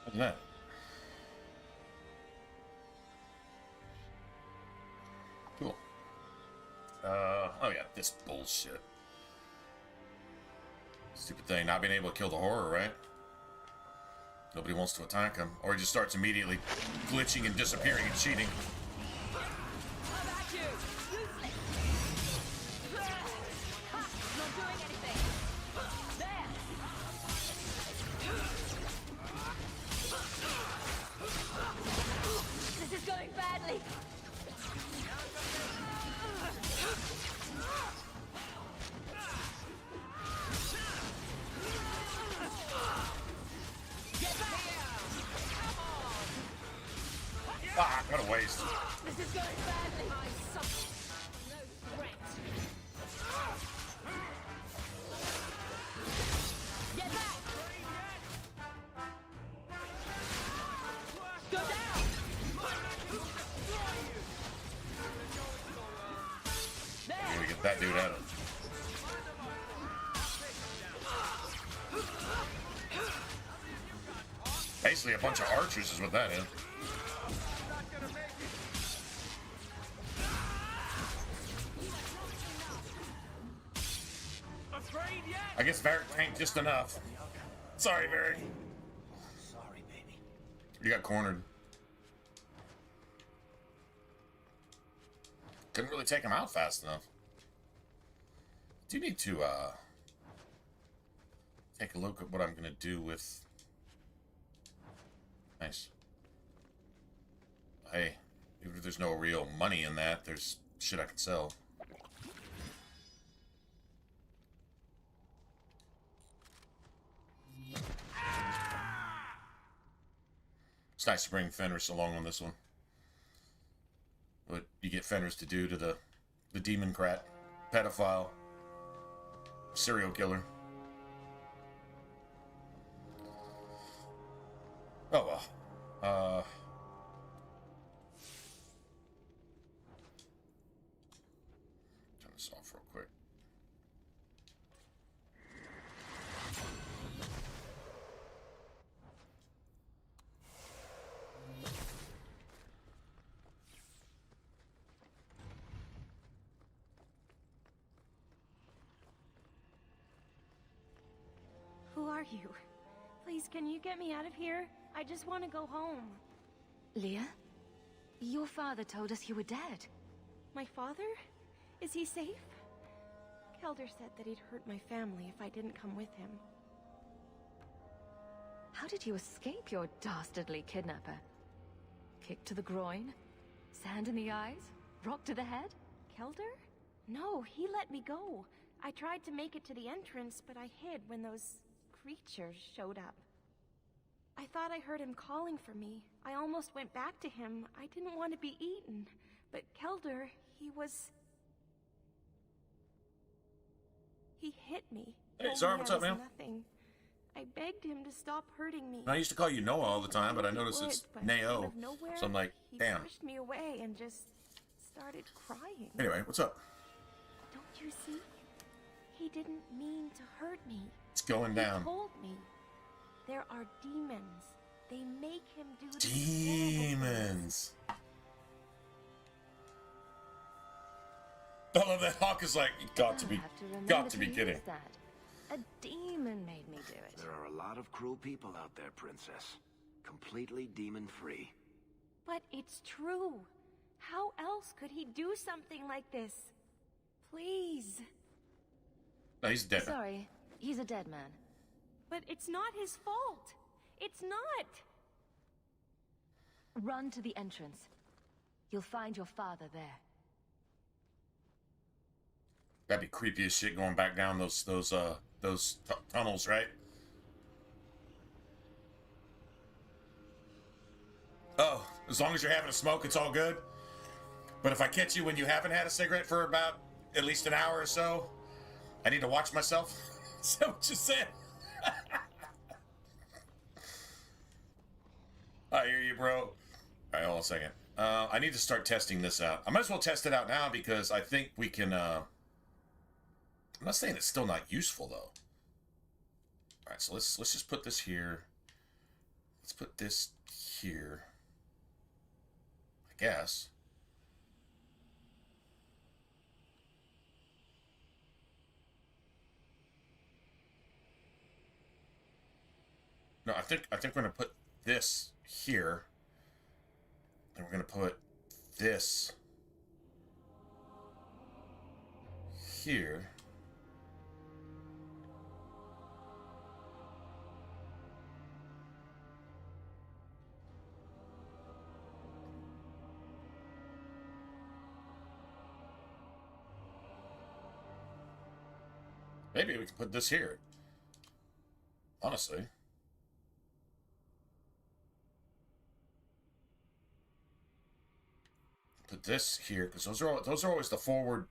What's that? Cool. Oh yeah, this bullshit. Stupid thing, not being able to kill the horror, right? Nobody wants to attack him. Or he just starts immediately glitching and disappearing and cheating. This is going badly. Ah, what a waste. This is going badly. I suffer no threat. Get back! Go down! Here we get that dude out of. Basically a bunch of archers is what that is. I guess Varric tanked just enough. Sorry, Varric. Sorry, baby. You got cornered. Couldn't really take him out fast enough. Do need to take a look at what I'm gonna do with. Nice. Hey, even if there's no real money in that, there's shit I can sell. It's nice to bring Fenris along on this one. What you get Fenris to do to the democrat, pedophile, serial killer. Oh well. Turn this off real quick. Who are you? Please, can you get me out of here? I just want to go home. Leah? Your father told us you were dead. My father? Is he safe? Kelder said that he'd hurt my family if I didn't come with him. How did you escape your dastardly kidnapper? Kick to the groin? Sand in the eyes? Rock to the head? Kelder? No, he let me go. I tried to make it to the entrance, but I hid when those creatures showed up. I thought I heard him calling for me. I almost went back to him. I didn't want to be eaten. But Kelder, he hit me. Hey, Told sorry, me what's I up, was man? Nothing. I begged him to stop hurting me. I used to call you Noah all the time, but I noticed He it's would, but out Nao. of nowhere, So I'm like, he damn. pushed me away and just started crying. Anyway, what's up? Don't you see? He didn't mean to hurt me. It's going He down. told me there are demons. They make him do these terrible things. Demons. I love that Hawk is like, got to I'll be, have to remember got to be use kidding. that. A demon made me do it. There are a lot of cruel people out there, Princess. Completely demon-free. But it's true. How else could he do something like this? Please. No, he's dead. Sorry, he's a dead man. But it's not his fault. It's not. Run to the entrance. You'll find your father there. That'd be creepy as shit going back down those tunnels, right? Oh, as long as you're having a smoke, it's all good. But if I catch you when you haven't had a cigarette for about at least an hour or so, I need to watch myself. Is that what you said? I hear you, bro. All right, hold on a second. I need to start testing this out. I might as well test it out now because I think we can. I'm not saying it's still not useful though. All right, so let's just put this here. Let's put this here. I guess. No, I think we're gonna put this here. And we're gonna put this here. Maybe we can put this here. Honestly. Put this here, because those are always the forward.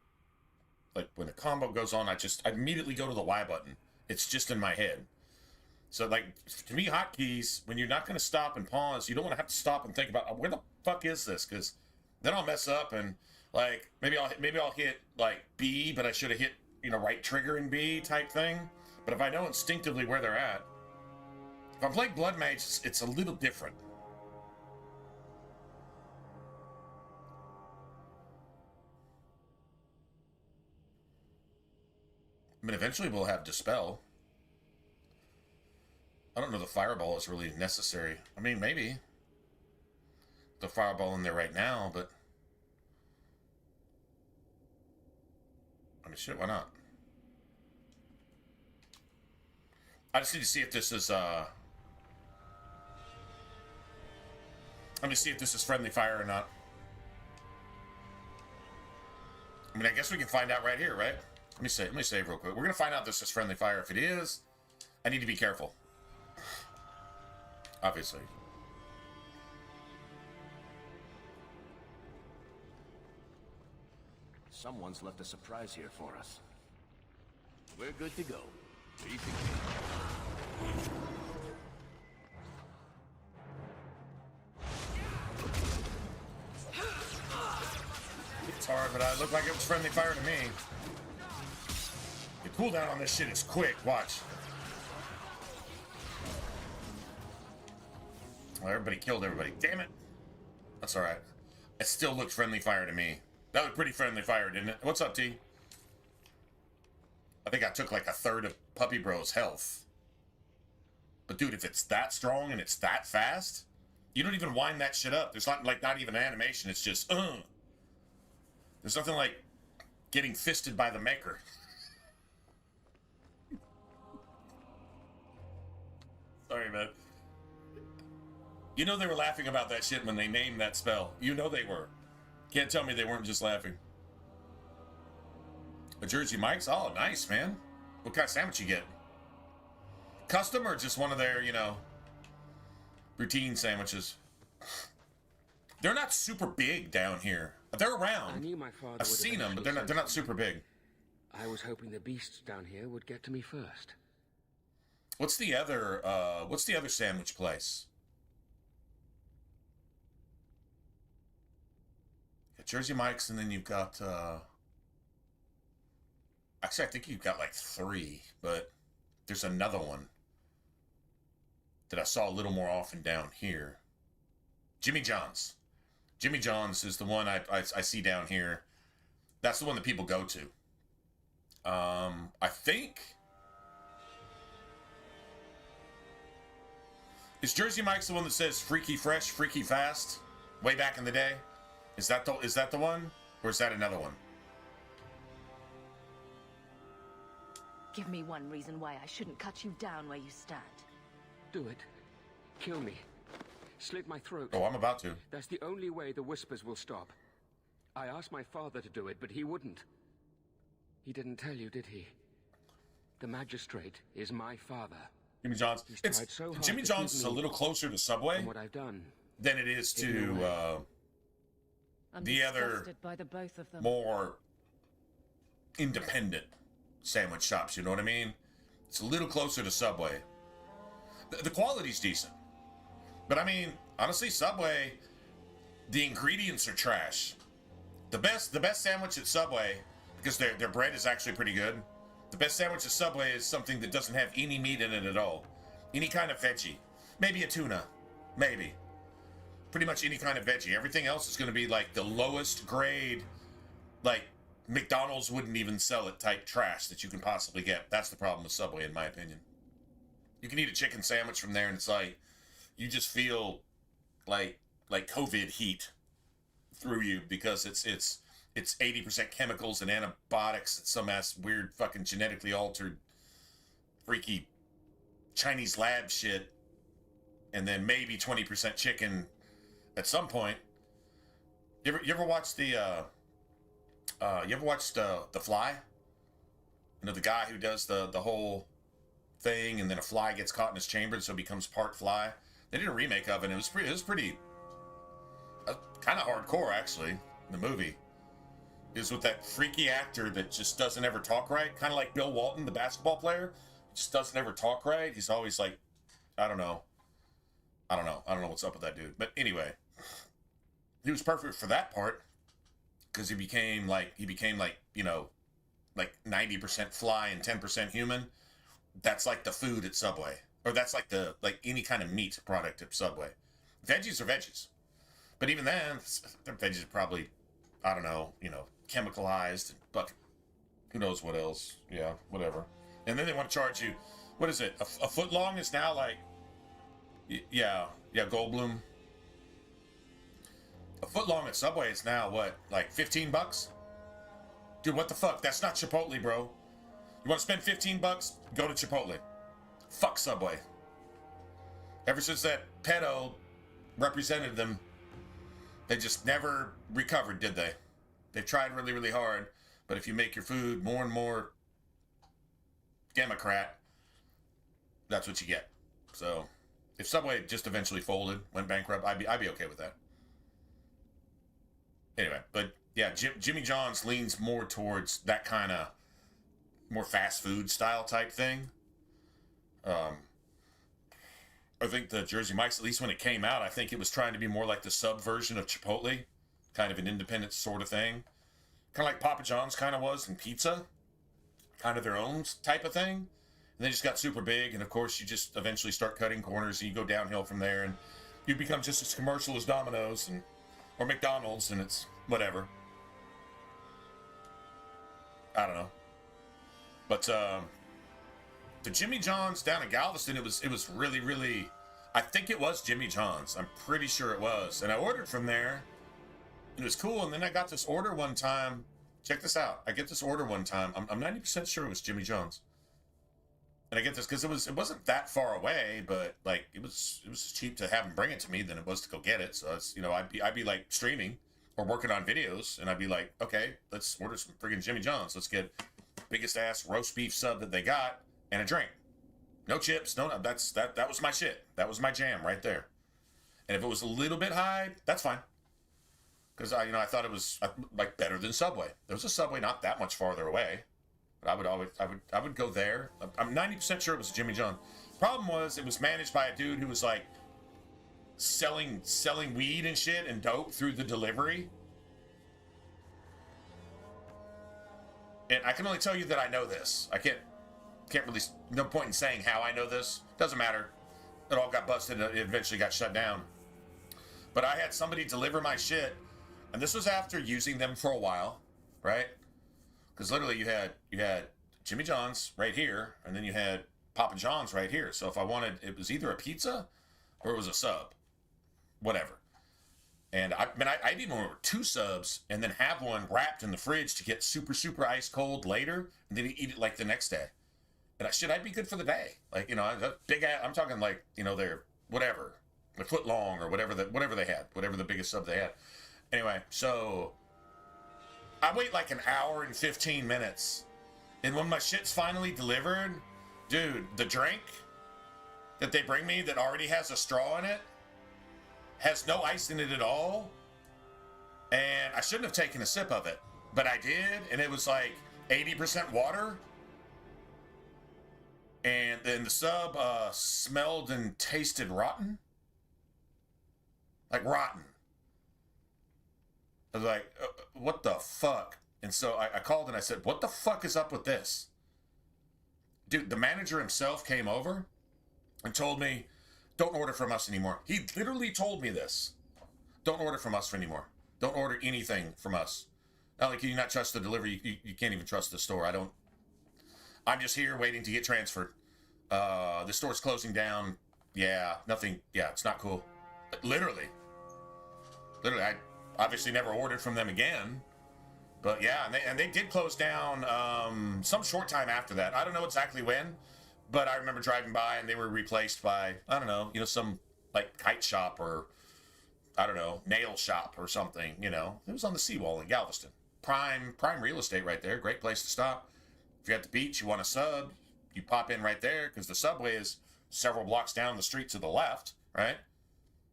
Like when a combo goes on, I immediately go to the Y button. It's just in my head. So like to me, hotkeys, when you're not going to stop and pause, you don't want to have to stop and think about where the fuck is this, because then I'll mess up and like maybe I'll hit like B, but I should have hit right trigger and B type thing. But if I know instinctively where they're at, if I'm playing Blood Mage, it's a little different. I mean, eventually we'll have Dispel. I don't know the Fireball is really necessary. I mean, maybe. The Fireball in there right now, but... I mean, shit, why not? I just need to see if this is, Let me see if this is friendly fire or not. I mean, I guess we can find out right here, right? Let me save real quick. We're gonna find out this is friendly fire. If it is, I need to be careful. Obviously. Someone's left a surprise here for us. We're good to go. Easy. It's hard, but it looked like it was friendly fire to me. The cooldown on this shit is quick. Watch. Well, everybody killed everybody. Damn it. That's alright. It still looked friendly fire to me. That was pretty friendly fire, didn't it? What's up, T? I think I took like a third of Puppy Bro's health. But dude, if it's that strong and it's that fast, you don't even wind that shit up. There's not even animation. It's just, There's nothing like getting fisted by the maker. Sorry, man. You know they were laughing about that shit when they named that spell. You know they were. Can't tell me they weren't just laughing. A Jersey Mike's? Oh, nice, man. What kind of sandwich you get? Custom or just one of their, routine sandwiches? They're not super big down here. They're around. I knew my father I've seen them, but they're not super big. I was hoping the beasts down here would get to me first. What's the other sandwich place? Got Jersey Mike's, and then you've got actually I think you've got like 3, but there's another one that I saw a little more often down here. Jimmy John's. Jimmy John's is the one I see down here. That's the one that people go to. I think... Is Jersey Mike's the one that says freaky fresh, freaky fast? Way back in the day? Is that the one? Or is that another one? Give me one reason why I shouldn't cut you down where you stand. Do it. Kill me. Slit my throat. Oh, I'm about to. That's the only way the whispers will stop. I asked my father to do it, but he wouldn't. He didn't tell you, did he? The magistrate is my father. Jimmy John's. Jimmy John's is a little closer to Subway what I've done than it is to the other by the both of them. more independent sandwich shops. You know what I mean? It's a little closer to Subway. The quality's decent, but I mean, honestly, Subway, the ingredients are trash. The best sandwich at Subway, because their bread is actually pretty good. The best sandwich at Subway is something that doesn't have any meat in it at all. Any kind of veggie. Maybe a tuna. Maybe. Pretty much any kind of veggie. Everything else is going to be like the lowest grade, like McDonald's wouldn't even sell it type trash that you can possibly get. That's the problem with Subway, in my opinion. You can eat a chicken sandwich from there, and it's like you just feel like COVID heat through you because it's 80% chemicals and antibiotics and some ass weird fucking genetically altered freaky Chinese lab shit, and then maybe 20% chicken at some point. You ever watch the Fly? You know, the guy who does the whole thing, and then a fly gets caught in his chamber, so it becomes part fly. They did a remake of it, and it was pretty kind of hardcore, actually. The movie is with that freaky actor that just doesn't ever talk right, kind of like Bill Walton, the basketball player. Just doesn't ever talk right. He's always like, I don't know what's up with that dude. But anyway, he was perfect for that part because he became like, you know, like 90% fly and 10% human. That's like the food at Subway, or that's like any kind of meat product at Subway. Veggies are veggies, but even then, their veggies are probably, I don't know, you know, chemicalized, but who knows what else? Yeah, whatever. And then they want to charge you, what is it? A foot long is now like, yeah, Goldblum. A foot long at Subway is now what, like $15? Dude, what the fuck? That's not Chipotle, bro. You want to spend $15? Go to Chipotle. Fuck Subway. Ever since that pedo represented them, they just never recovered, did they? They've tried really, really hard, but if you make your food more and more Democrat, that's what you get. So, if Subway just eventually folded, went bankrupt, I'd be okay with that. Anyway, but yeah, Jimmy John's leans more towards that kind of more fast food style type thing. I think the Jersey Mike's, at least when it came out, I think it was trying to be more like the sub version of Chipotle, kind of an independent sort of thing. Kind of like Papa John's kind of was in pizza, kind of their own type of thing. And they just got super big, and of course you just eventually start cutting corners, and you go downhill from there, and you become just as commercial as Domino's or McDonald's, and it's whatever. I don't know. But the Jimmy John's down in Galveston, it was really, really, I think it was Jimmy John's. I'm pretty sure it was. And I ordered from there. It was cool. And then I got this order one time. Check this out. I get this order one time. I'm 90% sure it was Jimmy John's. And I get this because it wasn't that far away, but like it was cheap to have them bring it to me than it was to go get it. So it's, you know, I'd be like streaming or working on videos, and I'd be like, okay, let's order some friggin' Jimmy John's. Let's get biggest ass roast beef sub that they got and a drink. No chips, no, that was my shit. That was my jam right there. And if it was a little bit high, that's fine. Because I thought it was like better than Subway. There was a Subway not that much farther away, but I would go there. I'm 90% sure it was Jimmy John. Problem was it was managed by a dude who was like selling weed and shit and dope through the delivery. And I can only tell you that I know this. I can't really, no point in saying how I know this. Doesn't matter. It all got busted and it eventually got shut down. But I had somebody deliver my shit, and this was after using them for a while, right? Because literally you had Jimmy John's right here, and then you had Papa John's right here. So if I wanted, it was either a pizza or it was a sub, whatever. And I'd even order 2 subs and then have one wrapped in the fridge to get super, super ice cold later, and then eat it like the next day. And I'd be good for the day. Like, you know, big ass, I'm talking like, you know, they're whatever, a foot long or whatever they had, whatever the biggest sub they had. Anyway, so I wait like an hour and 15 minutes. And when my shit's finally delivered, dude, the drink that they bring me that already has a straw in it has no ice in it at all. And I shouldn't have taken a sip of it, but I did. And it was like 80% water. And then the sub smelled and tasted rotten. Like rotten. I was like, what the fuck? And so I called and I said, what the fuck is up with this? Dude, the manager himself came over and told me, don't order from us anymore. He literally told me this. Don't order from us anymore. Don't order anything from us. Not like you not trust the delivery. You can't even trust the store. I'm just here waiting to get transferred. The store's closing down. Yeah, nothing. Yeah, it's not cool. Literally, I obviously never ordered from them again. But yeah, and they did close down some short time after that. I don't know exactly when, but I remember driving by and they were replaced by, I don't know, some like kite shop or, I don't know, nail shop or something, It was on the seawall in Galveston. Prime real estate right there. Great place to stop. If you're at the beach, you want a sub, you pop in right there because the subway is several blocks down the street to the left, right?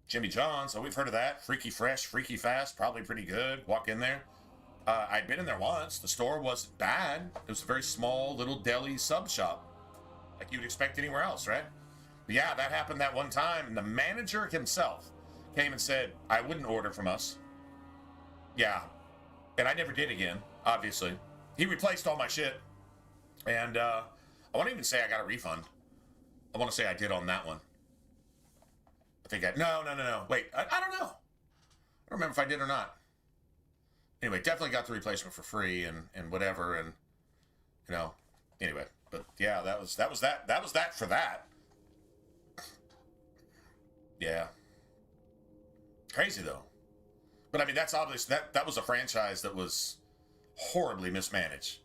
Jimmy John's, we've heard of that. Freaky fresh, freaky fast, probably pretty good. Walk in there. I'd been in there once. The store wasn't bad. It was a very small little deli sub shop, like you'd expect anywhere else, right? But yeah, that happened that one time, and the manager himself came and said, I wouldn't order from us. Yeah. And I never did again, obviously. He replaced all my shit. And I won't even say I got a refund. I want to say I did on that one. I think no. Wait, I don't know. I don't remember if I did or not. Anyway, definitely got the replacement for free and whatever, and anyway. But yeah, that was that for that. Yeah. Crazy though. But I mean, that's obvious. That was a franchise that was horribly mismanaged.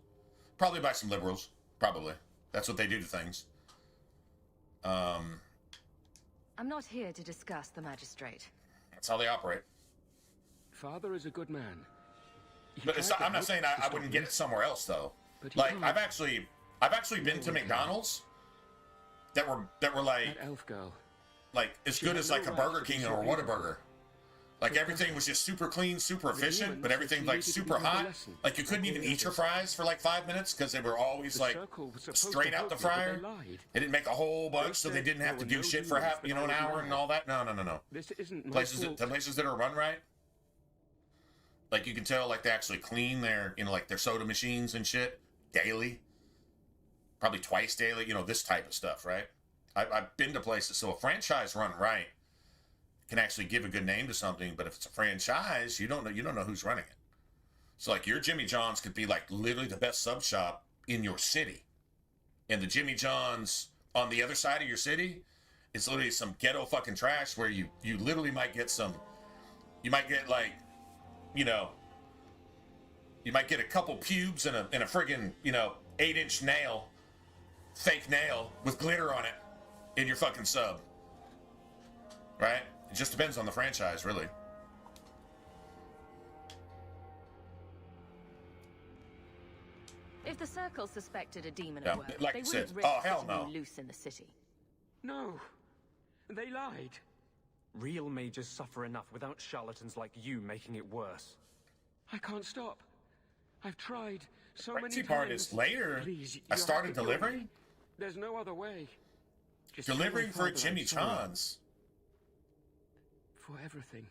Probably by some liberals. Probably. That's what they do to things. I'm not here to discuss the magistrate. That's how they operate. Father is a good man. But I'm not saying I wouldn't get it somewhere else though. Like I've actually been to McDonald's that were like that elf girl. Like as good as like a Burger King or a Whataburger. Like everything was just super clean, super efficient, but everything like super hot. Like you couldn't even eat your fries for like 5 minutes because they were always like straight out the fryer. They didn't make a whole bunch, so they didn't have to do shit for half, an hour and all that. No. This isn't places that are run right. Like you can tell, like they actually clean their, like their soda machines and shit daily, probably twice daily. This type of stuff, right? I've been to places, so a franchise run right can actually give a good name to something, but if it's a franchise, you don't know who's running it. So like your Jimmy John's could be like literally the best sub shop in your city, and the Jimmy John's on the other side of your city is literally some ghetto fucking trash where you literally might get like, you might get a couple pubes and a friggin', 8-inch nail, fake nail with glitter on it in your fucking sub. Right? It just depends on the franchise, really. If the Circle suspected a demon Yeah, at work, like they I wouldn't said, risk hell setting no. you loose in the city. No. They lied. Real mages suffer enough without charlatans like you making it worse. I can't stop. I've tried so many Crazy times. part is later, Please, I you started have to kill me. delivering. There's no other way. Just kill Delivering my for a father, Jimmy I'm sorry. John's. For everything.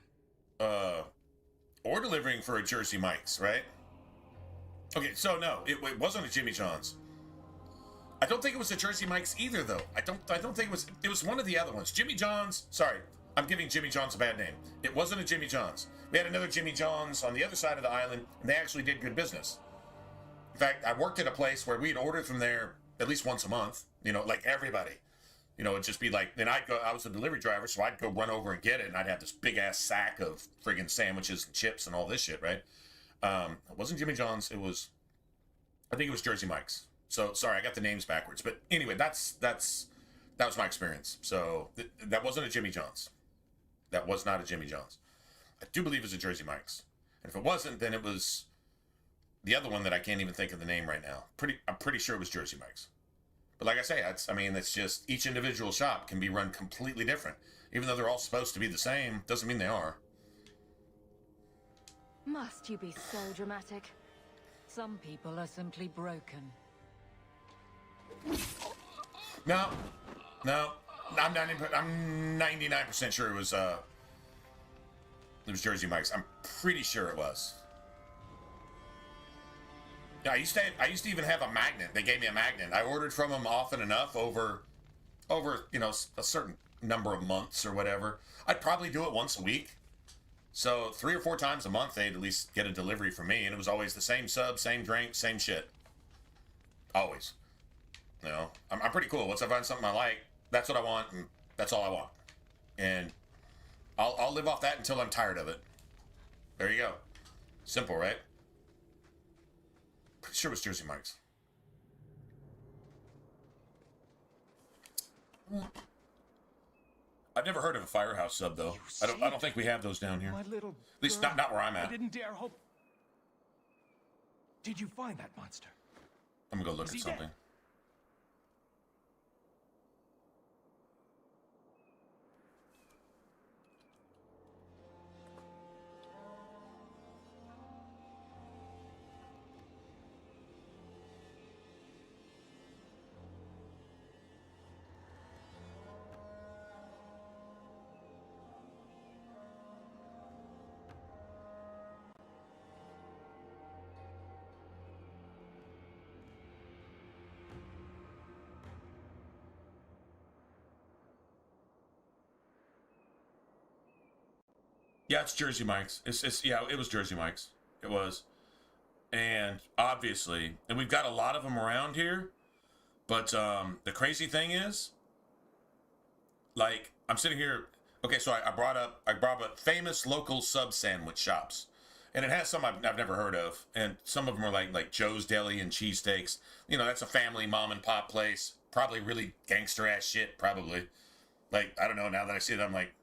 Or delivering for a Jersey Mike's, right? Okay, so no, it wasn't a Jimmy John's. I don't think it was a Jersey Mike's either, though. I don't think it was one of the other ones. Jimmy John's. Sorry, I'm giving Jimmy John's a bad name. It wasn't a Jimmy John's. We had another Jimmy John's on the other side of the island, and they actually did good business. In fact, I worked at a place where we'd order from there at least once a month. Like everybody. It'd just be like, then I was a delivery driver, so I'd go run over and get it, and I'd have this big ass sack of friggin' sandwiches and chips and all this shit, right? It wasn't Jimmy John's. I think it was Jersey Mike's. So sorry, I got the names backwards. But anyway, that was my experience. So that wasn't a Jimmy John's. That was not a Jimmy John's. I do believe it was a Jersey Mike's. And if it wasn't, then it was the other one that I can't even think of the name right now. I'm pretty sure it was Jersey Mike's. But like I say, it's just each individual shop can be run completely different. Even though they're all supposed to be the same, doesn't mean they are. Must you be so dramatic? Some people are simply broken. No. I'm 99% sure it was Jersey Mike's. I'm pretty sure it was. Yeah, I used to even have a magnet. They gave me a magnet. I ordered from them often enough over a certain number of months or whatever. I'd probably do it once a week. So 3 or 4 times a month, they'd at least get a delivery from me, and it was always the same sub, same drink, same shit. Always. You know, I'm pretty cool. Once I find something I like, that's what I want, and that's all I want. And I'll live off that until I'm tired of it. There you go. Simple, right? Pretty sure it was Jersey Mike's. I've never heard of a Firehouse sub though. I don't think we have those down here. My little At least not where I'm I at. didn't dare hope. Did you find that monster? I'm gonna go look Is at he something. dead? Yeah, it's Jersey Mike's. Yeah, it was Jersey Mike's. It was. And obviously, and we've got a lot of them around here, but the crazy thing is, like, I'm sitting here, okay, so I brought up famous local sub sandwich shops. And it has some I've never heard of, and some of them are like Joe's Deli and Cheesesteaks. You know, that's a family mom and pop place. Probably really gangster ass shit, probably. Like, I don't know, now that I see it, I'm like,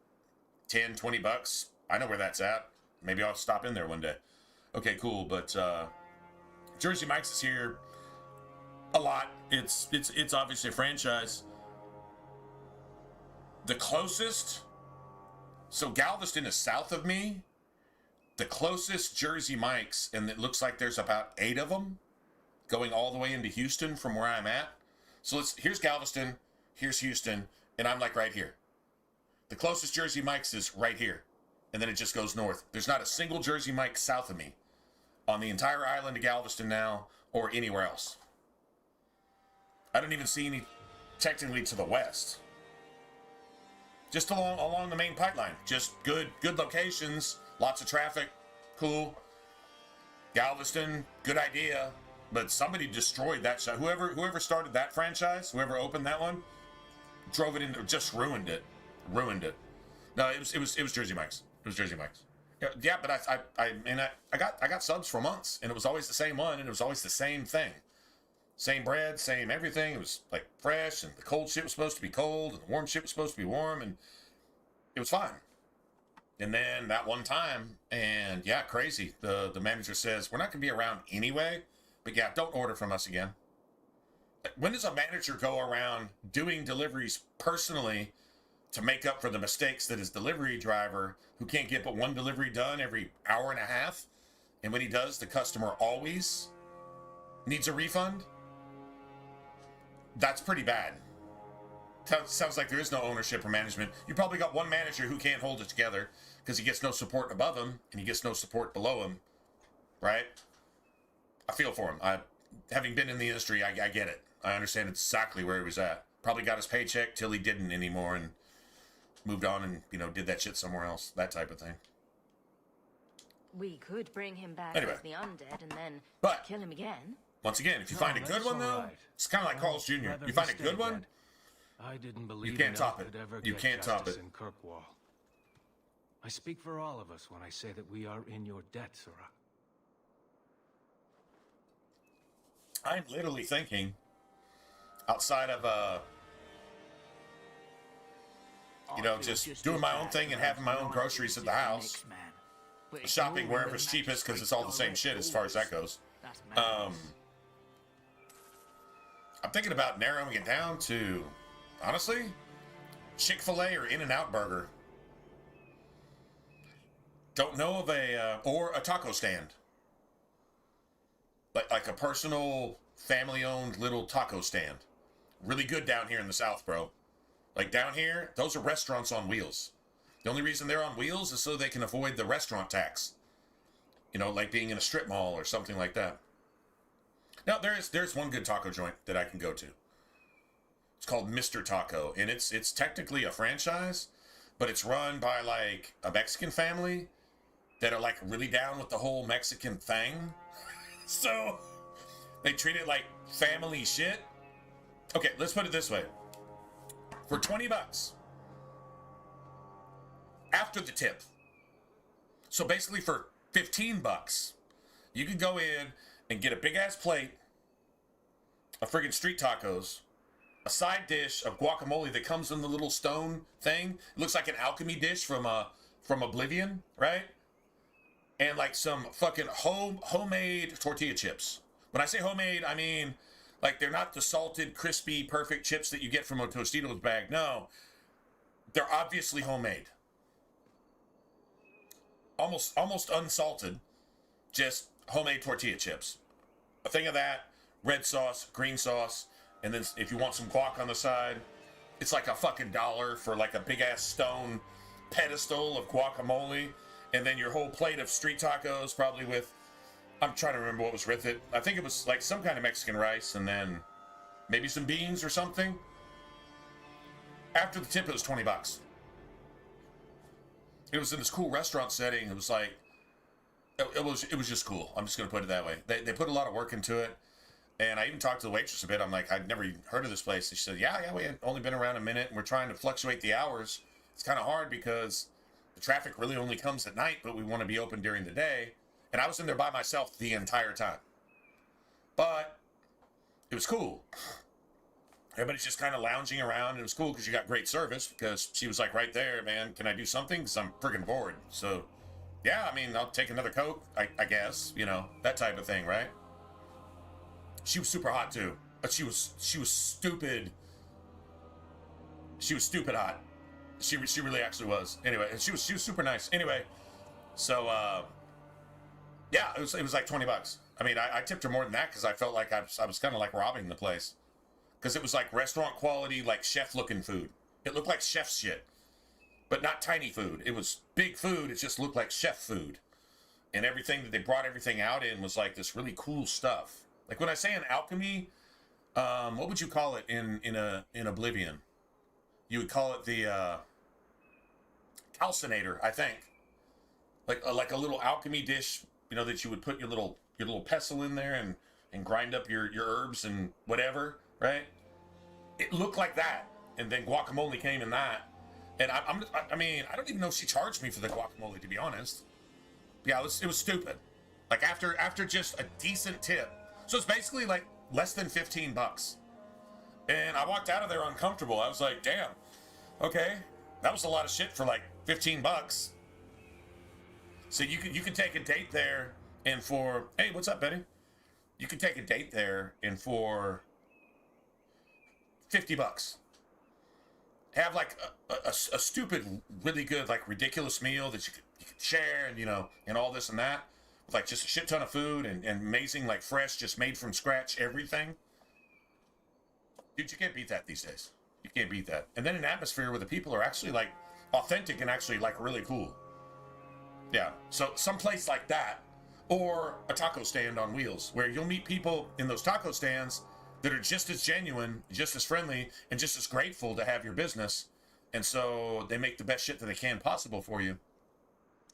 10, 20 bucks. I know where that's at. Maybe I'll stop in there one day. Okay, cool. But Jersey Mike's is here a lot. It's obviously a franchise. The closest, so Galveston is south of me. The closest Jersey Mike's, and it looks like there's about 8 of them going all the way into Houston from where I'm at. So here's Galveston, here's Houston, and I'm like right here. The closest Jersey Mike's is right here. And then it just goes north. There's not a single Jersey Mike south of me on the entire island of Galveston now or anywhere else. I don't even see any technically to the west. Just along the main pipeline. Just good locations, lots of traffic, cool. Galveston, good idea, but somebody destroyed that shot. Whoever started that franchise, whoever opened that one, drove it into, just ruined it. Ruined it. No, it was Jersey Mike's. It was Jersey Mike's. Yeah, but I got subs for months, and it was always the same one, and it was always the same thing. Same bread, same everything. It was like fresh, and the cold shit was supposed to be cold, and the warm shit was supposed to be warm, and it was fine. And then that one time, and yeah, crazy. The manager says, we're not going to be around anyway, but yeah, don't order from us again. When does a manager go around doing deliveries personally to make up for the mistakes that his delivery driver, who can't get but one delivery done every hour and a half, and when he does, the customer always needs a refund? That's pretty bad. Sounds like there is no ownership or management. You probably got one manager who can't hold it together because he gets no support above him and he gets no support below him, right? I feel for him. Having been in the industry, I get it. I understand exactly where he was at. Probably got his paycheck till he didn't anymore and moved on and, did that shit somewhere else. That type of thing. We could bring him back Anyway. as the undead and then But- kill him again. Once again, if you find a good that's one, though, all right. it's kind of like Carl's Jr. Rather You find he a good stayed one, dead. I didn't believe can't top enough it. could ever You get can't top justice it. in Kirkwall. I speak for all of us when I say that we are in your debt, Sirrah. I'm literally thinking outside of, just doing my own thing and having my own groceries at the house, shopping wherever it's cheapest because it's all the same shit as far as that goes. I'm thinking about narrowing it down to, honestly, Chick-fil-A or In-N-Out Burger. Don't know of or a taco stand. Like a personal, family-owned little taco stand. Really good down here in the South, bro. Like down here, those are restaurants on wheels. The only reason they're on wheels is so they can avoid the restaurant tax. Like being in a strip mall or something like that. Now, there's one good taco joint that I can go to. It's called Mr. Taco, and it's technically a franchise, but it's run by like a Mexican family that are like really down with the whole Mexican thing. So they treat it like family shit. Okay, let's put it this way. For 20 bucks after the tip. So basically for 15 bucks, you can go in and get a big ass plate of friggin' street tacos, a side dish of guacamole that comes in the little stone thing. It looks like an alchemy dish from Oblivion, right? And like some fucking homemade tortilla chips. When I say homemade, I mean like they're not the salted, crispy, perfect chips that you get from a Tostitos bag. No, they're obviously homemade. Almost unsalted, just homemade tortilla chips. A thing of that, red sauce, green sauce, and then if you want some guac on the side, it's like a fucking $1 for like a big ass stone pedestal of guacamole, and then your whole plate of street tacos, probably with, I'm trying to remember what was with it. I think it was like some kind of Mexican rice, and then maybe some beans or something. After the tip, it was 20 bucks. It was in this cool restaurant setting. It was like, it was just cool. I'm just gonna put it that way. They put a lot of work into it, and I even talked to the waitress a bit. I'm like, I'd never even heard of this place. And she said, yeah, we had only been around a minute, and we're trying to fluctuate the hours. It's kind of hard because the traffic really only comes at night, but we want to be open during the day. And I was in there by myself the entire time, but it was cool. Everybody's just kind of lounging around, and it was cool because you got great service, because she was like, right there, man, can I do something? Because I'm friggin' bored. So, yeah, I mean, I'll take another Coke, I guess, you know, that type of thing, right? She was super hot, too. But she was stupid. She was stupid hot. She really actually was. Anyway, and she was super nice. Anyway, so, yeah, it was like 20 bucks. I mean, I tipped her more than that because I felt like I was kind of like robbing the place. Because it was like restaurant quality, like chef looking food. It looked like chef shit, but not tiny food. It was big food. It just looked like chef food. And everything that they brought everything out in was like this really cool stuff. Like when I say an alchemy, what would you call it in Oblivion? You would call it the calcinator, I think. Like a little alchemy dish, you know, that you would put your little pestle in there and grind up your herbs and whatever. Right? It looked like that, and then guacamole came in that, and I mean, I don't even know if she charged me for the guacamole, to be honest. Yeah, it was stupid. Like after just a decent tip, so it's basically like less than 15 bucks, and I walked out of there uncomfortable. I was like, damn, okay, that was a lot of shit for like 15 bucks. So you can take a date there, and for, hey, what's up, Betty? You can take a date there, and for 50 bucks. Have like a stupid, really good, like ridiculous meal that you could share, and you know, and all this and that, with like just a shit ton of food and amazing, like fresh, just made from scratch everything. Dude, you can't beat that these days. You can't beat that. And then an atmosphere where the people are actually like authentic and actually like really cool. Yeah. So someplace like that, or a taco stand on wheels, where you'll meet people in those taco stands that are just as genuine, just as friendly, and just as grateful to have your business. And so they make the best shit that they can possible for you.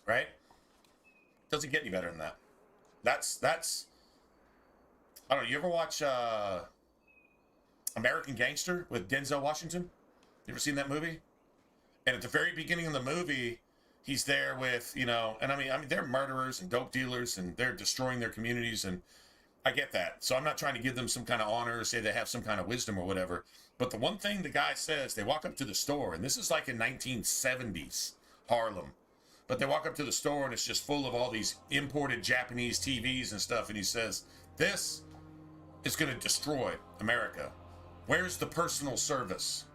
Right? Doesn't get any better than that. That's I don't know, you ever watch American Gangster with Denzel Washington? You ever seen that movie? And at the very beginning of the movie, he's there with, you know, and I mean they're murderers and dope dealers, and they're destroying their communities, and I get that. So I'm not trying to give them some kind of honor or say they have some kind of wisdom or whatever. But the one thing the guy says, they walk up to the store, and this is like in 1970s Harlem. But they walk up to the store, and it's just full of all these imported Japanese TVs and stuff. And he says, this is going to destroy America. Where's the personal service?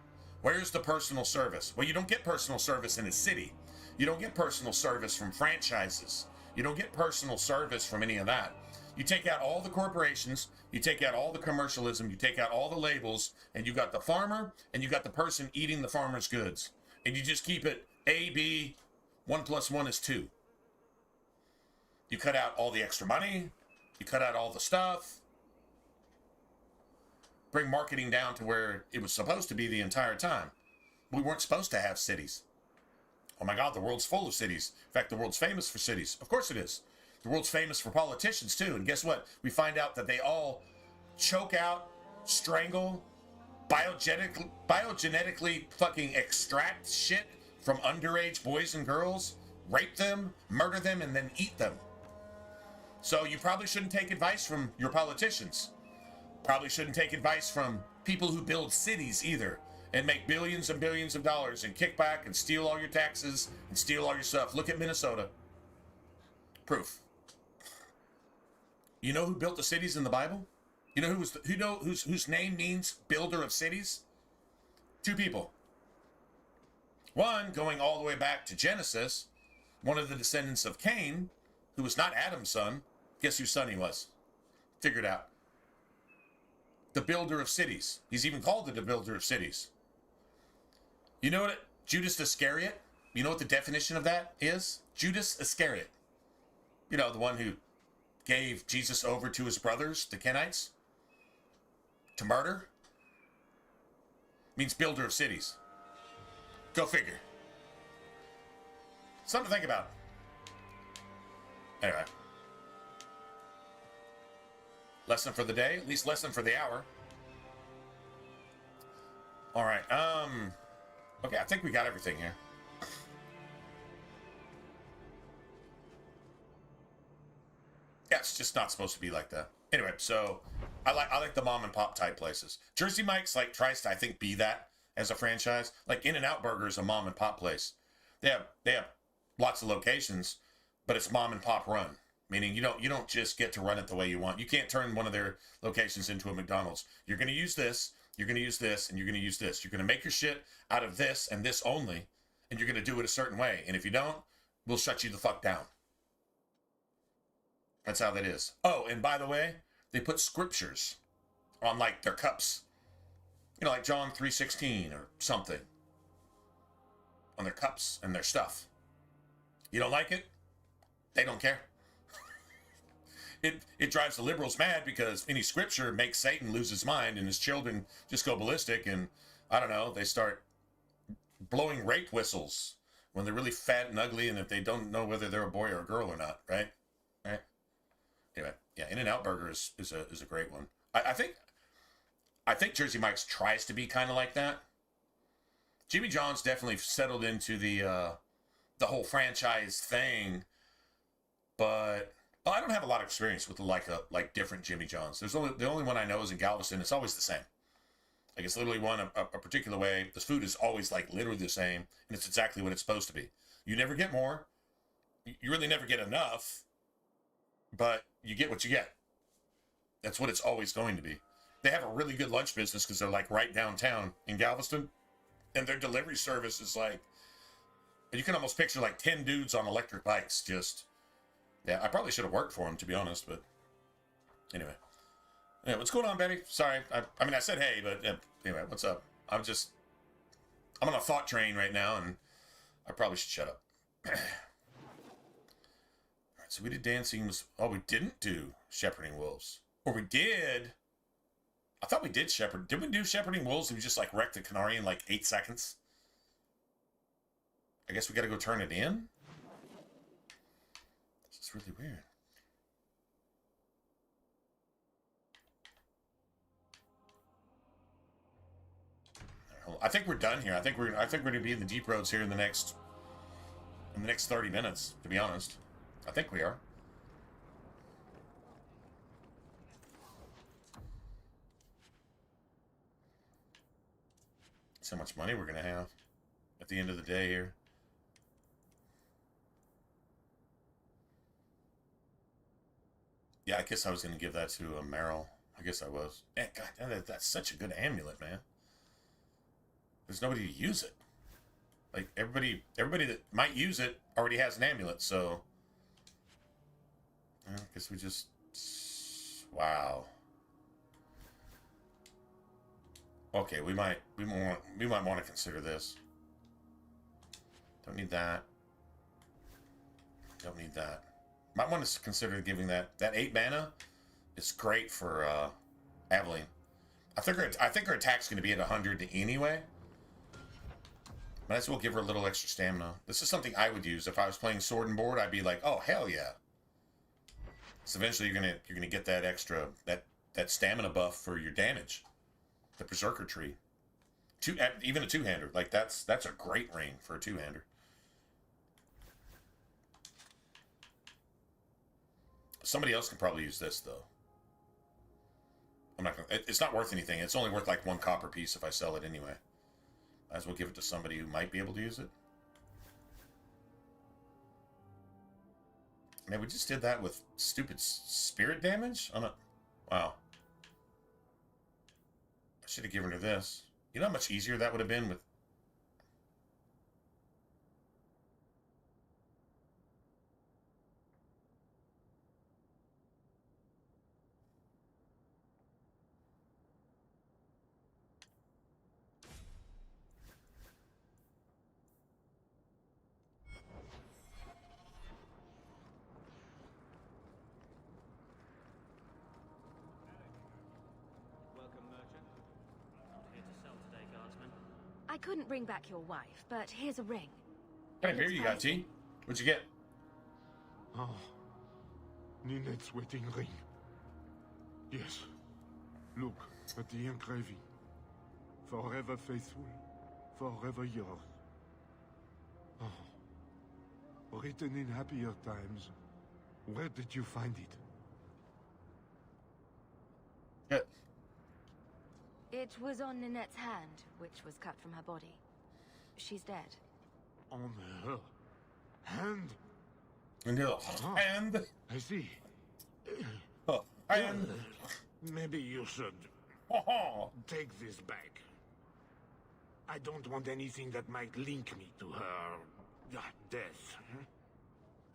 Where's the personal service? Well, you don't get personal service in a city. You don't get personal service from franchises. You don't get personal service from any of that. You take out all the corporations, you take out all the commercialism, you take out all the labels, and you got the farmer, and you got the person eating the farmer's goods. And you just keep it A, B, 1 + 1 is 2. You cut out all the extra money, you cut out all the stuff. bring marketing down to where it was supposed to be the entire time. We weren't supposed to have cities. Oh my God, the world's full of cities. In fact, the world's famous for cities. Of course it is. The world's famous for politicians too. And guess what? We find out that they all choke out, strangle, biogenetically fucking extract shit from underage boys and girls, rape them, murder them, and then eat them. So you probably shouldn't take advice from your politicians. Probably shouldn't take advice from people who build cities either and make billions and billions of dollars and kick back and steal all your taxes and steal all your stuff. Look at Minnesota. Proof. You know who built the cities in the Bible? You know whose name means builder of cities? Two people. One, going all the way back to Genesis, one of the descendants of Cain, who was not Adam's son. Guess whose son he was? Figure it out. The builder of cities. He's even called the builder of cities. You know what? Judas Iscariot? You know what the definition of that is? Judas Iscariot. You know, the one who gave Jesus over to his brothers, the Kenites, to murder. Means builder of cities. Go figure. Something to think about. Anyway. Lesson for the day, at least lesson for the hour. All right. Okay, I think we got everything here. Yeah, it's just not supposed to be like that. Anyway, so I like the mom and pop type places. Jersey Mike's like tries to, I think, be that as a franchise. Like In-N-Out Burger is a mom and pop place. They have lots of locations, but it's mom and pop run. Meaning you don't just get to run it the way you want. You can't turn one of their locations into a McDonald's. You're going to use this, you're going to use this, and you're going to use this. You're going to make your shit out of this and this only, and you're going to do it a certain way. And if you don't, we'll shut you the fuck down. That's how that is. Oh, and by the way, they put scriptures on like their cups. You know, like John 3:16 or something. On their cups and their stuff. You don't like it? They don't care. It drives the liberals mad because any scripture makes Satan lose his mind and his children just go ballistic and, I don't know, they start blowing rape whistles when they're really fat and ugly and if they don't know whether they're a boy or a girl or not, right? Right? Anyway, yeah, In-N-Out Burger is a great one. I think Jersey Mike's tries to be kind of like that. Jimmy John's definitely settled into the whole franchise thing, but I don't have a lot of experience with like different Jimmy John's. The only one I know is in Galveston. It's always the same. Like it's literally one a particular way. The food is always like literally the same, and it's exactly what it's supposed to be. You never get more. You really never get enough, but you get what you get. That's what it's always going to be. They have a really good lunch business because they're like right downtown in Galveston, and their delivery service is like, and you can almost picture like 10 dudes on electric bikes just. Yeah, I probably should have worked for him, to be honest, but anyway. Yeah, what's going on, Betty? Sorry. I mean, I said hey, but anyway, what's up? I'm on a thought train right now, and I probably should shut up. All right, so we did dancing. Oh, we didn't do shepherding wolves. Or we did. I thought we did shepherd. Did we do shepherding wolves and we just, like, wrecked the Canary in, like, 8 seconds? I guess we got to go turn it in? It's really weird. I think we're done here. I think we're going to be in the deep roads here in the next 30 minutes, to be honest. I think we are. That's how much money we're going to have at the end of the day here. Yeah, I guess I was going to give that to Meryl. I guess I was. Man, God, that's such a good amulet, man. There's nobody to use it. Like, everybody that might use it already has an amulet, so... I guess we just... Wow. Okay, we might want to consider this. Don't need that. Don't need that. Might want to consider giving that 8 mana. It's great for Aveline. I think her attack's going to be at 100 anyway. Might as well give her a little extra stamina. This is something I would use if I was playing sword and board. I'd be like, oh hell yeah. So eventually you're gonna get that extra that stamina buff for your damage. The Berserker tree. Even a two-hander. Like that's a great ring for a two-hander. Somebody else can probably use this though. I'm not gonna. It's not worth anything. It's only worth like 1 copper piece if I sell it anyway. Might as well give it to somebody who might be able to use it. Man, we just did that with stupid spirit damage? Oh no. Wow. I should have given her this. You know how much easier that would have been with... I couldn't bring back your wife, but here's a ring. Hey, here you got, T. What'd you get? Oh, Ninette's wedding ring. Yes. Look at the engraving. Forever faithful, forever yours. Oh, written in happier times. Where did you find it? Good. It was on Ninette's hand, which was cut from her body. She's dead. On her hand? And... I see. And... Maybe you should take this back. I don't want anything that might link me to her death.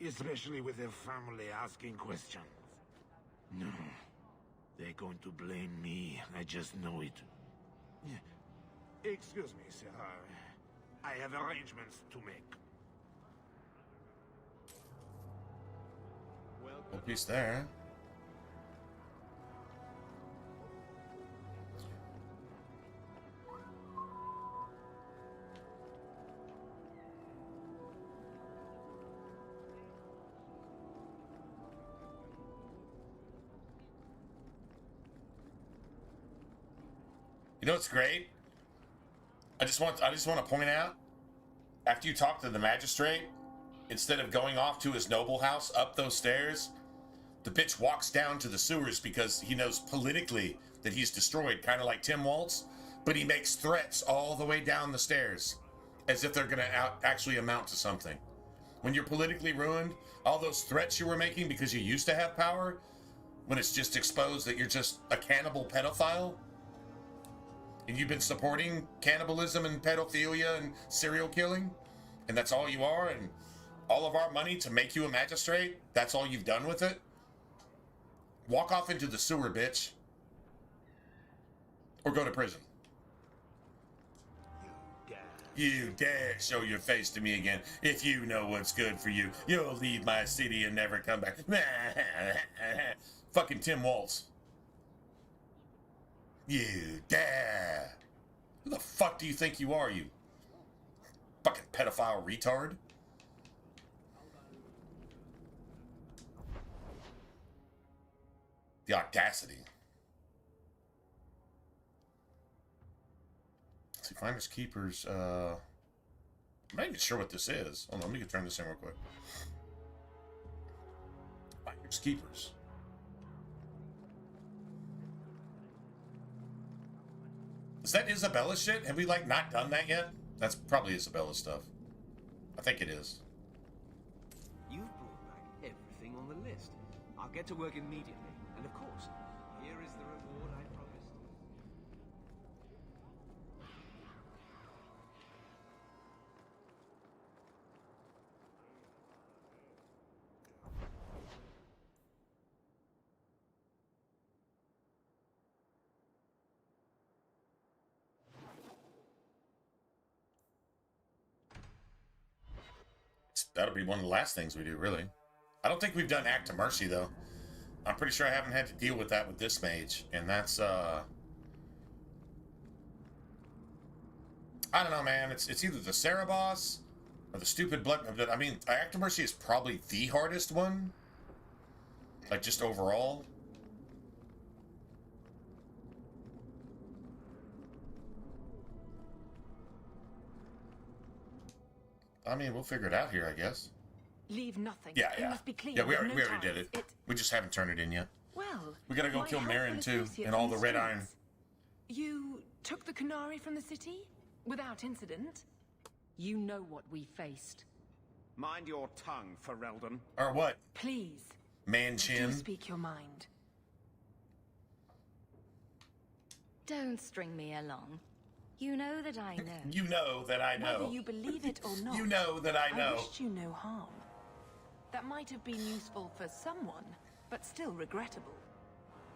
Especially with her family asking questions. No. They're going to blame me. I just know it. Excuse me, sir. I have arrangements to make. A piece there. You know what's great? I just want to point out, after you talk to the magistrate, instead of going off to his noble house up those stairs, the bitch walks down to the sewers because he knows politically that he's destroyed, kind of like Tim Waltz, but he makes threats all the way down the stairs as if they're going to actually amount to something. When you're politically ruined, all those threats you were making because you used to have power, when it's just exposed that you're just a cannibal pedophile, and you've been supporting cannibalism and pedophilia and serial killing, and that's all you are, and all of our money to make you a magistrate, that's all you've done with it? Walk off into the sewer, bitch. Or go to prison. You dare show your face to me again. If you know what's good for you, you'll leave my city and never come back. Fucking Tim Waltz. You dare. Who the fuck do you think you are, you fucking pedophile retard? The audacity. Let's see, Finders Keepers. I'm not even sure what this is. Hold on, let me turn this in real quick. Finders Keepers. Is that Isabella's shit? Have we, like, not done that yet? That's probably Isabella's stuff. I think it is. You've brought back everything on the list. I'll get to work immediately. And of course, here is the reward I promised. That'll be one of the last things we do, really. I don't think we've done Act of Mercy, though. I'm pretty sure I haven't had to deal with that with this mage, and that's I don't know, man. It's either the Sarah boss or the stupid blood. I mean, Act of Mercy is probably the hardest one. Like, just overall. I mean, we'll figure it out here, I guess. Leave nothing. Yeah, You yeah. must be clean. Yeah, we No already time. did it. We just haven't turned it in yet. Well, We gotta go my kill helpful Marin, too, associate and all from the Red Iron. streets. You took the Canary from the city? Without incident? You know what we faced. Mind your tongue, Ferelden. Or what? Please. Do Manchin. speak your mind. Don't string me along. You know that I know. You know that I know. Whether you believe it or not, You know that I know. I wished you no harm. That might have been useful for someone, but still regrettable.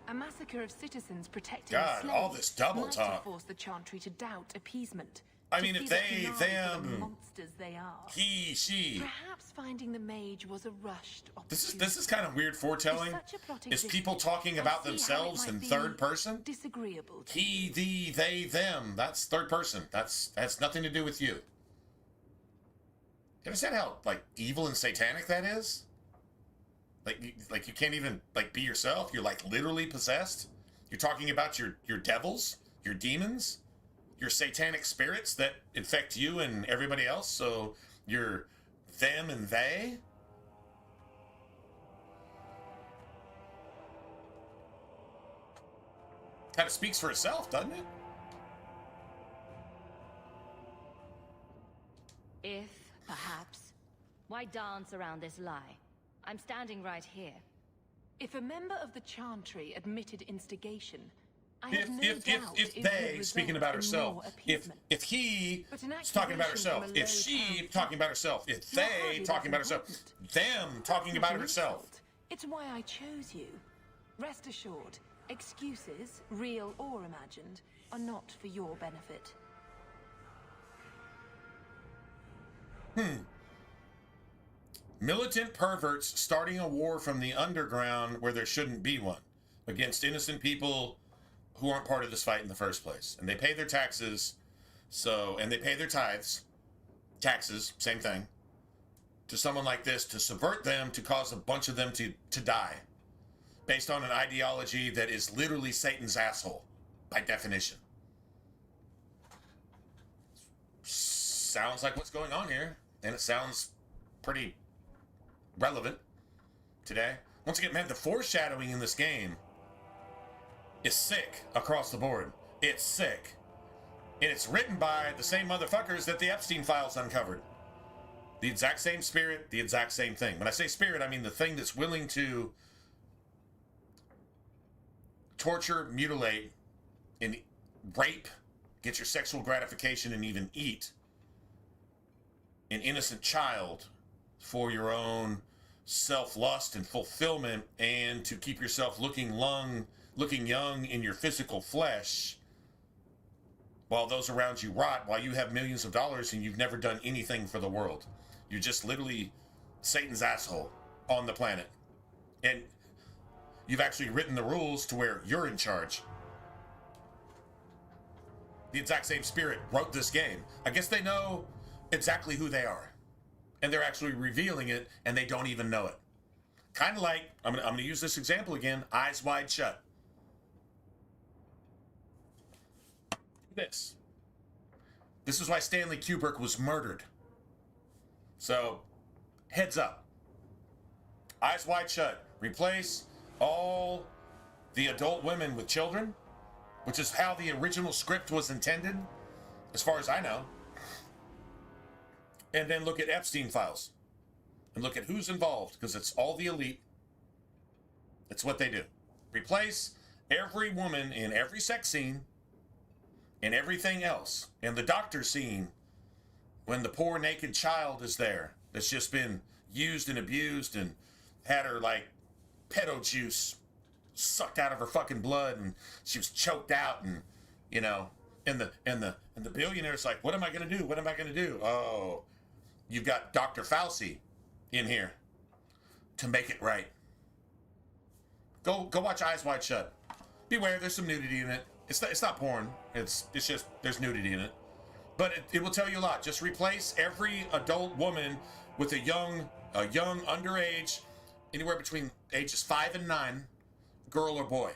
A massacre of citizens protecting God, slaves all this double might talk. have forced the Chantry to doubt appeasement. I to mean, see if the they, Canary for the them, monsters they are. he, she. Perhaps finding the mage was a rushed opportunity. This is kind of weird foretelling. If such a plot Is existed, people talking I about see how it themselves might in be third person? Disagreeable. to He, thee, they, them. That's third person. That's nothing to do with you. You understand how like evil and satanic that is? Like you can't even like be yourself. You're like literally possessed. You're talking about your devils, your demons, your satanic spirits that infect you and everybody else. So you're them and they. Kind of speaks for itself, doesn't it? If, perhaps, why dance around this lie? I'm standing right here. If a member of the Chantry admitted instigation, I If have no if doubt if it they would speaking result about in herself, more if appeasement. he But an is talking about accusation herself, from a if low she town talking about herself, if It's not they hardly talking that about herself, important. them talking That's about not an herself. insult. It's why I chose you. Rest assured, excuses, real or imagined, are not for your benefit. Militant perverts starting a war from the underground where there shouldn't be one against innocent people who aren't part of this fight in the first place. And they pay their taxes, and they pay their tithes, taxes, same thing, to someone like this to subvert them, to cause a bunch of them to die based on an ideology that is literally Satan's asshole by definition. Sounds like what's going on here, and it sounds pretty relevant today. Once again, man, the foreshadowing in this game is sick across the board. It's sick. And it's written by the same motherfuckers that the Epstein files uncovered. The exact same spirit, the exact same thing. When I say spirit, I mean the thing that's willing to torture, mutilate, and rape, get your sexual gratification, and even eat an innocent child for your own self-lust and fulfillment, and to keep yourself looking young in your physical flesh while those around you rot, while you have millions of dollars and you've never done anything for the world. You're just literally Satan's asshole on the planet. And you've actually written the rules to where you're in charge. The exact same spirit wrote this game. I guess they know exactly who they are. And they're actually revealing it, and they don't even know it. Kind of like, I'm gonna use this example again, Eyes Wide Shut. This is why Stanley Kubrick was murdered. So, heads up. Eyes Wide Shut. Replace all the adult women with children, which is how the original script was intended, as far as I know. And then look at Epstein files. And look at who's involved, because it's all the elite. It's what they do. Replace every woman in every sex scene and everything else. And the doctor scene, when the poor naked child is there, that's just been used and abused and had her like pedo juice sucked out of her fucking blood, and she was choked out, and you know, and the billionaire's like, what am I gonna do? What am I gonna do? Oh, you've got Dr. Fauci in here to make it right. Go watch Eyes Wide Shut. Beware, there's some nudity in it. It's not porn. It's just there's nudity in it. But it will tell you a lot. Just replace every adult woman with a young underage, anywhere between ages 5 and 9, girl or boy.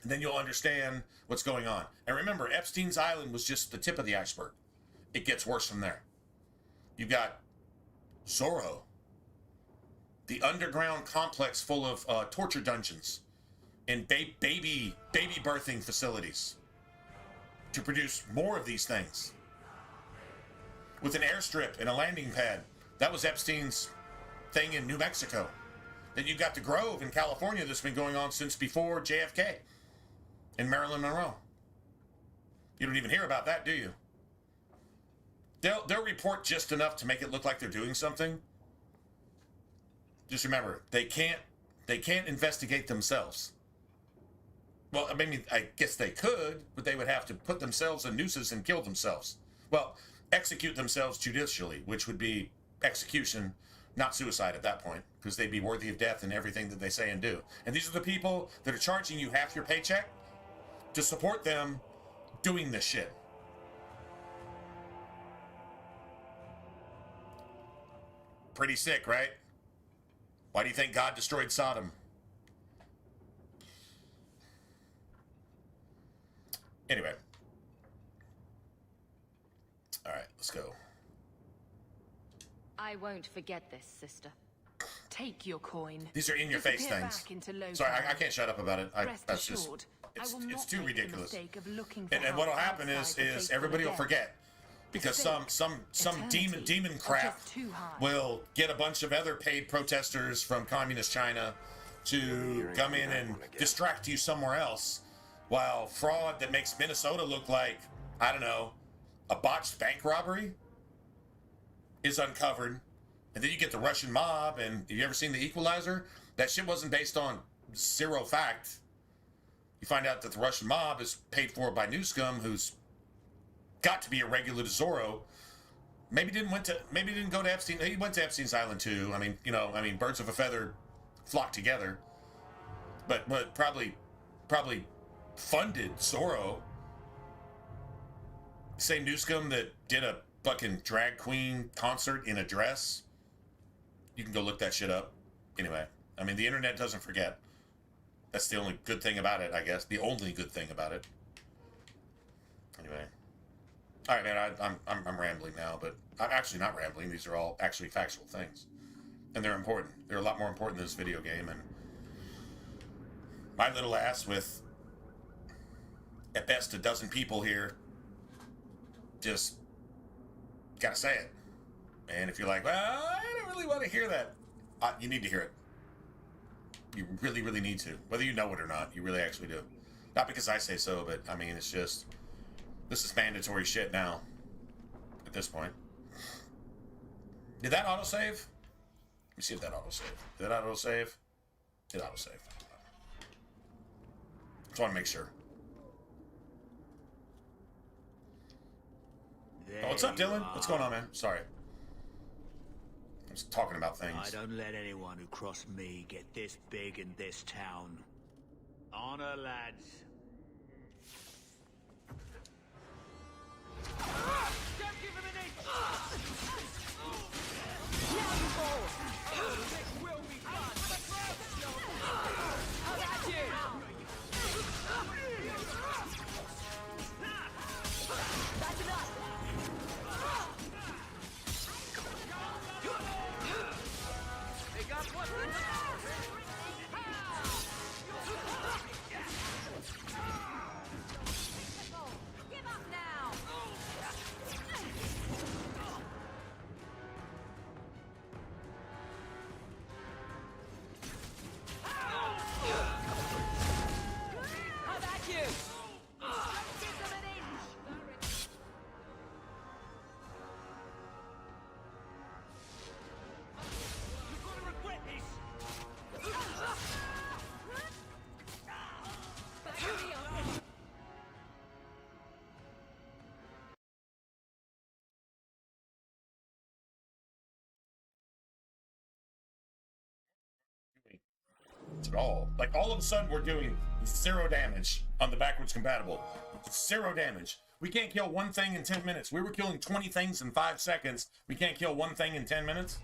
And then you'll understand what's going on. And remember, Epstein's Island was just the tip of the iceberg. It gets worse from there. You've got Zorro, the underground complex full of torture dungeons and baby birthing facilities to produce more of these things. With an airstrip and a landing pad. That was Epstein's thing in New Mexico. Then you've got the Grove in California that's been going on since before JFK and Marilyn Monroe. You don't even hear about that, do you? They'll report just enough to make it look like they're doing something. Just remember, they can't investigate themselves. Well, I mean, I guess they could, but they would have to put themselves in nooses and kill themselves. Well, execute themselves judicially, which would be execution, not suicide at that point, because they'd be worthy of death in everything that they say and do. And these are the people that are charging you half your paycheck to support them doing this shit. Pretty sick, right? Why do you think God destroyed Sodom? Anyway. All right, let's go. I won't forget this, sister. Take your coin. These are in-your-face things. Sorry, I can't shut up about it. That's just, it's too ridiculous. And what'll happen is everybody will forget. Because some demon crap will get a bunch of other paid protesters from communist China to come in and distract you somewhere else, while fraud that makes Minnesota look like, I don't know, a botched bank robbery is uncovered. And then you get the Russian mob, and have you ever seen The Equalizer? That shit wasn't based on zero fact. You find out that the Russian mob is paid for by New Scum, who's got to be a regular to Zorro. Maybe didn't go to Epstein. He went to Epstein's Island too. I mean, birds of a feather flock together. But probably funded Zorro. Same New Scum that did a fucking drag queen concert in a dress. You can go look that shit up. Anyway, I mean, the internet doesn't forget. That's the only good thing about it, I guess. The only good thing about it. Anyway. All right, man, I'm rambling now, but I'm actually not rambling. These are all actually factual things. And they're important. They're a lot more important than this video game. And my little ass with, at best, a dozen people here, just gotta say it. And if you're like, well, I don't really want to hear that, you need to hear it. You really, really need to. Whether you know it or not, you really actually do. Not because I say so, but, I mean, it's just... This is mandatory shit now. At this point. Did that autosave? Let me see if that autosave. Did that autosave? It autosave. Just want to make sure. Oh, what's up, Dylan? What's going on, man? Sorry. I was talking about things. I don't let anyone who crossed me get this big in this town. Honor, lads. Don't give him an inch! Now you fall! This will be fun! How about you? That's enough! They got one! Give up now! How about you? Give them an inch! You're gonna regret this! At all. Like, all of a sudden, we're doing 0 damage on the backwards compatible. 0 damage. We can't kill one thing in 10 minutes. We were killing 20 things in 5 seconds. We can't kill one thing in 10 minutes?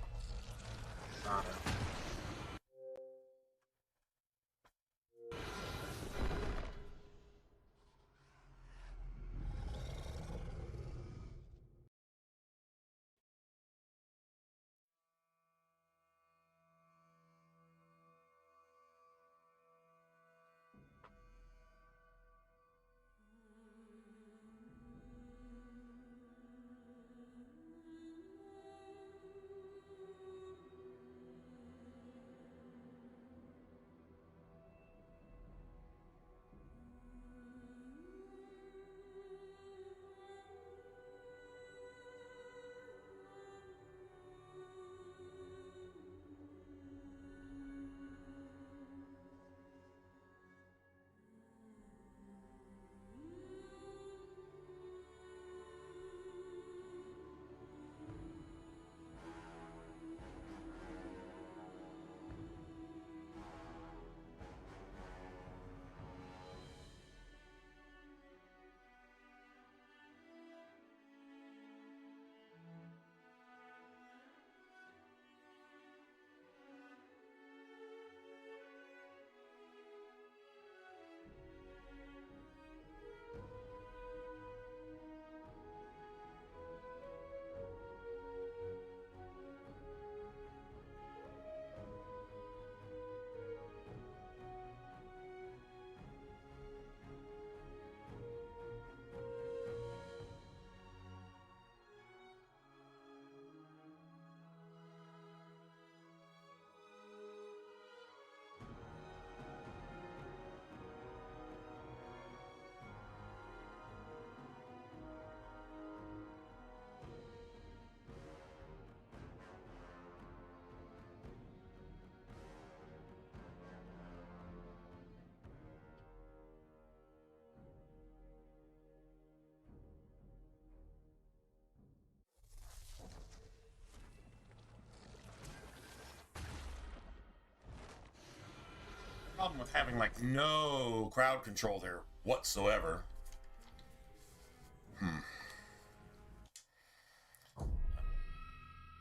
Problem with having like no crowd control there whatsoever.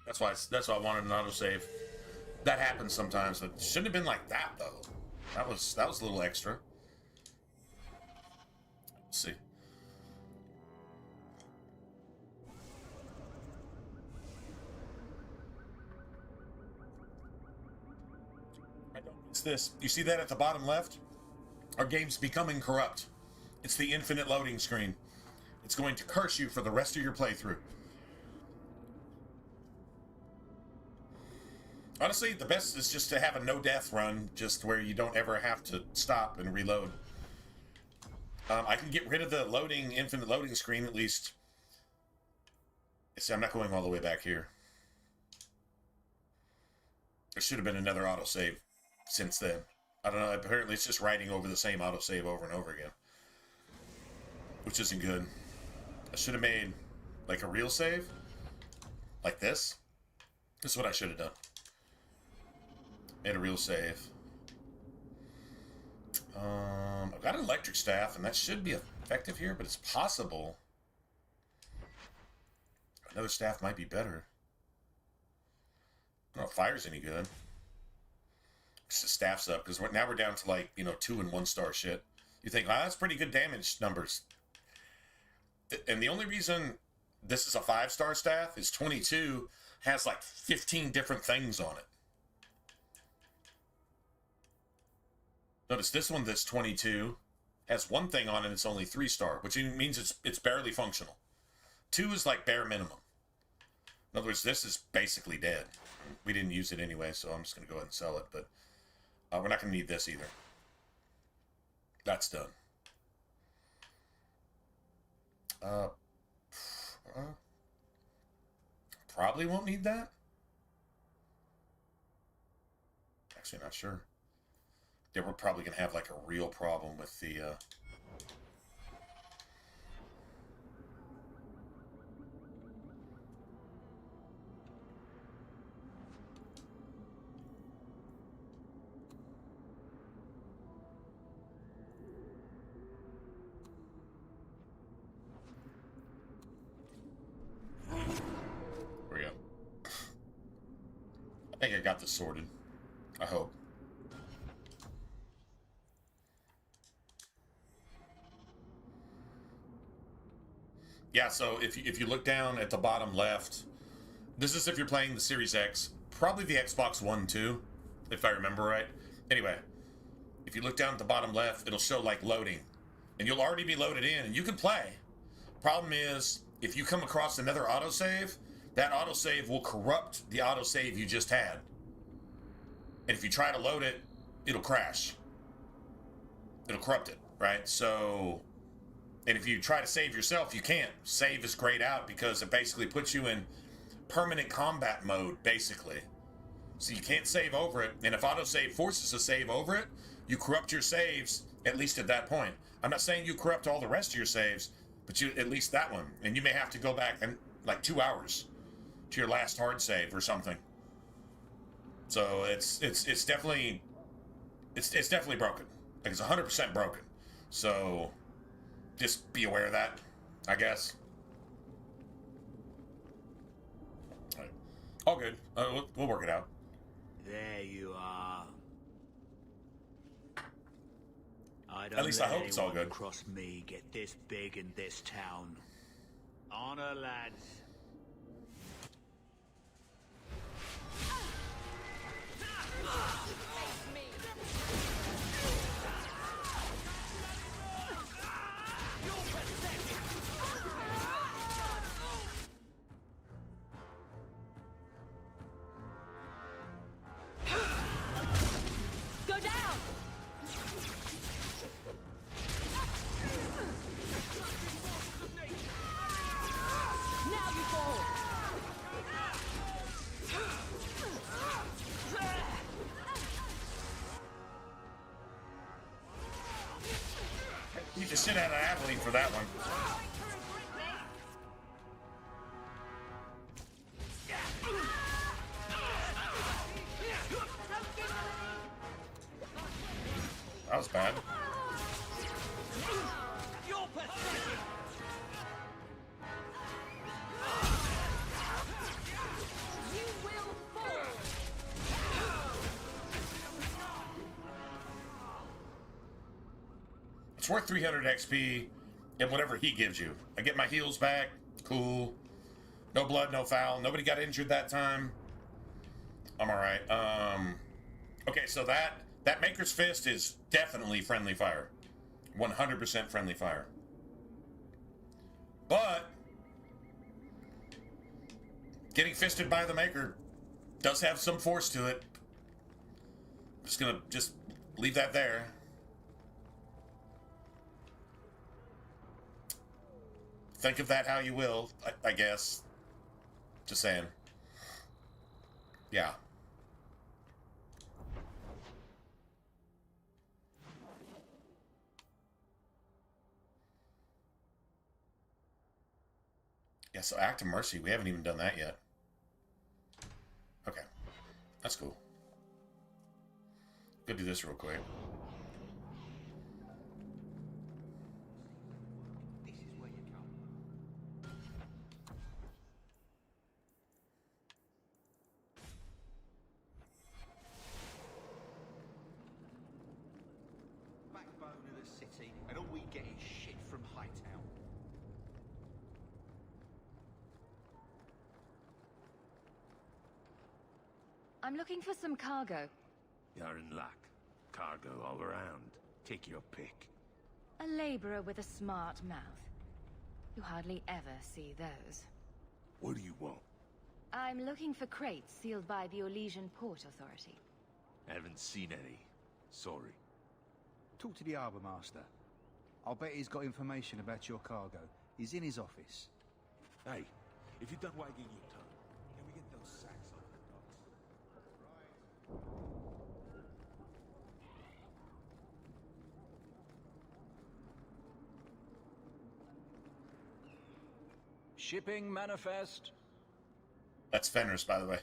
That's why I wanted an autosave. That happens sometimes. It shouldn't have been like that though. That was a little extra. Let's see. It's this. You see that at the bottom left? Our game's becoming corrupt. It's the infinite loading screen. It's going to curse you for the rest of your playthrough. Honestly, the best is just to have a no-death run, just where you don't ever have to stop and reload. I can get rid of the infinite loading screen at least. See, I'm not going all the way back here. There should have been another autosave since then. I don't know, apparently it's just writing over the same autosave over and over again. Which isn't good. I should have made, like, a real save. Like this. This is what I should have done. Made a real save. I've got an electric staff, and that should be effective here, but it's possible another staff might be better. I don't know if fire's any good. The staff's up, because now we're down to, like, 2 and 1 star shit. You think, oh, that's pretty good damage numbers. And the only reason this is a 5-star staff is 22 has like 15 different things on it. Notice this one that's 22 has one thing on it, it's only 3-star, which means it's barely functional. 2 is like bare minimum. In other words, this is basically dead. We didn't use it anyway, so I'm just going to go ahead and sell it, but we're not going to need this either. That's done. Probably won't need that. Actually, not sure. Yeah, we're probably going to have like a real problem with the... I got this sorted. I hope. Yeah, so if you look down at the bottom left, this is if you're playing the Series X, probably the Xbox One too, if I remember right. Anyway, if you look down at the bottom left, it'll show like loading, and you'll already be loaded in, and you can play. Problem is, if you come across another autosave, that autosave will corrupt the autosave you just had. And if you try to load it, it'll crash. It'll corrupt it, right? So, and if you try to save yourself, you can't. Save is grayed out because it basically puts you in permanent combat mode, basically. So you can't save over it, and if autosave forces a save over it, you corrupt your saves, at least at that point. I'm not saying you corrupt all the rest of your saves, but you at least that one. And you may have to go back in like 2 hours to your last hard save or something. So it's definitely broken. Like it's 100% broken. So just be aware of that, I guess. All right. All good. We'll work it out. There you are. At least I hope it's all good. Cross me, get this big in this town. Honor, lads. Go down! Now you fall! You just sit out an athlete for that one. That was bad. It's worth 300 XP and whatever he gives you. I get my heals back. Cool. No blood, no foul. Nobody got injured that time. I'm alright. Okay, so that Maker's Fist is definitely friendly fire. 100% friendly fire. But getting fisted by the Maker does have some force to it. I'm just gonna leave that there. Think of that how you will, I guess. Just saying. Yeah. Yeah, so Act of Mercy, we haven't even done that yet. Okay. That's cool. Go do this real quick. And all we get is shit from Hightown. I'm looking for some cargo. You're in luck. Cargo all around. Take your pick. A laborer with a smart mouth. You hardly ever see those. What do you want? I'm looking for crates sealed by the Orlesian Port Authority. Haven't seen any. Sorry. Talk to the harbour master. I'll bet he's got information about your cargo. He's in his office. Hey, if you're done wagging your tongue, can we get those sacks off the docks? Shipping manifest. That's Fenris, by the way.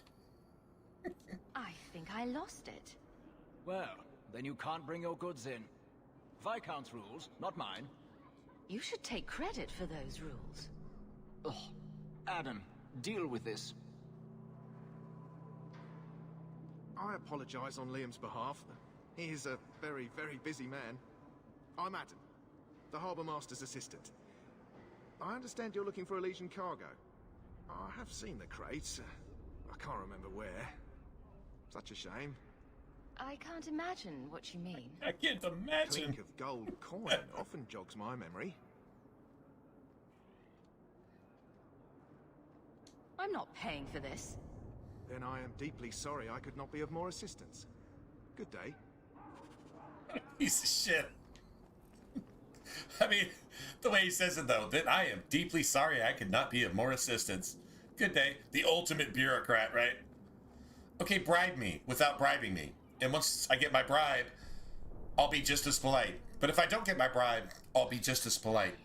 I think I lost it. Well, then you can't bring your goods in. Viscount's rules, not mine. You should take credit for those rules. Ugh. Adam, deal with this. I apologize on Liam's behalf. He is a very, very busy man. I'm Adam, the Harbour Master's assistant. I understand you're looking for a Legion cargo. I have seen the crates. I can't remember where. Such a shame. I can't imagine what you mean. I can't imagine. Clink of gold coin often jogs my memory. I'm not paying for this. Then I am deeply sorry I could not be of more assistance. Good day. Piece of shit. I mean, the way he says it though, that I am deeply sorry I could not be of more assistance. Good day. The ultimate bureaucrat, right? Okay, bribe me without bribing me. And once I get my bribe, I'll be just as polite. But if I don't get my bribe, I'll be just as polite.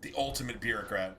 The ultimate bureaucrat.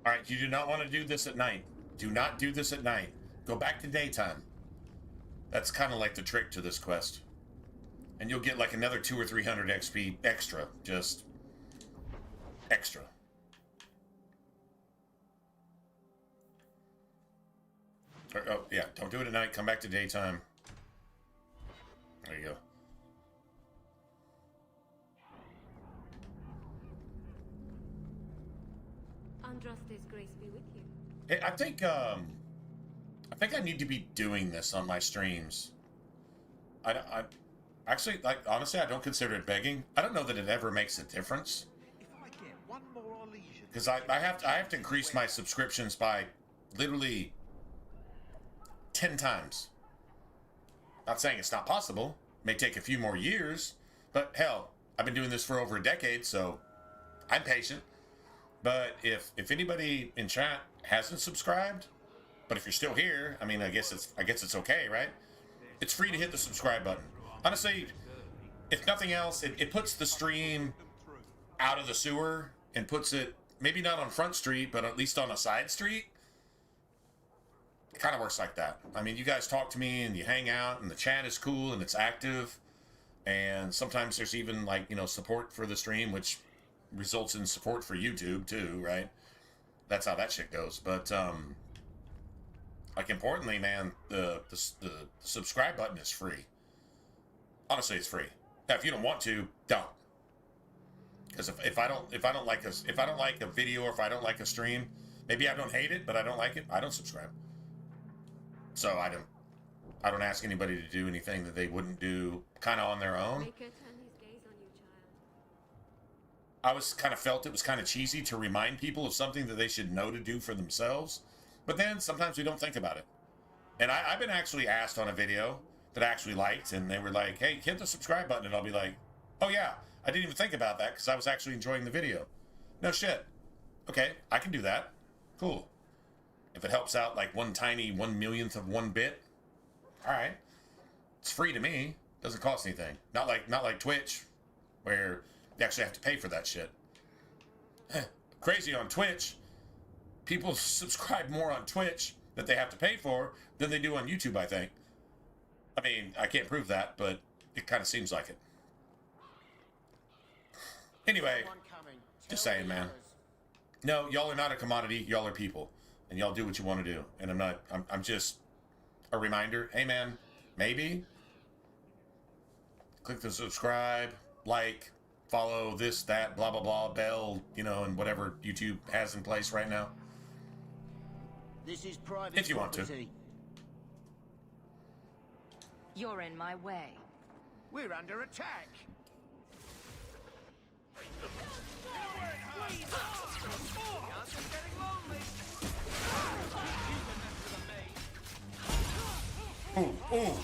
Alright, you do not want to do this at night. Do not do this at night. Go back to daytime. That's kind of like the trick to this quest. And you'll get like another 200 or 300 XP extra. Just extra. Oh, yeah, don't do it at night. Come back to daytime. There you go. Andraste's grace be with you. Hey, I think I need to be doing this on my streams. I actually, like, honestly, I don't consider it begging. I don't know that it ever makes a difference. Because I have to increase my subscriptions by literally 10 times. Not saying it's not possible. It may take a few more years, but hell, I've been doing this for over a decade, so I'm patient. But if anybody in chat hasn't subscribed, but if you're still here, I mean, I guess it's okay, right? It's free to hit the subscribe button. Honestly, if nothing else, it puts the stream out of the sewer and puts it maybe not on Front Street, but at least on a side street. It kind of works like that. I mean, you guys talk to me and you hang out and the chat is cool and it's active. And sometimes there's even, like, you know, support for the stream, which results in support for YouTube too, right? That's how that shit goes. But like, importantly, man, the subscribe button is free. Honestly, it's free. Now, if you don't want to, don't. Because if I don't like a video, or if I don't like a stream, maybe I don't hate it, but I don't like it, I don't subscribe. So I don't ask anybody to do anything that they wouldn't do kind of on their own. I felt it was kind of cheesy to remind people of something that they should know to do for themselves. But then sometimes we don't think about it. And I've been actually asked on a video that I actually liked, and they were like, hey, hit the subscribe button. And I'll be like, oh yeah, I didn't even think about that because I was actually enjoying the video. No shit. Okay, I can do that. Cool. If it helps out like 1/millionth of 1 bit, all right. It's free to me. Doesn't cost anything. Not like Twitch, where you actually have to pay for that shit. Crazy on Twitch. People subscribe more on Twitch that they have to pay for than they do on YouTube, I think. I mean, I can't prove that, but it kind of seems like it. Anyway, just saying, man. No, y'all are not a commodity. Y'all are people. And y'all do what you want to do. And I'm just a reminder. Hey, man, maybe click the subscribe, like, follow, this, that, blah, blah, blah, bell, you know, and whatever YouTube has in place right now. This is private if you want to. You're in my way. We're under attack. Ooh, ooh.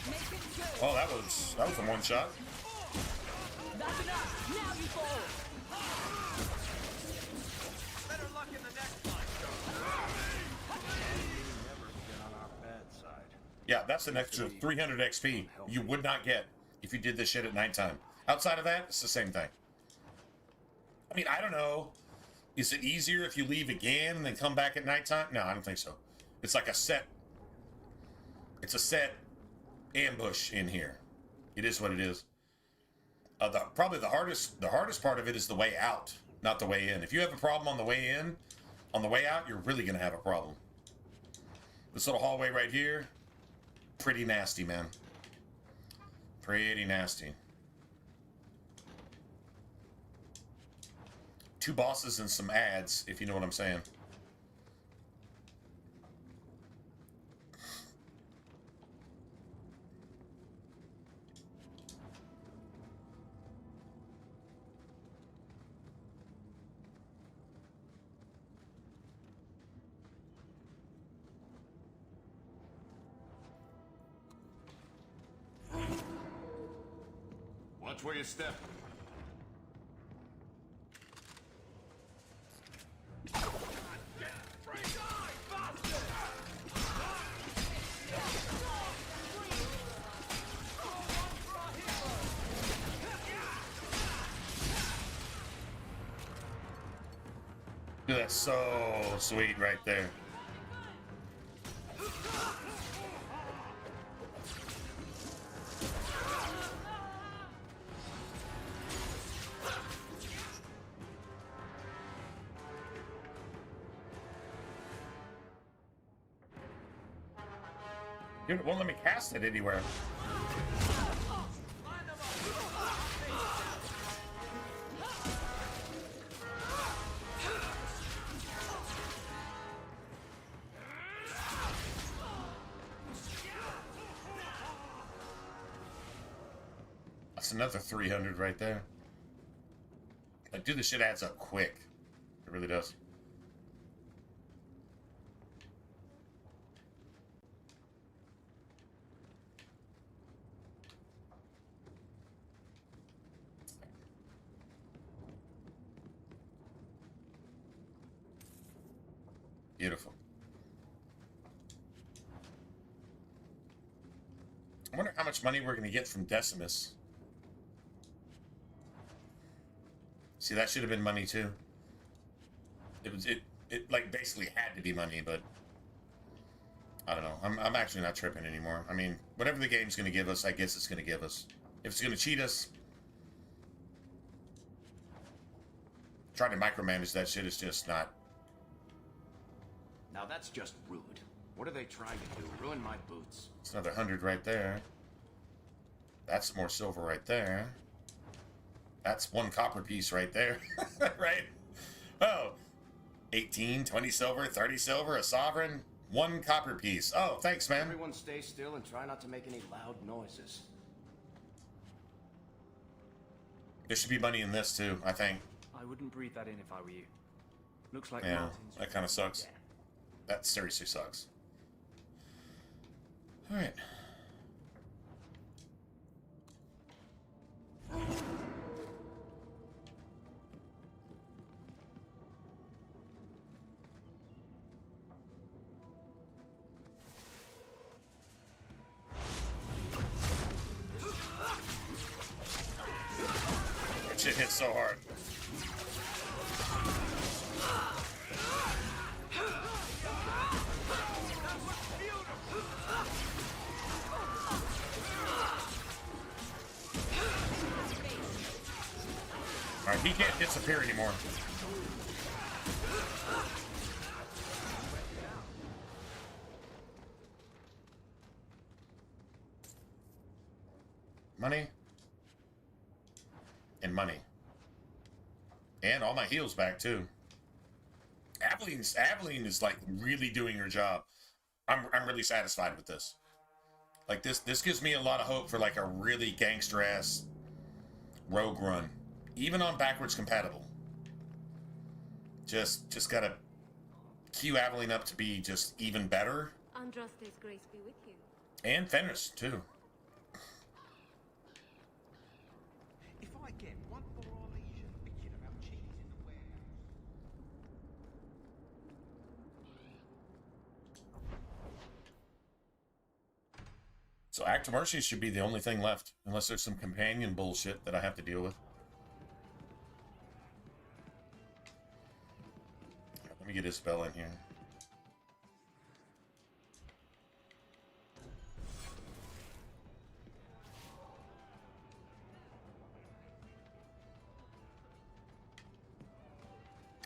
Oh, that was a one shot. Better luck in the next one. Yeah, that's an extra 300 XP you would not get if you did this shit at nighttime. Outside of that, it's the same thing. I mean, I don't know. Is it easier if you leave again and then come back at nighttime? No, I don't think so. It's like a set. It's a set ambush in here. It is what it is. Probably the hardest part of it is the way out, not the way in. If you have a problem on the way in, on the way out, you're really gonna have a problem. This little hallway right here, pretty nasty, man. Pretty nasty. 2 bosses and some ads, if you know what I'm saying. Watch where you step. That's so sweet right there. Dude, it won't let me cast it anywhere. That's another 300 right there. Like, dude, this shit adds up quick. It really does. Beautiful. I wonder how much money we're going to get from Decimus. See, that should have been money too. It like basically had to be money, but I don't know. I'm actually not tripping anymore. I mean, whatever the game's going to give us, I guess it's going to give us. If it's going to cheat us, trying to micromanage that shit is just not. Now that's just rude. What are they trying to do? Ruin my boots. It's another 100 right there. That's more silver right there. That's 1 copper piece right there. Right? Oh. 18, 20 silver, 30 silver, a sovereign, 1 copper piece. Oh, thanks, man. Everyone stay still and try not to make any loud noises. There should be money in this too, I think. I wouldn't breathe that in if I were you. Looks like Yeah, Martin's... that kind of sucks. Yeah. That seriously sucks. All right. That shit hits so hard. Alright, he can't disappear anymore. Money. And money. And all my heals back, too. Aveline is, like, really doing her job. I'm really satisfied with this. Like, this gives me a lot of hope for, like, a really gangster-ass rogue run. Even on backwards compatible. Just gotta queue Aveline up to be just even better. Andraste's grace be with you. And Fenris, too. If I get one more leisure So Act of Mercy should be the only thing left, unless there's some companion bullshit that I have to deal with. Let me get Isabella in here.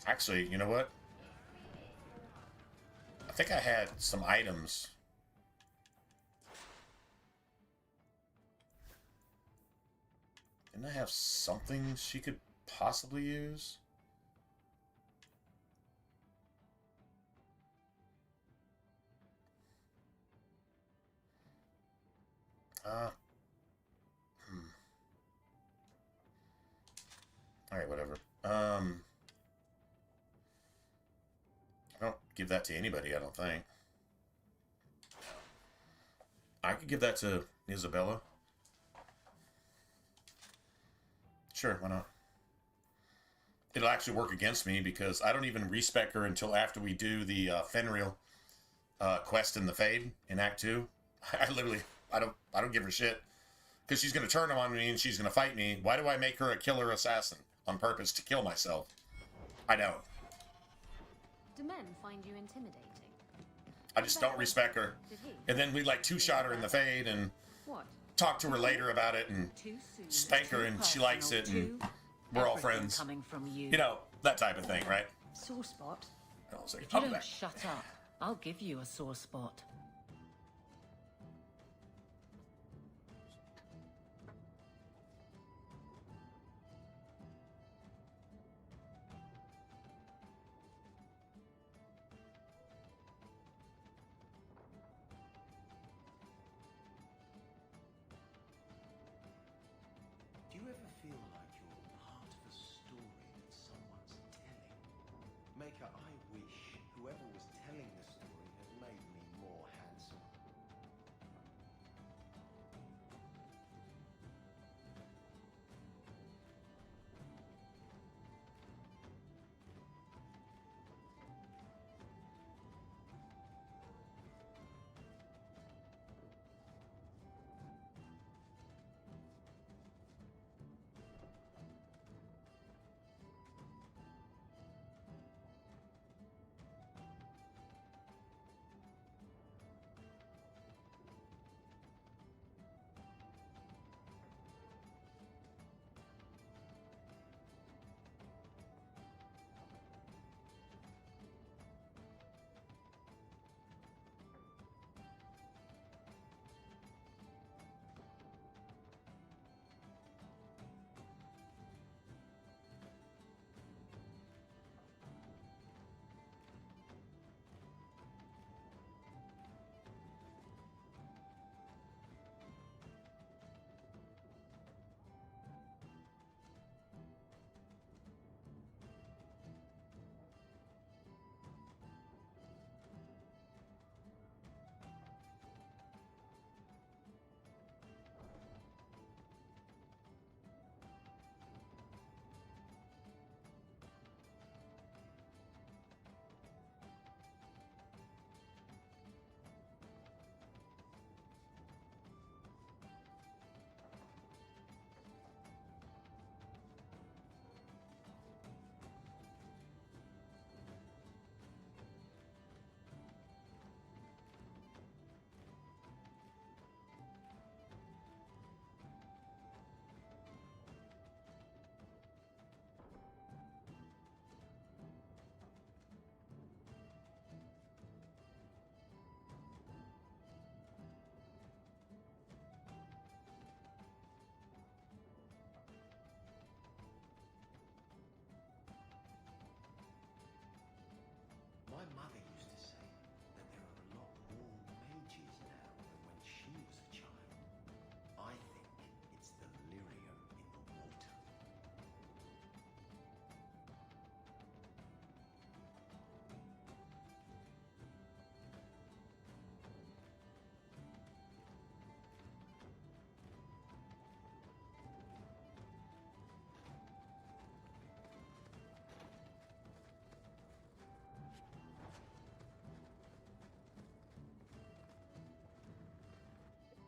Actually, you know what? I think I had some items. Didn't I have something she could possibly use? Alright, whatever. I don't give that to anybody, I don't think. I could give that to Isabella. Sure, why not? It'll actually work against me because I don't even respec her until after we do the Fenrir quest in the Fade in Act 2. I don't give her shit. Because she's going to turn on me and she's going to fight me. Why do I make her a killer assassin on purpose to kill myself? I don't. Do men find you intimidating? I just don't respect her. And then we like two-shot her in the Fade and talk to her later about it and spank her and she likes it and we're all friends. Coming from you. You know, that type of thing, right? Sore spot? I'll say, If you don't shut up, I'll give you a sore spot. Do you ever feel like you're part of a story that someone's telling? Maker, I wish whoever was telling the story had made me more handsome. My mother used to say that there are a lot more mages now than when she was a child. I think it's the lyrium in the water.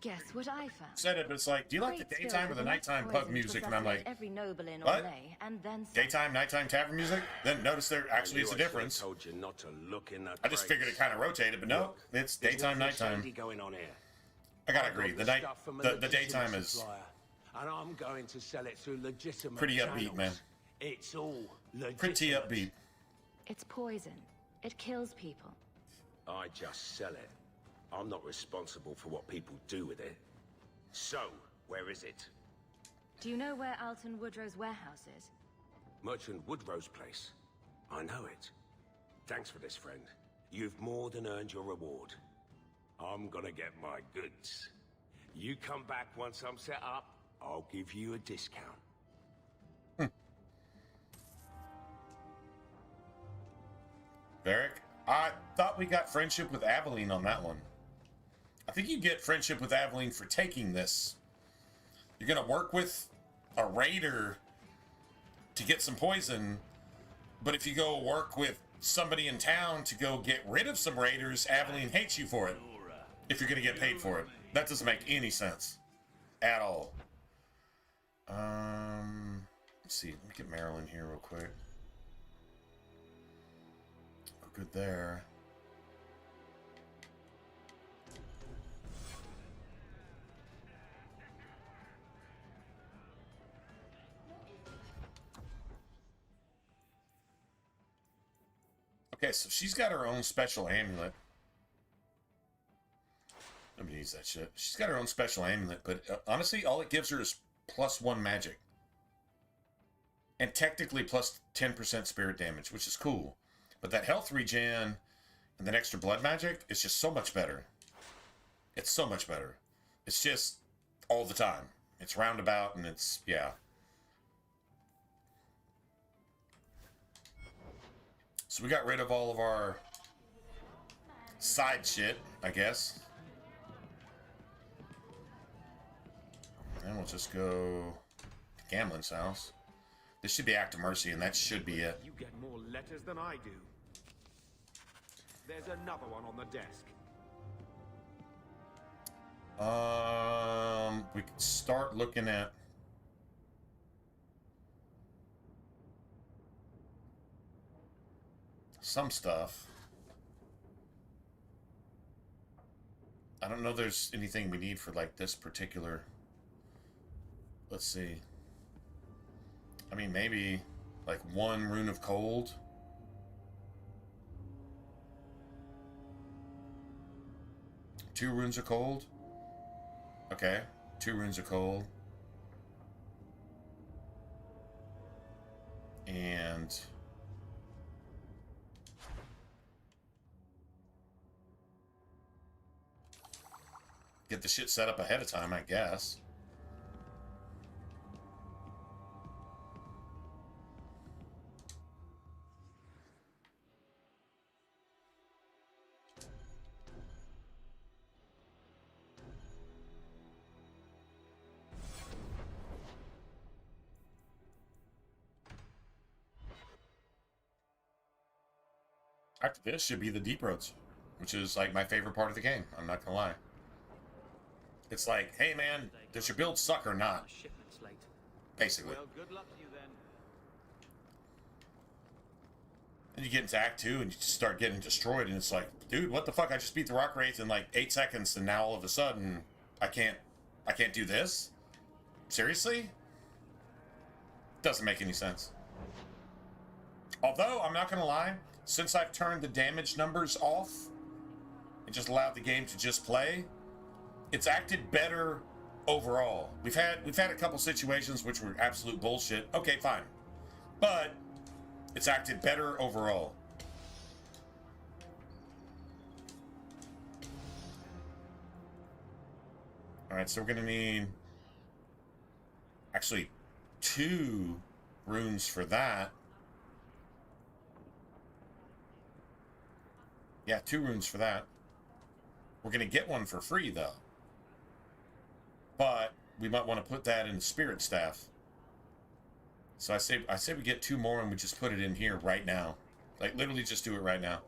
Guess what I found? Said it, but it's like, do you like the Great daytime or spirit the of nighttime poison pub to music? And I'm like, assassinate every noble in what? Orlais, and then some. Daytime, nighttime tavern music? Then notice there actually is a difference. Told you not to look in that I just figured it kind of rotated, but no, it's daytime, nighttime. Going on here. I gotta agree. The night, the daytime is and I'm going to sell it through legitimate pretty upbeat, channels. man. It's all legitimate. Pretty upbeat. It's poison. It kills people. I just sell it. I'm not responsible for what people do with it. So, where is it? Do you know where Alton Woodrow's warehouse is? Merchant Woodrow's place. I know it. Thanks for this, friend. You've more than earned your reward. I'm gonna get my goods. You come back once I'm set up, I'll give you a discount. Varric, I thought we got friendship with Aveline on that one. I think you get friendship with Aveline for taking this. You're gonna work with a raider to get some poison, but if you go work with somebody in town to go get rid of some raiders, Aveline hates you for it. If you're gonna get paid for it. That doesn't make any sense. At all. Let's see, let me get Marilyn here real quick. We're good there. Okay, so she's got her own special amulet. Nobody needs that shit. She's got her own special amulet, but honestly, all it gives her is +1 magic. And technically plus 10% spirit damage, which is cool. But that health regen and that extra blood magic is just so much better. It's so much better. It's just all the time. It's roundabout and it's, yeah. So we got rid of all of our side shit, I guess. And we'll just go to Gamlin's house. This should be Act of Mercy, and that should be it. You get more letters than I do. There's another one on the desk. We could start looking at some stuff. I don't know if there's anything we need for like this particular. Let's see. I mean, maybe like 1 rune of cold. Two runes of cold. Okay, 2 runes of cold. And get the shit set up ahead of time, I guess. After this should be the deep roads, which is like my favorite part of the game. I'm not gonna lie. It's like, hey man, does your build suck or not? Basically. Well, good luck to you then. And you get into Act 2 and you just start getting destroyed, and it's like, dude, what the fuck? I just beat the Rock Wraith in like 8 seconds, and now all of a sudden, I can't do this? Seriously? Doesn't make any sense. Although, I'm not gonna lie, since I've turned the damage numbers off and just allowed the game to just play, it's acted better overall. We've had a couple situations which were absolute bullshit. Okay, fine. But it's acted better overall. Alright, so we're gonna need actually 2 runes for that. Yeah, 2 runes for that. We're gonna get 1 for free though. But we might want to put that in Spirit Staff. So I say we get 2 more and we just put it in here right now. Like literally just do it right now.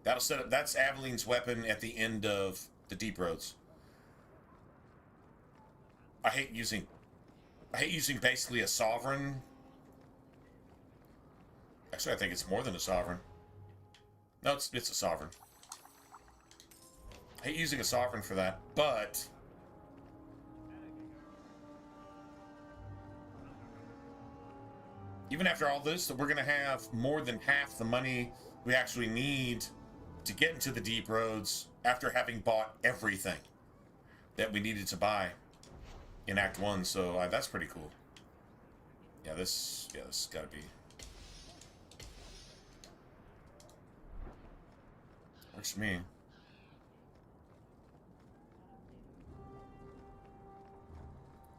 That'll set up, that's Aveline's weapon at the end of the Deep Roads. I hate using basically a sovereign. Actually, I think it's more than a sovereign. No, it's a sovereign. I hate using a sovereign for that, but even after all this, we're gonna have more than half the money we actually need to get into the deep roads after having bought everything that we needed to buy in Act 1, so that's pretty cool. Yeah, this has gotta be. Works for me.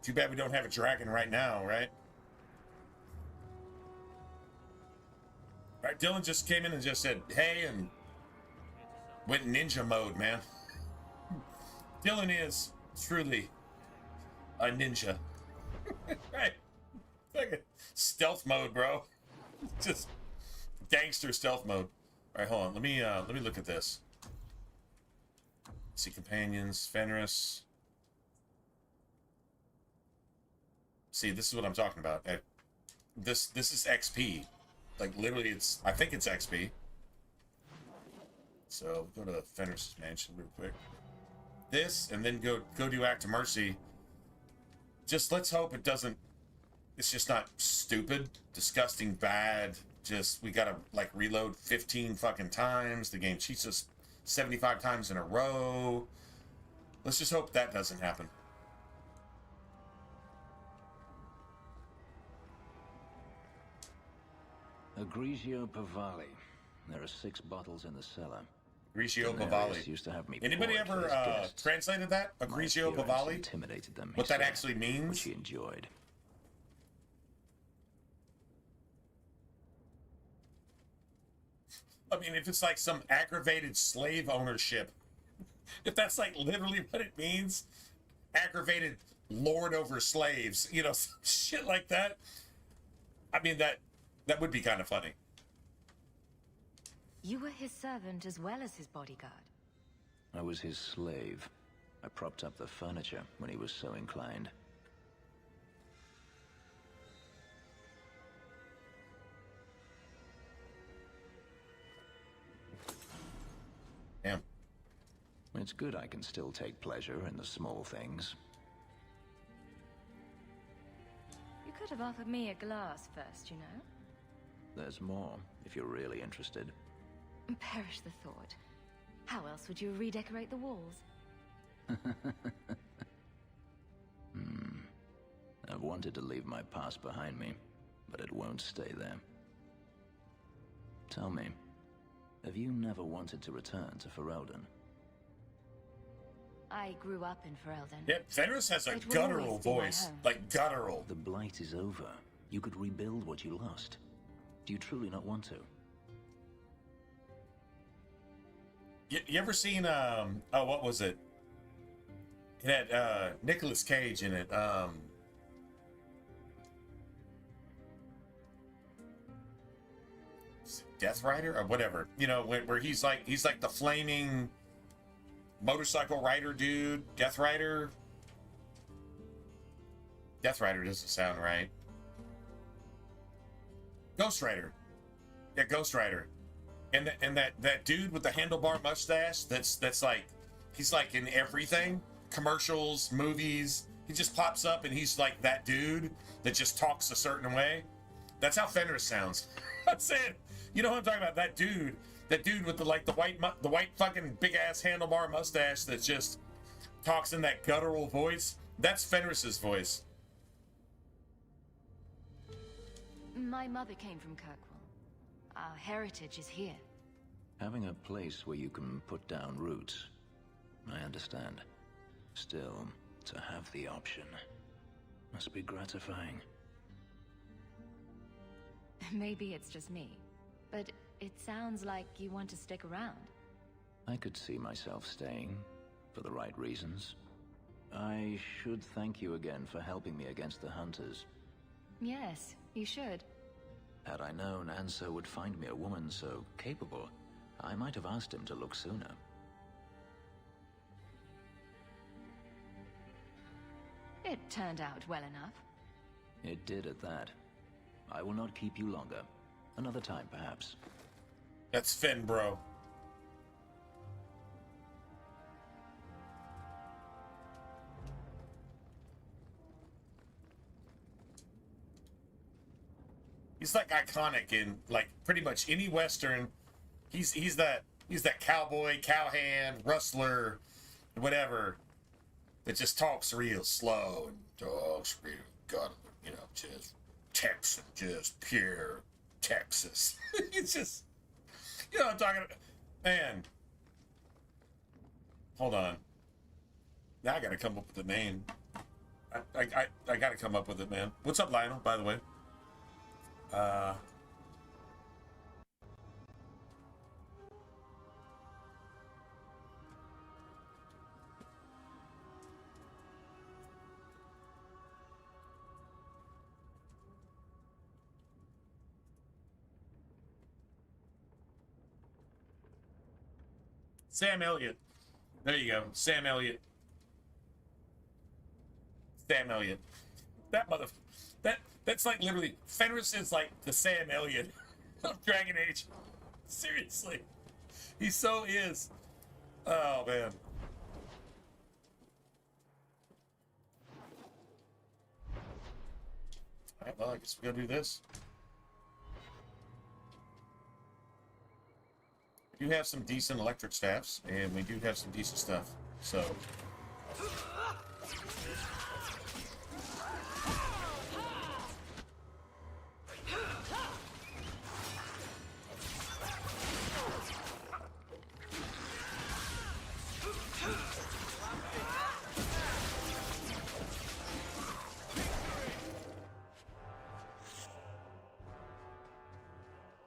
Too bad we don't have a dragon right now, right? Right, Dylan just came in and just said, hey, and went ninja mode, man. Dylan is truly a ninja. Right. Like a stealth mode, bro. Just gangster stealth mode. Alright, hold on. Let me look at this. See companions, Fenris. See, this is what I'm talking about. This is XP. Like literally I think it's XP. So go to Fenris' mansion real quick. This and then go do Act of Mercy. Just let's hope it doesn't. It's just not stupid, disgusting, bad. Just we gotta like reload 15 fucking times. The game cheats us 75 times in a row. Let's just hope that doesn't happen. Grigio Pavali. There are 6 bottles in the cellar. Grigio Pavali. Used to have me Anybody ever translated that? A Grigio Pavali? Intimidated them. What that actually means? Which he enjoyed. I mean, if it's like some aggravated slave ownership, if that's like literally what it means, aggravated lord over slaves, you know, some shit like that. I mean, that would be kind of funny. You were his servant as well as his bodyguard. I was his slave. I propped up the furniture when he was so inclined. Damn. It's good I can still take pleasure in the small things. You could have offered me a glass first, you know. There's more, if you're really interested. Perish the thought. How else would you redecorate the walls? I've wanted to leave my past behind me, but it won't stay there. Tell me, have you never wanted to return to Ferelden? I grew up in Ferelden. Yeah, Fenris has a guttural voice. Like guttural. The blight is over. You could rebuild what you lost. Do you truly not want to? You ever seen, oh, what was it? It had Nicolas Cage in it. Death Rider or whatever. You know, where he's like the flaming motorcycle rider dude. Death Rider. Death Rider doesn't sound right. Ghost Rider. Yeah, Ghost Rider. And that dude with the handlebar mustache that's like, he's like in everything. Commercials, movies. He just pops up and he's like that dude that just talks a certain way. That's how Fenris sounds. That's it. You know what I'm talking about? That dude with the white fucking big ass handlebar mustache that just talks in that guttural voice. That's Fenris's voice. My mother came from Kirkwall. Our heritage is here. Having a place where you can put down roots, I understand. Still, to have the option must be gratifying. Maybe it's just me, but it sounds like you want to stick around. I could see myself staying, for the right reasons. I should thank you again for helping me against the hunters. Yes, you should. Had I known Anso would find me a woman so capable, I might have asked him to look sooner. It turned out well enough. It did at that. I will not keep you longer. Another time, perhaps. That's Finn, bro. He's like iconic in like pretty much any Western. He's that cowboy, cowhand, rustler, whatever, that just talks real slow and talks real just Texan, just pure Texas. It's just, what I'm talking about. Man. Hold on. Now I gotta come up with a name. I gotta come up with it, man. What's up, Lionel, by the way? Sam Elliott. There you go. Sam Elliott. Sam Elliott. That's like literally, Fenris is like the Sam Elliott of Dragon Age. Seriously. He so is. Oh, man. Alright, well, I guess we gotta do this. We do have some decent electric staffs, and we do have some decent stuff, so...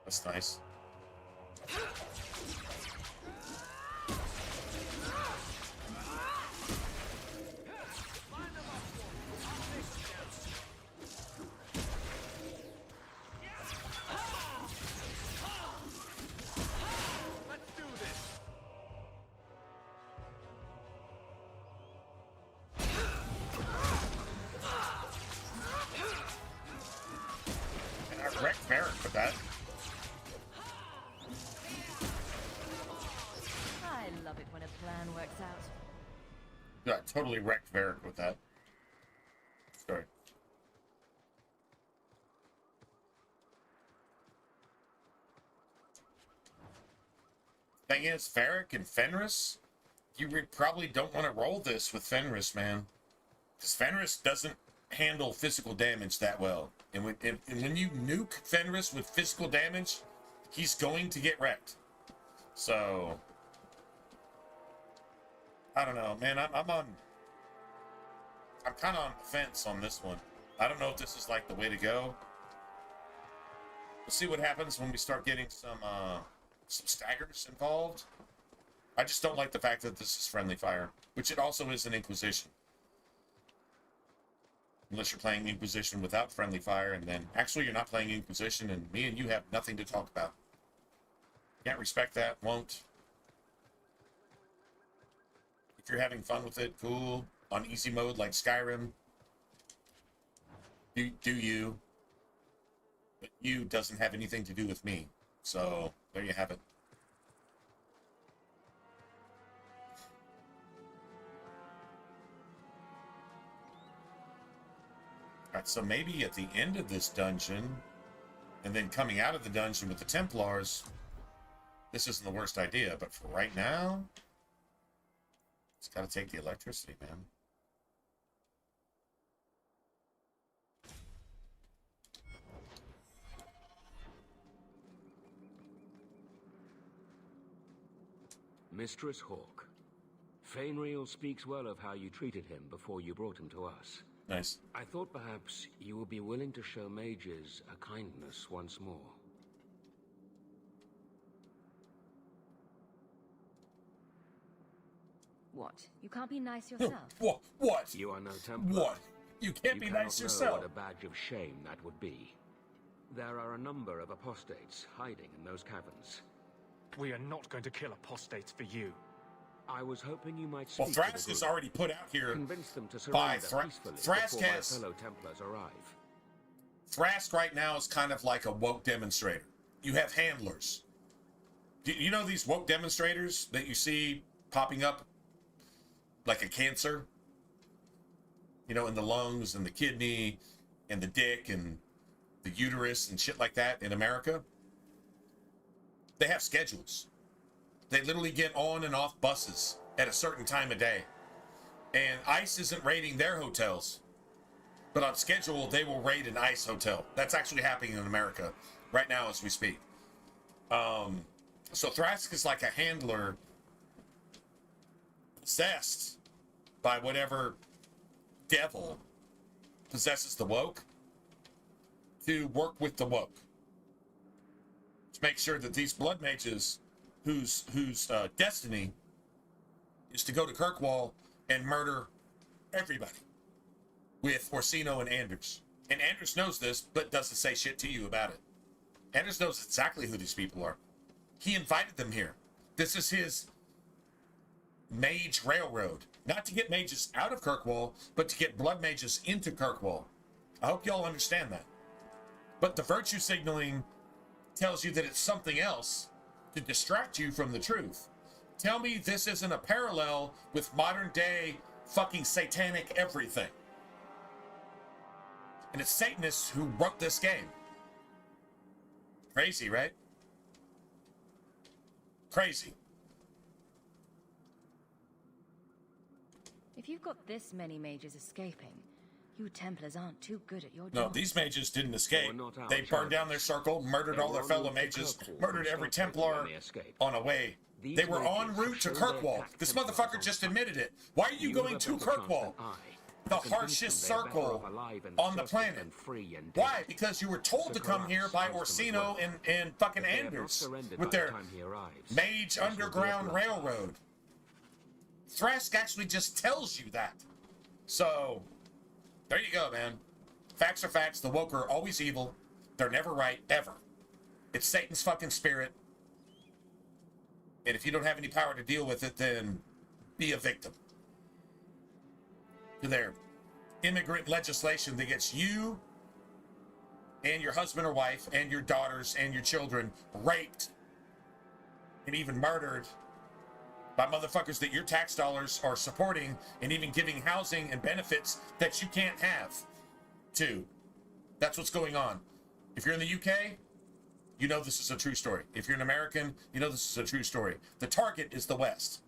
That's nice. Yeah, totally wrecked Varric with that. Sorry. Thing is, Varric and Fenris, you probably don't want to roll this with Fenris, man. Because Fenris doesn't handle physical damage that well. And when you nuke Fenris with physical damage, he's going to get wrecked. So... I don't know, man. I'm kind of on the fence on this one. I don't know if this is like the way to go. We'll see what happens when we start getting some staggers involved. I just don't like the fact that this is friendly fire, which it also is an Inquisition. Unless you're playing Inquisition without friendly fire, and then actually you're not playing Inquisition, and me and you have nothing to talk about. Can't respect that. Won't. If you're having fun with it, cool. On easy mode like Skyrim, do you. But you doesn't have anything to do with me. So, there you have it. Alright, so maybe at the end of this dungeon, and then coming out of the dungeon with the Templars, this isn't the worst idea, but for right now... It's gotta take the electricity, man. Mistress Hawk. Fainriel speaks well of how you treated him before you brought him to us. Nice. I thought perhaps you would be willing to show mages a kindness once more. What? You can't be nice yourself? What? You are no Templar. What? You can't be nice yourself. What a badge of shame that would be. There are a number of apostates hiding in those caverns. We are not going to kill apostates for you. I was hoping you might Well, speak to the Thrask is group. already put out here Convince them to by surrender peacefully Thrask before my has... fellow Templars arrive. Thrask right now is kind of like a woke demonstrator. You have handlers. You know these woke demonstrators that you see popping up like a cancer? You know, in the lungs and the kidney and the dick and the uterus and shit like that in America? They have schedules. They literally get on and off buses at a certain time of day. And ICE isn't raiding their hotels. But on schedule, they will raid an ICE hotel. That's actually happening in America right now as we speak. So Thrask is like a handler possessed by whatever devil possesses the woke to work with the woke. To make sure that these blood mages whose destiny is to go to Kirkwall and murder everybody with Orsino and Anders. And Anders knows this, but doesn't say shit to you about it. Anders knows exactly who these people are. He invited them here. This is his mage railroad. Not to get mages out of Kirkwall, but to get blood mages into Kirkwall. I hope y'all understand that. But the virtue signaling tells you that it's something else to distract you from the truth. Tell me this isn't a parallel with modern day fucking satanic everything. And it's Satanists who wrote this game. Crazy, right? Crazy. If you've got this many mages escaping, you Templars aren't too good at your job. No, these mages didn't escape. They burned down their circle, murdered all their fellow mages, murdered every Templar on a way. They were en route to Kirkwall. This motherfucker just admitted it. Why are you going to Kirkwall? The harshest circle on the planet. Why? Because you were told to come here by Orsino and fucking Anders with their Mage Underground Railroad. Thrask actually just tells you that. So, there you go, man. Facts are facts. The woke are always evil. They're never right, ever. It's Satan's fucking spirit. And if you don't have any power to deal with it, then be a victim to their immigrant legislation that gets you and your husband or wife and your daughters and your children raped and even murdered by motherfuckers that your tax dollars are supporting and even giving housing and benefits that you can't have to. That's what's going on. If you're in the UK, you know this is a true story. If you're an American, you know this is a true story. The target is the West.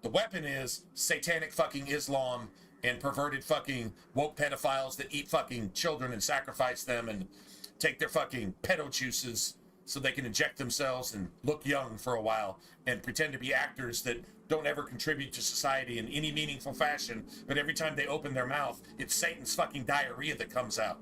The weapon is satanic fucking Islam and perverted fucking woke pedophiles that eat fucking children and sacrifice them and take their fucking pedo juices so they can inject themselves and look young for a while and pretend to be actors that don't ever contribute to society in any meaningful fashion, but every time they open their mouth, it's Satan's fucking diarrhea that comes out.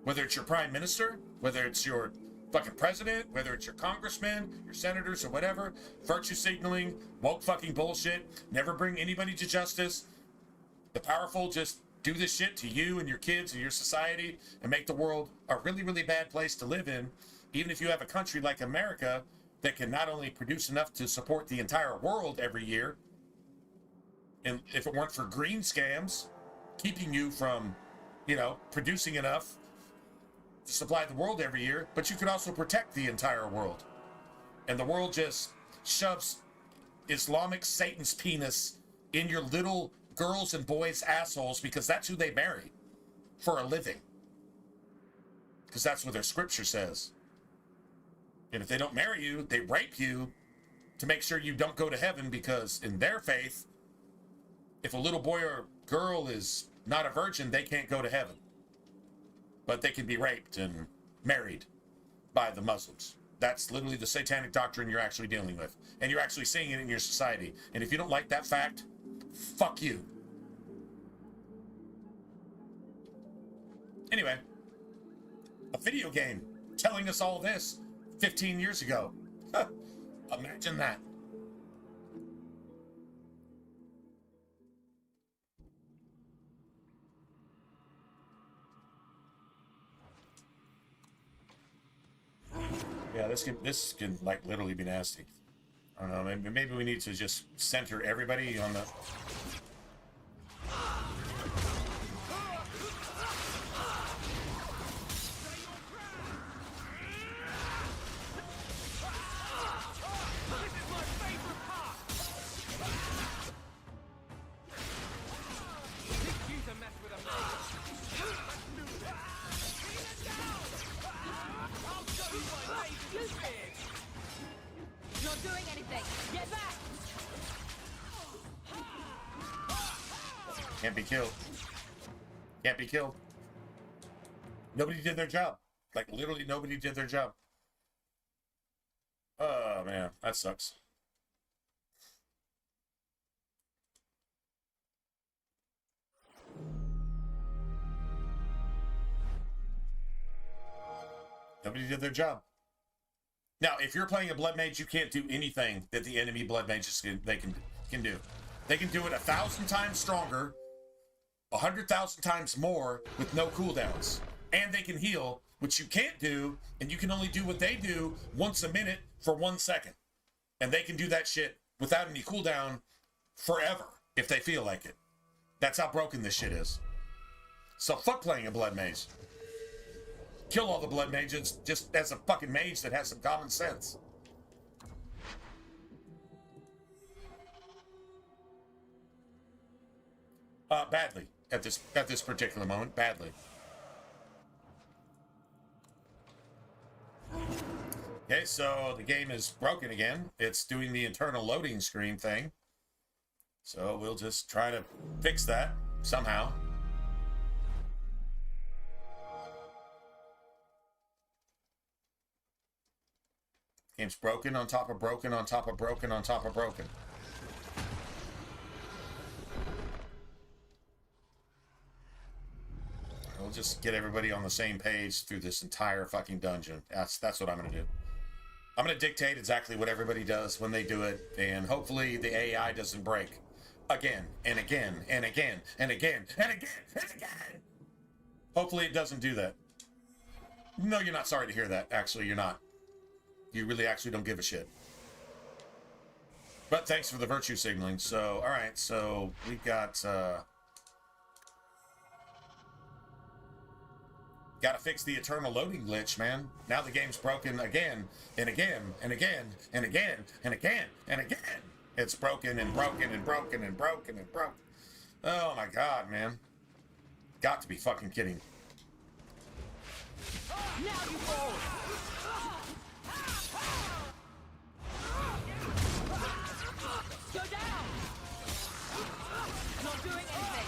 Whether it's your prime minister, whether it's your fucking president, whether it's your congressmen, your senators, or whatever, virtue signaling, woke fucking bullshit, never bring anybody to justice. The powerful just do this shit to you and your kids and your society and make the world a really, really bad place to live in, even if you have a country like America that can not only produce enough to support the entire world every year, and if it weren't for green scams keeping you from, producing enough to supply the world every year, but you could also protect the entire world. And the world just shoves Islamic Satan's penis in your little girls' and boys' assholes because that's who they marry for a living. Because that's what their scripture says. And if they don't marry you, they rape you to make sure you don't go to heaven, because in their faith, if a little boy or girl is not a virgin, they can't go to heaven. But they can be raped and married by the Muslims. That's literally the satanic doctrine you're actually dealing with. And you're actually seeing it in your society. And if you don't like that fact, fuck you. Anyway, a video game telling us all this 15 years ago. Imagine that. Yeah, this can like literally be nasty. I don't know, maybe we need to just center everybody on the... Not doing anything. Get back! Can't be killed. Can't be killed. Nobody did their job. Like, literally nobody did their job. Oh, man. That sucks. Nobody did their job. Now, if you're playing a Blood Mage, you can't do anything that the enemy Blood Mages can do. They can do it 1,000 times stronger, 100,000 times more with no cooldowns. And they can heal, which you can't do, and you can only do what they do once a minute for 1 second. And they can do that shit without any cooldown forever, if they feel like it. That's how broken this shit is. So fuck playing a Blood Mage. Kill all the Blood Mages just as a fucking mage that has some common sense. Badly. At this particular moment, badly. Okay, so the game is broken again. It's doing the internal loading screen thing. So we'll just try to fix that somehow. Game's broken on top of broken on top of broken on top of broken. We'll just get everybody on the same page through this entire fucking dungeon. That's what I'm gonna do. I'm gonna dictate exactly what everybody does when they do it, and hopefully the AI doesn't break. Again, and again, and again, and again, and again, and again! Hopefully it doesn't do that. No, you're not sorry to hear that. Actually, you're not. You really actually don't give a shit. But thanks for the virtue signaling. So, alright, so we've got, gotta fix the eternal loading glitch, man. Now the game's broken again, and again, and again, and again, and again, and again. It's broken and broken and broken and broken and broken. Oh my god, man. Got to be fucking kidding. Now you fall! Go down! Not doing anything.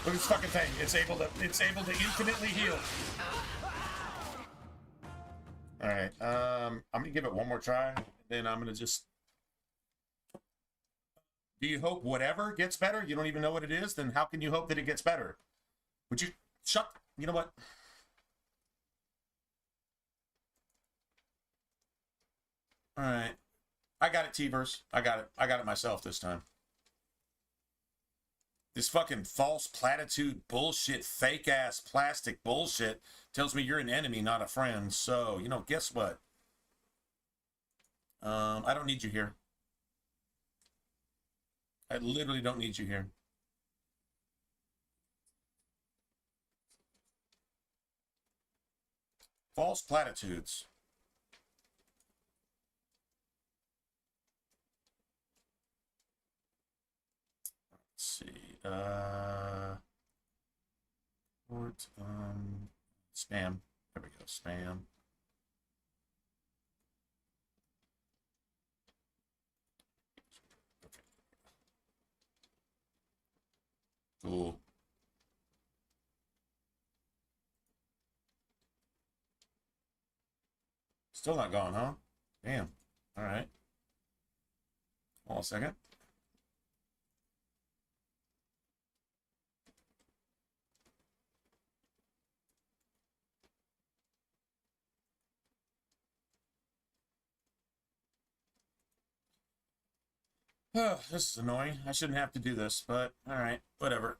Look at this fucking thing. It's able to infinitely heal. Alright, I'm gonna give it one more try, then I'm gonna just... Do you hope whatever gets better? You don't even know what it is? Then how can you hope that it gets better? Would you... Shut... You know what? Alright. I got it, T-Verse. I got it myself this time. This fucking false platitude bullshit, fake-ass plastic bullshit tells me you're an enemy, not a friend. So, you know, guess what? I don't need you here. I literally don't need you here. False platitudes. Let's see. Spam. There we go. Spam. Okay. Cool. Still not gone, huh? Damn. All right. Hold on a second. Oh, this is annoying. I shouldn't have to do this, but all right, whatever.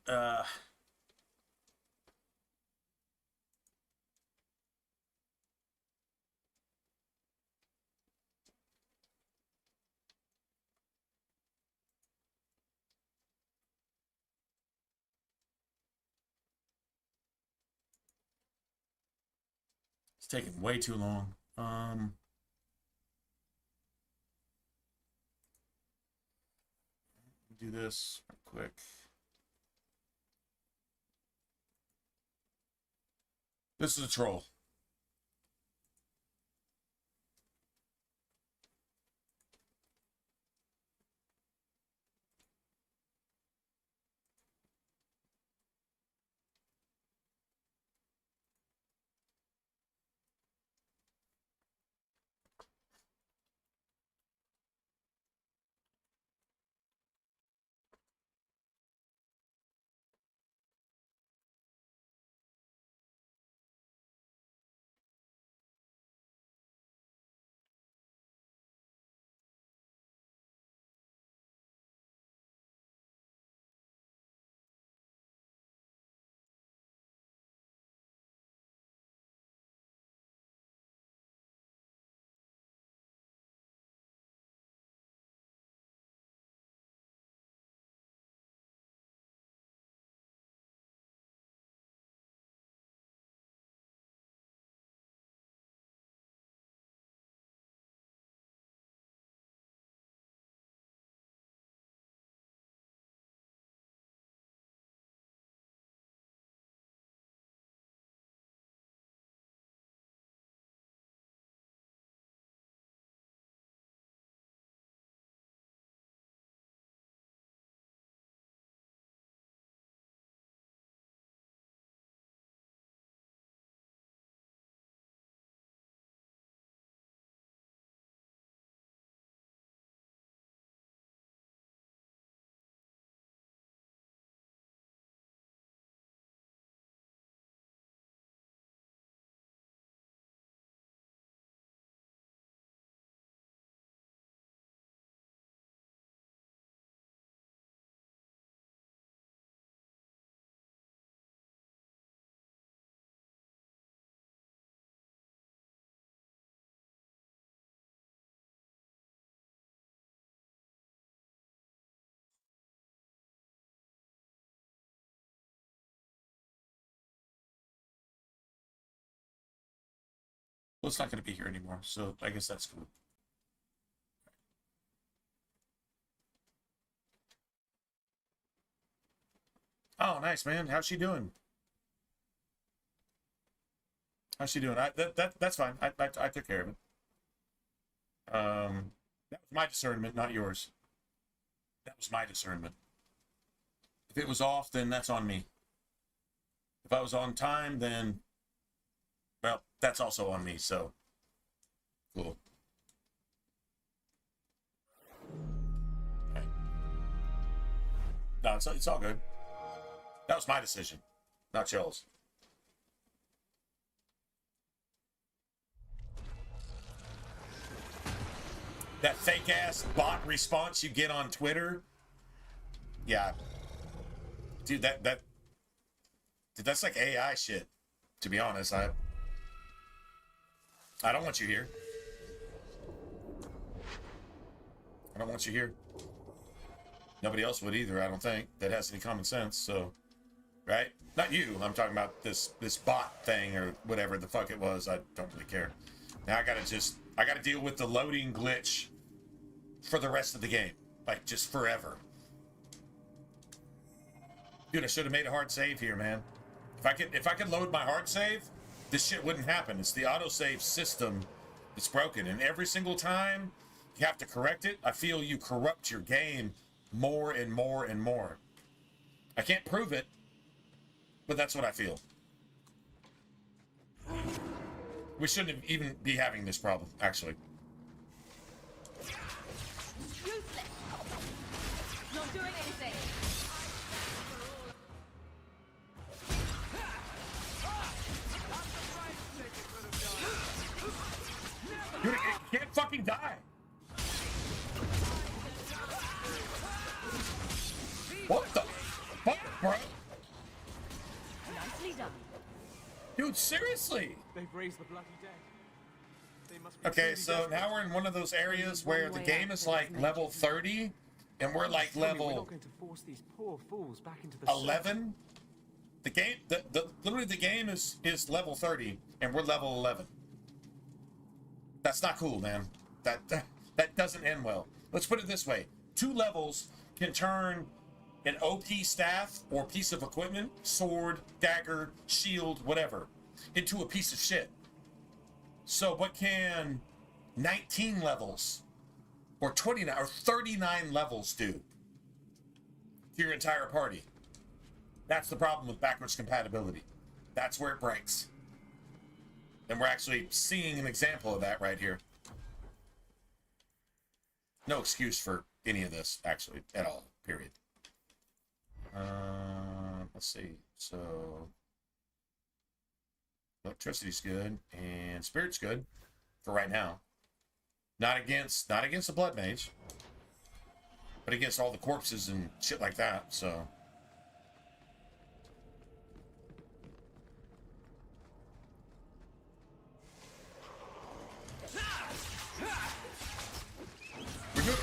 taking way too long. Do this real quick. This is a troll. Well, it's not going to be here anymore, so I guess that's cool. Oh, nice, man. How's she doing? How's she doing? That's fine. I took care of it. That was my discernment, not yours. That was my discernment. If it was off, then that's on me. If I was on time, then, well, that's also on me, so cool. Okay. No, it's all good. That was my decision, not y'all's. That fake ass bot response you get on Twitter. Yeah. Dude, dude, that's like AI shit. To be honest, I don't want you here. I don't want you here. Nobody else would either, I don't think, that has any common sense, so right? Not you. I'm talking about this bot thing or whatever the fuck it was. I don't really care. Now I gotta deal with the loading glitch for the rest of the game. Like, just forever. Dude, I should have made a hard save here, man. If I could load my hard save, this shit wouldn't happen. It's the autosave system that's broken. And every single time you have to correct it, I feel you corrupt your game more and more and more. I can't prove it, but that's what I feel. We shouldn't even be having this problem, actually. Useless. Not doing anything. Dude, it can't fucking die. What the fuck, bro? Nicely done. Dude, seriously? They've raised the bloody dead. They must be Okay, so now we're in one of those areas where the game is like level 30, and we're like level 11. The game, literally the game is level 30, and we're level 11. That's not cool, man. That doesn't end well. Let's put it this way. 2 levels can turn an OP staff or piece of equipment, sword, dagger, shield, whatever, into a piece of shit. So what can 19 levels or 29 or 39 levels do to your entire party? That's the problem with backwards compatibility. That's where it breaks. And we're actually seeing an example of that right here. No excuse for any of this, actually, at all, period. Let's see. So, electricity's good, and spirit's good for right now. Not against the blood mage, but against all the corpses and shit like that. So,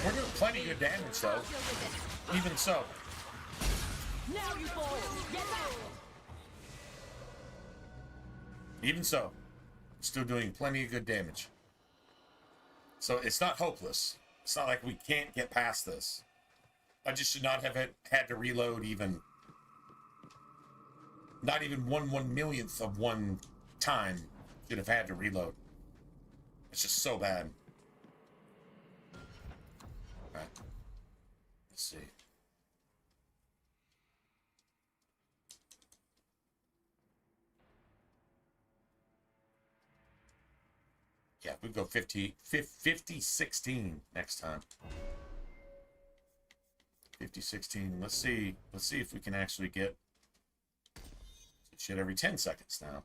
we're doing plenty good damage though. Even so. Now you fall. Get back. Even so, still doing plenty of good damage. So it's not hopeless. It's not like we can't get past this. I just should not have had to reload even, not even 1/1,000,000th of one time. Should have had to reload. It's just so bad. All right. Let's see. Yeah, we go 50-16 next time. 50-16. Let's see if we can actually get shit every 10 seconds now.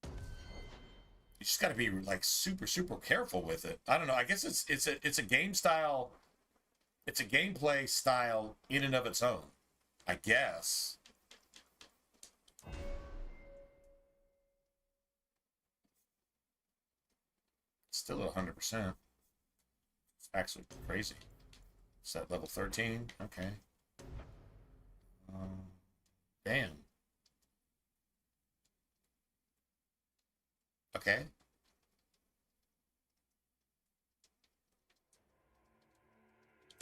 You just got to be like super careful with it. I don't know. I guess it's a game style. It's a gameplay style in and of its own, I guess. Still at 100%. It's actually crazy. It's at level 13. Okay. Damn. Okay.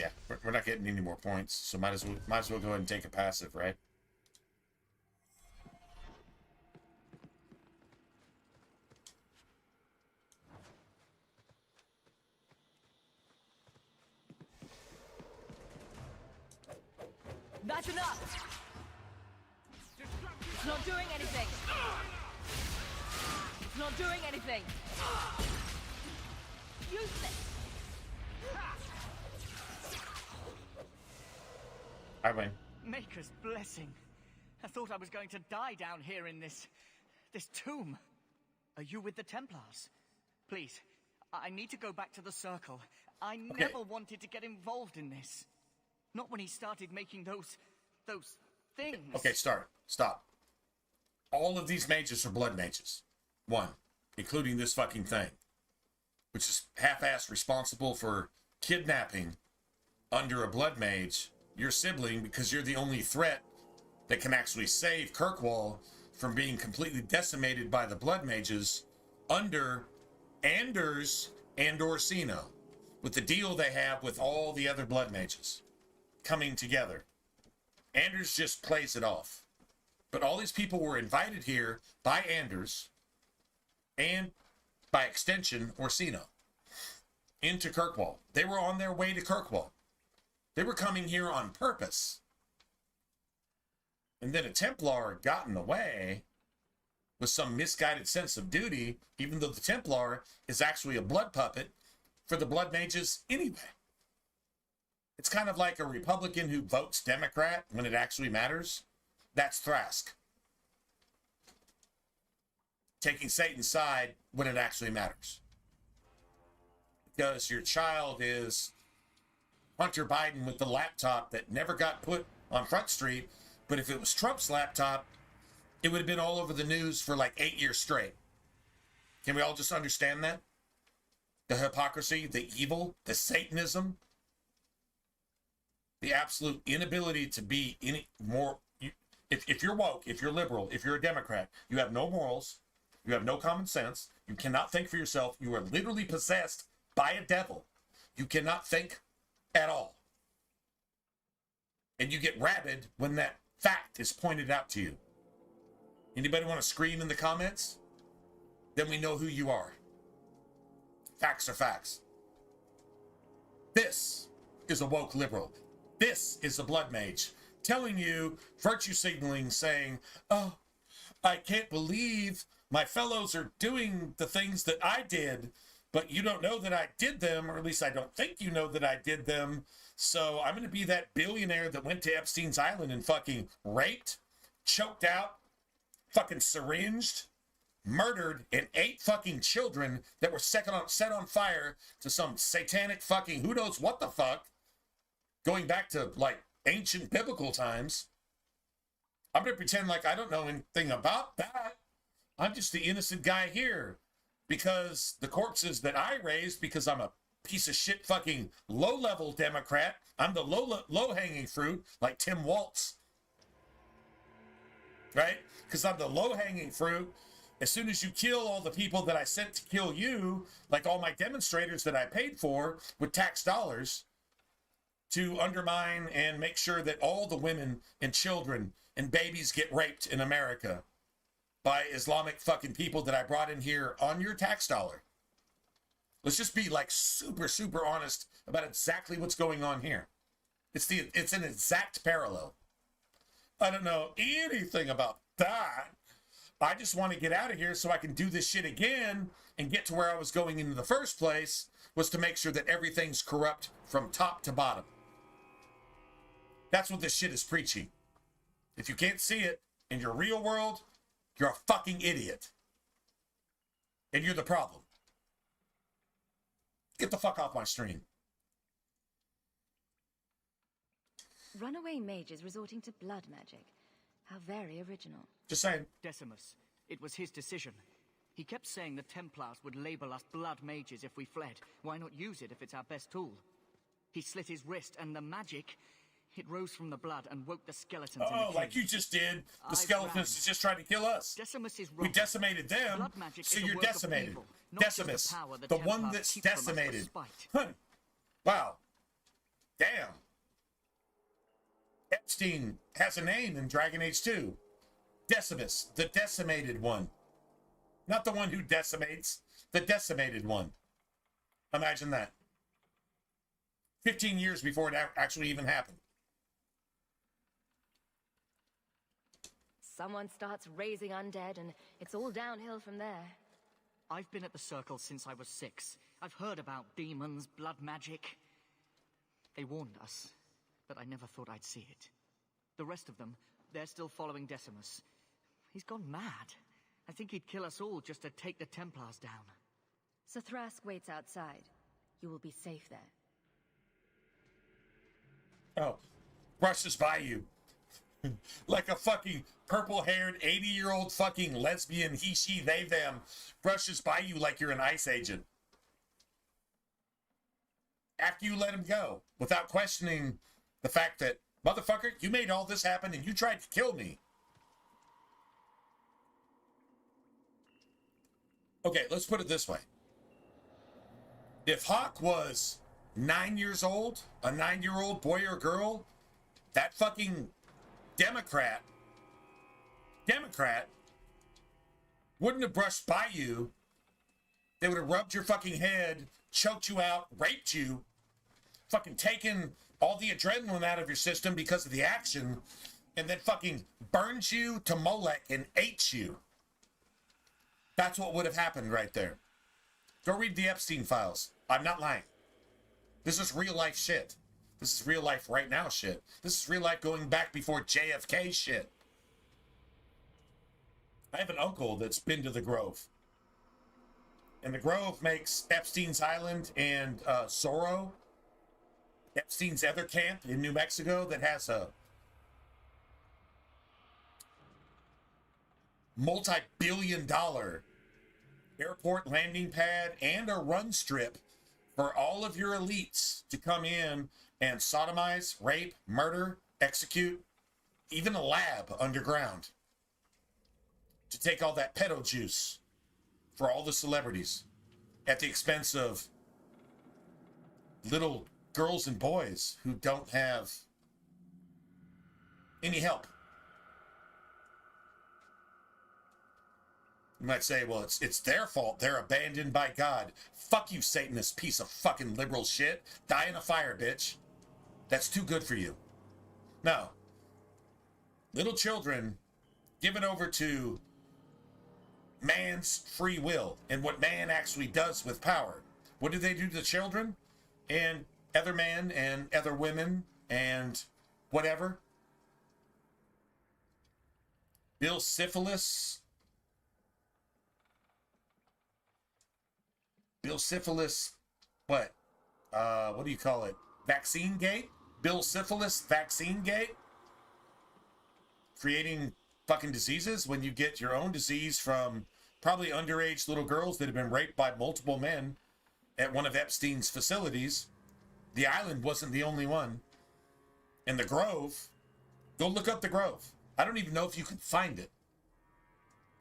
Yeah, we're not getting any more points, so might as well go ahead and take a passive, right? That's enough! It's not doing anything! It's not doing anything! Useless! I win. Maker's blessing. I thought I was going to die down here in this tomb. Are you with the Templars? Please, I need to go back to the Circle. I never wanted to get involved in this. Not when he started making those things. Okay, stop. All of these mages are blood mages. One, including this fucking thing, which is half-assed responsible for kidnapping under a blood mage your sibling because you're the only threat that can actually save Kirkwall from being completely decimated by the blood mages under Anders and Orsino, with the deal they have with all the other blood mages coming together. Anders just plays it off. But all these people were invited here by Anders and, by extension, Orsino into Kirkwall. They were on their way to Kirkwall. They were coming here on purpose. And then a Templar got in the way with some misguided sense of duty, even though the Templar is actually a blood puppet for the blood mages anyway. It's kind of like a Republican who votes Democrat when it actually matters. That's Thrask. Taking Satan's side when it actually matters. Because your child is Hunter Biden with the laptop that never got put on Front Street, but if it was Trump's laptop, it would have been all over the news for like 8 years straight. Can we all just understand that? The hypocrisy, the evil, the Satanism, the absolute inability to be any more. If you're woke, if you're liberal, if you're a Democrat, you have no morals, You have no common sense. You cannot think for yourself. You are literally possessed by a devil. You cannot think at all. And you get rabid when that fact is pointed out to you. Anybody want to scream in the comments? Then we know who you are. Facts are facts. This is a woke liberal. This is a blood mage telling you, virtue signaling, saying, oh, I can't believe my fellows are doing the things that I did, but you don't know that I did them, or at least I don't think you know that I did them. So I'm going to be that billionaire that went to Epstein's Island and fucking raped, choked out, fucking syringed, murdered, and 8 fucking children that were set on fire to some satanic fucking who knows what the fuck, going back to like ancient biblical times. I'm going to pretend like I don't know anything about that. I'm just the innocent guy here because the corpses that I raised, because I'm a piece of shit fucking low-level Democrat, I'm the low-hanging fruit like Tim Waltz, right? Because I'm the low-hanging fruit. As soon as you kill all the people that I sent to kill you, like all my demonstrators that I paid for with tax dollars to undermine and make sure that all the women and children and babies get raped in America by Islamic fucking people that I brought in here on your tax dollar. Let's just be like super, super honest about exactly what's going on here. It's an exact parallel. I don't know anything about that. I just want to get out of here so I can do this shit again and get to where I was going in the first place, was to make sure that everything's corrupt from top to bottom. That's what this shit is preaching. If you can't see it in your real world, you're a fucking idiot. And you're the problem. Get the fuck off my stream. Runaway mages resorting to blood magic. How very original. Just saying. Decimus. It was his decision. He kept saying the Templars would label us blood mages if we fled. Why not use it if it's our best tool? He slit his wrist, and the magic, it rose from the blood and woke the skeletons in the cave. Like you just did. The skeletons just tried to kill us. Decimus is wrong. We decimated them, Blood magic so is a you're work of decimated. evil, not just Decimus, the power the the one Templars that's keep from us for decimated. spite. Huh. Wow. Damn. Epstein has a name in Dragon Age 2. Decimus, the decimated one. Not the one who decimates, the decimated one. Imagine that. 15 years before it actually even happened. Someone starts raising undead, and it's all downhill from there. I've been at the Circle since I was 6. I've heard about demons, blood magic. They warned us, but I never thought I'd see it. The rest of them, they're still following Decimus. He's gone mad. I think he'd kill us all just to take the Templars down. So Thrask waits outside. You will be safe there. Oh, brushes by you. Like a fucking purple-haired 80-year-old fucking lesbian, he, she, they, them, brushes by you like you're an ICE agent. After you let him go, without questioning the fact that, motherfucker, you made all this happen and you tried to kill me. Okay, let's put it this way. If Hawk was 9 years old, a 9-year-old boy or girl, that fucking Democrat wouldn't have brushed by you. They would have rubbed your fucking head, choked you out, raped you, fucking taken all the adrenaline out of your system because of the action, and then fucking burned you to Molech and ate you. That's what would have happened right there. Go read the Epstein files. I'm not lying. This is real life shit. This is real life right now shit. This is real life going back before JFK shit. I have an uncle that's been to the Grove. And the Grove makes Epstein's Island and Zorro, Epstein's other camp in New Mexico that has a multi-billion-dollar airport landing pad and a run strip for all of your elites to come in and sodomize, rape, murder, execute, even a lab underground to take all that pedo juice for all the celebrities at the expense of little girls and boys who don't have any help. You might say, well, it's their fault. They're abandoned by God. Fuck you, Satanist piece of fucking liberal shit. Die in a fire, bitch. That's too good for you. No. Little children given over to man's free will and what man actually does with power. What do they do to the children and other men and other women and whatever? Bill Syphilis, what? What do you call it? Vaccine gate? Bill Syphilis vaccine gate? Creating fucking diseases when you get your own disease from probably underage little girls that have been raped by multiple men at one of Epstein's facilities. The island wasn't the only one. And the Grove, go look up the Grove. I don't even know if you can find it.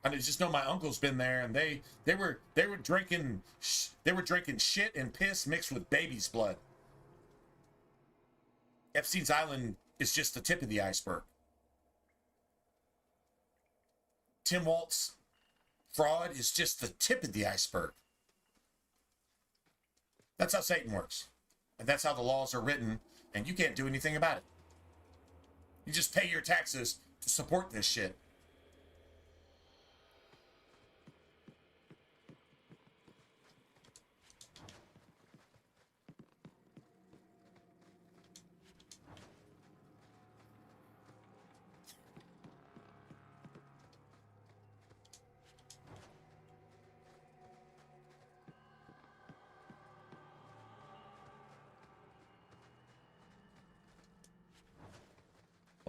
I just know my uncle's been there, and they were drinking shit and piss mixed with baby's blood. Epstein's Island is just the tip of the iceberg. Tim Walt's fraud is just the tip of the iceberg. That's how Satan works, and that's how the laws are written, and you can't do anything about it. You just pay your taxes to support this shit.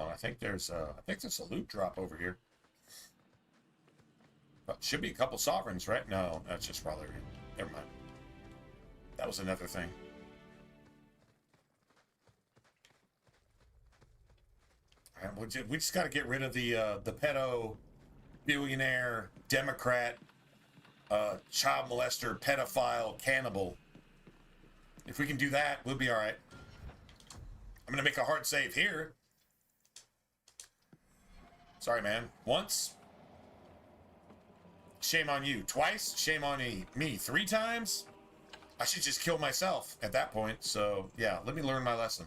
I think there's a loot drop over here. Should be a couple sovereigns, right? No, that's just probably. Never mind. That was another thing. All right, we just got to get rid of the pedo, billionaire, Democrat, child molester, pedophile, cannibal. If we can do that, we'll be all right. I'm gonna make a hard save here. Sorry, man. Once, shame on you. Twice, shame on me. 3 times, I should just kill myself at that point. So, yeah, let me learn my lesson.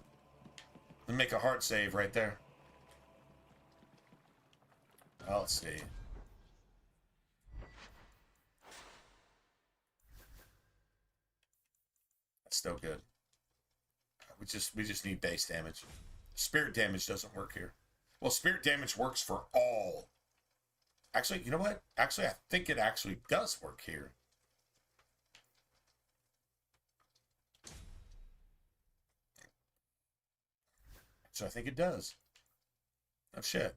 Let me make a hard save right there. Well, let's see. That's still good. We just need base damage. Spirit damage doesn't work here. Well, spirit damage works for all. Actually, you know what? Actually, I think it actually does work here. So I think it does. Oh, shit.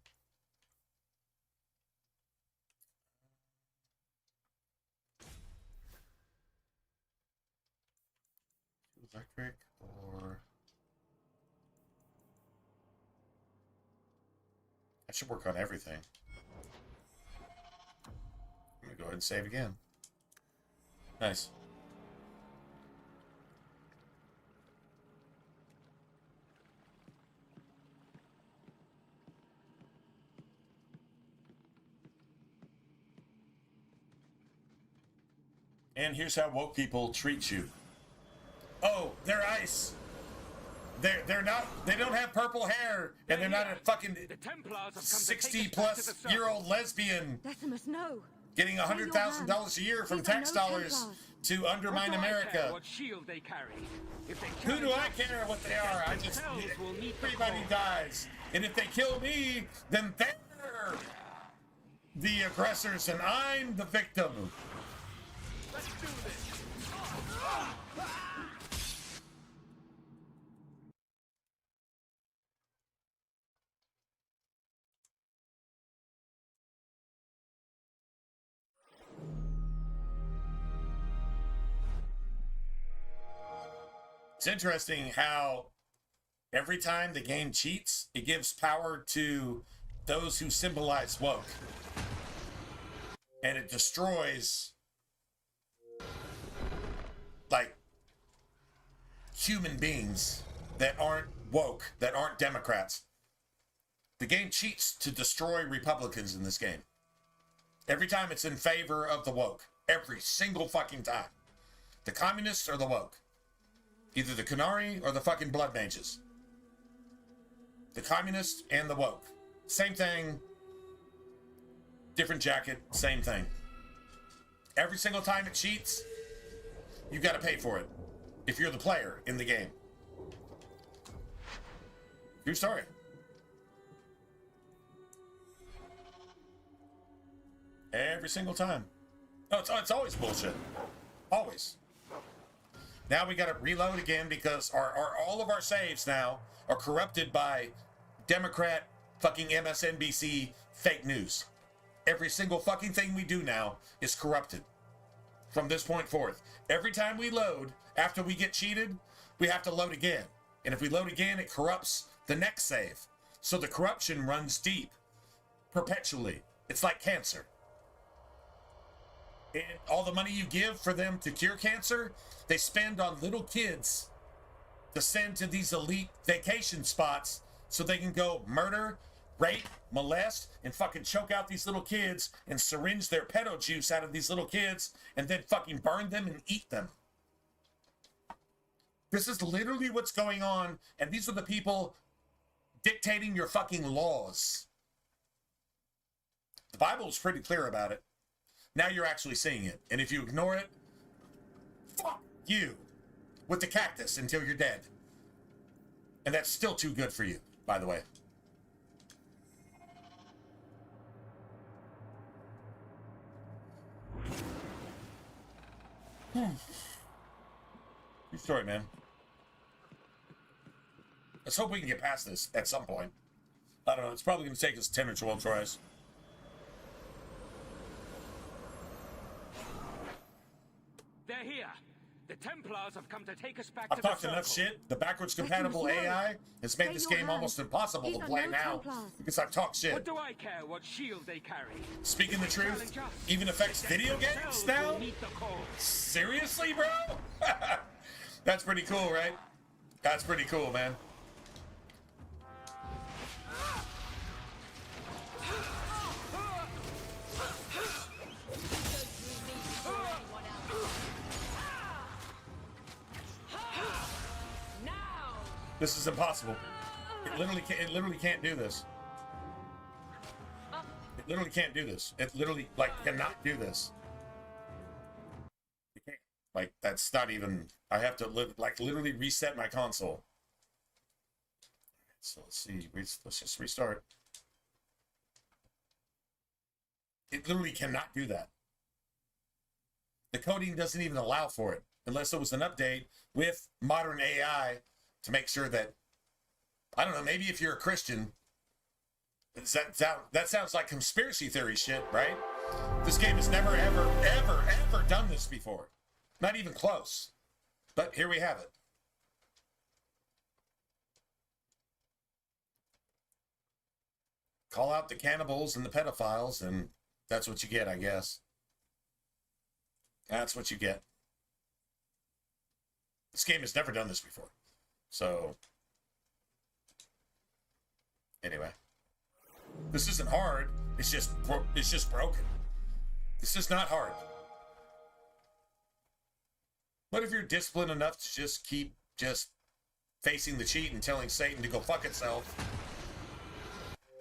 Electric or... That should work on everything. I'm gonna go ahead and save again. Nice. And here's how woke people treat you. Oh, they're ice. They're not. They don't have purple hair, and they're not a fucking 60-plus-year-old lesbian Decimus, no. getting $100,000 a year from tax dollars to undermine America. What shield they carry. If they Who do I care what they are? I just everybody dies, and if they kill me, then they're the aggressors, and I'm the victim. Let's do this. It's interesting how every time the game cheats, it gives power to those who symbolize woke. And it destroys like human beings that aren't woke, that aren't Democrats. The game cheats to destroy Republicans in this game. Every time it's in favor of the woke. Every single fucking time. The communists or the woke. Either the Qunari or the fucking blood mages. The communists and the woke. Same thing. Different jacket, same thing. Every single time it cheats, you gotta pay for it. If you're the player in the game. True story. Every single time. No, it's always bullshit. Always. Now we gotta reload again because all of our saves now are corrupted by Democrat fucking MSNBC fake news. Every single fucking thing we do now is corrupted. From this point forth. Every time we load, after we get cheated, we have to load again. And if we load again, it corrupts the next save. So the corruption runs deep. Perpetually. It's like cancer. And all the money you give for them to cure cancer, they spend on little kids to send to these elite vacation spots so they can go murder, rape, molest, and fucking choke out these little kids and syringe their pedo juice out of these little kids and then fucking burn them and eat them. This is literally what's going on, and these are the people dictating your fucking laws. The Bible is pretty clear about it. Now you're actually seeing it. And if you ignore it, fuck you. With the cactus until you're dead. And that's still too good for you, by the way. Good story, man. Let's hope we can get past this at some point. I don't know. It's probably going to take us 10 or 12 tries. They're here. The Templars have come to take us back I've to the talked enough circle. shit. The backwards compatible AI has made this game almost impossible to play now because I've talked shit. What do I care what shield they carry? Speaking the truth, even affects video games now? Seriously, bro? That's pretty cool, right? That's pretty cool, man. This is impossible. It literally can't do this. It literally can't do this. It literally, like, cannot do this. It can't. Like, that's not even... I have to, literally reset my console. So, let's see. Let's just restart. It literally cannot do that. The coding doesn't even allow for it. Unless it was an update with modern AI to make sure that, I don't know, maybe if you're a Christian, that sounds like conspiracy theory shit, right? This game has never, ever, ever, ever done this before. Not even close. But here we have it. Call out the cannibals and the pedophiles, and that's what you get, I guess. That's what you get. This game has never done this before. So, anyway, this isn't hard. It's just broken. This is not hard. But if you're disciplined enough to just keep facing the cheat and telling Satan to go fuck itself,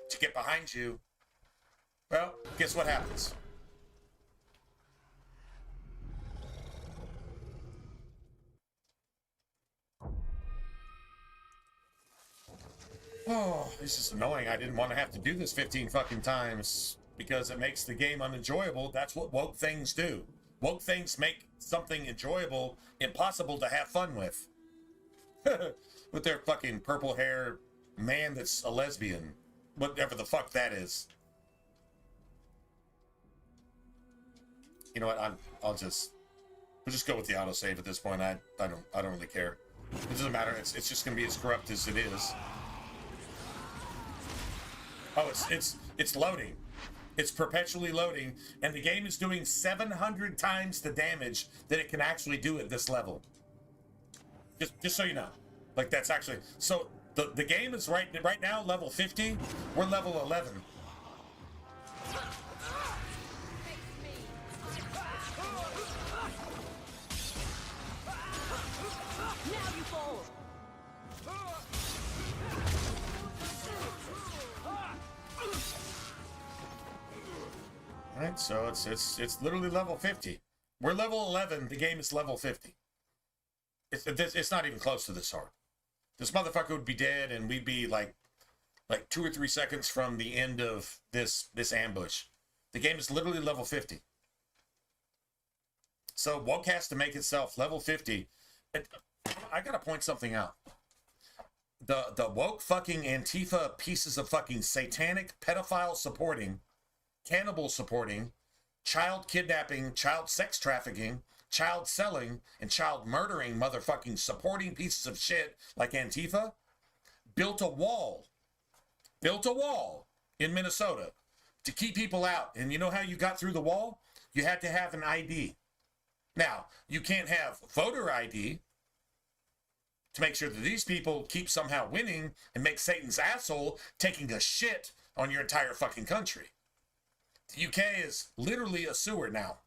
to get behind you, well, guess what happens? Oh, this is annoying. I didn't want to have to do this 15 fucking times because it makes the game unenjoyable. That's what woke things do. Woke things make something enjoyable impossible to have fun with. With their fucking purple hair man that's a lesbian. Whatever the fuck that is. You know what? We'll just go with the autosave at this point. I don't really care. It doesn't matter. It's just gonna be as corrupt as it is. Oh, it's loading. It's perpetually loading, and the game is doing 700 times the damage that it can actually do at this level. Just so you know. Like, that's actually... So, the game is right now level 50. We're level 11. Now you fall. All right, so it's literally level 50. We're level 11. The game is level 50. It's not even close to this hard. This motherfucker would be dead, and we'd be like 2 or 3 seconds from the end of this ambush. The game is literally level 50. So Woke has to make itself level 50. I gotta point something out. The woke fucking Antifa pieces of fucking satanic pedophile supporting, cannibal supporting, child kidnapping, child sex trafficking, child selling, and child murdering motherfucking supporting pieces of shit like Antifa built a wall in Minnesota to keep people out. And you know how you got through the wall? You had to have an ID. Now, you can't have voter ID to make sure that these people keep somehow winning and make Satan's asshole taking a shit on your entire fucking country. The UK is literally a sewer now.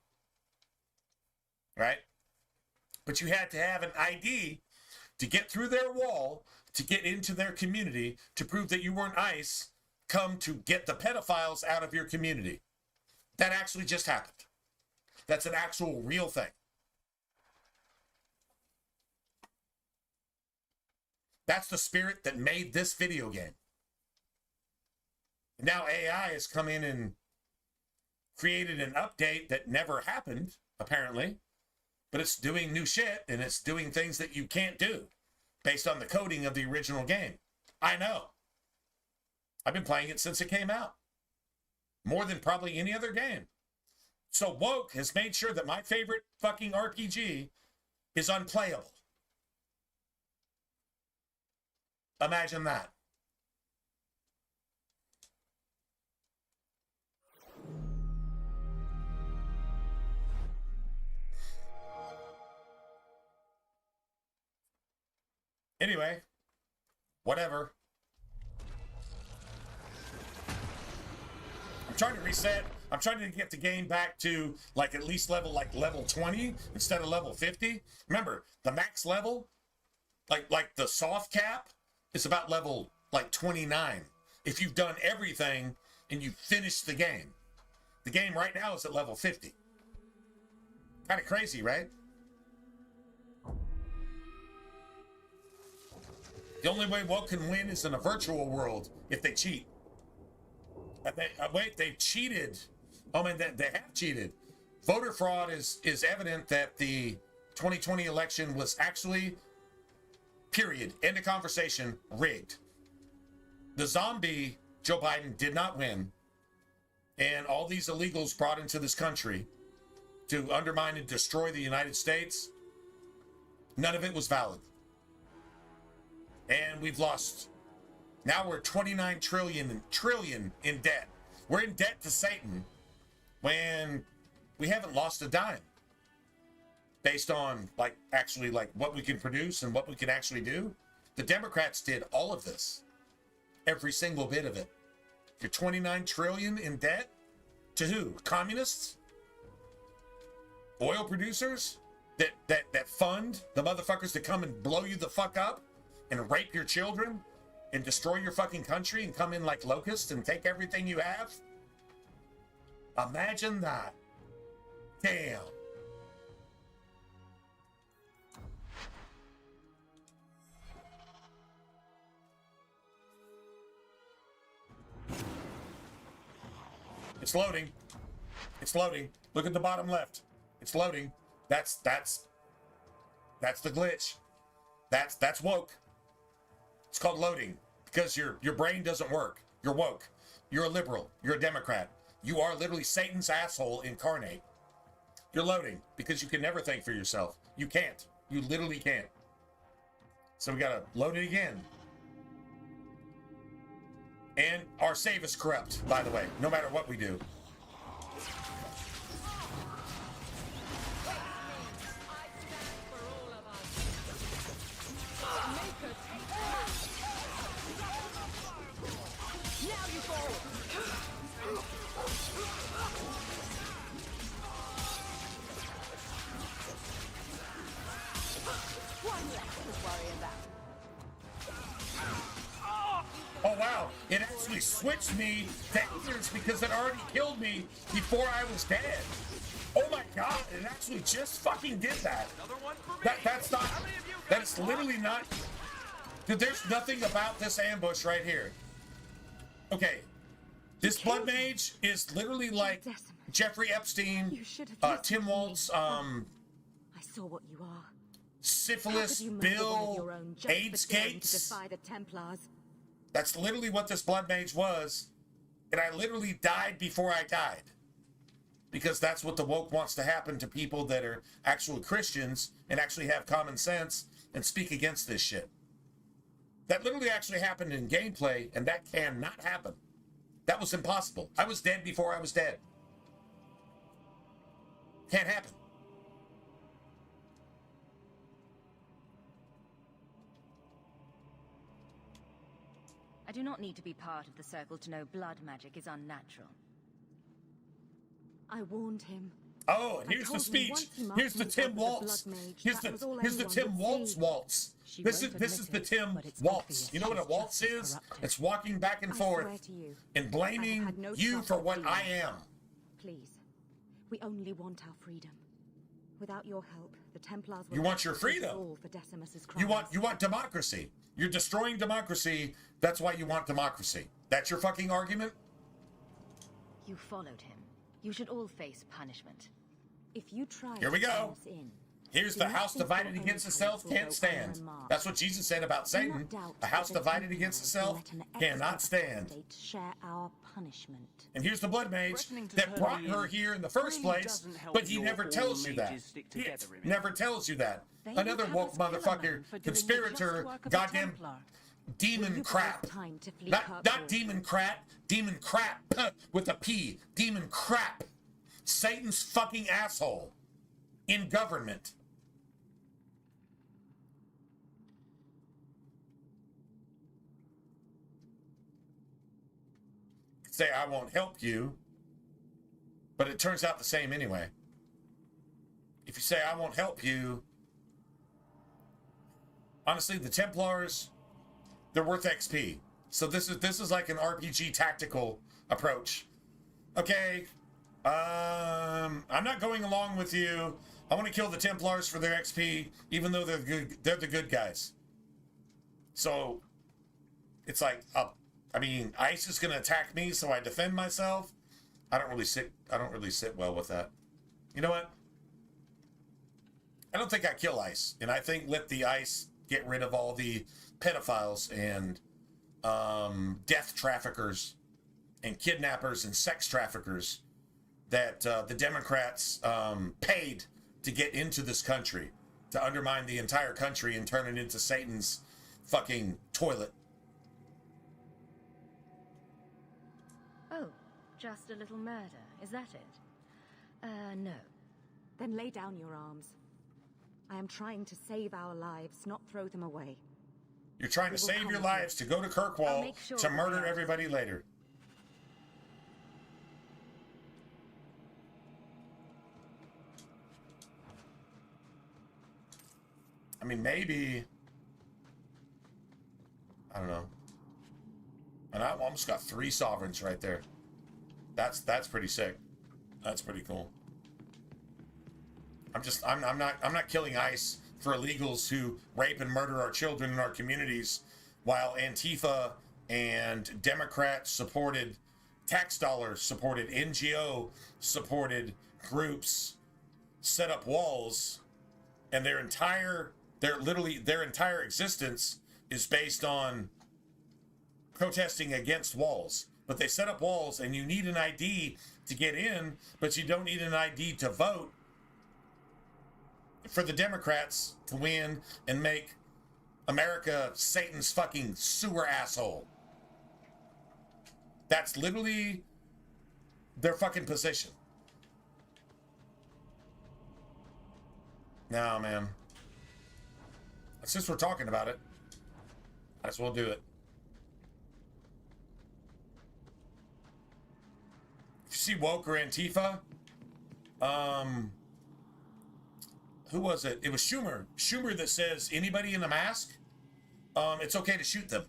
Right? But you had to have an ID to get through their wall, to get into their community, to prove that you weren't ICE, come to get the pedophiles out of your community. That actually just happened. That's an actual real thing. That's the spirit that made this video game. Now AI has come in and created an update that never happened, apparently. But it's doing new shit, and it's doing things that you can't do based on the coding of the original game. I know. I've been playing it since it came out. More than probably any other game. So Woke has made sure that my favorite fucking RPG is unplayable. Imagine that. Anyway, whatever. I'm trying to reset. I'm trying to get the game back to like at least level 20 instead of level 50. Remember, the max level, like the soft cap, is about level 29. If you've done everything and you finished the game. The game right now is at level 50. Kind of crazy, right? The only way Woke can win is in a virtual world if they cheat. Wait, they cheated. Oh man, they have cheated. Voter fraud is evident that the 2020 election was actually, period, end of conversation, rigged. The zombie Joe Biden did not win, and all these illegals brought into this country to undermine and destroy the United States, none of it was valid. And we've lost. Now we're 29 trillion in debt. We're in debt to Satan when we haven't lost a dime. Based on actually what we can produce and what we can actually do. The Democrats did all of this. Every single bit of it. You're 29 trillion in debt? To who? Communists? Oil producers? That fund the motherfuckers to come and blow you the fuck up? And rape your children and destroy your fucking country and come in like locusts and take everything you have? Imagine that. Damn. It's loading. It's loading. Look at the bottom left. It's loading. That's the glitch. That's woke. It's called loading because your brain doesn't work. You're woke. You're a liberal. You're a Democrat. You are literally Satan's asshole incarnate. You're loading because you can never think for yourself. You can't. You literally can't. So we gotta load it again. And our save is corrupt, by the way, no matter what we do. Oh wow, it actually switched me to ignorance because it already killed me before I was dead. Oh my god, it actually just fucking did that. That's not, that's literally not, dude, there's nothing about this ambush right here. Okay, this Blood Mage is literally like Jeffrey Epstein, Tim Waltz, I saw what you are. Syphilis, Bill, AIDS Gates. Defy the Templars. That's literally what this Blood Mage was. And I literally died before I died. Because that's what the woke wants to happen to people that are actual Christians and actually have common sense and speak against this shit. That literally actually happened in gameplay, and that cannot happen. That was impossible. I was dead before I was dead. Can't happen. I do not need to be part of the circle to know blood magic is unnatural. I warned him. Oh, and here's the speech. Here's the Tim Waltz. Here's the Tim Waltz waltz. This is the Tim Waltz. You know what a waltz is? It's walking back and forth and blaming you for what I am. Please, we only want our freedom. Without your help, the Templars will You want your freedom. You want democracy. You're destroying democracy. That's why you want democracy. That's your fucking argument? You followed him. You should all face punishment. If you try Here we go. Here's the house divided against itself can't stand. That's what Jesus said about Satan. A house divided against itself cannot stand. Share our punishment. And here's the Blood Mage that brought her here in the first place, but he never tells you that. He never tells you that. Another woke motherfucker, conspirator, goddamn demon crap. Not demon crap, demon crap with a P. Demon crap. Satan's fucking asshole in government. Say I won't help you, but it turns out the same anyway. If you say I won't help you, honestly, the Templars, they're worth XP. So this is like an RPG tactical approach. Okay, I'm not going along with you. I want to kill the Templars for their XP, even though they're the good guys. So it's like, I mean, ICE is going to attack me, so I defend myself. I don't really sit well with that. You know what? I don't think I kill ICE, and I think let the ICE get rid of all the pedophiles and death traffickers and kidnappers and sex traffickers that the Democrats paid to get into this country, to undermine the entire country and turn it into Satan's fucking toilet. Oh, just a little murder, is that it? No. Then lay down your arms. I am trying to save our lives, not throw them away. You're trying to save your lives to go to Kirkwall to murder everybody later. I mean, maybe. I don't know. And I almost got 3 sovereigns right there. That's pretty sick. That's pretty cool. I'm not killing ICE for illegals who rape and murder our children in our communities, while Antifa and Democrat supported, tax dollars supported, NGO supported groups set up walls, and their entire existence is based on protesting against walls. But they set up walls, and you need an ID to get in, but you don't need an ID to vote for the Democrats to win and make America Satan's fucking sewer asshole. That's literally their fucking position. No, man. Since we're talking about it, might as well do it. If you see woke or Antifa, who was it? It was Schumer. Schumer that says anybody in a mask, it's okay to shoot them.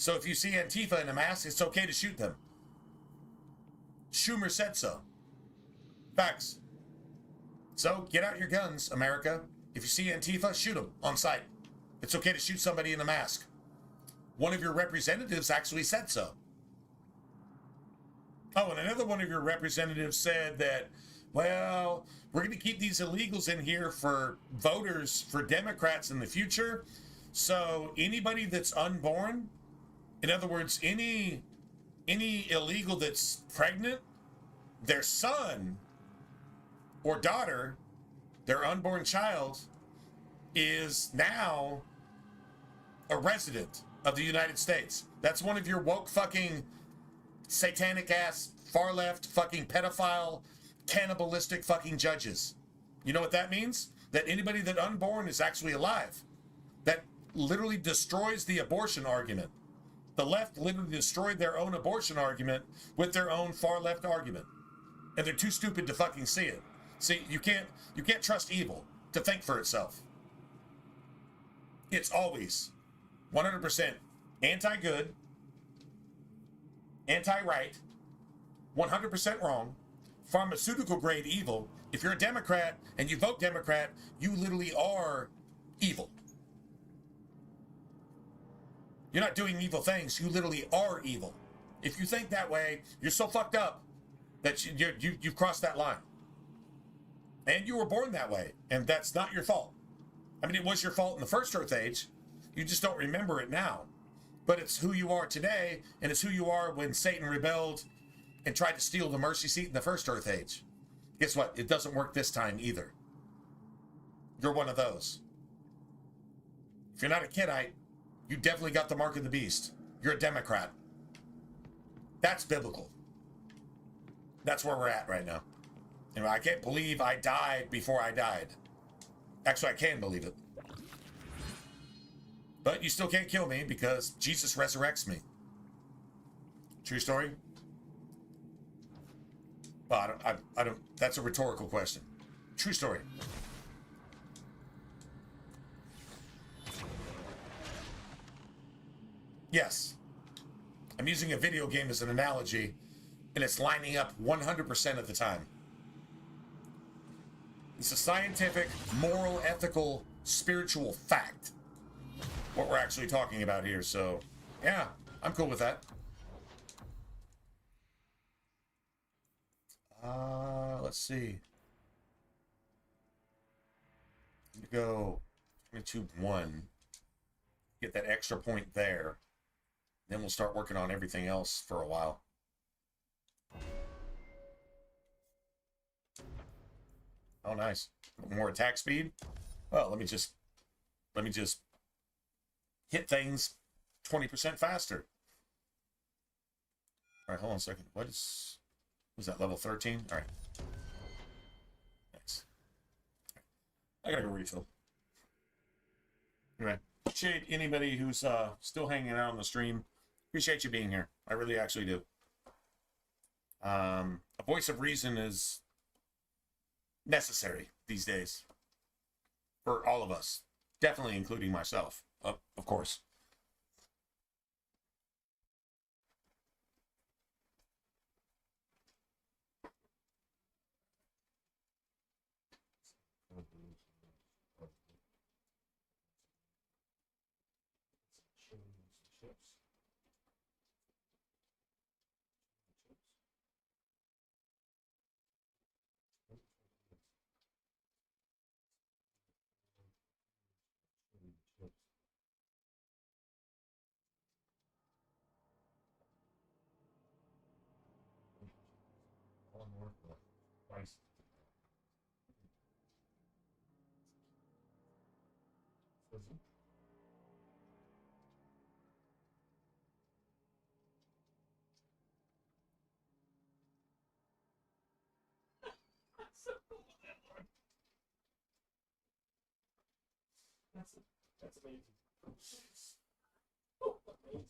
So if you see Antifa in a mask, it's okay to shoot them. Schumer said so. Facts. So get out your guns, America. If you see Antifa, shoot them on sight. It's okay to shoot somebody in a mask. One of your representatives actually said so. Oh, and another one of your representatives said that, well, we're going to keep these illegals in here for voters, for Democrats in the future. So anybody that's unborn, in other words, any illegal that's pregnant, their son or daughter, their unborn child, is now a resident of the United States. That's one of your woke fucking satanic ass, far left fucking pedophile, cannibalistic fucking judges. You know what that means? That anybody that unborn is actually alive. That literally destroys the abortion argument. The left literally destroyed their own abortion argument with their own far left argument. And they're too stupid to fucking see it. See, you can't trust evil to think for itself. It's always 100% anti-good, anti-right, 100% wrong, pharmaceutical grade evil. If you're a Democrat and you vote Democrat, you literally are evil. You're not doing evil things. You literally are evil. If you think that way, you're so fucked up that you've crossed that line. And you were born that way, and that's not your fault. I mean, it was your fault in the first Earth Age. You just don't remember it now. But it's who you are today, and it's who you are when Satan rebelled and tried to steal the mercy seat in the first Earth Age. Guess what? It doesn't work this time either. You're one of those. If you're not a kidite, you definitely got the mark of the beast. You're a Democrat. That's biblical. That's where we're at right now. And I can't believe I died before I died. Actually, I can believe it. But you still can't kill me because Jesus resurrects me. True story? Well, I don't, that's a rhetorical question. True story. Yes. I'm using a video game as an analogy, and it's lining up 100% of the time. It's a scientific, moral, ethical, spiritual fact. What we're actually talking about here, so yeah, I'm cool with that. Let's see. I'm gonna go 22-1. Get that extra point there. Then we'll start working on everything else for a while. Oh, nice. More attack speed. Well, let me just hit things 20% faster. All right, hold on a second. Was that level 13? All right. Thanks. I gotta go refill. Anyway, appreciate anybody who's still hanging out on the stream. Appreciate you being here. I really actually do. A voice of reason is necessary these days for all of us, definitely including myself, of course. That's amazing. Oh, amazing.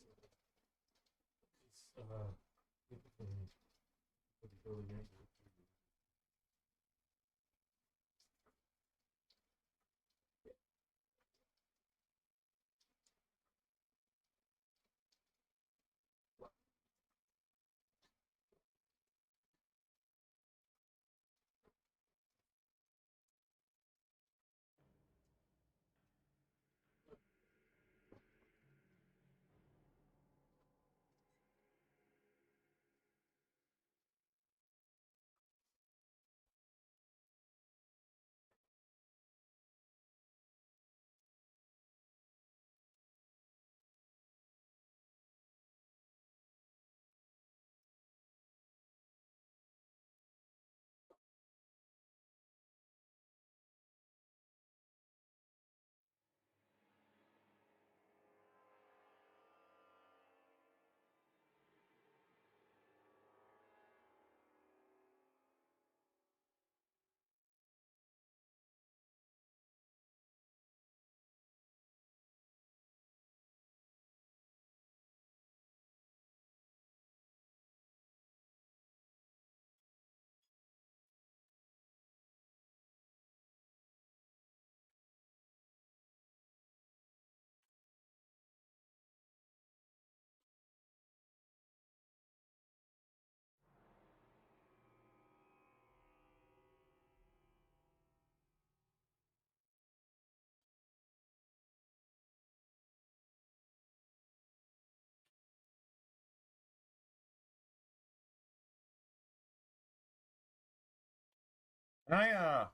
Can I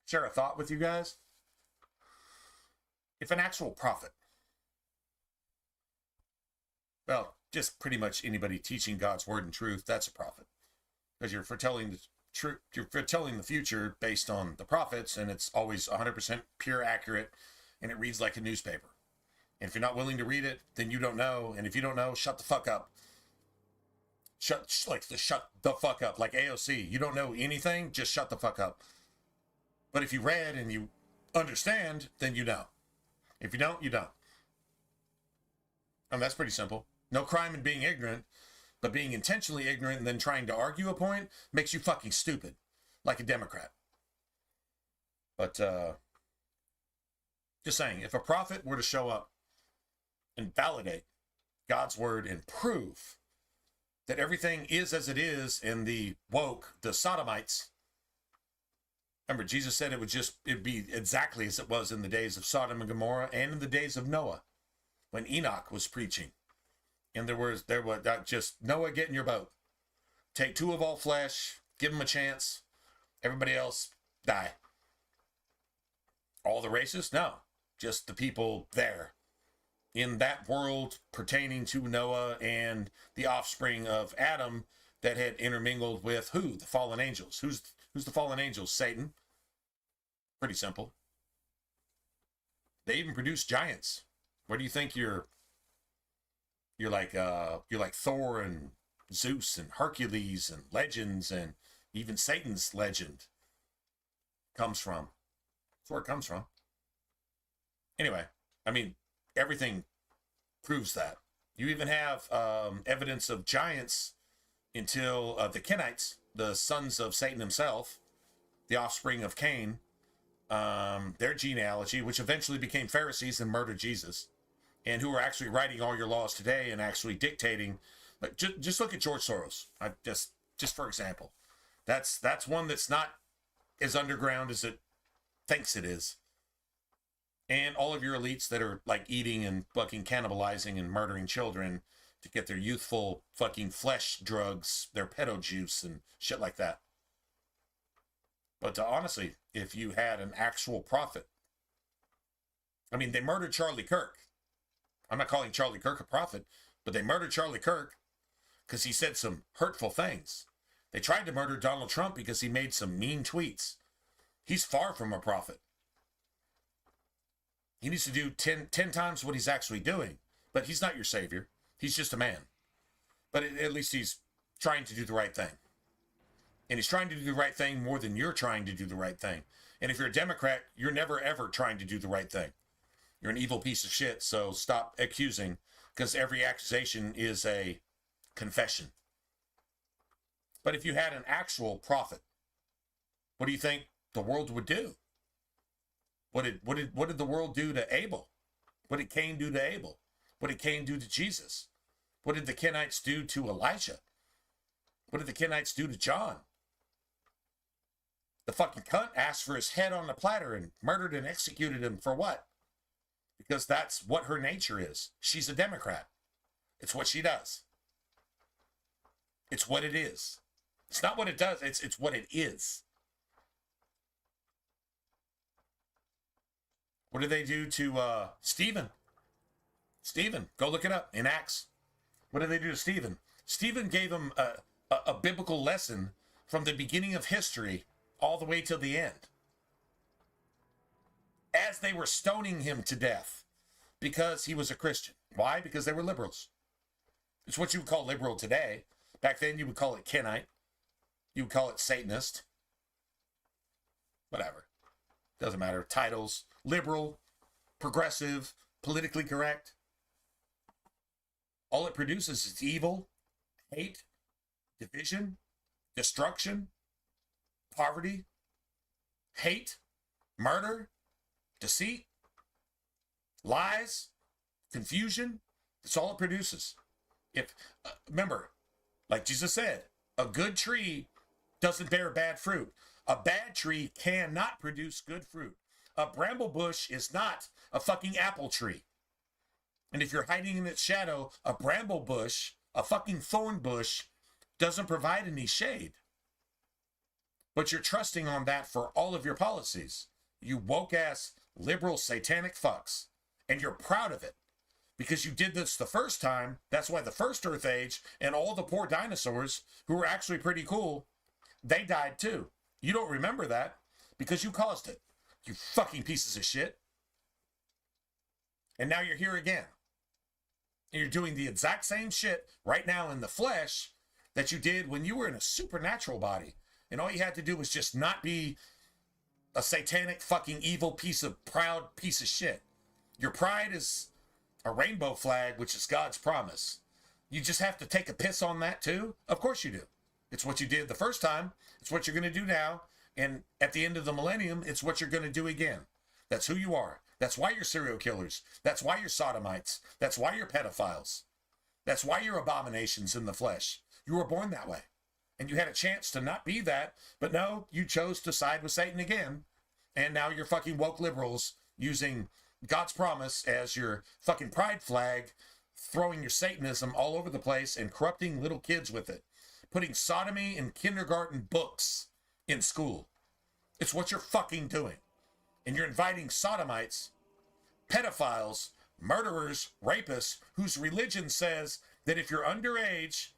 share a thought with you guys? If an actual prophet, well, just pretty much anybody teaching God's word and truth, that's a prophet. Because you're foretelling the truth, you're foretelling the future based on the prophets, and it's always 100% pure accurate, and it reads like a newspaper. And if you're not willing to read it, then you don't know. And if you don't know, shut the fuck up. Shut the fuck up. Like AOC, you don't know anything, just shut the fuck up. But if you read and you understand, then you know. If you don't, you don't. And that's pretty simple. No crime in being ignorant, but being intentionally ignorant and then trying to argue a point makes you fucking stupid, like a Democrat. But just saying, if a prophet were to show up and validate God's word and prove that everything is as it is, and the woke, the sodomites, remember, Jesus said it'd be exactly as it was in the days of Sodom and Gomorrah and in the days of Noah, when Enoch was preaching. And there was just, Noah, get in your boat. Take 2 of all flesh, give them a chance. Everybody else, die. All the races? No. Just the people there. In that world pertaining to Noah and the offspring of Adam that had intermingled with who? The fallen angels. Who's the fallen angels? Satan. Pretty simple. They even produce giants. Where do you think you're like Thor and Zeus and Hercules and legends, and even Satan's legend comes from? That's where it comes from. Anyway, I mean, everything proves that. You even have evidence of giants until the Kenites, the sons of Satan himself, the offspring of Cain, their genealogy, which eventually became Pharisees and murdered Jesus, and who are actually writing all your laws today and actually dictating. Like, just look at George Soros. Just for example, that's one that's not as underground as it thinks it is. And all of your elites that are like eating and fucking cannibalizing and murdering children to get their youthful fucking flesh drugs, their pedo juice and shit like that. But honestly, if you had an actual prophet, I mean, they murdered Charlie Kirk. I'm not calling Charlie Kirk a prophet, but they murdered Charlie Kirk because he said some hurtful things. They tried to murder Donald Trump because he made some mean tweets. He's far from a prophet. He needs to do 10 times what he's actually doing. But he's not your savior. He's just a man. But at least he's trying to do the right thing. And he's trying to do the right thing more than you're trying to do the right thing. And if you're a Democrat, you're never, ever trying to do the right thing. You're an evil piece of shit, so stop accusing, because every accusation is a confession. But if you had an actual prophet, what do you think the world would do? What did the world do to Abel? What did Cain do to Abel? What did Cain do to Jesus? What did the Kenites do to Elijah? What did the Kenites do to John? The fucking cunt asked for his head on a platter and murdered and executed him for what? Because that's what her nature is. She's a Democrat. It's what she does. It's what it is. It's not what it does, it's what it is. What did they do to Stephen? Stephen, go look it up in Acts. What did they do to Stephen? Stephen gave him a biblical lesson from the beginning of history all the way till the end. As they were stoning him to death because he was a Christian. Why? Because they were liberals. It's what you would call liberal today. Back then you would call it Kenite. You would call it Satanist. Whatever. Doesn't matter. Titles. Liberal, progressive, politically correct. All it produces is evil, hate, division, destruction, poverty, hate, murder, deceit, lies, confusion. That's all it produces. If remember, like Jesus said, a good tree doesn't bear bad fruit. A bad tree cannot produce good fruit. A bramble bush is not a fucking apple tree. And if you're hiding in its shadow, a bramble bush, a fucking thorn bush, doesn't provide any shade. but you're trusting on that for all of your policies. You woke-ass, liberal, satanic fucks. And you're proud of it. Because you did this the first time. That's why the first Earth Age and all the poor dinosaurs, who were actually pretty cool, they died too. You don't remember that because you caused it. You fucking pieces of shit. And now you're here again. And you're doing the exact same shit right now in the flesh that you did when you were in a supernatural body. And all you had to do was just not be a satanic fucking evil proud piece of shit. Your pride is a rainbow flag, which is God's promise. You just have to take a piss on that too? Of course you do. It's what you did the first time. It's what you're going to do now. And at the end of the millennium, it's what you're going to do again. That's who you are. That's why you're serial killers. That's why you're sodomites. That's why you're pedophiles. That's why you're abominations in the flesh. You were born that way. And you had a chance to not be that, but no, you chose to side with Satan again. And now you're fucking woke liberals using God's promise as your fucking pride flag, throwing your Satanism all over the place and corrupting little kids with it. Putting sodomy in kindergarten books in school. It's what you're fucking doing. And you're inviting sodomites, pedophiles, murderers, rapists, whose religion says that if you're underage,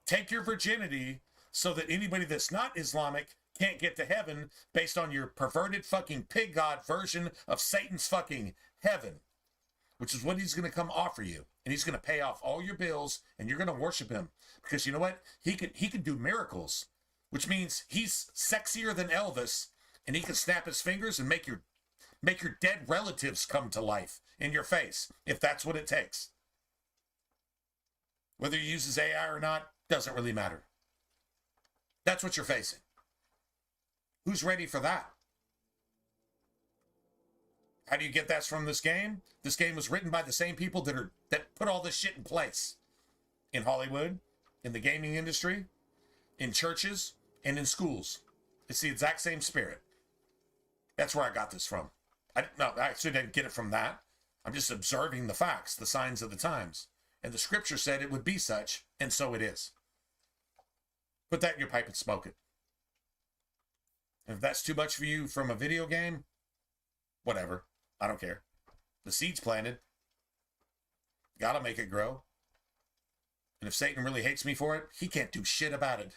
take your virginity so that anybody that's not Islamic can't get to heaven based on your perverted fucking pig god version of Satan's fucking heaven, which is what he's going to come offer you. And he's going to pay off all your bills and you're going to worship him because you know what? He can do miracles, which means he's sexier than Elvis and he can snap his fingers and make your dead relatives come to life in your face if that's what it takes. Whether he uses AI or not doesn't really matter. That's what you're facing. Who's ready for that? How do you get that from this game? This game was written by the same people that put all this shit in place. In Hollywood, in the gaming industry, in churches, and in schools. It's the exact same spirit. That's where I got this from. I actually didn't get it from that. I'm just observing the facts, the signs of the times. And the scripture said it would be such, and so it is. Put that in your pipe and smoke it. And if that's too much for you from a video game, whatever. I don't care. The seed's planted. Gotta make it grow. And if Satan really hates me for it, he can't do shit about it.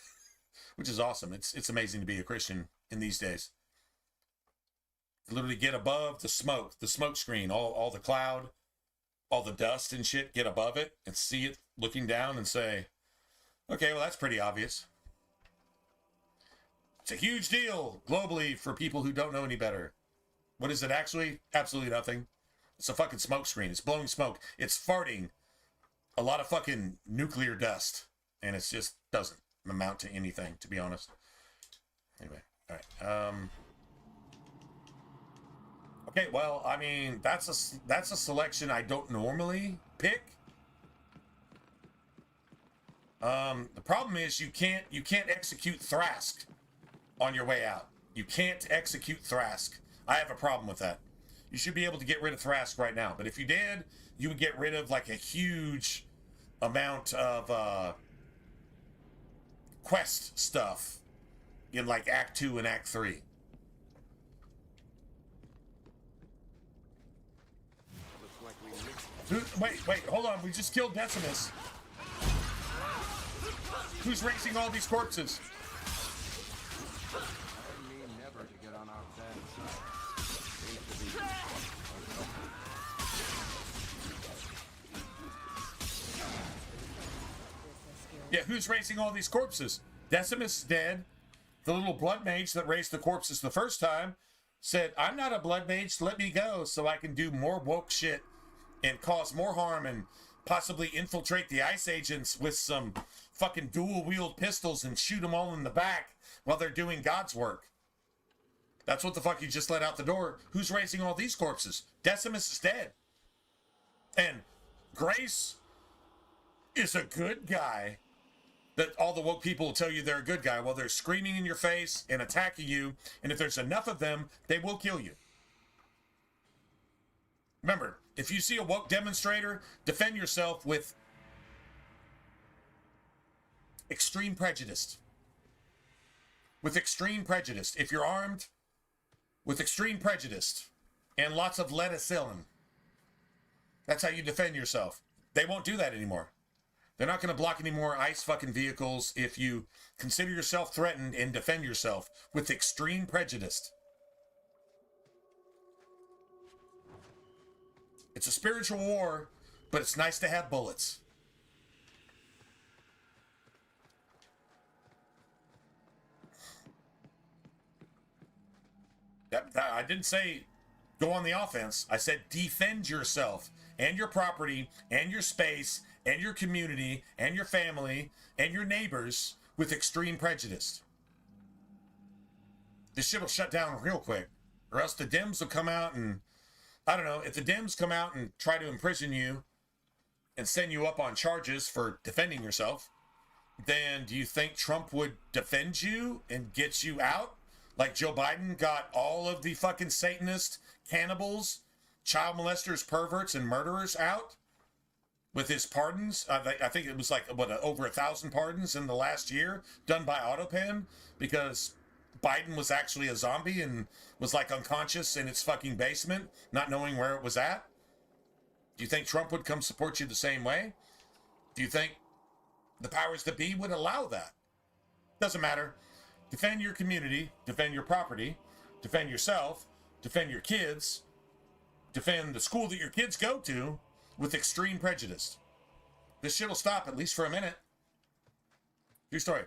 Which is awesome. It's amazing to be a Christian in these days. Literally get above the smoke screen, all the cloud, all the dust and shit, get above it and see it looking down and say, okay, well, that's pretty obvious. It's a huge deal globally for people who don't know any better. What is it actually? Absolutely nothing. It's a fucking smoke screen. It's blowing smoke. It's farting a lot of fucking nuclear dust. And it just doesn't amount to anything, to be honest. Anyway, all right. Okay, well, I mean, that's a selection I don't normally pick. The problem is you can't execute Thrask on your way out. You can't execute Thrask. I have a problem with that. You should be able to get rid of Thrask right now. But if you did, you would get rid of like a huge amount of quest stuff in like Act 2 and Act 3. Wait, hold on. We just killed Decimus. Who's racing all these corpses? Never to get on our bad side. Yeah, who's racing all these corpses? Decimus is dead. The little blood mage that raced the corpses the first time said, I'm not a blood mage, let me go so I can do more woke shit and cause more harm and possibly infiltrate the ICE agents with some fucking dual-wield pistols and shoot them all in the back while they're doing God's work. That's what the fuck you just let out the door. Who's racing all these corpses? Decimus is dead. And Grace is a good guy. That all the woke people will tell you they're a good guy while they're screaming in your face and attacking you. And if there's enough of them, they will kill you. Remember, if you see a woke demonstrator, defend yourself with extreme prejudice. with extreme prejudice. If you're armed with extreme prejudice and lots of lead-acetylene, that's how you defend yourself. They won't do that anymore. They're not going to block any more ICE fucking vehicles if you consider yourself threatened and defend yourself with extreme prejudice. It's a spiritual war, but it's nice to have bullets. I didn't say go on the offense. I said defend yourself and your property and your space and your community and your family and your neighbors with extreme prejudice. This shit will shut down real quick, or else the Dems will come out and, I don't know, if the Dems come out and try to imprison you and send you up on charges for defending yourself, then do you think Trump would defend you and get you out? Like Joe Biden got all of the fucking Satanists, cannibals, child molesters, perverts, and murderers out with his pardons. I think it was like, over 1,000 pardons in the last year done by AutoPen because Biden was actually a zombie and was like unconscious in its fucking basement, not knowing where it was at. Do you think Trump would come support you the same way? Do you think the powers that be would allow that? Doesn't matter. Defend your community, defend your property, defend yourself, defend your kids, defend the school that your kids go to with extreme prejudice. This shit will stop, at least for a minute. True story.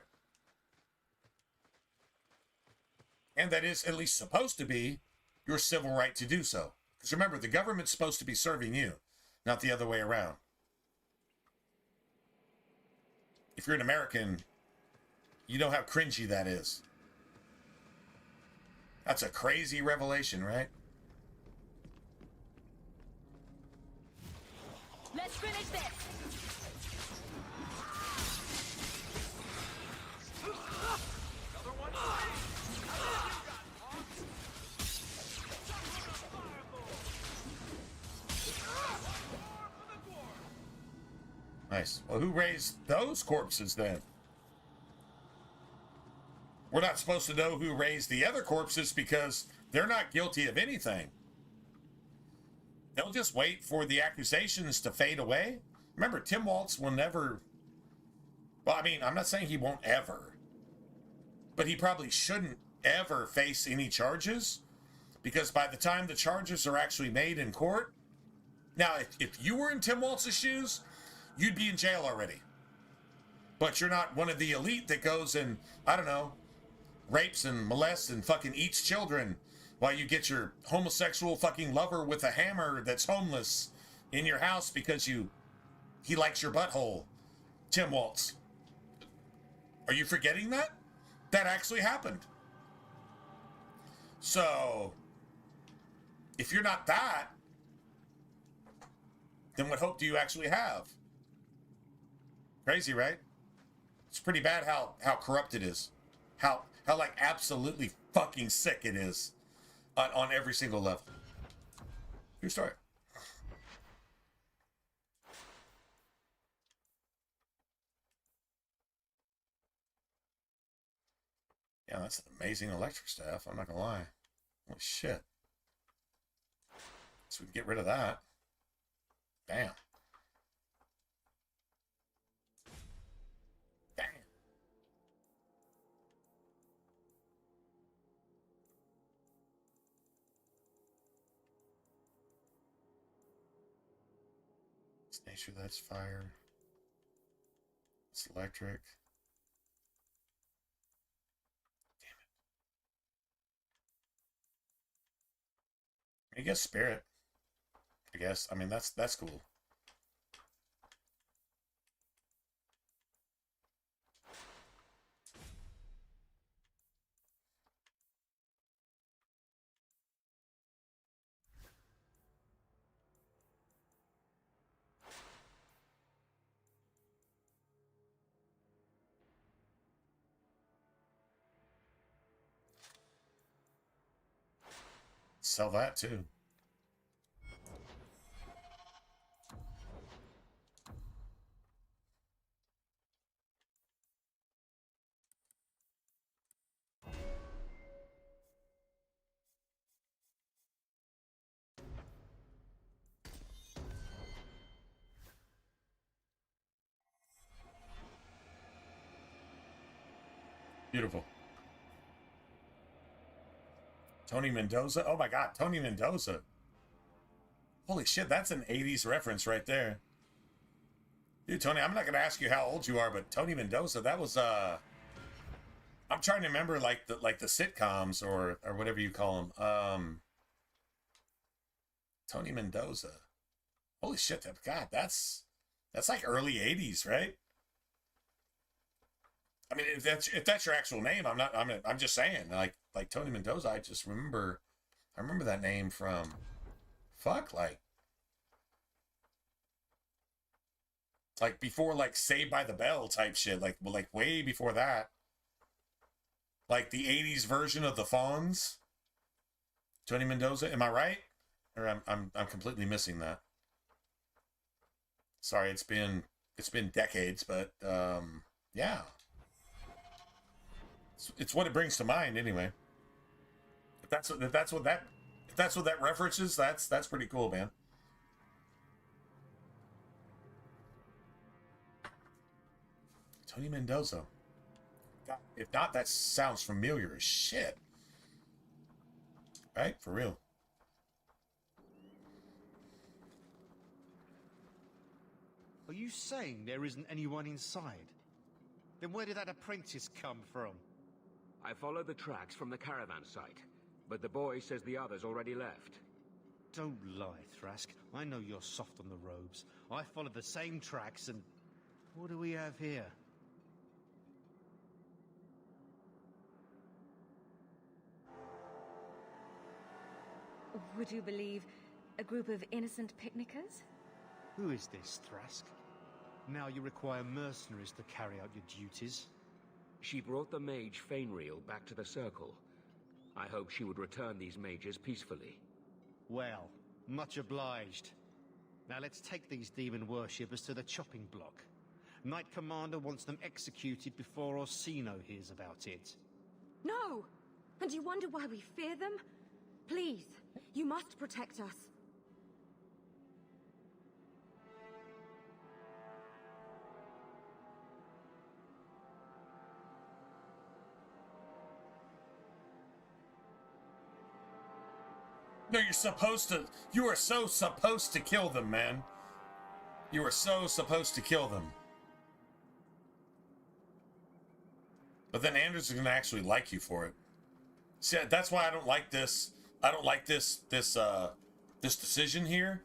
And that is at least supposed to be your civil right to do so. Because remember, the government's supposed to be serving you, not the other way around. If you're an American, you know how cringy that is. That's a crazy revelation, right? Let's finish this. Nice. Well, who raised those corpses then? We're not supposed to know who raised the other corpses because they're not guilty of anything. They'll just wait for the accusations to fade away. Remember, Tim Waltz will never... Well, I mean, I'm not saying he won't ever. But he probably shouldn't ever face any charges. Because by the time the charges are actually made in court... Now, if you were in Tim Waltz's shoes, you'd be in jail already. But you're not one of the elite that goes and, I don't know, rapes and molests and fucking eats children while you get your homosexual fucking lover with a hammer that's homeless in your house because he likes your butthole. Tim Waltz. Are you forgetting that? That actually happened. So, if you're not that, then what hope do you actually have? Crazy, right? It's pretty bad how corrupt it is. How like absolutely fucking sick it is on every single level. True story. Yeah, that's an amazing electric staff. I'm not gonna lie. Holy shit. So we can get rid of that. Damn. Damn. It's nature, that's fire. It's electric. I guess spirit. I guess. I mean, that's cool. Sell that too. Beautiful. Tony Mendoza? Oh my god, Tony Mendoza. Holy shit, that's an 80s reference right there. Dude, Tony, I'm not gonna ask you how old you are, but Tony Mendoza, that was I'm trying to remember like the sitcoms or whatever you call them. Tony Mendoza. Holy shit, God, that's like early 80s, right? I mean, if that's your actual name, I'm just saying, like Tony Mendoza, I remember that name from like before like Saved by the Bell type shit, like way before that. Like the 80s version of the Fonz. Tony Mendoza, am I right? Or I'm completely missing that. Sorry, it's been decades, but yeah. It's what it brings to mind anyway. If that's what that references, that's pretty cool, man. Tony Mendoza. If not, that sounds familiar as shit. Right? For real. Are you saying there isn't anyone inside? Then where did that apprentice come from? I followed the tracks from the caravan site, but the boy says the others already left. Don't lie, Thrask. I know you're soft on the robes. I followed the same tracks and... What do we have here? Would you believe a group of innocent picnickers? Who is this, Thrask? Now you require mercenaries to carry out your duties. She brought the mage Fainreel back to the Circle. I hope she would return these mages peacefully. Well, much obliged. Now let's take these demon worshippers to the chopping block. Knight Commander wants them executed before Orsino hears about it. No! And you wonder why we fear them? Please, you must protect us. No, you are so supposed to kill them, man. You are so supposed to kill them. But then Anders is going to actually like you for it. See, that's why I don't like this. I don't like this decision here.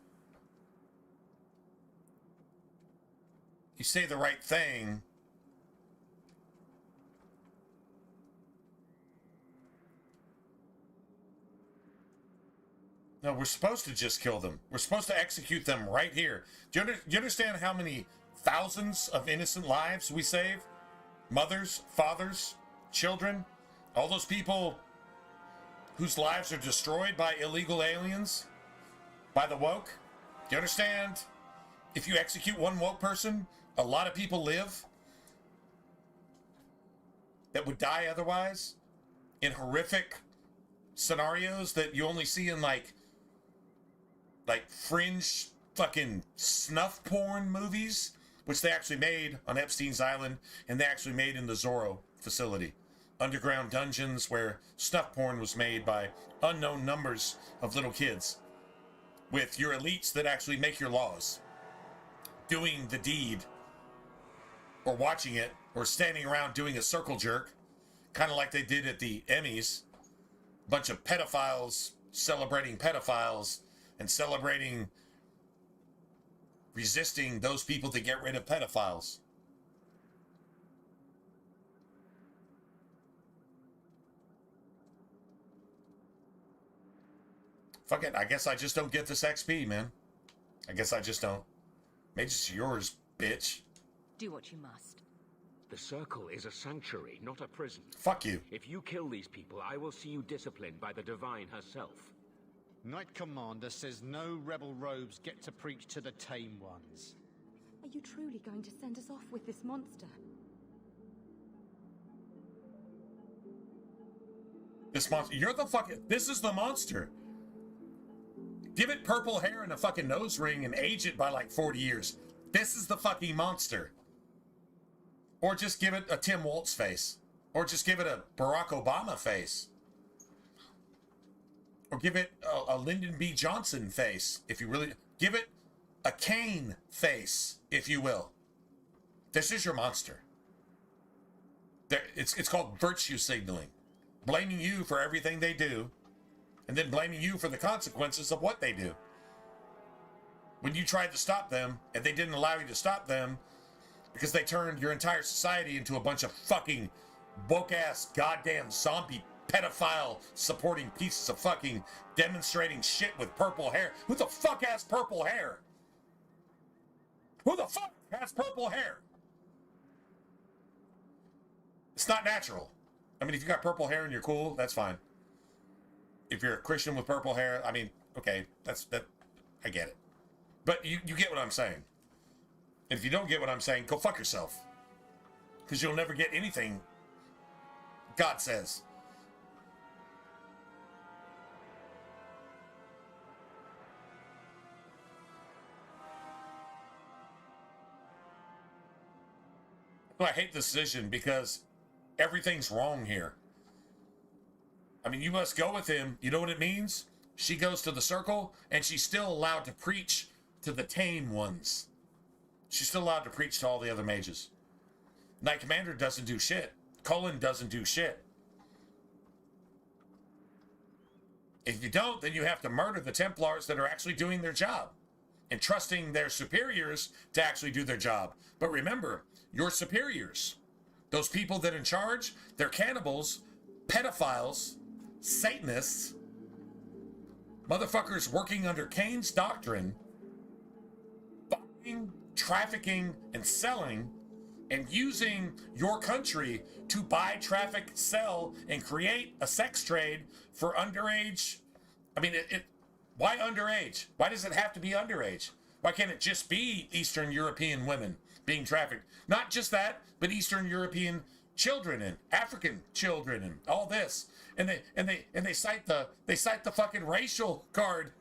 You say the right thing. No, we're supposed to just kill them. We're supposed to execute them right here. Do you understand how many thousands of innocent lives we save? Mothers, fathers, children, all those people whose lives are destroyed by illegal aliens, by the woke. Do you understand? If you execute one woke person, a lot of people live that would die otherwise in horrific scenarios that you only see in like fringe fucking snuff porn movies, which they actually made on Epstein's Island, and they actually made in the Zorro facility. Underground dungeons where snuff porn was made by unknown numbers of little kids with your elites that actually make your laws, doing the deed or watching it or standing around doing a circle jerk, kind of like they did at the Emmys. Bunch of pedophiles celebrating pedophiles and celebrating resisting those people to get rid of pedophiles. Fuck it, I guess I just don't get this XP, man. I guess I just don't. Maybe it's yours, bitch. Do what you must. The Circle is a sanctuary, not a prison. Fuck you. If you kill these people, I will see you disciplined by the Divine herself. Knight Commander says no rebel robes get to preach to the tame ones. Are you truly going to send us off with this monster? This monster, you're the fucking, this is the monster. Give it purple hair and a fucking nose ring and age it by like 40 years. This is the fucking monster. Or just give it a Tim Waltz face. Or just give it a Barack Obama face. Or give it a Lyndon B. Johnson face, if you really... Give it a Kane face, if you will. This is your monster. It's called virtue signaling. Blaming you for everything they do, and then blaming you for the consequences of what they do. When you tried to stop them, and they didn't allow you to stop them, because they turned your entire society into a bunch of fucking woke-ass goddamn zombie pedophile supporting pieces of fucking demonstrating shit with purple hair. Who the fuck has purple hair? Who the fuck has purple hair? It's not natural. I mean, if you got purple hair and you're cool, that's fine. If you're a Christian with purple hair, I mean, okay, that I get it. But you get what I'm saying. And if you don't get what I'm saying, go fuck yourself. Because you'll never get anything God says. Well, I hate this decision because everything's wrong here. I mean, you must go with him. You know what it means? She goes to the circle, and she's still allowed to preach to the tame ones. She's still allowed to preach to all the other mages. Knight Commander doesn't do shit. Cullen doesn't do shit. If you don't, then you have to murder the Templars that are actually doing their job and trusting their superiors to actually do their job. But remember, your superiors, those people that are in charge, they're cannibals, pedophiles, Satanists, motherfuckers working under Kane's doctrine, buying, trafficking, and selling, and using your country to buy, traffic, sell, and create a sex trade for underage. I mean, why underage? Why does it have to be underage? Why can't it just be Eastern European women being trafficked? Not just that, but Eastern European children and African children and all this. And they cite the fucking racial card.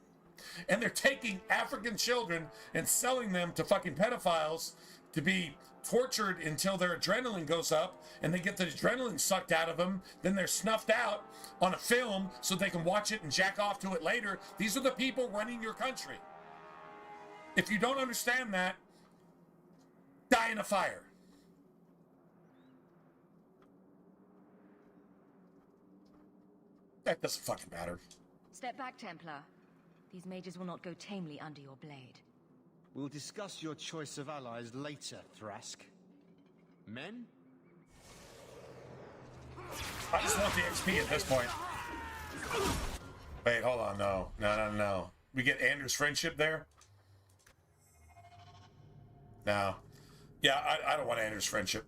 And they're taking African children and selling them to fucking pedophiles to be tortured until their adrenaline goes up and they get the adrenaline sucked out of them. Then they're snuffed out on a film so they can watch it and jack off to it later. These are the people running your country. If you don't understand that, die in a fire. That doesn't fucking matter. Step back, Templar. These mages will not go tamely under your blade. We'll discuss your choice of allies later, Thrask. Men? I just want the XP at this point. Wait, hold on. No. We get Anders' friendship there? No. Yeah, I don't want Anders' friendship.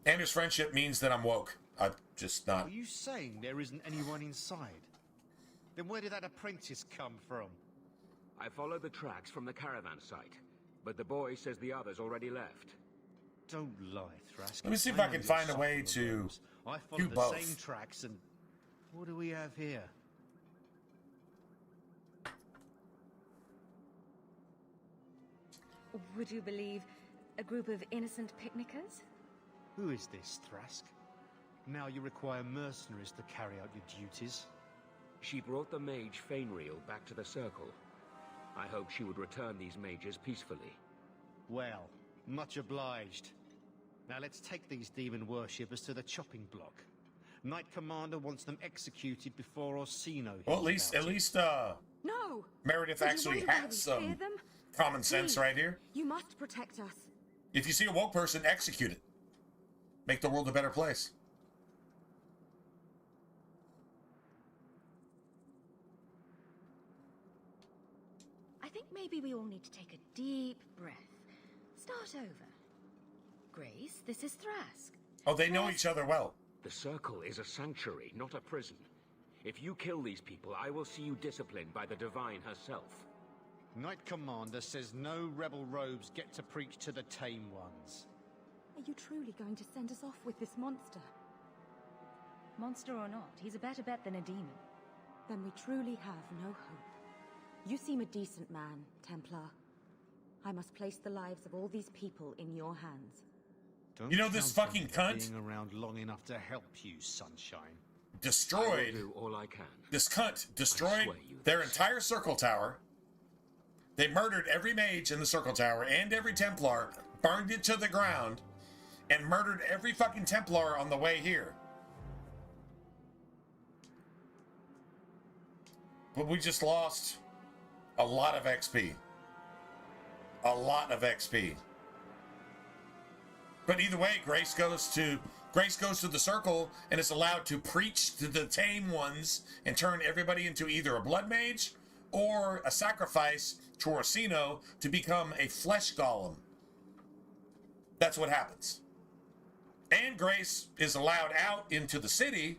Anders' friendship means that I'm woke. I'm just not. Are you saying there isn't anyone inside? Then where did that apprentice come from? I followed the tracks from the caravan site, but the boy says the others already left. Don't lie, Thrask. Let me see if I can find a way to I do followed the both. same tracks and... What do we have here? Would you believe a group of innocent picnickers? Who is this, Thrask? Now you require mercenaries to carry out your duties. She brought the mage Fainreel back to the circle. I hoped she would return these mages peacefully. Well, much obliged. Now let's take these demon worshippers to the chopping block. Knight Commander wants them executed before Orsino. Well, at least, No! Meredith Would you actually wonder why has we fear some them? common sense Please, right here. You must protect us. If you see a woke person, execute it. Make the world a better place. I think maybe we all need to take a deep breath. Start over. Grace, this is Thrask. Oh, they know each other well. The circle is a sanctuary, not a prison. If you kill these people, I will see you disciplined by the Divine herself. Knight Commander says no rebel robes get to preach to the tame ones. Are you truly going to send us off with this monster? Monster or not, he's a better bet than a demon. Then we truly have no hope. You seem a decent man, Templar. I must place the lives of all these people in your hands. Don't You know this count on fucking me cunt being around long enough to help you, Sunshine. destroyed. I will do all I can. This cunt I destroyed swear you their entire circle tower. They murdered every mage in the circle tower and every Templar, burned it to the ground, and murdered every fucking Templar on the way here. But we just lost a lot of XP. A lot of XP. But either way, Grace goes to the circle and is allowed to preach to the tame ones and turn everybody into either a blood mage or a sacrifice to Orsino to become a flesh golem. That's what happens. And Grace is allowed out into the city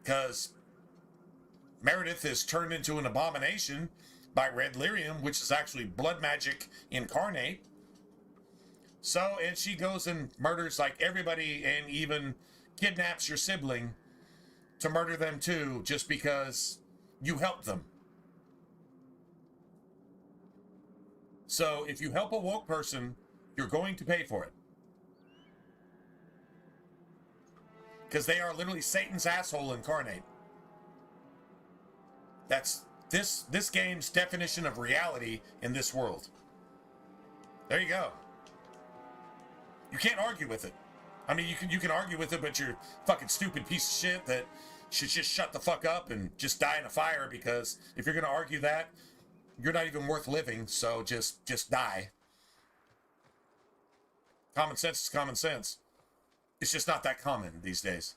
because Meredith is turned into an abomination by red lyrium, which is actually blood magic incarnate. So, and she goes and murders like everybody and even kidnaps your sibling to murder them too, just because you helped them. So, if you help a woke person, you're going to pay for it. Because they are literally Satan's asshole incarnate. That's this game's definition of reality in this world. There you go. You can't argue with it. I mean, you can argue with it, but you're a fucking stupid piece of shit that should just shut the fuck up and just die in a fire, because if you're going to argue that, you're not even worth living, so just die. Common sense is common sense. It's just not that common these days.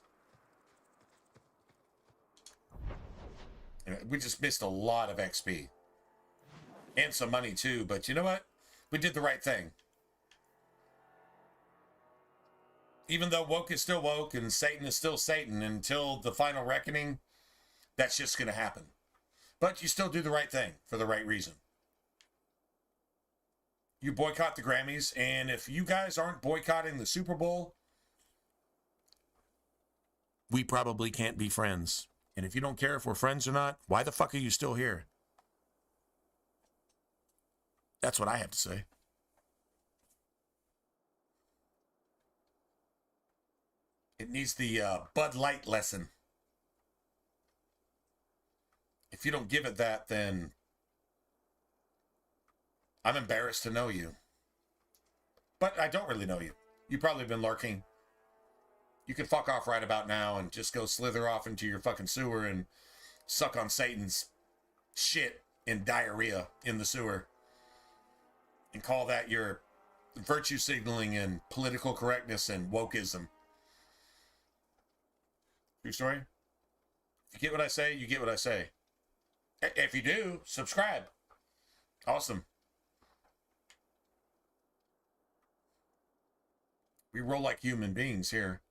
We just missed a lot of XP. And some money too, but you know what? We did the right thing. Even though woke is still woke and Satan is still Satan until the final reckoning, that's just going to happen. But you still do the right thing for the right reason. You boycott the Grammys, and if you guys aren't boycotting the Super Bowl, we probably can't be friends. And if you don't care if we're friends or not, why the fuck are you still here? That's what I have to say. It needs the Bud Light lesson. If you don't give it that, then I'm embarrassed to know you. But I don't really know you. You've probably been lurking. You can fuck off right about now and just go slither off into your fucking sewer and suck on Satan's shit and diarrhea in the sewer. And call that your virtue signaling and political correctness and wokeism. True story? If you get what I say, you get what I say. If you do, subscribe. Awesome. We roll like human beings here.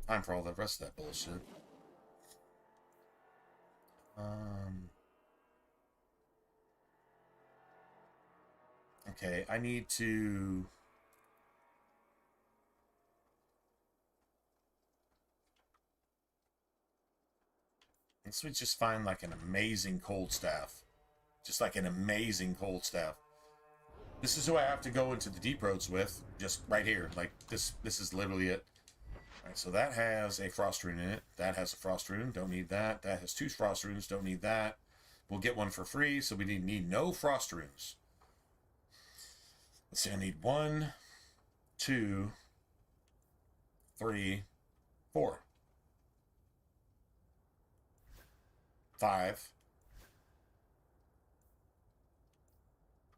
Time for all the rest of that bullshit. Okay, I need to... Let's just find like an amazing cold staff. Just like an amazing cold staff. This is who I have to go into the deep roads with. Just right here. Like this is literally it. Alright, so that has a frost rune in it. That has a frost rune. Don't need that. That has 2 frost runes. Don't need that. We'll get one for free, so we need no frost runes. Let's see, I need 1, 2, 3, 4. 5,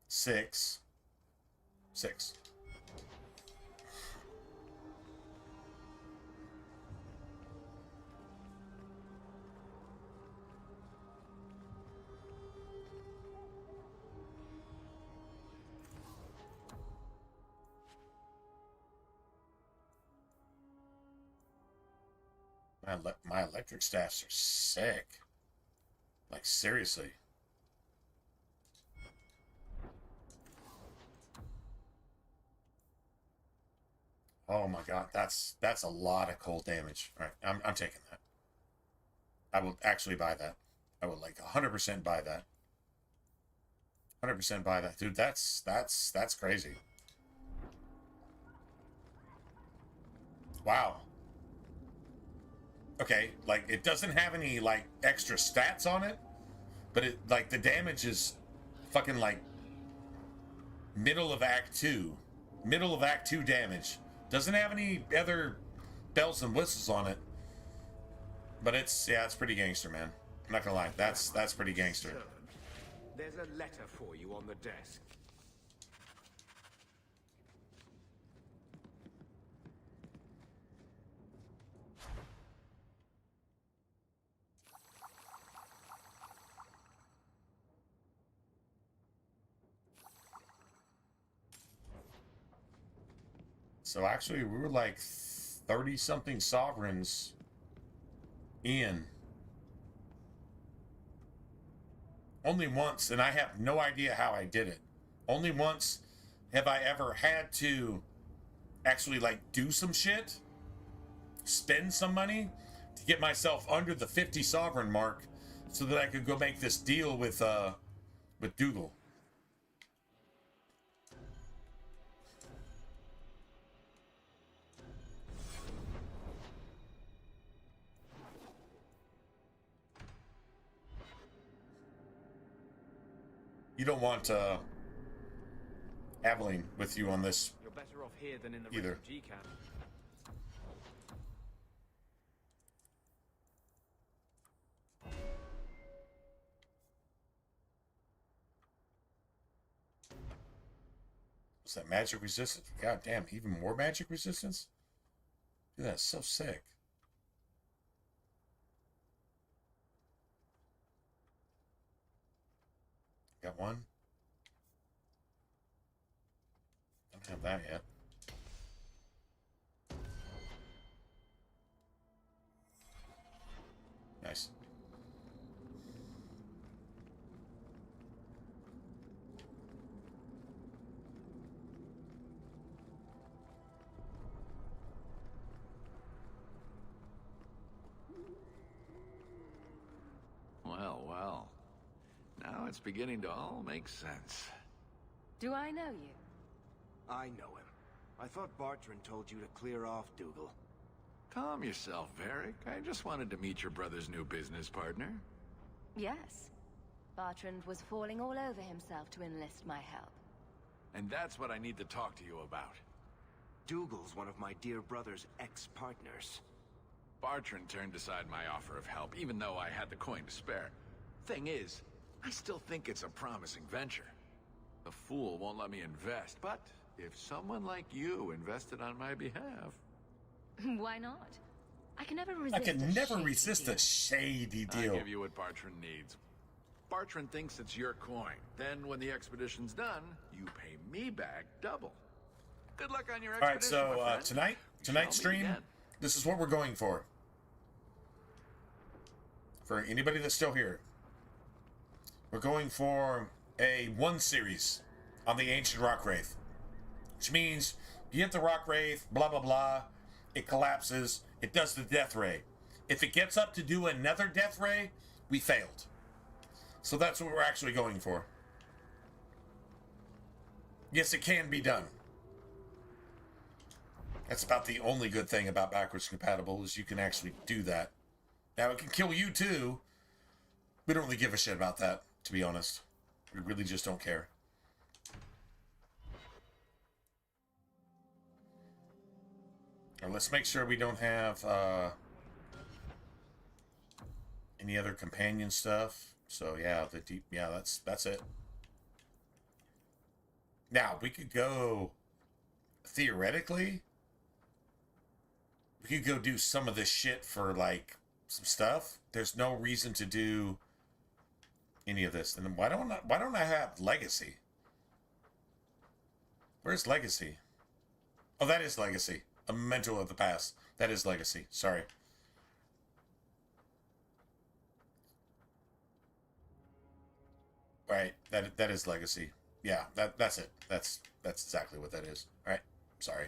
6. My electric staffs are sick. Like, seriously. Oh my god, that's a lot of cold damage. All right, I'm taking that. I will actually buy that. I would like 100% buy that. 100% buy that. Dude, that's crazy. Wow. Okay, like, it doesn't have any, like, extra stats on it, but it, like, the damage is fucking, like, middle of Act 2. Middle of Act 2 damage. Doesn't have any other bells and whistles on it. But it's, yeah, it's pretty gangster, man. I'm not gonna lie, that's pretty gangster. There's a letter for you on the desk. So actually, we were like 30-something sovereigns in. Only once, and I have no idea how I did it. Only once have I ever had to actually, like, do some shit, spend some money to get myself under the 50 sovereign mark so that I could go make this deal with Dougal. You don't want Aveline with you on this. You're better off here than in the either. refugee camp. What's that, magic resistance? God damn, even more magic resistance? Dude, that's so sick. Got one. Don't have that yet. Nice. Well, well. Now it's beginning to all make sense. Do I know you? I know him. I thought Bartrand told you to clear off Dougal. Calm yourself, Varric. I just wanted to meet your brother's new business partner. Yes. Bartrand was falling all over himself to enlist my help. And that's what I need to talk to you about. Dougal's one of my dear brother's ex-partners. Bartrand turned aside my offer of help, even though I had the coin to spare. Thing is, I still think it's a promising venture. The fool won't let me invest, but if someone like you invested on my behalf... Why not? I can never resist. I can never resist a shady deal. I'll give you what Bartrand needs. Bartrand thinks it's your coin. Then, when the expedition's done, you pay me back double. Good luck on your expedition. All right, so tonight's stream, this is what we're going for. For anybody that's still here, we're going for a 1 series on the Ancient Rock Wraith, which means you hit the Rock Wraith, blah blah blah, it collapses, it does the Death Ray. If it gets up to do another Death Ray, we failed. So that's what we're actually going for. Yes, it can be done. That's about the only good thing about backwards compatible, is you can actually do that. Now, it can kill you too. We don't really give a shit about that, to be honest. We really just don't care. Now, let's make sure we don't have any other companion stuff. So yeah, that's it. Now, we could go, theoretically, we could go do some of this shit for, like, some stuff. There's no reason to do any of this. And then why don't I have Legacy? Where's Legacy? Oh, that is Legacy. A memento of the past. That is Legacy. Sorry. Right. That is Legacy. Yeah, that's it. That's exactly what that is. All right. Sorry.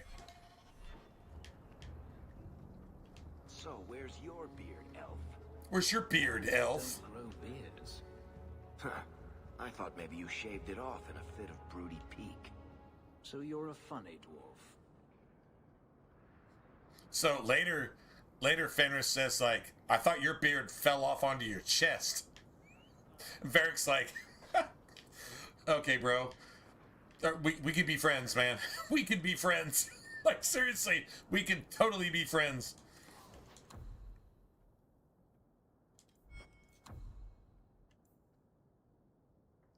So, where's your beard, elf? Where's your beard, elf? Don't grow beards. Huh. I thought maybe you shaved it off in a fit of broody pique. So you're a funny dwarf. So later Fenris says, like, I thought your beard fell off onto your chest. And Varric's like, okay, bro. We could be friends, man. We could be friends. Like, seriously, we could totally be friends.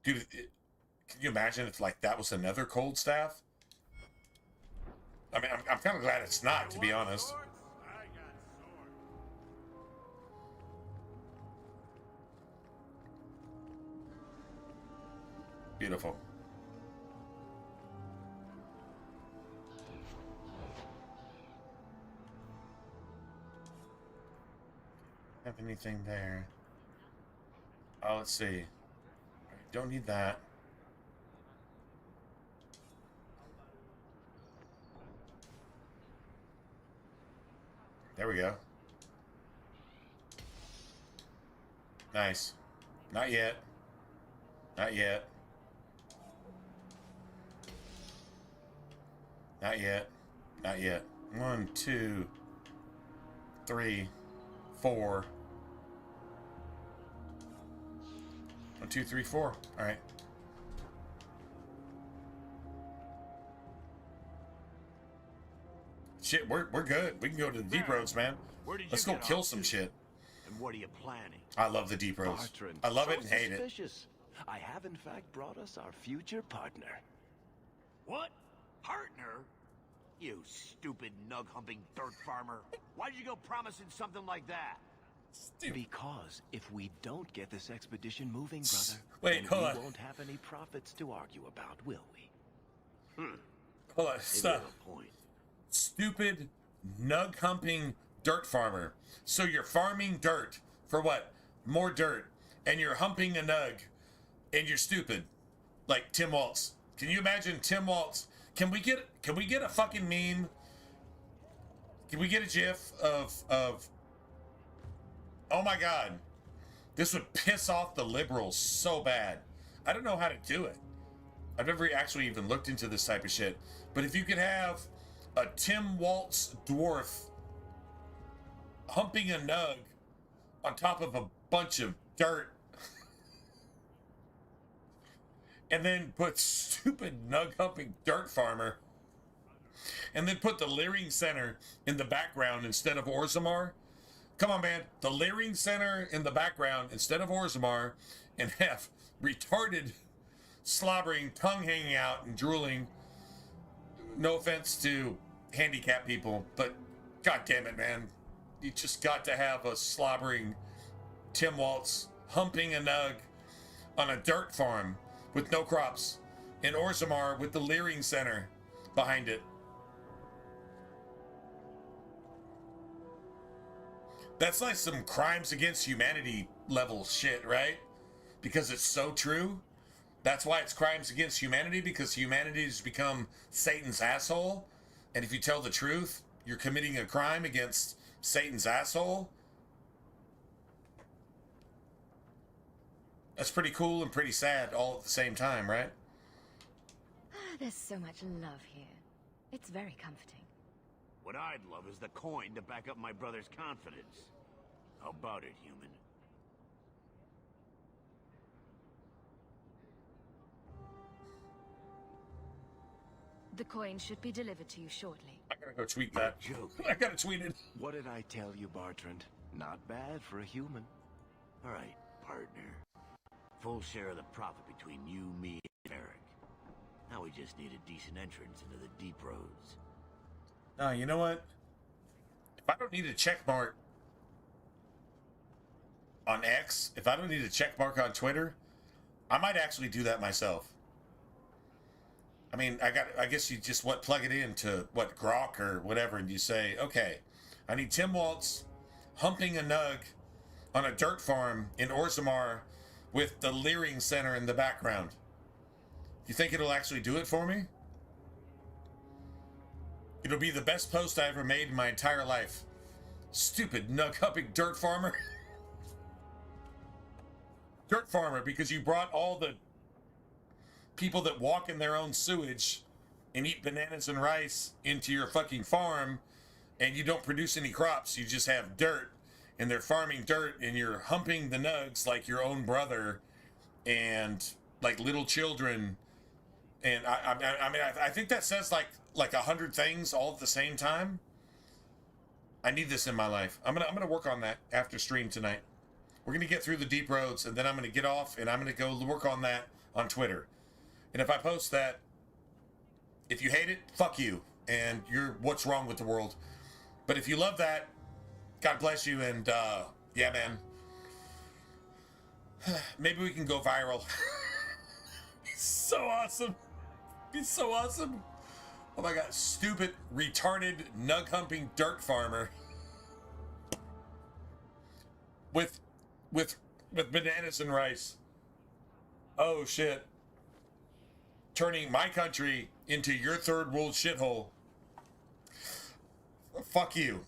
Dude, can you imagine if, like, that was another cold staff? I mean, I'm kind of glad it's not, to be honest. Beautiful. Have anything there? Oh, let's see. Right, don't need that. There we go. Nice. Not yet. Not yet. Not yet. Not yet. 1, 2, 3, 4. 1, 2, 3, 4. All right. Shit, we're good. We can go to the deep roads, man. Let's go kill some shit. And what are you planning? I love the deep roads. Bartrand, I love so it and hate it. suspicious. I have in fact brought us our future partner. What? Partner? You stupid nug-humping dirt farmer. Why did you go promising something like that? Because if we don't get this expedition moving, brother, Wait, then hold we on. won't have any profits to argue about, will we? Hold on, Maybe stop. you have a point. Stupid nug humping dirt farmer. So you're farming dirt for what? More dirt. And you're humping a nug. And you're stupid. Like Tim Waltz. Can you imagine Tim Waltz? Can we get a fucking meme? Can we get a gif of oh my god. This would piss off the liberals so bad. I don't know how to do it. I've never actually even looked into this type of shit. But if you could have a Tim Waltz dwarf humping a nug on top of a bunch of dirt and then put stupid nug humping dirt farmer and then put the Leering Center in the background instead of Orzammar. Come on, man. The Leering Center in the background instead of Orzammar, and have retarded slobbering, tongue hanging out and drooling. No offense to handicapped people, but god damn it, man. You just got to have a slobbering Tim Waltz humping a nug on a dirt farm with no crops in Orzammar with the Leering Center behind it. That's like some crimes against humanity level shit, right? Because it's so true. That's why it's crimes against humanity, because humanity has become Satan's asshole. And if you tell the truth, you're committing a crime against Satan's asshole. That's pretty cool and pretty sad all at the same time, right? There's so much love here. It's very comforting. What I'd love is the coin to back up my brother's confidence. How about it, human? The coin should be delivered to you shortly. I gotta go tweet that. I gotta tweet it. What did I tell you, Bartrand? Not bad for a human. All right, partner. Full share of the profit between you, me, and Eric. Now we just need a decent entrance into the deep roads. No, you know what? If I don't need a check mark on X, if I don't need a check mark on Twitter, I might actually do that myself. I mean, I guess you just plug it into Grok or whatever, and you say, okay, I need Tim Waltz humping a nug on a dirt farm in Orzammar with the Leering Center in the background. You think it'll actually do it for me? It'll be the best post I ever made in my entire life. Stupid nug humping dirt farmer. Dirt farmer, because you brought all the people that walk in their own sewage and eat bananas and rice into your fucking farm, and you don't produce any crops. You just have dirt, and they're farming dirt, and you're humping the nugs like your own brother, and like little children. And I think that says like 100 things all at the same time. I need this in my life. I'm gonna work on that after stream tonight. We're gonna get through the deep roads, and then I'm gonna get off, and I'm gonna go work on that on Twitter. And if I post that, if you hate it, fuck you, and you're what's wrong with the world. But if you love that, God bless you, and yeah, man. Maybe we can go viral. He's so awesome. He's so awesome. Oh my god, stupid, retarded, nug-humping dirt farmer. With bananas and rice. Oh shit. Turning my country into your third world shithole. Fuck you.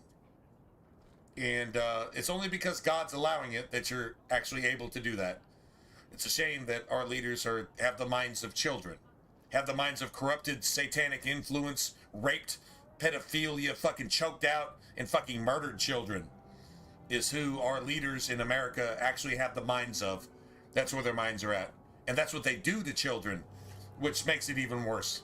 And it's only because God's allowing it that you're actually able to do that. It's a shame that our leaders have the minds of children. Have the minds of corrupted, satanic influence, raped, pedophilia, fucking choked out, and fucking murdered children. Is who our leaders in America actually have the minds of. That's where their minds are at. And that's what they do to children, which makes it even worse.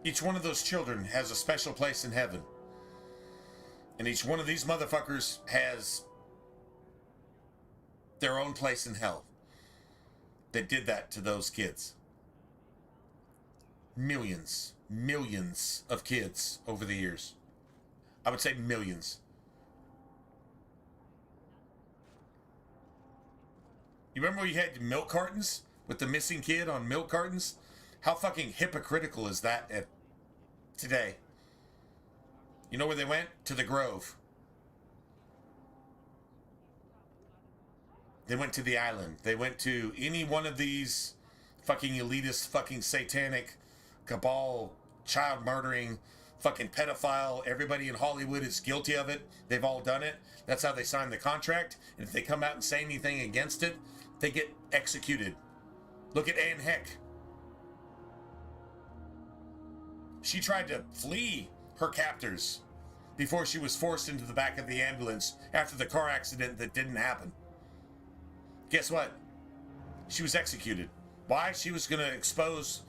Each one of those children has a special place in heaven. And each one of these motherfuckers has their own place in hell. That did that to those kids. Millions of kids over the years. I would say millions. You remember when you had milk cartons with the missing kid on milk cartons? How fucking hypocritical is that today? You know where they went? To the Grove. They went to the island. They went to any one of these fucking elitist, fucking satanic, cabal, child murdering, fucking pedophile. Everybody in Hollywood is guilty of it. They've all done it. That's how they sign the contract. And if they come out and say anything against it, they get executed. Look at Anne Heck. She tried to flee her captors before she was forced into the back of the ambulance after the car accident that didn't happen. Guess what? She was executed. Why? She was going to expose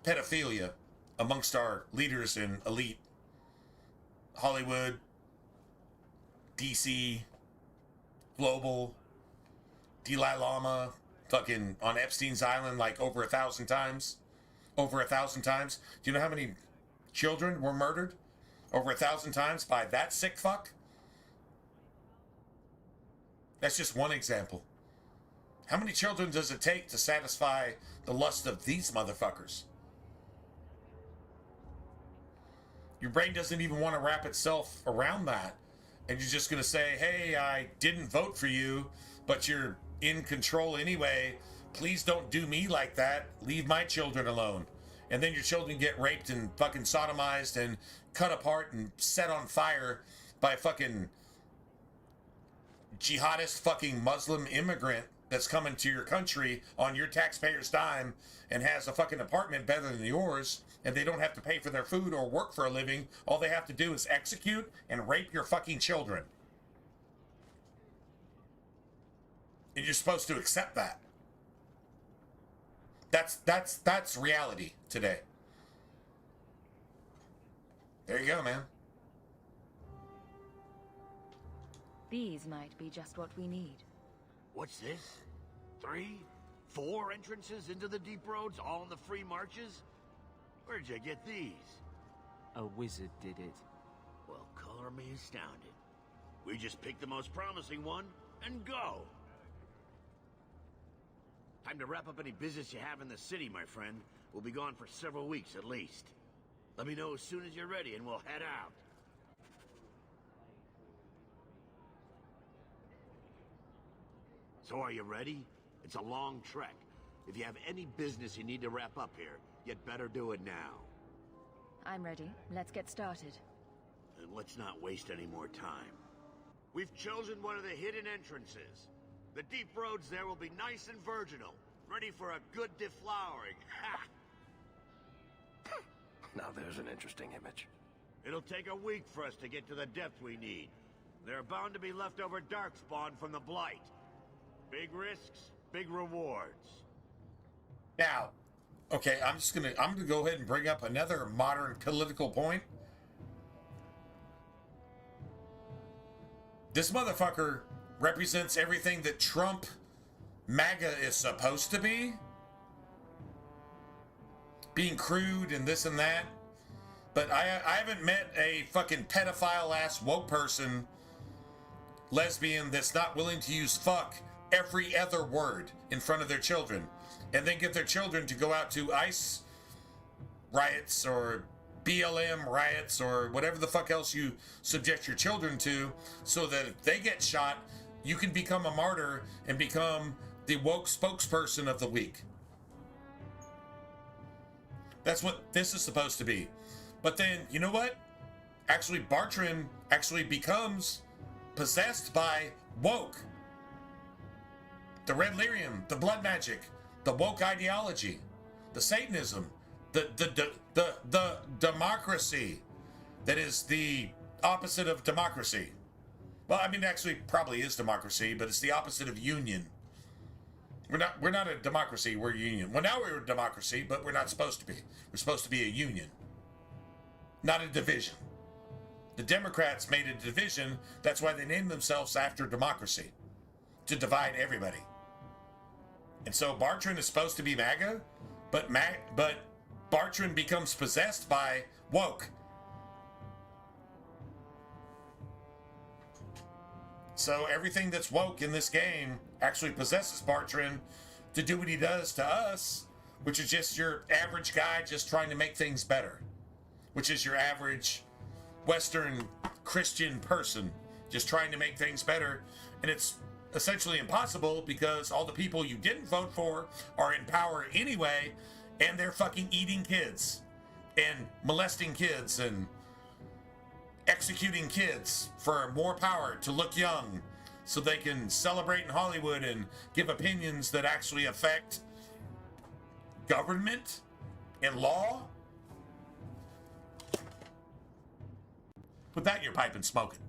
pedophilia amongst our leaders in elite Hollywood, DC, global, Dalai Lama, fucking on Epstein's Island like over 1,000 times. Over 1,000 times. Do you know how many children were murdered over 1,000 times by that sick fuck? That's just one example. How many children does it take to satisfy the lust of these motherfuckers? Your brain doesn't even want to wrap itself around that. And you're just going to say, hey, I didn't vote for you, but you're in control anyway. Please don't do me like that. Leave my children alone. And then your children get raped and fucking sodomized and cut apart and set on fire by a fucking jihadist fucking Muslim immigrant that's coming to your country on your taxpayer's dime and has a fucking apartment better than yours, and they don't have to pay for their food or work for a living. All they have to do is execute and rape your fucking children. And you're supposed to accept that. That's reality today. There you go, man. These might be just what we need. What's this? 3, 4 entrances into the deep roads, all in the free marches? Where'd you get these? A wizard did it. Well, color me astounded. We just picked the most promising one and go. Time to wrap up any business you have in the city, my friend. We'll be gone for several weeks at least. Let me know as soon as you're ready and we'll head out. So are you ready? It's a long trek. If you have any business you need to wrap up here, you'd better do it now. I'm ready. Let's get started. And let's not waste any more time. We've chosen one of the hidden entrances. The deep roads there will be nice and virginal, ready for a good deflowering. Ha! Now there's an interesting image. It'll take a week for us to get to the depth we need. There are bound to be leftover darkspawn from the Blight. Big risks, big rewards. Now, okay, I'm gonna go ahead and bring up another modern political point. This motherfucker represents everything that Trump MAGA is supposed to be. Being crude and this and that. But I haven't met a fucking pedophile-ass woke person, lesbian, that's not willing to use fuck every other word in front of their children. And then get their children to go out to ICE riots or BLM riots or whatever the fuck else you subject your children to, so that if they get shot, you can become a martyr and become the woke spokesperson of the week. That's what this is supposed to be. But then, you know what? Actually, Bartran actually becomes possessed by woke. The Red Lyrium, the blood magic, the woke ideology, the Satanism, the democracy that is the opposite of democracy. Well, I mean, actually, probably is democracy, but it's the opposite of union. We're not a democracy, we're a union. Well, now we're a democracy, but we're not supposed to be. We're supposed to be a union, not a division. The Democrats made a division. That's why they named themselves after democracy, to divide everybody. And so Bartran is supposed to be MAGA, but Bartran becomes possessed by woke. So everything that's woke in this game actually possesses Bartran to do what he does to us, which is just your average guy just trying to make things better, which is your average Western Christian person just trying to make things better. And it's essentially impossible because all the people you didn't vote for are in power anyway, and they're fucking eating kids and molesting kids and executing kids for more power to look young so they can celebrate in Hollywood and give opinions that actually affect government and law. Put that in your pipe and smoke it.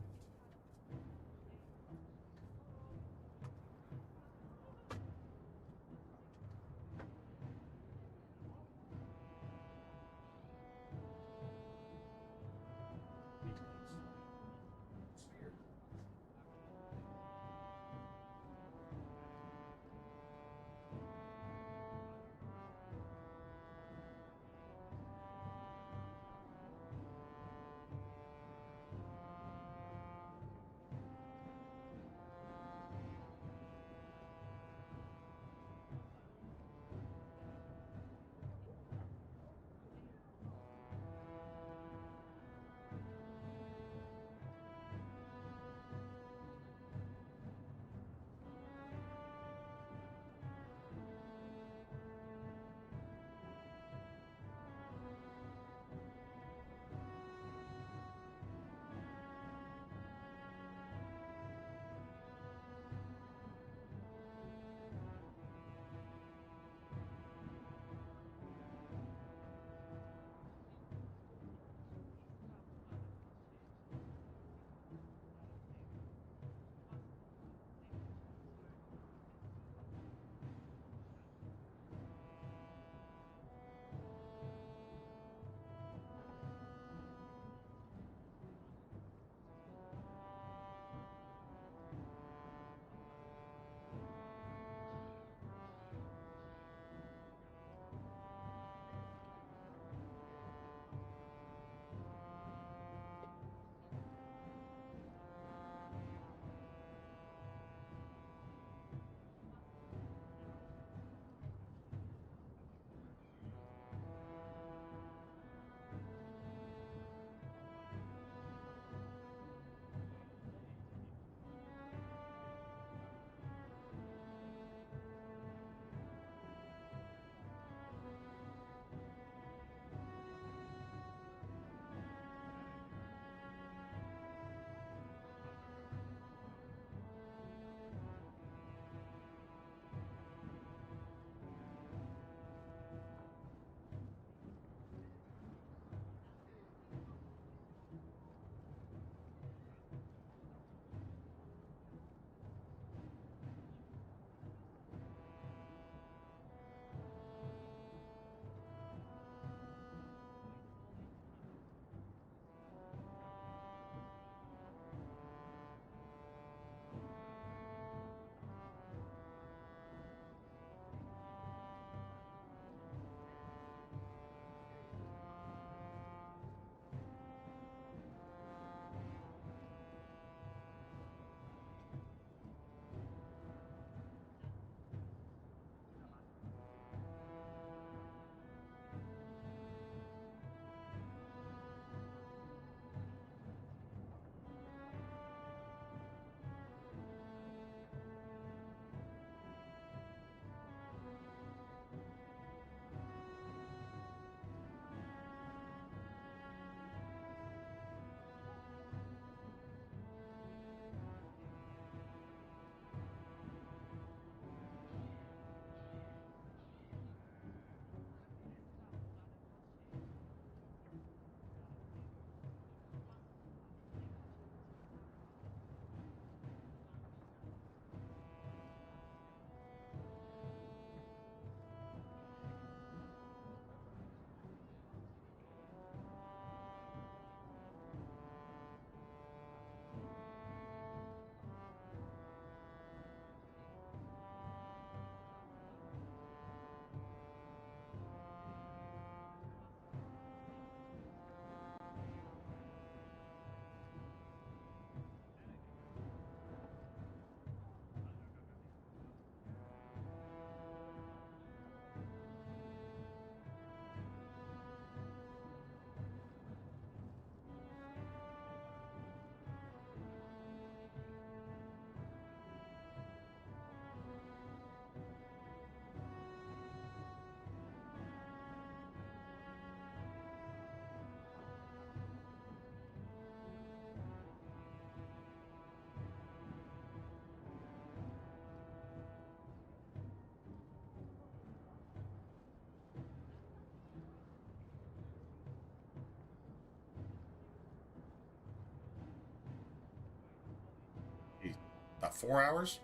About 4 hours.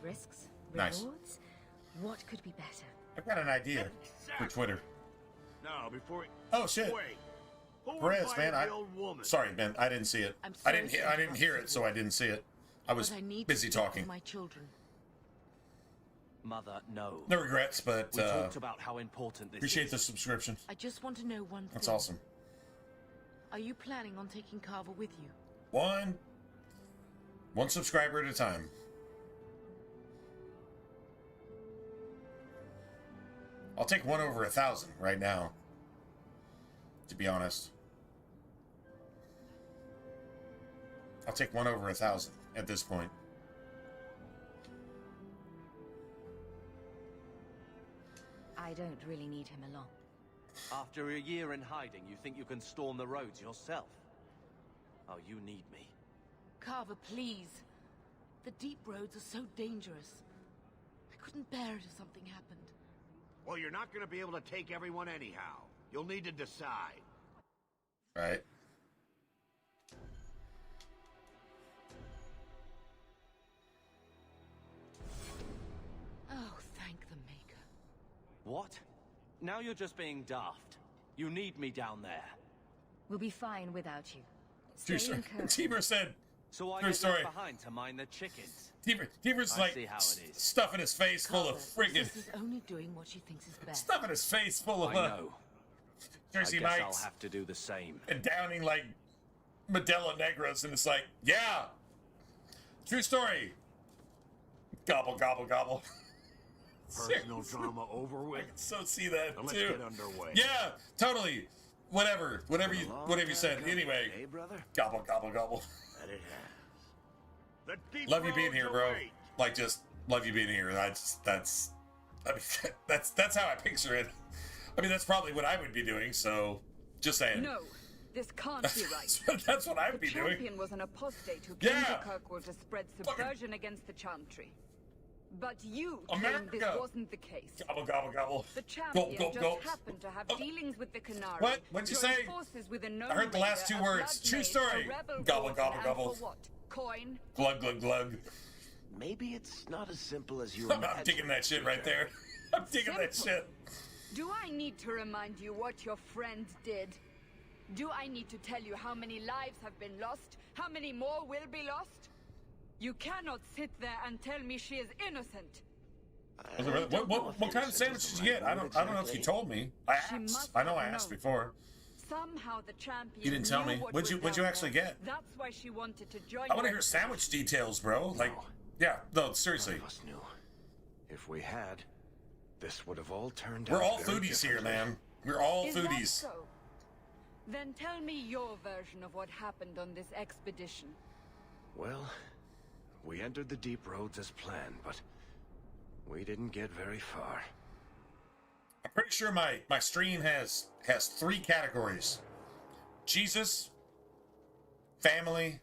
Risks, Nice. rewards. What could be better? I've got an idea for Twitter. No, before. Oh shit. Wait. Who Perez, invited man, the old woman? sorry, man, I didn't see it. I'm I sorry didn't. to I didn't hear it, so I didn't see it. I was But I need busy to speak talking. with my children. Mother, no. No regrets, but We talked about how important this appreciate is. the subscription. I just want to know one thing. That's awesome. Are you planning on taking Carver with you? One subscriber at a time. I'll take 1 over 1,000 right now, to be honest. I'll take 1 over 1,000 at this point. I don't really need him along. After a year in hiding, you think you can storm the roads yourself? Oh, you need me. Carver, please. The deep roads are so dangerous. I couldn't bear it if something happened. Well, you're not going to be able to take everyone anyhow. You'll need to decide. Right. Oh, thank the Maker. What? Now you're just being daft. You need me down there. We'll be fine without you. True Stay in story. Kirk. Tiber said. So I True get story. left behind to mind the chickens. Tiber's I like see how it is. stuffing his face full of friggin' This is only doing what she thinks is best. stuffing his face full of I know. Jersey I guess Mike's I'll have to do the same. and downing like Modelo Negros, and it's like, yeah, true story. Gobble gobble gobble. Personal drama over with. I can so see that Now let's too. get underway. Yeah, totally. Whatever you said. Anyway, Hey, brother. gobble gobble gobble. That it has. The deep Love you being roads here, bro. await. Like, just love you being here. That's I mean, that's how I picture it. I mean, that's probably what I would be doing. So, just saying. No, this can't be right. That's what I would the be doing. champion was an apostate who came Yeah. to Kirkwood to spread subversion against the Chantry. But you claim this America. wasn't the case. Gobble gobble gobble. The champion Go, go, go. just happened to have dealings with the Canary. What? What'd you joined say? Forces with a known I heard the last raider, two a words. blood True mage, story. a rebel Gobble, warlord, gobble, and gobble. for what? Coin? Glug glug glug. Maybe it's not as simple as you I'm imagine. digging that shit right there. I'm digging that shit. Do I need to remind you what your friend did? Do I need to tell you how many lives have been lost? How many more will be lost? You cannot sit there and tell me she is innocent. What kind of sandwich did you get? I don't know if you told me. I asked. I know I asked before. Somehow the champion You didn't tell knew me. what What'd you was down actually there. get? That's why she wanted to join I want to you. hear sandwich details, bro. Like, yeah, no, seriously. None of us knew. If we had, this would have all turned out. We're all very foodies here, differently. man. We're all Is that foodies. so? Then tell me your version of what happened on this expedition. Well, we entered the deep roads as planned, but we didn't get very far. I'm pretty sure my stream has 3 categories: Jesus, family,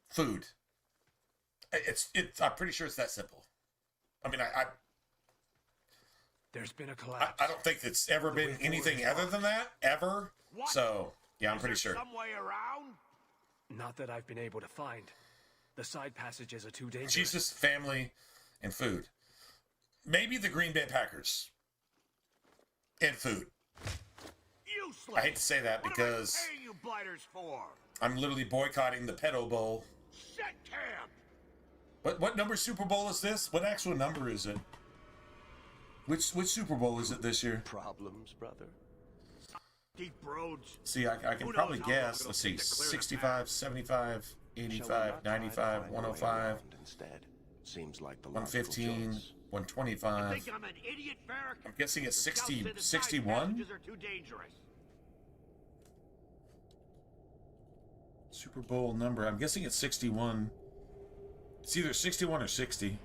food. It's I'm pretty sure it's that simple. I mean, There's been a collapse. I don't think it's ever been anything other than that ever. What? So yeah, I'm Is pretty there sure. some way around? Not that I've been able to find. The side passages are too dangerous. Jesus, family, and food. Maybe the Green Bay Packers. And food. Useless. I hate to say that What because am I paying you blighters for? I'm literally boycotting the Pedo Bowl. Set camp. What number Super Bowl is this? What actual number is it? Which Super Bowl is it this year? Problems, brother? Deep roads. See, I can Who probably knows how long guess. it'll Let's see. take to clear the 65, 75, Shall we 85, not try to 95, find a way 105, around instead? Seems like the logical 115, choice. 125. Think I'm an idiot, Varric? I'm guessing it's The scouts 60, say the side 61? passages are too dangerous. Super Bowl number. I'm guessing it's 61. It's either 61 or 60.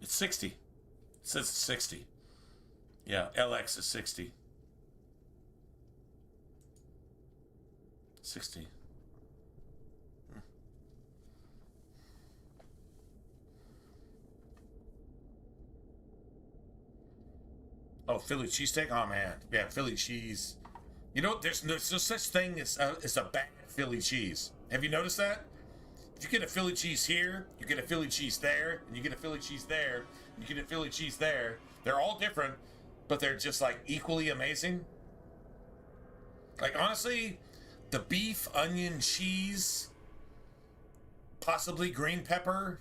It's 60. It says it's 60. Yeah, LX is 60. 60. Philly cheesesteak. Oh man, yeah, Philly cheese. You know, there's no such thing as a bad Philly cheese. Have you noticed that? If you get a Philly cheese here, you get a Philly cheese there, and you get a Philly cheese there, and you get a Philly cheese there. They're all different, but they're just like equally amazing. Like honestly, the beef, onion, cheese, possibly green pepper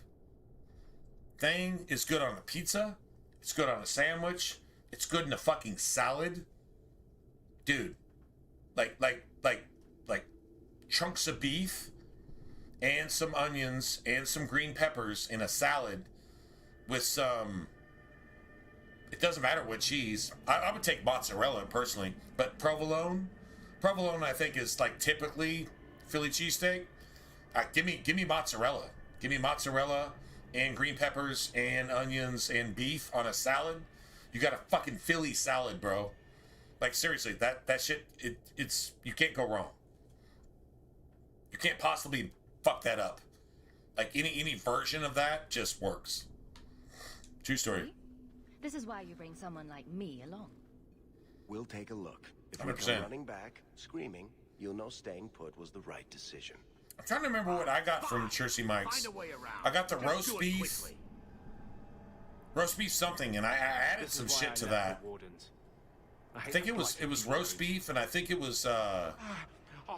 thing is good on a pizza. It's good on a sandwich. It's good in a fucking salad. Dude, like chunks of beef and some onions and some green peppers in a salad with some, it doesn't matter what cheese. I would take mozzarella personally, but provolone I think is like typically Philly cheesesteak. Give me mozzarella. Give me mozzarella and green peppers and onions and beef on a salad. You got a fucking Philly salad, bro. Like seriously, that shit, it's you can't go wrong. You can't possibly fuck that up. Like any version of that just works. True story. This is why you bring someone like me along. We'll take a look. If we 100%. come running back, screaming, you'll know staying put was the right decision. I'm trying to remember what I got from Jersey Mike's. I got the roast beef. Roast beef something, and I added some shit to that. I think it was roast beef, and I think it was I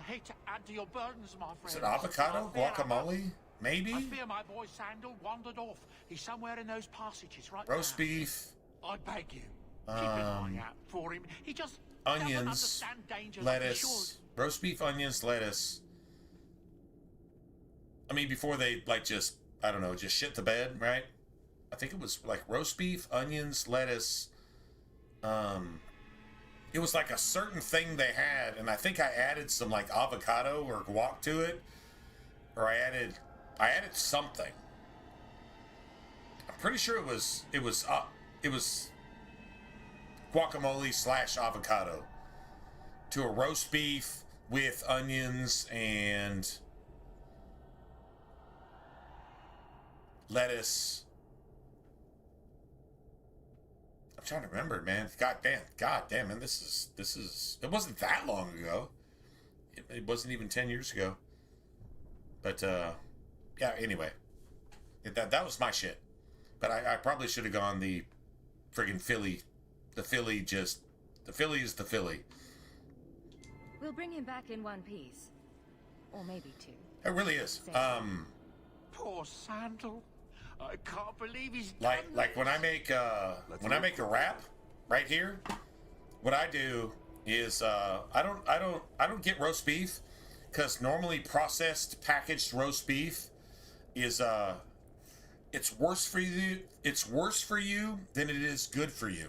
hate to add to your burdens, my friend. is it avocado guacamole? Maybe I fear my boy Sandal wandered off. He's somewhere in those passages right roast now. beef. I beg you, keep an eye out for him. He just doesn't Onions, understand danger like he should. lettuce, roast beef, onions, lettuce. I mean, before they like just, I don't know, just shit the bed, right? I think it was like roast beef, onions, lettuce. It was like a certain thing they had, and I think I added some like avocado or guac to it, or I added something. I'm pretty sure it was guacamole / avocado to a roast beef with onions and lettuce. I'm trying to remember, man. God damn, man. This is. It wasn't that long ago. It wasn't even 10 years ago. But yeah. Anyway, that was my shit. But I probably should have gone the friggin' Philly. The Philly is the Philly. We'll bring him back in one piece, or maybe two. It really is. Poor Sandal. I can't believe he's like when I make a wrap right here, what I do is I don't get roast beef, because normally processed packaged roast beef is it's worse for you than it is good for you.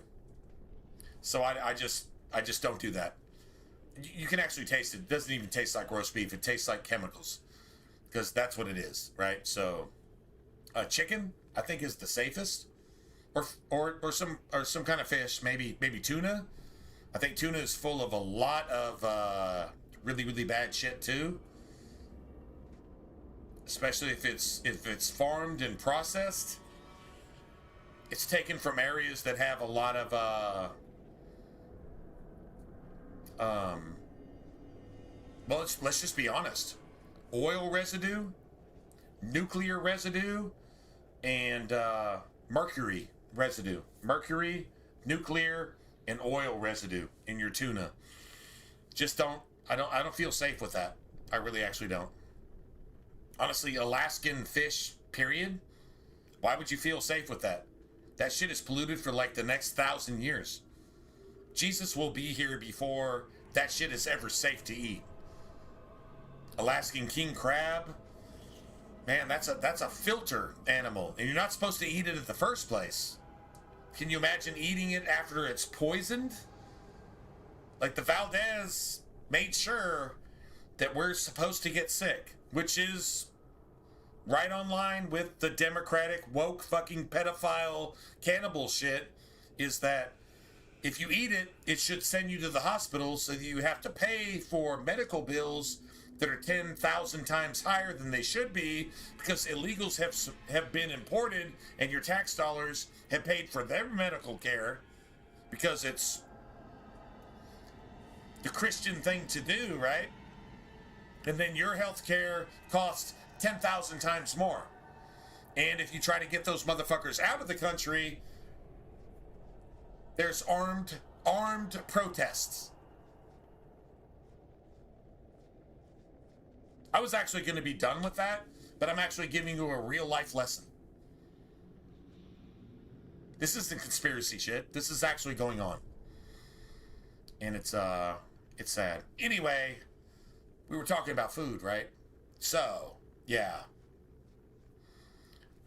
So I just don't do that. You can actually taste it. It doesn't even taste like roast beef. It tastes like chemicals, because that's what it is, right? So chicken, I think, is the safest, or some kind of fish, maybe tuna. I think tuna is full of a lot of really bad shit too, especially if it's farmed and processed. It's taken from areas that have a lot of well, let's just be honest. Oil residue, nuclear residue, and mercury residue. Mercury, nuclear, and oil residue in your tuna. Just I don't feel safe with that. I really actually don't. Honestly, Alaskan fish, period. Why would you feel safe with that? That shit is polluted for like the next 1,000 years. Jesus will be here before that shit is ever safe to eat. Alaskan king crab, man, that's a filter animal, and you're not supposed to eat it in the first place. Can you imagine eating it after it's poisoned? Like the Valdez made sure that we're supposed to get sick, which is right on line with the Democratic woke fucking pedophile cannibal shit, is that if you eat it, it should send you to the hospital, so that you have to pay for medical bills that are 10,000 times higher than they should be, because illegals have been imported and your tax dollars have paid for their medical care because it's the Christian thing to do, right? And then your health care costs 10,000 times more. And if you try to get those motherfuckers out of the country, there's armed protests. I was actually going to be done with that, but I'm actually giving you a real life lesson. This isn't conspiracy shit. This is actually going on. And it's sad. Anyway, we were talking about food, right? So, yeah.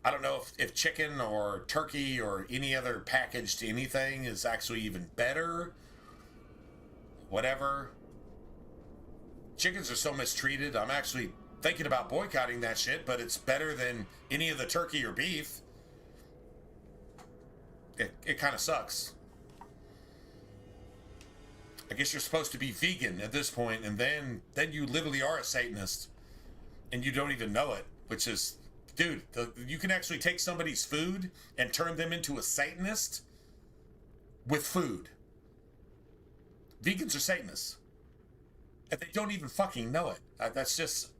I don't know if chicken or turkey or any other packaged anything is actually even better. Whatever. Chickens are so mistreated. I'm actually thinking about boycotting that shit, but it's better than any of the turkey or beef. It kind of sucks. I guess you're supposed to be vegan at this point, and then you literally are a Satanist, and you don't even know it, which is, dude, you can actually take somebody's food and turn them into a Satanist with food. Vegans are Satanists. And they don't even fucking know it. That's just,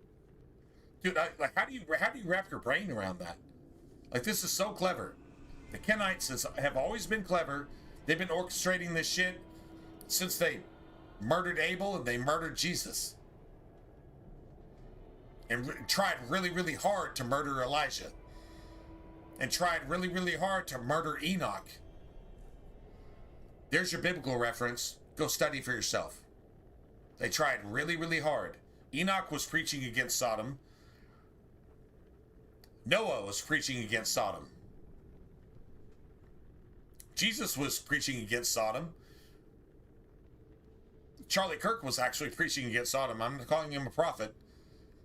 dude. How do you wrap your brain around that? Like, this is so clever. The Kenites have always been clever. They've been orchestrating this shit since they murdered Abel and they murdered Jesus, and tried really, really hard to murder Elijah, and tried really, really hard to murder Enoch. There's your biblical reference. Go study for yourself. They tried really, really hard. Enoch was preaching against Sodom. Noah was preaching against Sodom. Jesus was preaching against Sodom. Charlie Kirk was actually preaching against Sodom. I'm calling him a prophet.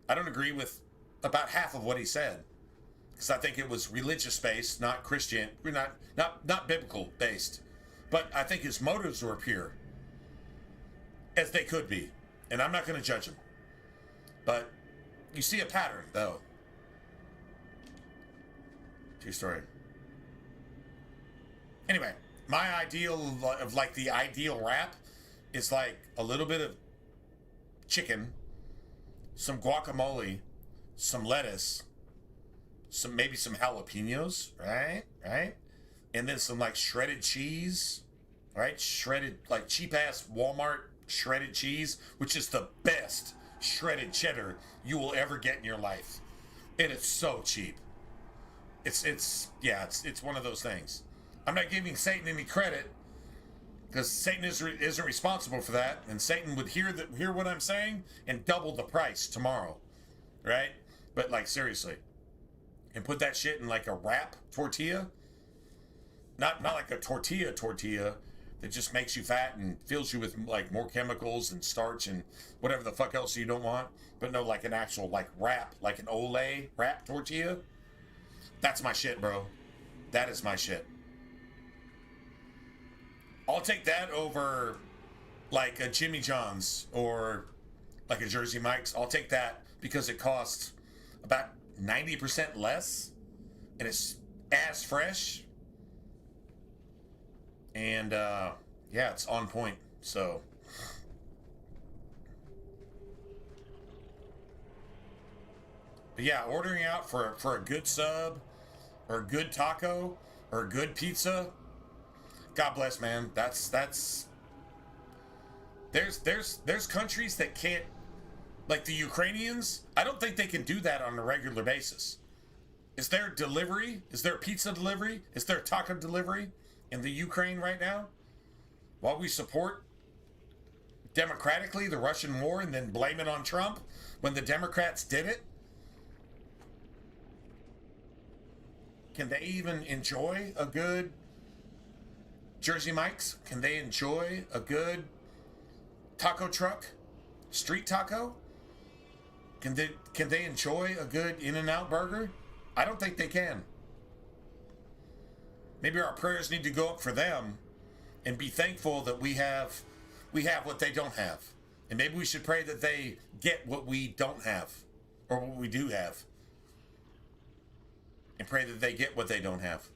I don't agree with about half of what he said, because I think it was religious based, not Christian, not biblical based. But I think his motives were pure, as they could be, and I'm not going to judge him. But you see a pattern, though. True story. Anyway, my ideal of like the ideal wrap is like a little bit of chicken, some guacamole, some lettuce, maybe some jalapenos, right? And then some like shredded cheese, right? Shredded, like cheap ass Walmart shredded cheese, which is the best shredded cheddar you will ever get in your life. And it's so cheap. It's one of those things. I'm not giving Satan any credit, because Satan isn't responsible for that, and Satan would hear what I'm saying and double the price tomorrow, right? But like, seriously, and put that shit in like a wrap tortilla, not like a tortilla that just makes you fat and fills you with like more chemicals and starch and whatever the fuck else you don't want, but no, like an actual like wrap, like an Olay wrap tortilla. That's my shit, bro. That is my shit. I'll take that over like a Jimmy John's or like a Jersey Mike's. I'll take that because it costs about 90% less and it's as fresh. And yeah, it's on point. So but yeah, ordering out for a good sub or a good taco or a good pizza, God bless, man. That's there's countries that can't, like the Ukrainians. I don't think they can do that on a regular basis. Is there delivery? Is there pizza delivery? Is there taco delivery in the Ukraine right now? While we support democratically the Russian war and then blame it on Trump when the Democrats did it? Can they even enjoy a good Jersey Mike's? Can they enjoy a good taco truck? Street taco? Can they enjoy a good In-N-Out burger? I don't think they can. Maybe our prayers need to go up for them and be thankful that we have what they don't have. And maybe we should pray that they get what we don't have, or what we do have. And pray that they get what they don't have.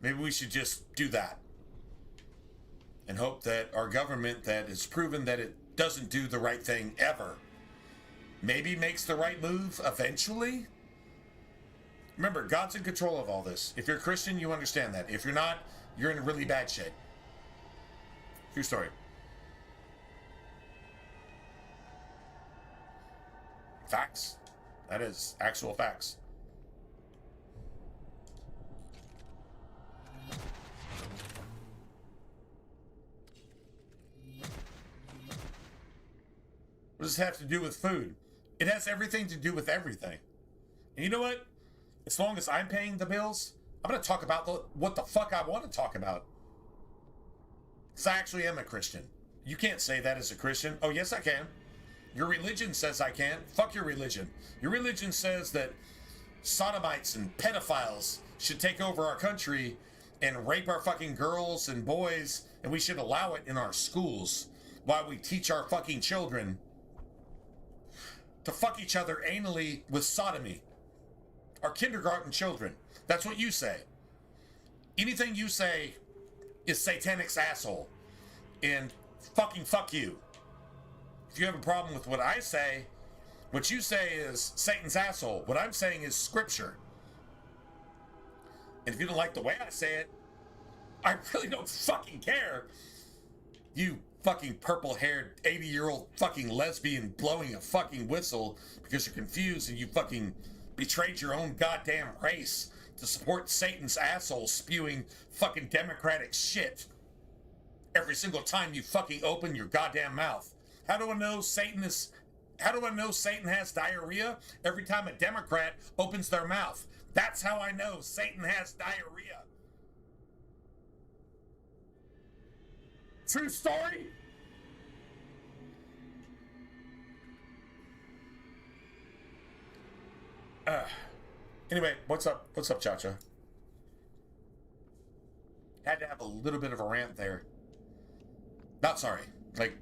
Maybe we should just do that. and hope that our government that has proven that it doesn't do the right thing ever maybe makes the right move eventually. Remember, God's in control of all this. If you're a Christian, you understand that. If you're not, you're in really bad shape. True story. Facts. That is actual facts. What does it have to do with food? It has everything to do with everything. And you know what? As long as I'm paying the bills, I'm going to talk about what the fuck I want to talk about. Because I actually am a Christian. You can't say that as a Christian. Oh, yes, I can. Your religion says I can. Fuck your religion. Your religion says that sodomites and pedophiles should take over our country and rape our fucking girls and boys, and we should allow it in our schools while we teach our fucking children to fuck each other anally with sodomy. Our kindergarten children. That's what you say. Anything you say is Satanic's asshole. And fucking fuck you. If you have a problem with what I say, what you say is Satan's asshole. What I'm saying is scripture. And if you don't like the way I say it, I really don't fucking care. You fucking purple-haired 80-year-old fucking lesbian blowing a fucking whistle because you're confused and you fucking betrayed your own goddamn race to support Satan's asshole spewing fucking democratic shit every single time you fucking open your goddamn mouth. How do I know Satan has diarrhea? Every time a Democrat opens their mouth. That's how I know Satan has diarrhea. True story? Anyway, what's up? What's up, Chacha? Had to have a little bit of a rant there. Not sorry. Like,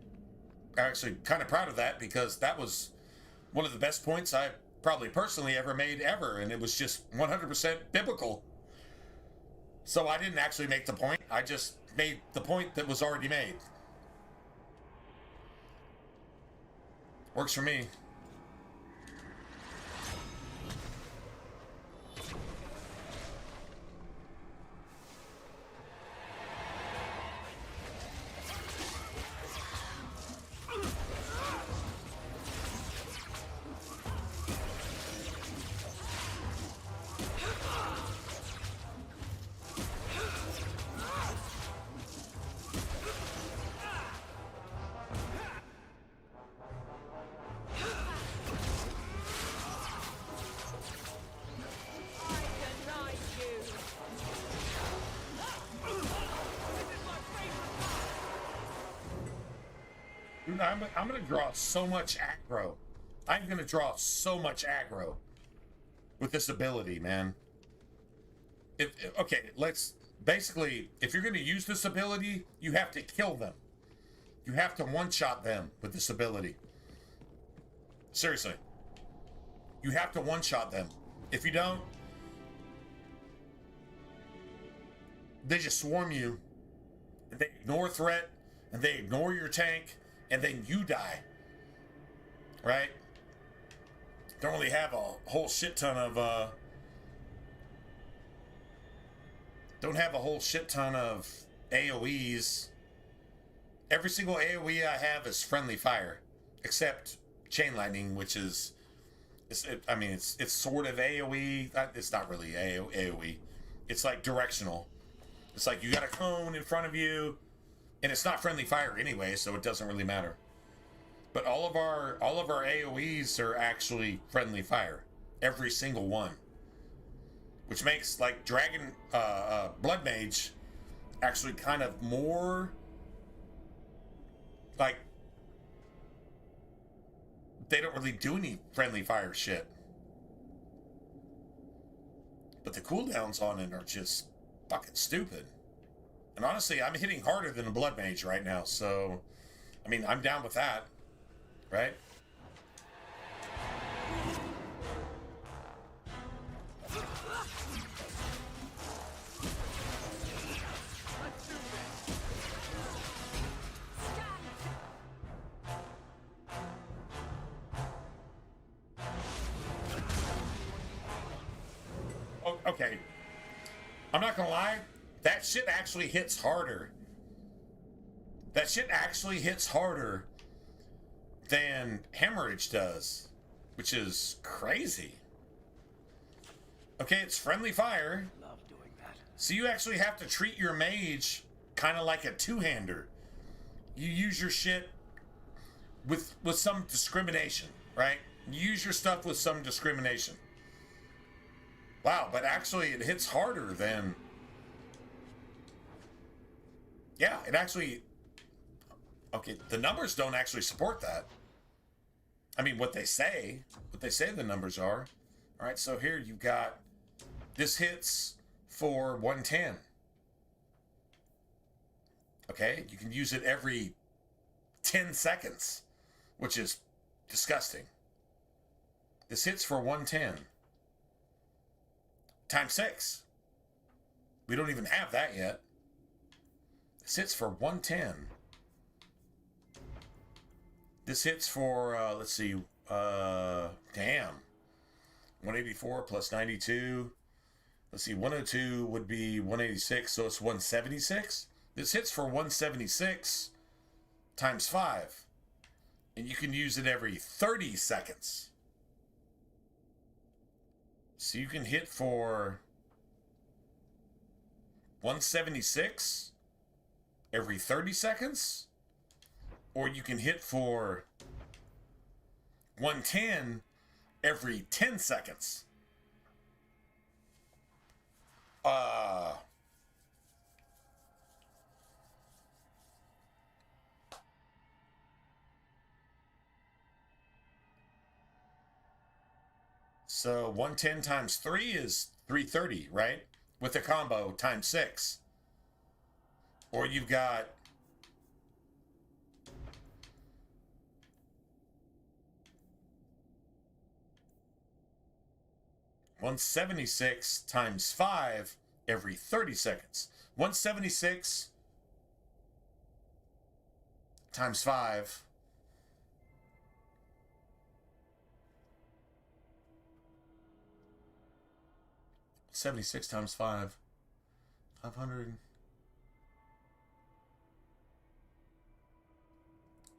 I'm actually kind of proud of that because that was one of the best points I probably personally ever made ever, and it was just 100% biblical. So I didn't actually make the point. I just made the point that was already made. Works for me. I'm going to draw so much aggro. I'm going to draw so much aggro with this ability, man. Basically, if you're going to use this ability, you have to kill them. You have to one-shot them with this ability. Seriously. You have to one-shot them. If you don't, they just swarm you, and they ignore threat, and they ignore your tank, and then you die, right? Don't really have a whole shit ton of, AoEs. Every single AoE I have is friendly fire, except chain lightning, which is, it's sort of AoE. It's not really AoE. It's like directional. It's like you got a cone in front of you, and it's not friendly fire anyway, so it doesn't really matter. But all of our AoEs are actually friendly fire. Every single one. Which makes like Blood Mage actually kind of more like they don't really do any friendly fire shit. But the cooldowns on it are just fucking stupid. And honestly, I'm hitting harder than a Blood Mage right now, so I mean, I'm down with that, right? okay. I'm not gonna lie. That shit actually hits harder. That shit actually hits harder than hemorrhage does, which is crazy. Okay, it's friendly fire. Love doing that. So you actually have to treat your mage kind of like a two-hander. You use your shit with some discrimination, right? You use your stuff with some discrimination. Wow, but actually it hits harder than... Yeah, it actually... Okay, the numbers don't actually support that. I mean, what they say the numbers are. All right, so here you've got... This hits for 110. Okay, you can use it every 10 seconds, which is disgusting. This hits for 110. Times 6. We don't even have that yet. This hits for 110. This hits for, let's see, damn. 184 plus 92. Let's see, 102 would be 186, so it's 176. This hits for 176 times 5. And you can use it every 30 seconds. So you can hit for 176 every 30 seconds. Or you can hit for 110 every 10 seconds. So 110 times 3 is 330, right? With the combo times 6. Or you've got 176 times 5 every 30 seconds. 176 times 5. $76 times 5. 500.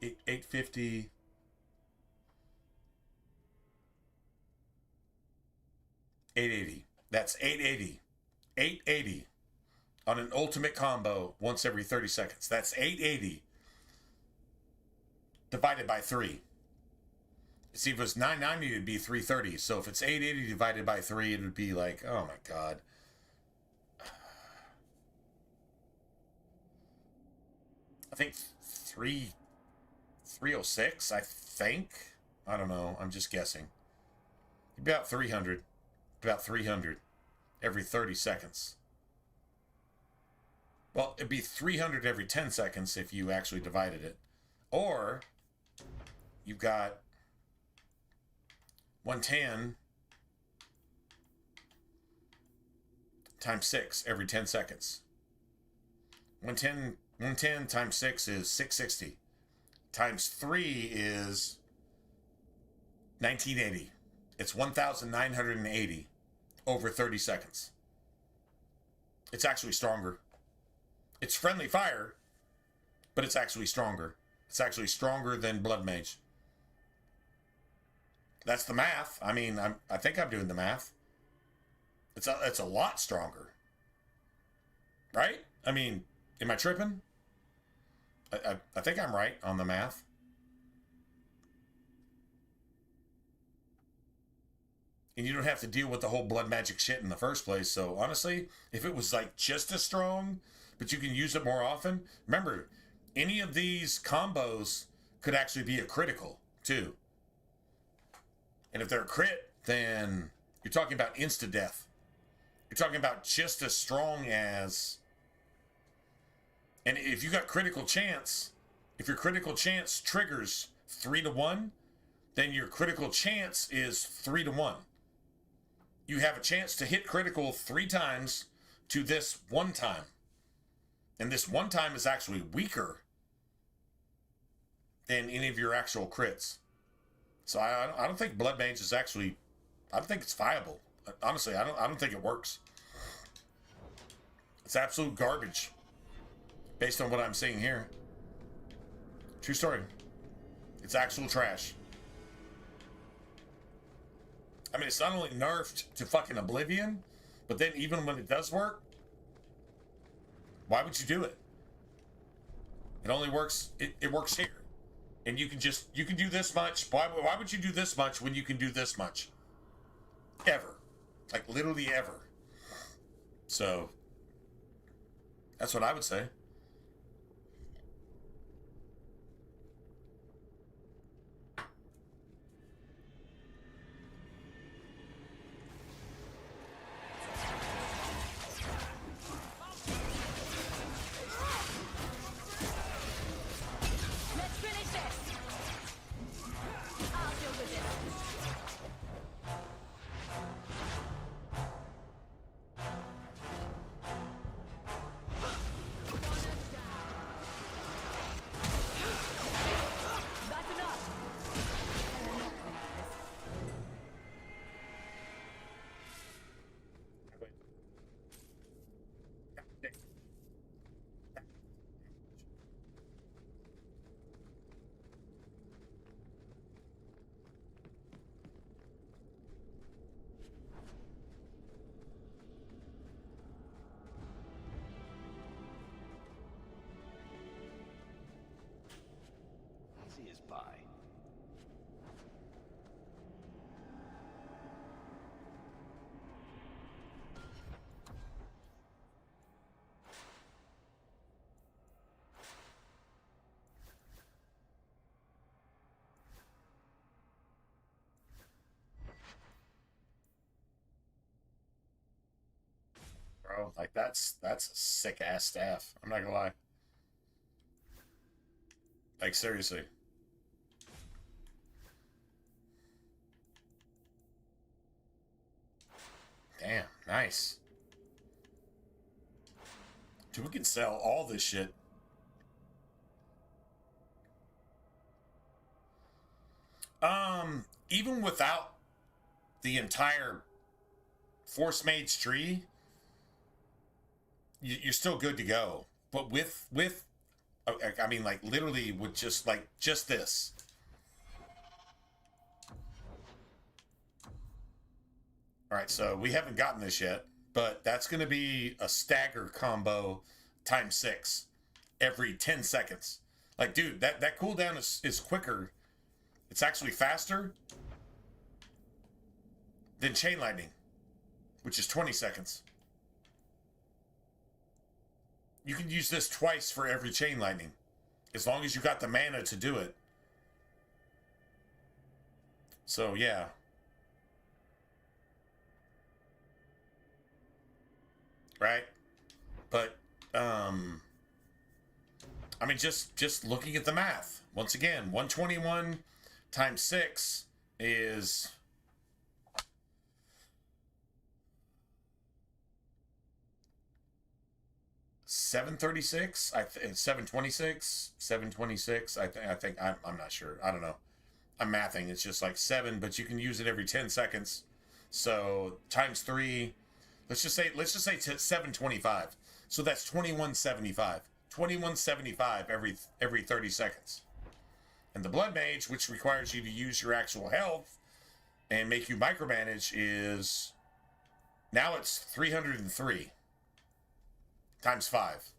850. 880. That's 880. 880 on an ultimate combo once every 30 seconds. That's 880 divided by 3. See, if it was 990, it'd be 330. So if it's 880 divided by 3, it would be like, oh my God. I think 306, I think. I don't know. I'm just guessing. About 300. About 300 every 30 seconds. Well, it'd be 300 every 10 seconds if you actually divided it. Or you've got 110 times 6 every 10 seconds. 110 times 6 is 660. Times 3 is 1980. It's 1,980 over 30 seconds. It's actually stronger. It's friendly fire, but it's actually stronger. It's actually stronger than Blood Mage. That's the math. I mean, I think I'm doing the math. It's a lot stronger. Right? I mean, am I tripping? I think I'm right on the math. And you don't have to deal with the whole blood magic shit in the first place. So honestly, if it was like just as strong, but you can use it more often, remember, any of these combos could actually be a critical too. And if they're a crit, then you're talking about insta-death. You're talking about just as strong as... And if you got critical chance, if your critical chance triggers 3-1, then your critical chance is 3-1. You have a chance to hit critical 3 times to this 1 time. And this 1 time is actually weaker than any of your actual crits. So I don't think Blood Mage is actually... I don't think it's viable. Honestly, I don't think it works. It's absolute garbage. Based on what I'm seeing here. True story. It's actual trash. I mean, it's not only nerfed to fucking oblivion, but then even when it does work, why would you do it? It only works, it works here. And you can do this much. Why would you do this much when you can do this much? Ever. Like, literally ever. So, that's what I would say. Let's finish this. I'll deal with it. That's enough. Easy as pie. Bro, like that's a sick ass staff. I'm not gonna lie. Like, seriously. Damn, nice. Dude, we can sell all this shit. Even without the entire Force Mage tree, you're still good to go. But with I mean, like, literally with just this. All right, so we haven't gotten this yet, but that's going to be a stagger combo times 6 every 10 seconds. Like, dude, that cooldown is quicker. It's actually faster than Chain Lightning, which is 20 seconds. You can use this twice for every Chain Lightning, as long as you got the mana to do it. So, yeah. Right? But, I mean, just looking at the math. Once again, 121 times 6 is... 736, 726, 726. I think I'm not sure. I don't know. I'm mathing. It's just like 7, but you can use it every 10 seconds. So times 3. Let's just say 725. So that's 2175. 2175 every 30 seconds. And the Blood Mage, which requires you to use your actual health and make you micromanage, is now it's 303. Times 5.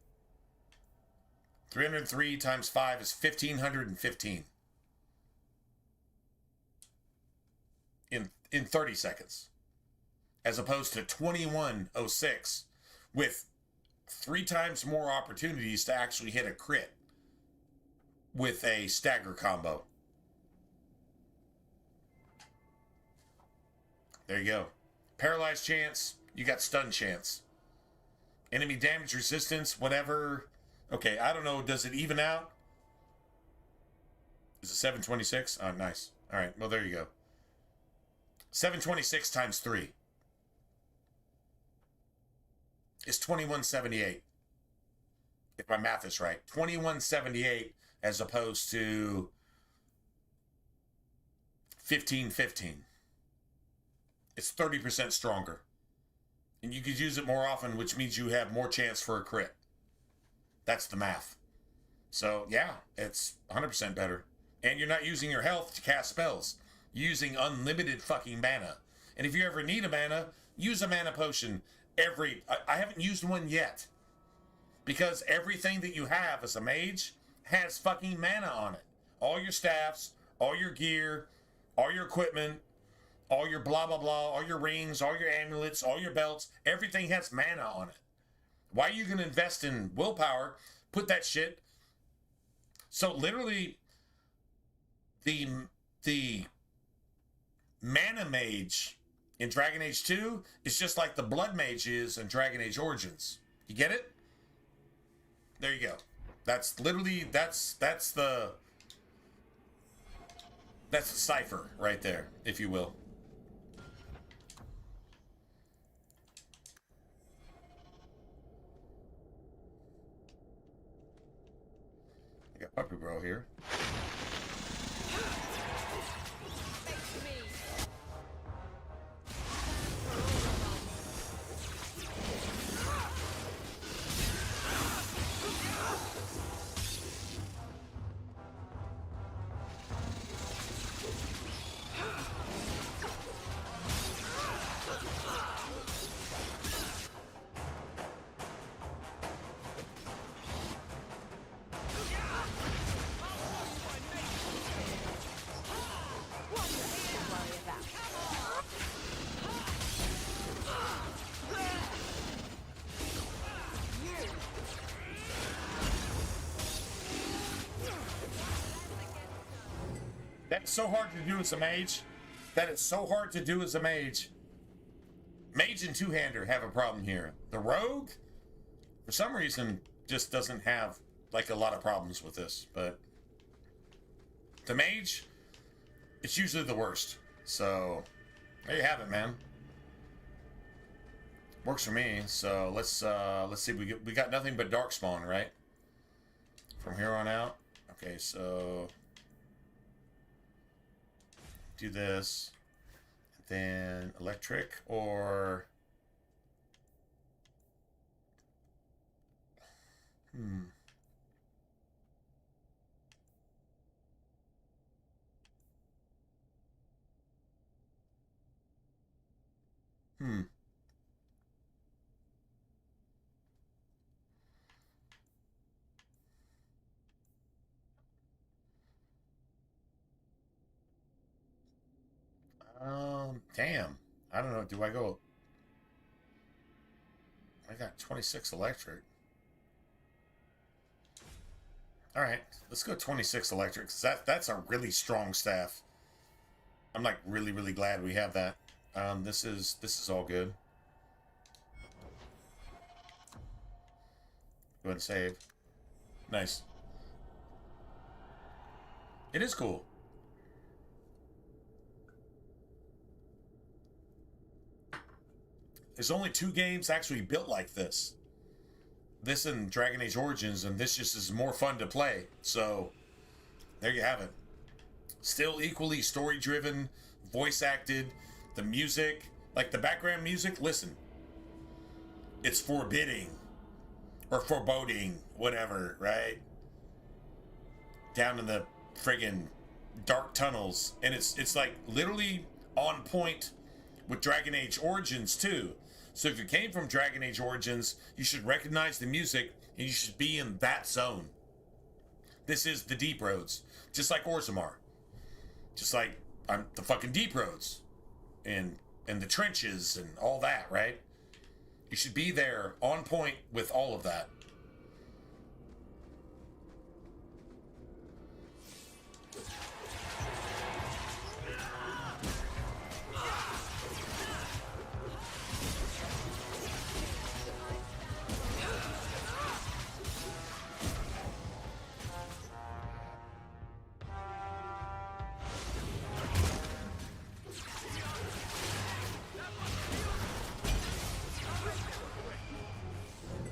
303 times 5 is 1,515. In 30 seconds. As opposed to 2106 with 3 times more opportunities to actually hit a crit with a stagger combo. There you go. Paralyzed chance, you got stun chance. Enemy damage resistance, whatever. Okay, I don't know. Does it even out? Is it 726? Oh, nice. All right, well, there you go. 726 times 3 is 2178. If my math is right. 2178 as opposed to 1515. It's 30% stronger And you could use it more often, which means you have more chance for a crit. That's the math. So, yeah, it's 100% better. And you're not using your health to cast spells. You're using unlimited fucking mana. And if you ever need a mana, use a mana potion I haven't used one yet. Because everything that you have as a mage has fucking mana on it. All your staffs, all your gear, all your equipment, all your blah, blah, blah, all your rings, all your amulets, all your belts, everything has mana on it. Why are you going to invest in willpower? Put that shit. So literally, the mana mage in Dragon Age 2 is just like the blood mage is in Dragon Age Origins. You get it? There you go. That's literally, that's the cipher right there, if you will. I got Puppy Bro here. That's so hard to do as a mage. That it's so hard to do as a mage. Mage and two-hander have a problem here. The rogue, for some reason, just doesn't have like a lot of problems with this. But the mage, it's usually the worst. So there you have it, man. Works for me. So let's see. We got nothing but Darkspawn, right? From here on out. Okay, so do this, and then electric, or Hmm. Damn. I don't know. Do I go? I got 26 electric. All right, let's go 26 electric. That's a really strong staff. I'm like really glad we have that. This is all good. Go ahead and save. Nice. It is cool. There's only 2 games actually built like this. This and Dragon Age Origins, and this just is more fun to play. So, there you have it. Still equally story-driven, voice-acted, the music, like the background music, listen. It's forbidding, or foreboding, whatever, right? Down in the friggin' dark tunnels. And it's like literally on point with Dragon Age Origins too. So if you came from Dragon Age Origins, you should recognize the music and you should be in that zone. This is the Deep Roads, just like Orzammar. Just like the fucking Deep Roads and the trenches and all that, right? You should be there on point with all of that.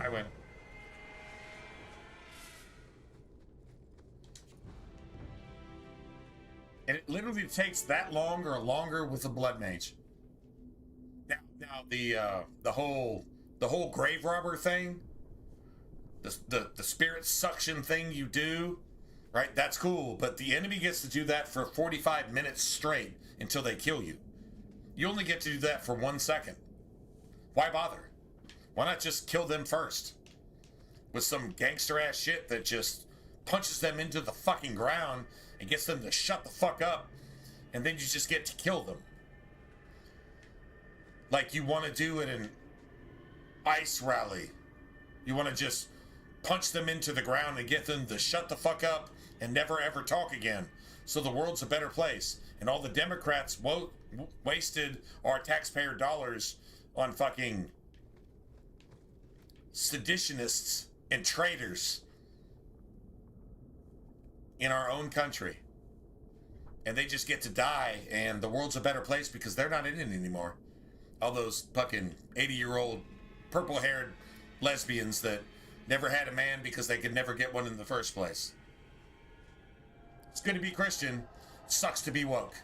I win. And it literally takes that long or longer with a Blood Mage. Now, Now the whole grave robber thing, the spirit suction thing you do, right? That's cool, but the enemy gets to do that for 45 minutes straight until they kill you. You only get to do that for 1 second. Why bother? Why not just kill them first? With some gangster ass shit that just punches them into the fucking ground and gets them to shut the fuck up, and then you just get to kill them. Like you want to do in an ice rally. You want to just punch them into the ground and get them to shut the fuck up and never ever talk again. So the world's a better place. And all the Democrats wasted our taxpayer dollars on fucking seditionists and traitors in our own country. And they just get to die, and the world's a better place because they're not in it anymore. All those fucking 80-year-old purple-haired lesbians that never had a man because they could never get one in the first place. It's good to be Christian. Sucks to be woke.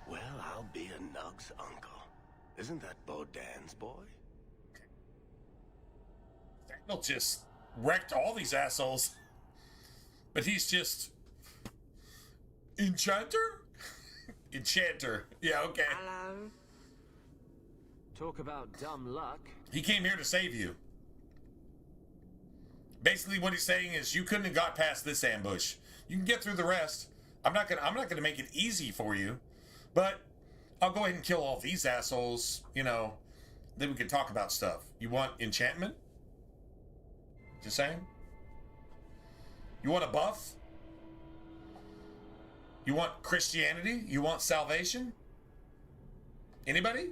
Well, I'll be a Nug's uncle. Isn't that Bodan's boy? Daniel just wrecked all these assholes. But he's just... Enchanter? Enchanter. Yeah, okay. Hello. Talk about dumb luck. He came here to save you. Basically what he's saying is you couldn't have got past this ambush. You can get through the rest. I'm not gonna make it easy for you, but I'll go ahead and kill all these assholes, you know, then we can talk about stuff. You want enchantment? Just saying? You want a buff? You want Christianity? You want salvation? Anybody?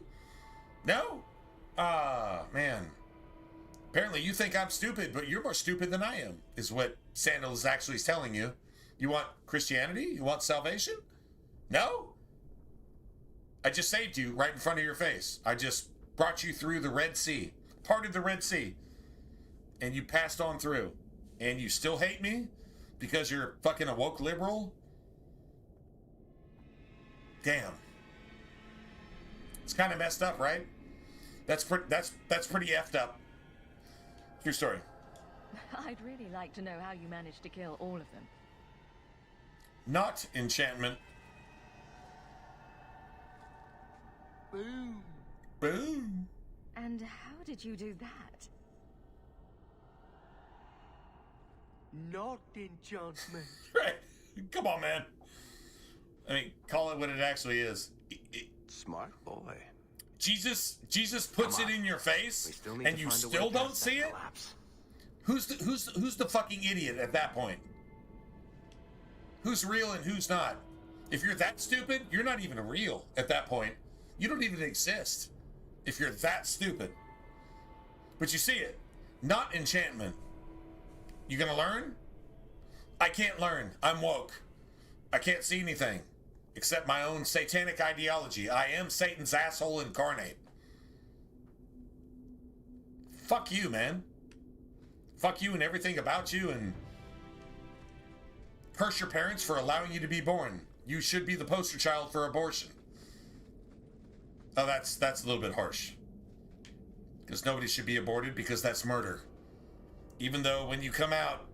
No? Ah, man. Apparently you think I'm stupid, but you're more stupid than I am, is what Sandal is actually telling you. You want Christianity? You want salvation? No? I just saved you right in front of your face. I just brought you through the Red Sea, parted the Red Sea, and you passed on through. And you still hate me because you're fucking a woke liberal? Damn. It's kind of messed up, right? That's pretty effed up. True story. I'd really like to know how you managed to kill all of them. Not enchantment. Boom. Boom. And how did you do that? Not enchantment. Right. Come on, man. I mean, call it what it actually is. Smart boy. Jesus puts it in your face, and you still don't see it? Who's the fucking idiot at that point? Who's real and who's not? If you're that stupid, you're not even real at that point. You don't even exist if you're that stupid. But you see it. Not enchantment. You gonna learn? I can't learn. I'm woke. I can't see anything except my own satanic ideology. I am Satan's asshole incarnate. Fuck you, man. Fuck you and everything about you, and curse your parents for allowing you to be born. You should be the poster child for abortion. Oh, that's a little bit harsh. Because nobody should be aborted because that's murder. Even though when you come out,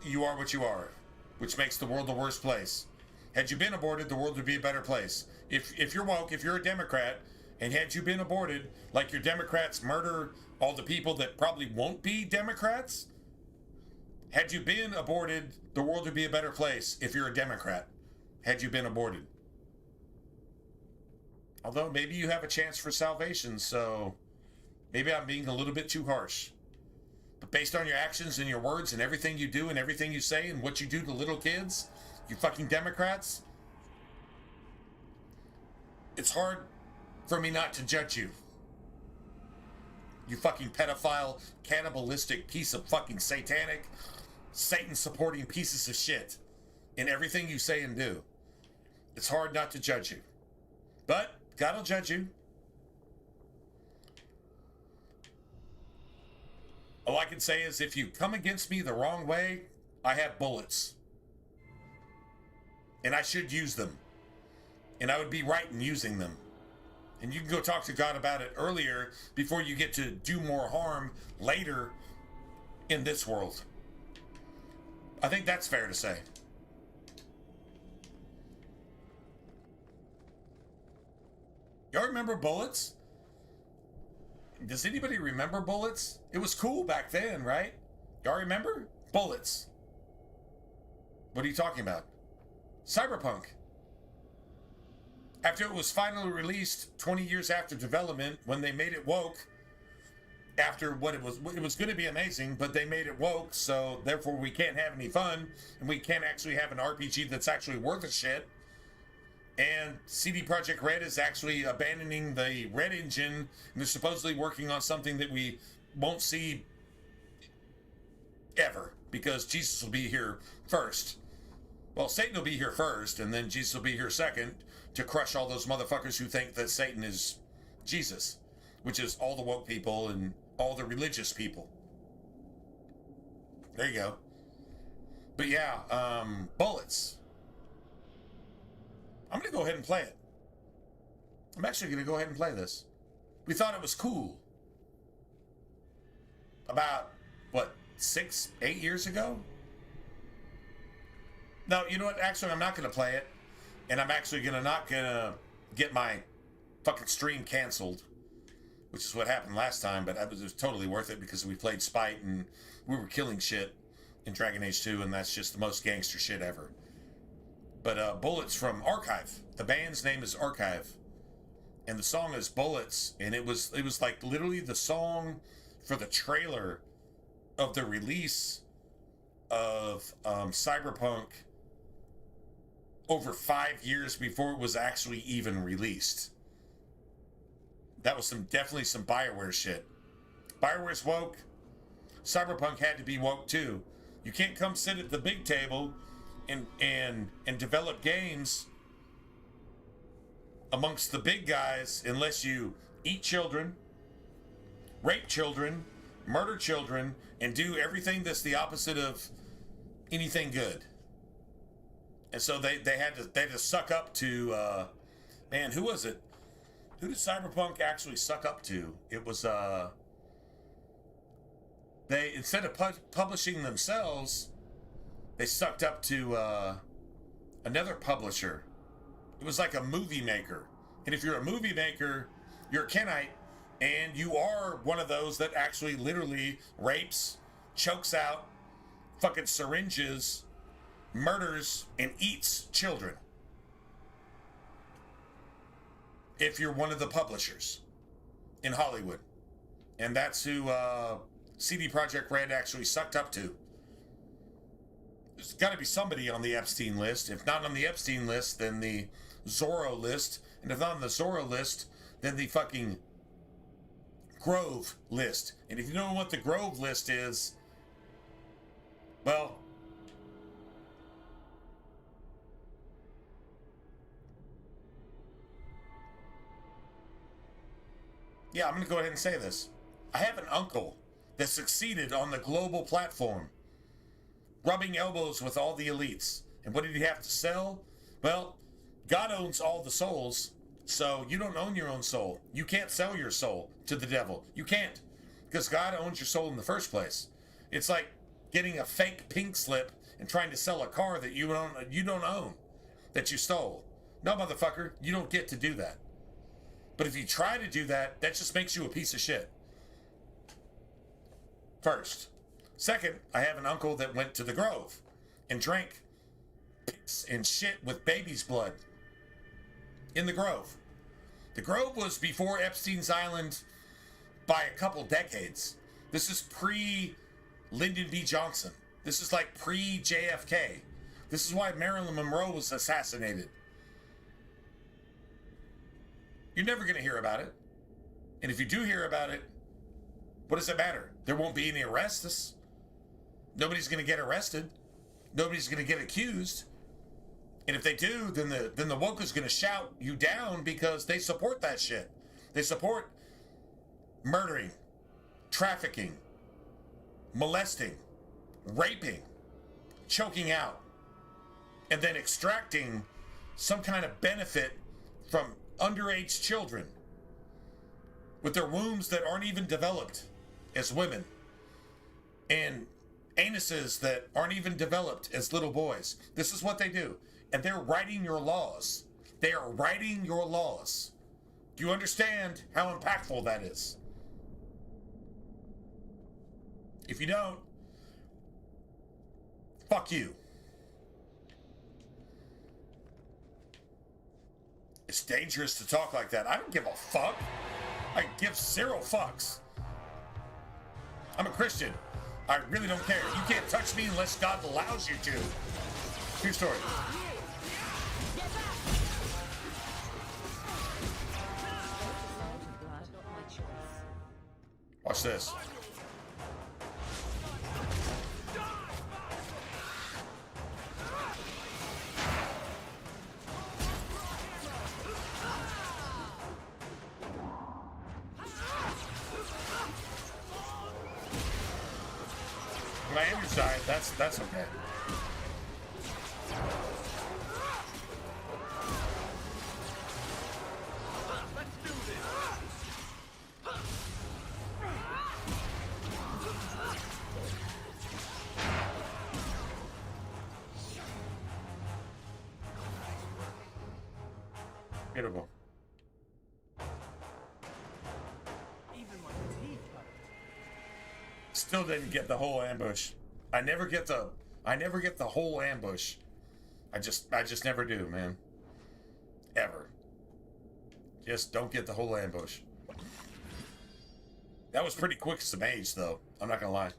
you are what you are, which makes the world the worst place. Had you been aborted, the world would be a better place. If you're woke, if you're a Democrat, and had you been aborted, like your Democrats murder all the people that probably won't be Democrats, had you been aborted, the world would be a better place if you're a Democrat. Had you been aborted. Although maybe you have a chance for salvation, so maybe I'm being a little bit too harsh. But based on your actions and your words and everything you do and everything you say and what you do to little kids, you fucking Democrats, it's hard for me not to judge you. You fucking pedophile, cannibalistic piece of fucking satanic, Satan-supporting pieces of shit in everything you say and do. It's hard not to judge you. But God will judge you. All I can say is if you come against me the wrong way, I have bullets. and I should use them. And I would be right in using them. And you can go talk to God about it earlier before you get to do more harm later in this world. I think that's fair to say. Y'all remember bullets? Does anybody remember bullets? It was cool back then, right? Y'all remember? Bullets. What are you talking about? Cyberpunk. After it was finally released 20 years after development, when they made it woke, after what it was going to be amazing, but they made it woke, so therefore we can't have any fun, and we can't actually have an RPG that's actually worth a shit. And CD Projekt Red is actually abandoning the Red Engine, and they're supposedly working on something that we won't see ever, because Jesus will be here first. Well, Satan will be here first, and then Jesus will be here second to crush all those motherfuckers who think that Satan is Jesus, which is all the woke people and all the religious people. There you go. But yeah, bullets. I'm going to go ahead and play it. I'm actually going to go ahead and play this. We thought it was cool. About, what, 6, 8 years ago? No, you know what? Actually, I'm not going to play it. And I'm actually not going to get my fucking stream canceled. Which is what happened last time, but it was totally worth it because we played Spite and we were killing shit in Dragon Age 2, and that's just the most gangster shit ever. But Bullets from Archive. The band's name is Archive. And the song is Bullets, and it was like literally the song for the trailer of the release of Cyberpunk over 5 years before it was actually even released. That was definitely some BioWare shit. BioWare's woke. Cyberpunk had to be woke too. You can't come sit at the big table and develop games amongst the big guys unless you eat children, rape children, murder children, and do everything that's the opposite of anything good. And so they had to suck up to man, who was it? Who did Cyberpunk actually suck up to? It was they, instead of publishing themselves, they sucked up to another publisher. It was like a movie maker. And if you're a movie maker, you're a Kenite, and you are one of those that actually literally rapes, chokes out, fucking syringes, murders, and eats children. If you're one of the publishers in Hollywood. And that's who CD Projekt Red actually sucked up to. There's got to be somebody on the Epstein list. If not on the Epstein list, then the Zorro list. And if not on the Zorro list, then the fucking Grove list. And if you don't know what the Grove list is, well, yeah, I'm going to go ahead and say this. I have an uncle that succeeded on the global platform, rubbing elbows with all the elites. And what did he have to sell? Well, God owns all the souls, so you don't own your own soul. You can't sell your soul to the devil. You can't, because God owns your soul in the first place. It's like getting a fake pink slip and trying to sell a car that you don't own, that you stole. No, motherfucker, you don't get to do that. But if you try to do that, that just makes you a piece of shit. First. Second, I have an uncle that went to the Grove and drank piss and shit with baby's blood in the Grove. The Grove was before Epstein's Island by a couple decades. This is pre-Lyndon B. Johnson. This is like pre-JFK. This is why Marilyn Monroe was assassinated. You're never going to hear about it. And if you do hear about it, what does it matter? There won't be any arrests. Nobody's going to get arrested. Nobody's going to get accused. And if they do, then the woke is going to shout you down because they support that shit. They support murdering, trafficking, molesting, raping, choking out, and then extracting some kind of benefit from underage children with their wombs that aren't even developed as women and anuses that aren't even developed as little boys. This is what they do. And they're writing your laws. They are writing your laws. Do you understand how impactful that is? If you don't, fuck you. It's dangerous to talk like that. I don't give a fuck. I give 0 fucks. I'm a Christian. I really don't care. You can't touch me unless God allows you to. True story. Watch this. When I am your side, that's okay. Beautiful. Still didn't get the whole ambush. I never get the whole ambush. I just never do, man. Ever. Just don't get the whole ambush. That was pretty quick as a mage, though. I'm not gonna lie.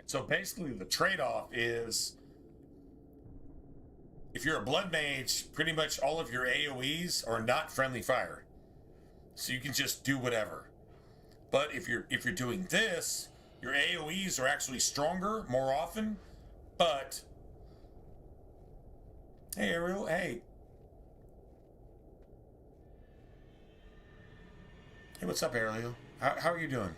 So basically the trade-off is if you're a blood mage, pretty much all of your AoEs are not friendly fire. So you can just do whatever. But if you're doing this, your AoEs are actually stronger more often. But hey Ariel, hey. Hey, what's up, Ariel? How are you doing?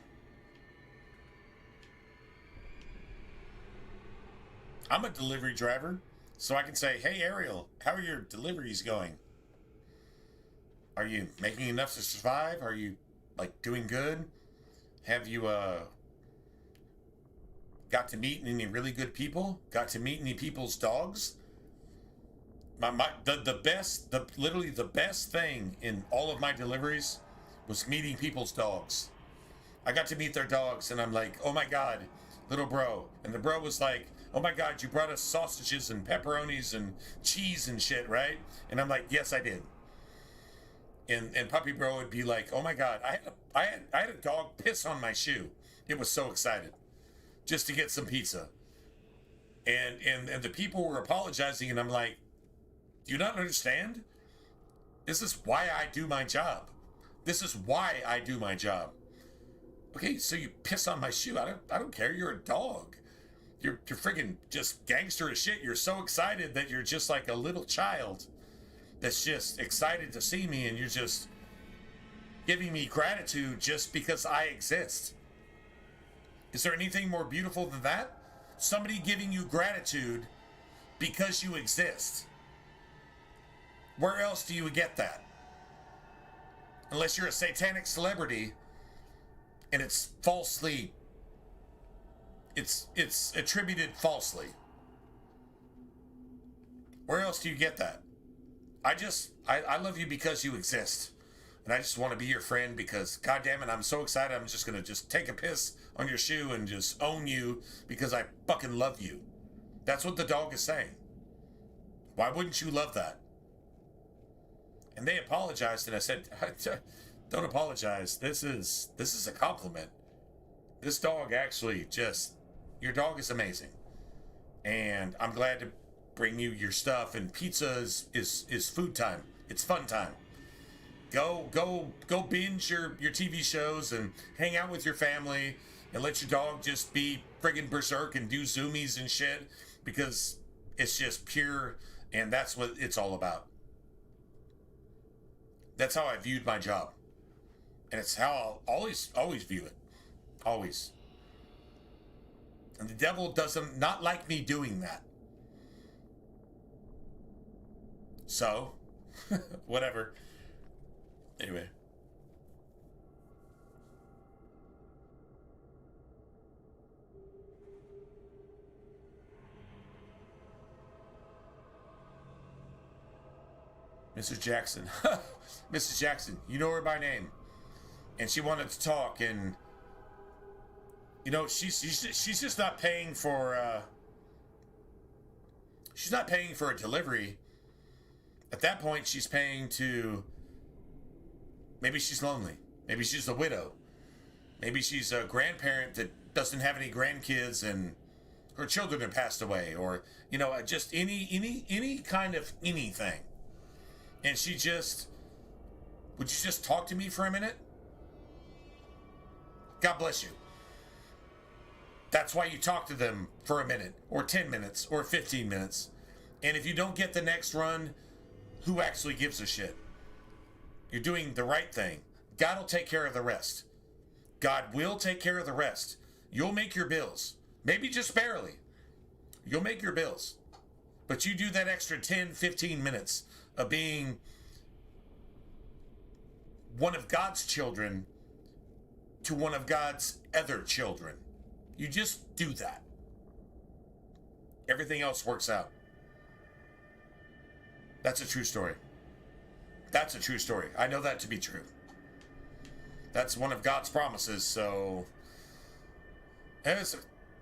I'm a delivery driver, so I can say, hey, Ariel, how are your deliveries going? Are you making enough to survive? Are you, like, doing good? Have you, got to meet any really good people? Got to meet any people's dogs? Literally the best thing in all of my deliveries was meeting people's dogs. I got to meet their dogs, and I'm like, oh my God, little bro. And the bro was like, oh my God, you brought us sausages and pepperonis and cheese and shit, right? And I'm like, yes, I did. And Puppy Bro would be like, oh my God, I had a dog piss on my shoe. It was so excited just to get some pizza. And the people were apologizing, and I'm like, do you not understand? This is why I do my job. This is why I do my job. Okay, so you piss on my shoe. I don't care. You're a dog. You're friggin' just gangster as shit. You're so excited that you're just like a little child that's just excited to see me, and you're just giving me gratitude just because I exist. Is there anything more beautiful than that? Somebody giving you gratitude because you exist. Where else do you get that? Unless you're a satanic celebrity and it's falsely... It's attributed falsely. Where else do you get that? I love you because you exist. And I just want to be your friend because, God damn it, I'm so excited. I'm just going to just take a piss on your shoe and just own you because I fucking love you. That's what the dog is saying. Why wouldn't you love that? And they apologized, and I said, don't apologize. This is a compliment. This dog actually just... Your dog is amazing. And I'm glad to bring you your stuff, and pizza is food time. It's fun time. Go binge your TV shows and hang out with your family and let your dog just be friggin' berserk and do zoomies and shit, because it's just pure, and that's what it's all about. That's how I viewed my job. And it's how I'll always view it. Always. And the devil doesn't not like me doing that. So, whatever. Anyway. Mrs. Jackson. Mrs. Jackson, you know her by name. And she wanted to talk, and you know, she's just not paying for she's not paying for a delivery. At that point, she's paying to, maybe she's lonely. Maybe she's a widow. Maybe she's a grandparent that doesn't have any grandkids and her children have passed away, or, you know, just any kind of anything. And she just, would you just talk to me for a minute? God bless you. That's why you talk to them for a minute, or 10 minutes, or 15 minutes. And if you don't get the next run, who actually gives a shit? You're doing the right thing. God will take care of the rest. God will take care of the rest. You'll make your bills. Maybe just barely. You'll make your bills. But you do that extra 10, 15 minutes of being one of God's children to one of God's other children. You just do that. Everything else works out. That's a true story. That's a true story. I know that to be true. That's one of God's promises, so there's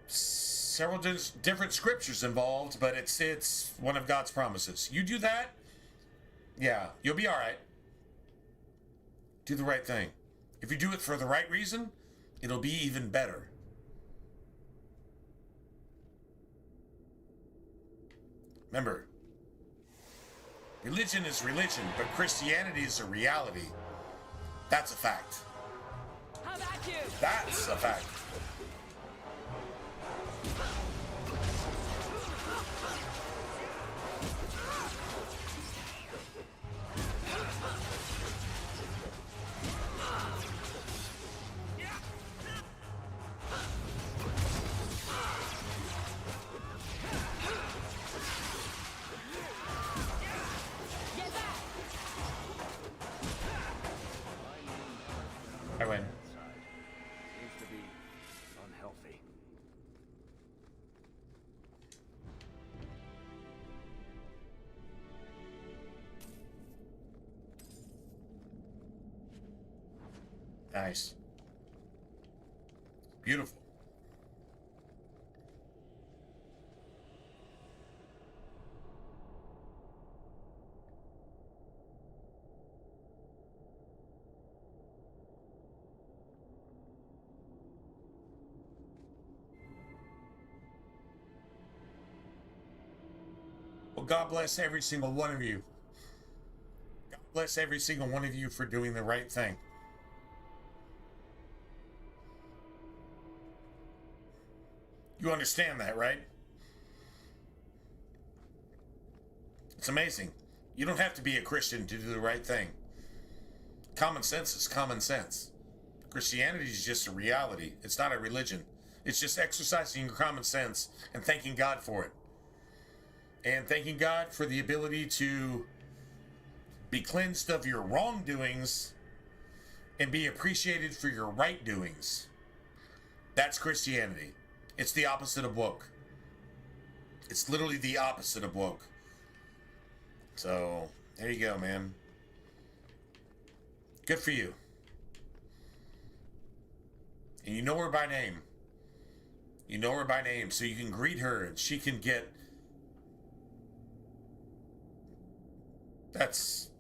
several different scriptures involved, but it's one of God's promises. You do that, yeah, you'll be all right. Do the right thing. If you do it for the right reason, it'll be even better. Remember, religion is religion, but Christianity is a reality. That's a fact. How about you? That's a fact. I win. Seems to be unhealthy. Nice. Beautiful. Well, God bless every single one of you. God bless every single one of you for doing the right thing. You understand that, right? It's amazing. You don't have to be a Christian to do the right thing. Common sense is common sense. Christianity is just a reality. It's not a religion. It's just exercising your common sense and thanking God for it. And thanking God for the ability to be cleansed of your wrongdoings and be appreciated for your right doings. That's Christianity. It's the opposite of woke. It's literally the opposite of woke. So, there you go, man. Good for you. And you know her by name. You know her by name, so you can greet her and she can get... That's...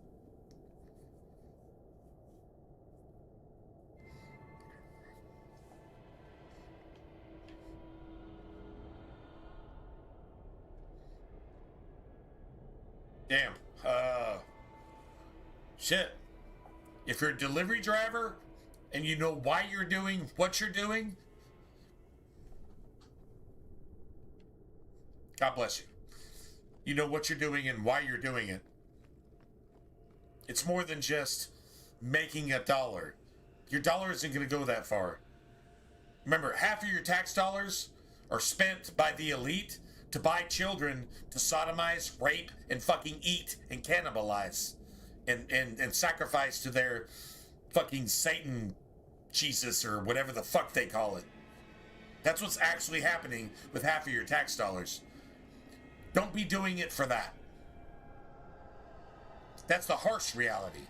Damn. shit. If you're a delivery driver and you know why you're doing what you're doing, God bless you. You know what you're doing and why you're doing it. It's more than just making a dollar. Your dollar isn't going to go that far. Remember, half of your tax dollars are spent by the elite to buy children to sodomize, rape, and fucking eat and cannibalize and sacrifice to their fucking Satan Jesus or whatever the fuck they call it. That's what's actually happening with half of your tax dollars. Don't be doing it for that. That's the harsh reality.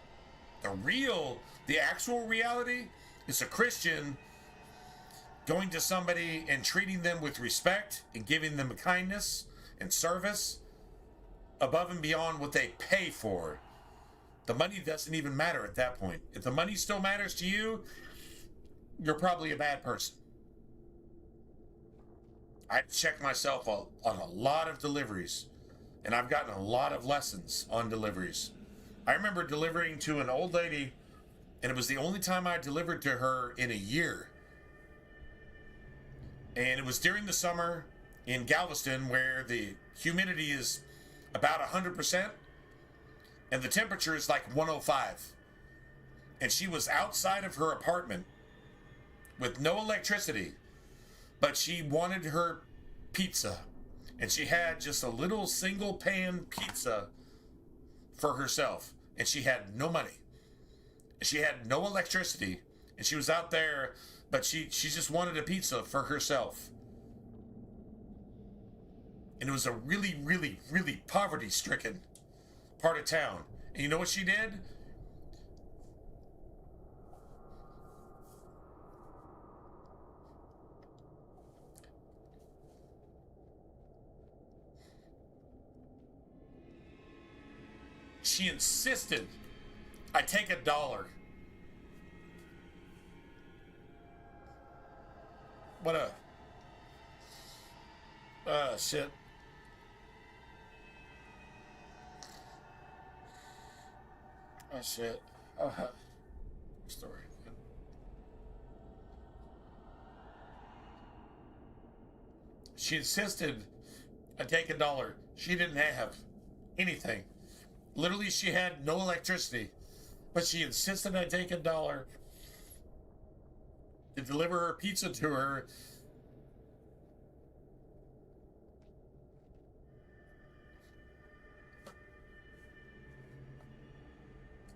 The actual reality is a Christian going to somebody and treating them with respect and giving them kindness and service above and beyond what they pay for. The money doesn't even matter at that point. If the money still matters to you, you're probably a bad person. I check myself on a lot of deliveries, and I've gotten a lot of lessons on deliveries. I remember delivering to an old lady, and it was the only time I delivered to her in a year. And it was during the summer in Galveston where the humidity is about 100% and the temperature is like 105. And she was outside of her apartment with no electricity, but she wanted her pizza. And she had just a little single pan pizza for herself. And she had no money. She had no electricity. And she was out there, but she just wanted a pizza for herself. And it was a really, really, really poverty-stricken part of town. And you know what she did? She insisted I take $1. What a... shit. Oh, shit. Story. She insisted I take $1. She didn't have anything. Literally, she had no electricity. But she insisted I take $1 to deliver her pizza to her.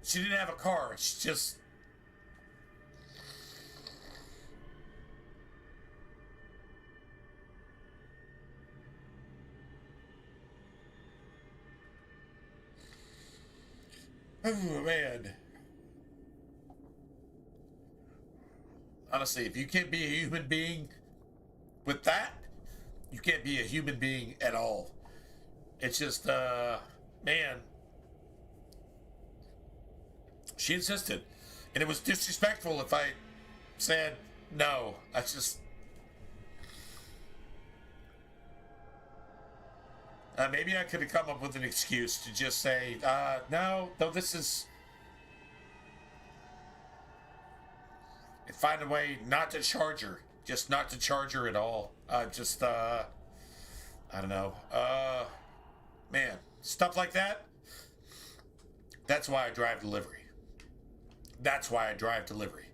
She didn't have a car. She just... Oh, man. Honestly, if you can't be a human being with that, you can't be a human being at all. It's just, man. She insisted. And it was disrespectful if I said no. I just... maybe I could have come up with an excuse to just say, no, this is... And find a way not to charge her. Just not to charge her at all. I don't know. Man, stuff like that. That's why I drive delivery. That's why I drive delivery.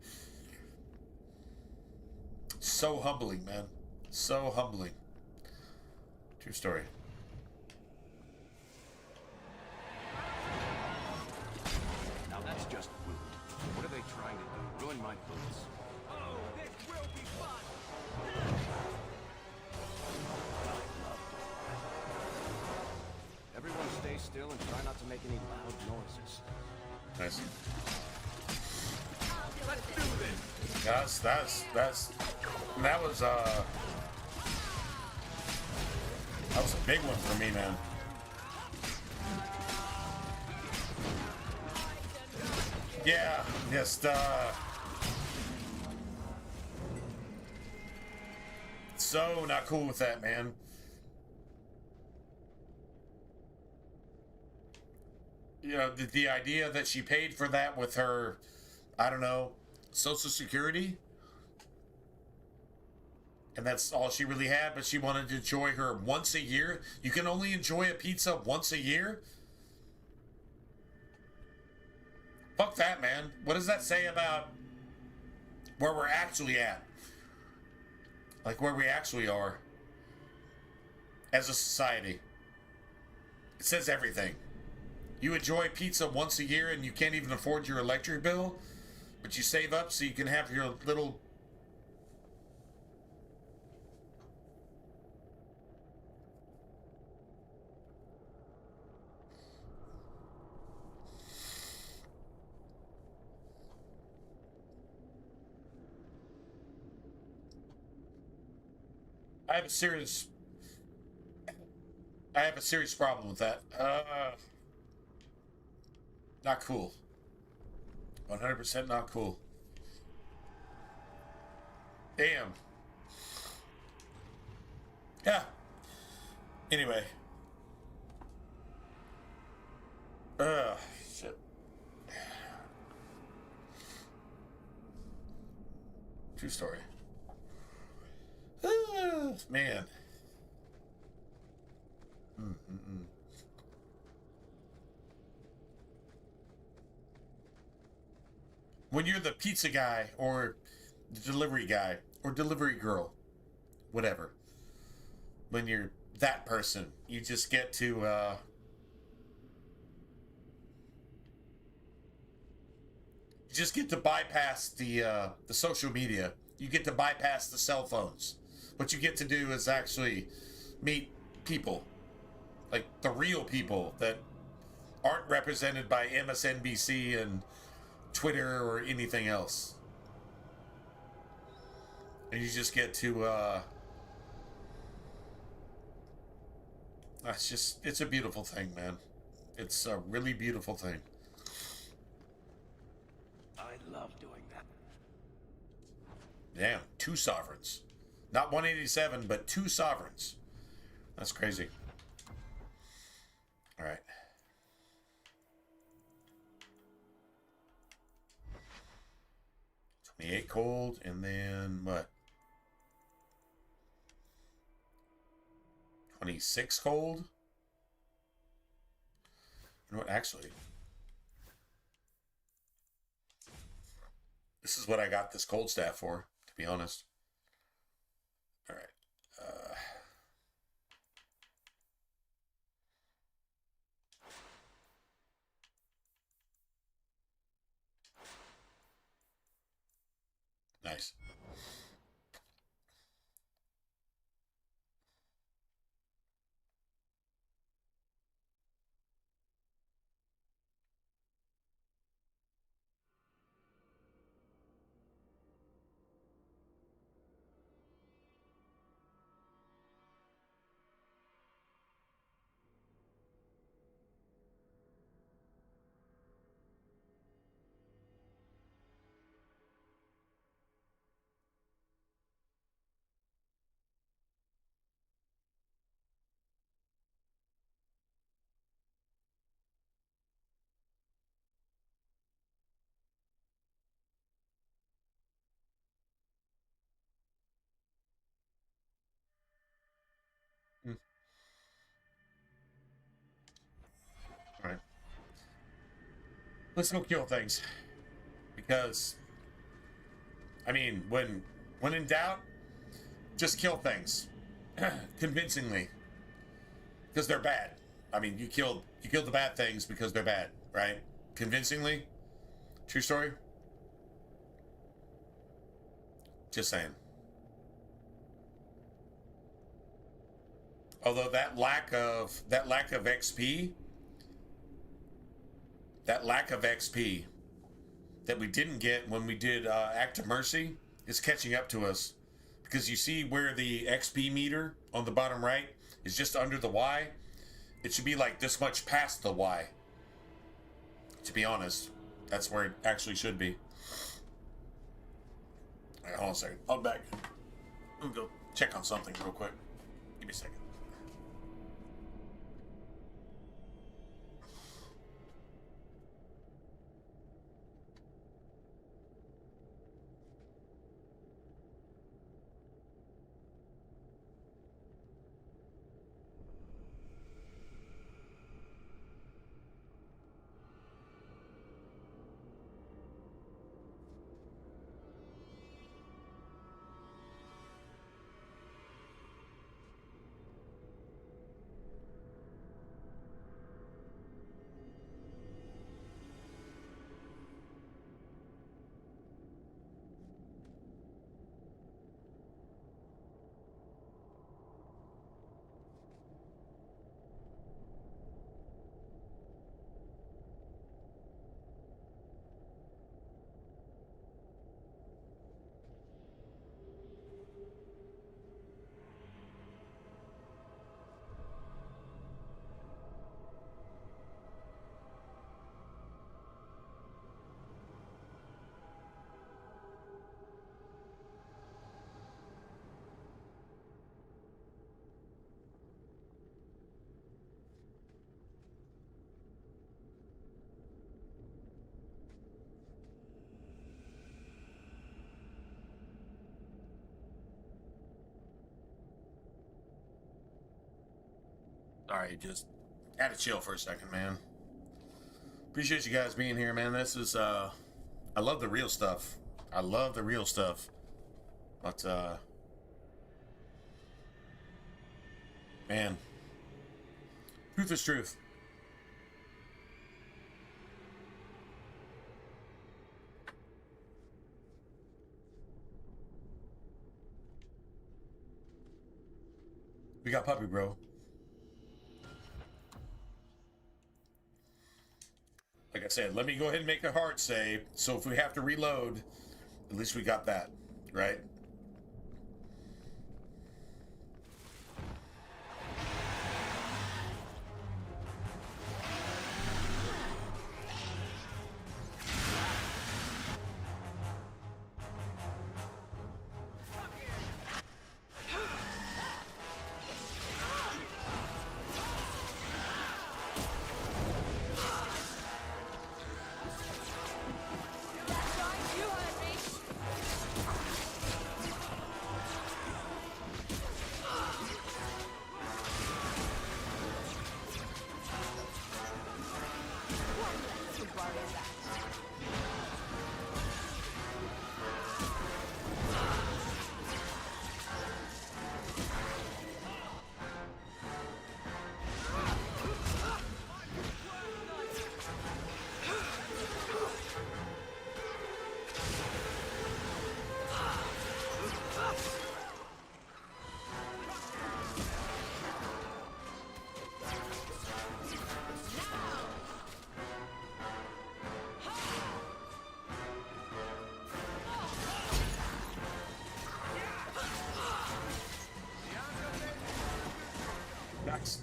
So humbling, man. So humbling. True story. Now that's just rude. What are they trying to do? Ruin my boots? Oh, this will be fun! Everyone stay still and try not to make any loud noises. Nice. Let's do this! That was a big one for me, man. Yeah, just, so not cool with that, man. You know, the idea that she paid for that with her, I don't know, Social Security. And that's all she really had, but she wanted to enjoy her once a year. You can only enjoy a pizza once a year? Fuck that, man. What does that say about where we're actually at? Like, where we actually are as a society. It says everything. You enjoy pizza once a year and you can't even afford your electric bill, but you save up so you can have your little... I have a serious problem with that. Not cool. 100% not cool. Damn. Yeah. Anyway. Shit. True story. Man. When you're the pizza guy or the delivery guy or delivery girl, whatever, when you're that person, you just get to bypass the social media. You get to bypass the cell phones. What you get to do is actually meet people, like the real people that aren't represented by MSNBC and Twitter or anything else. And you just get to it's a beautiful thing, man. It's a really beautiful thing. I love doing that. Damn, 2 sovereigns. Not 187, but 2 sovereigns. That's crazy. All right. $28 cold, and then what? 26 cold? You know what, actually, this is what I got this cold staff for, to be honest. All right. Nice. All right. Let's go kill things. Because, I mean, when in doubt, just kill things. Convincingly. Because they're bad. I mean, you killed the bad things because they're bad, right? Convincingly. True story. Just saying. Although that lack of XP, that we didn't get when we did Act of Mercy is catching up to us, because you see where the XP meter on the bottom right is just under the Y. It should be like this much past the Y. To be honest, that's where it actually should be. All right, hold on a second. I'll be back. I'm gonna go check on something real quick. Give me a second. Alright, just had to chill for a second, man. Appreciate you guys being here, man. This is, I love the real stuff. I love the real stuff. But, man. Truth is truth. We got Puppy Bro. Like I said, let me go ahead and make a hard save. So if we have to reload, at least we got that, right?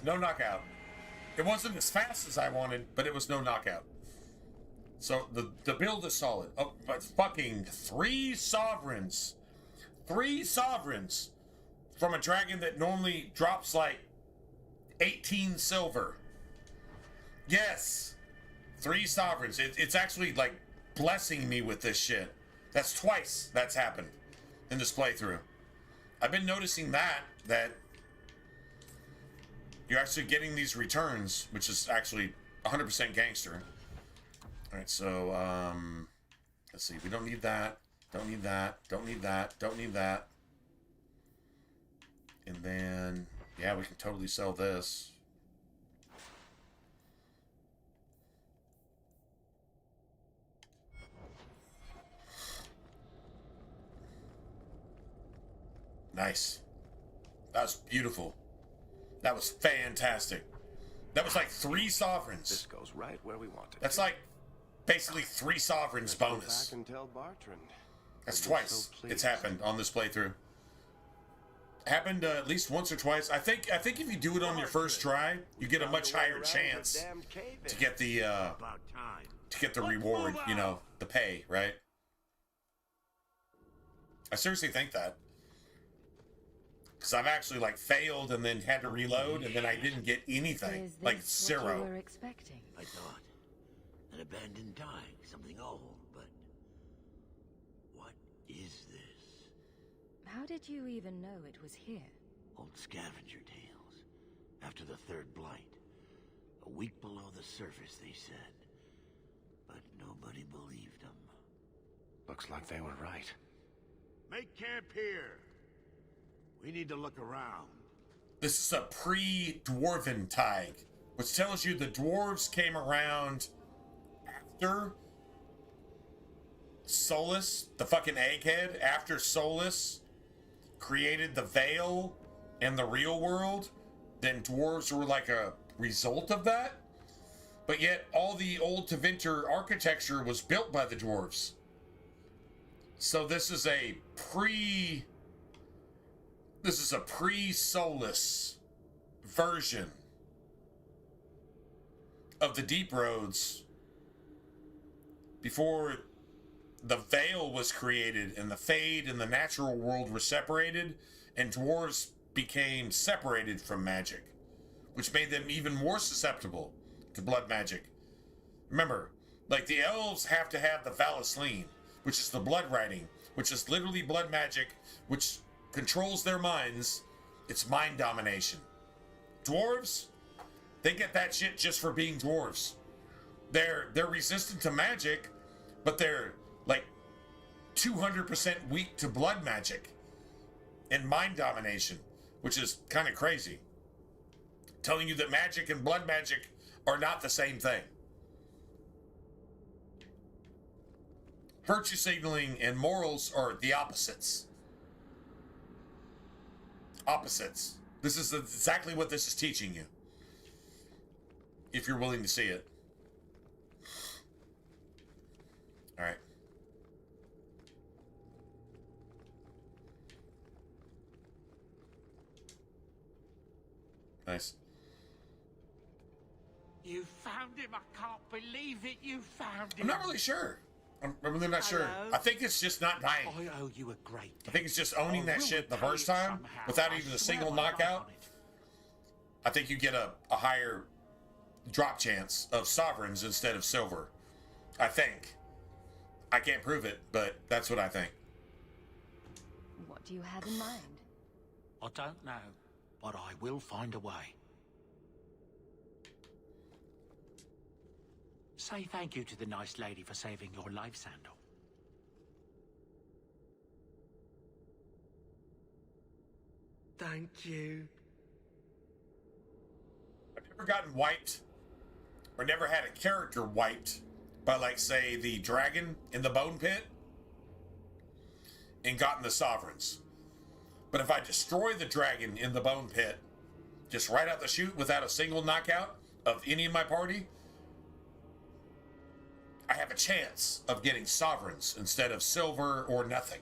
No knockout. It wasn't as fast as I wanted, but it was no knockout. So the build is solid. Oh, but fucking 3 sovereigns. 3 sovereigns from a dragon that normally drops like 18 silver. Yes. 3 sovereigns. It's actually like blessing me with this shit. That's twice that's happened in this playthrough. I've been noticing that you're actually getting these returns, which is actually 100% gangster. All right, so let's see. We don't need that. Don't need that. Don't need that. Don't need that. And then, yeah, we can totally sell this. Nice. That was beautiful. That was fantastic. That was like 3 sovereigns. This goes right where we want it. That's like basically 3 sovereigns bonus. Go back and tell Bartrand. That's twice it's happened on this playthrough. Happened at least once or twice. I think if you do it on your first try, you get a much higher chance to get the reward. You know, the pay, right? I seriously think that. Because I've actually like failed and then had to reload and then I didn't get anything. Like 0. What you were expecting? I thought. An abandoned dike, something old, but what is this? How did you even know it was here? Old scavenger tales. After the 3rd blight. A week below the surface, they said. But nobody believed them. Looks like they were right. Make camp here. We need to look around. This is a pre-dwarven tag, which tells you the dwarves came around after Solus, the fucking egghead, after Solus created the Veil and the real world. Then dwarves were like a result of that. But yet all the old Tevinter architecture was built by the dwarves. So this is a pre-Solus version of the Deep Roads before the Veil was created and the Fade and the natural world were separated and dwarves became separated from magic, which made them even more susceptible to blood magic. Remember, like the elves have to have the Valasleen, which is the blood writing, which is literally blood magic, which controls their minds. It's mind domination. Dwarves, They get that shit just for being dwarves. They're resistant to magic, but they're like 200% weak to blood magic and mind domination, which is kind of crazy. Telling you that magic and blood magic are not the same thing. Virtue signaling and morals are the opposites. Opposites. This is exactly what this is teaching you. If you're willing to see it. All right. Nice. You found him. I can't believe it. You found him. I'm not really sure. I'm really not sure. I think it's just not dying. I owe you a great I think it's just owning that shit the first time without even a single knockout. I think you get a higher drop chance of sovereigns instead of silver. I think. I can't prove it, but that's what I think. What do you have in mind? I don't know, but I will find a way. Say thank you to the nice lady for saving your life, Sandal. Thank you. I've never gotten wiped or never had a character wiped by, like, say, the dragon in the bone pit and gotten the sovereigns. But if I destroy the dragon in the bone pit just right out the chute without a single knockout of any of my party, I have a chance of getting sovereigns instead of silver or nothing.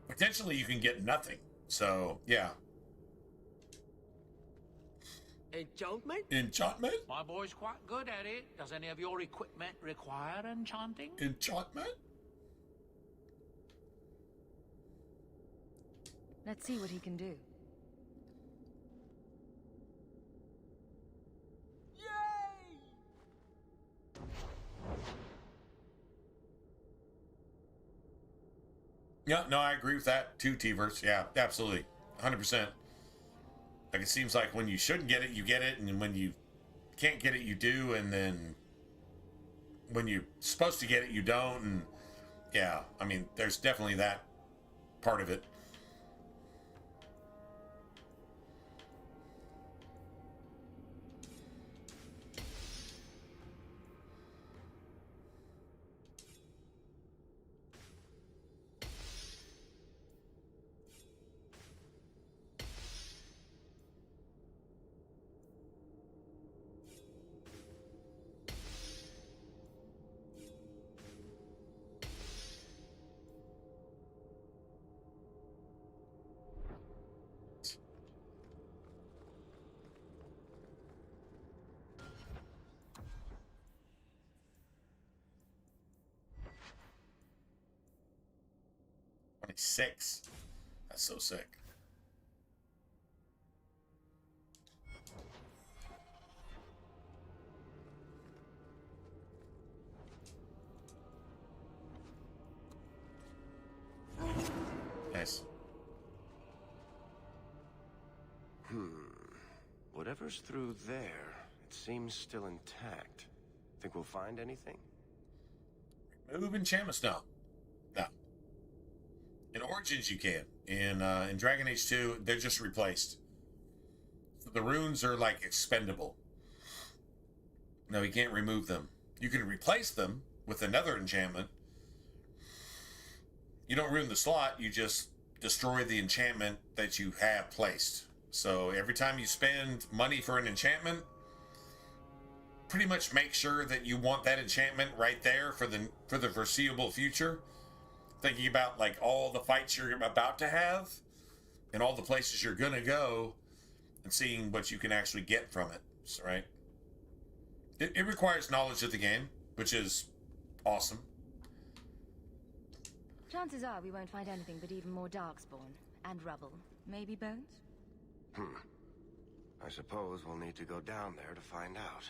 Potentially you can get nothing. So, yeah. Enchantment? Enchantment? My boy's quite good at it. Does any of your equipment require enchanting? Enchantment? Let's see what he can do. Yeah, no, I agree with that too, T-Verse. Yeah, absolutely. 100%. Like, it seems like when you shouldn't get it, you get it, and when you can't get it, you do, and then when you're supposed to get it, you don't, and yeah, I mean, there's definitely that part of it. Six. That's so sick. Nice. Whatever's through there, it seems still intact. Think we'll find anything? Move enchantments? No. No. In Origins, you can. In Dragon Age 2, they're just replaced. So the runes are, like, expendable. No, you can't remove them. You can replace them with another enchantment. You don't ruin the slot, you just destroy the enchantment that you have placed. So every time you spend money for an enchantment, pretty much make sure that you want that enchantment right there for the foreseeable future. Thinking about, like, all the fights you're about to have and all the places you're gonna go and seeing what you can actually get from it, right? It requires knowledge of the game, which is awesome. Chances are we won't find anything but even more darkspawn and rubble. Maybe bones? I suppose we'll need to go down there to find out.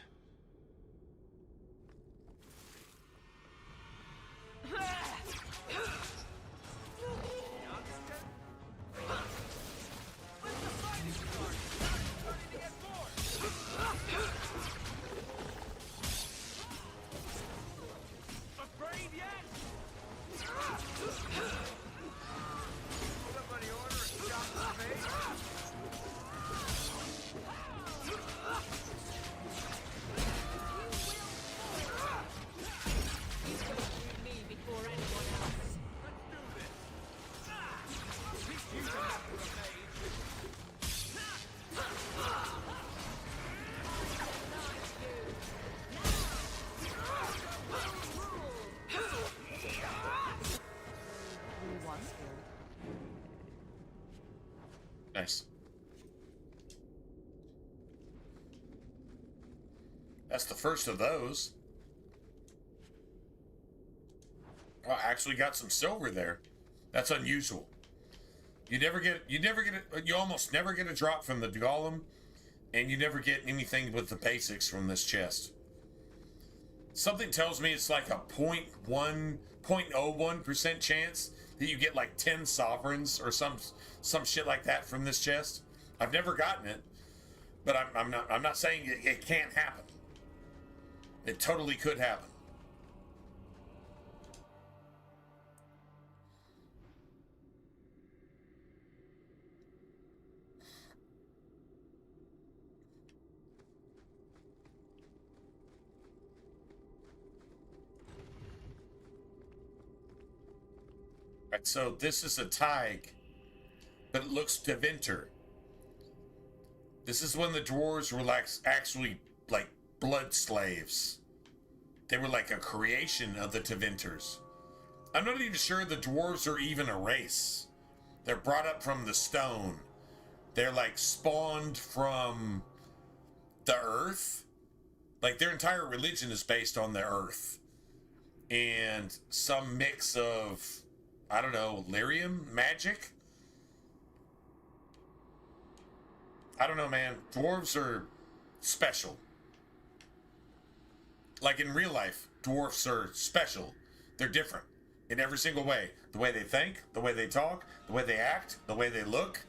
Nice. That's the first of those. Oh, I actually got some silver there. That's unusual. You almost never get a drop from the golem, and you never get anything with the basics from this chest. Something tells me it's like a 0.01% chance that you get like 10 sovereigns or some shit like that from this chest. I've never gotten it, but I'm not saying it can't happen. It totally could happen. Right, so this is a Tig, but it looks Deventer. This is when the dwarves were like actually like blood slaves. They were like a creation of the Deventers. I'm not even sure the dwarves are even a race. They're brought up from the stone. They're like spawned from the earth. Like their entire religion is based on the earth. And some mix of, I don't know, lyrium magic? I don't know, man. Dwarves are special. Like in real life, dwarfs are special. They're different in every single way. The way they think, the way they talk, the way they act, the way they look.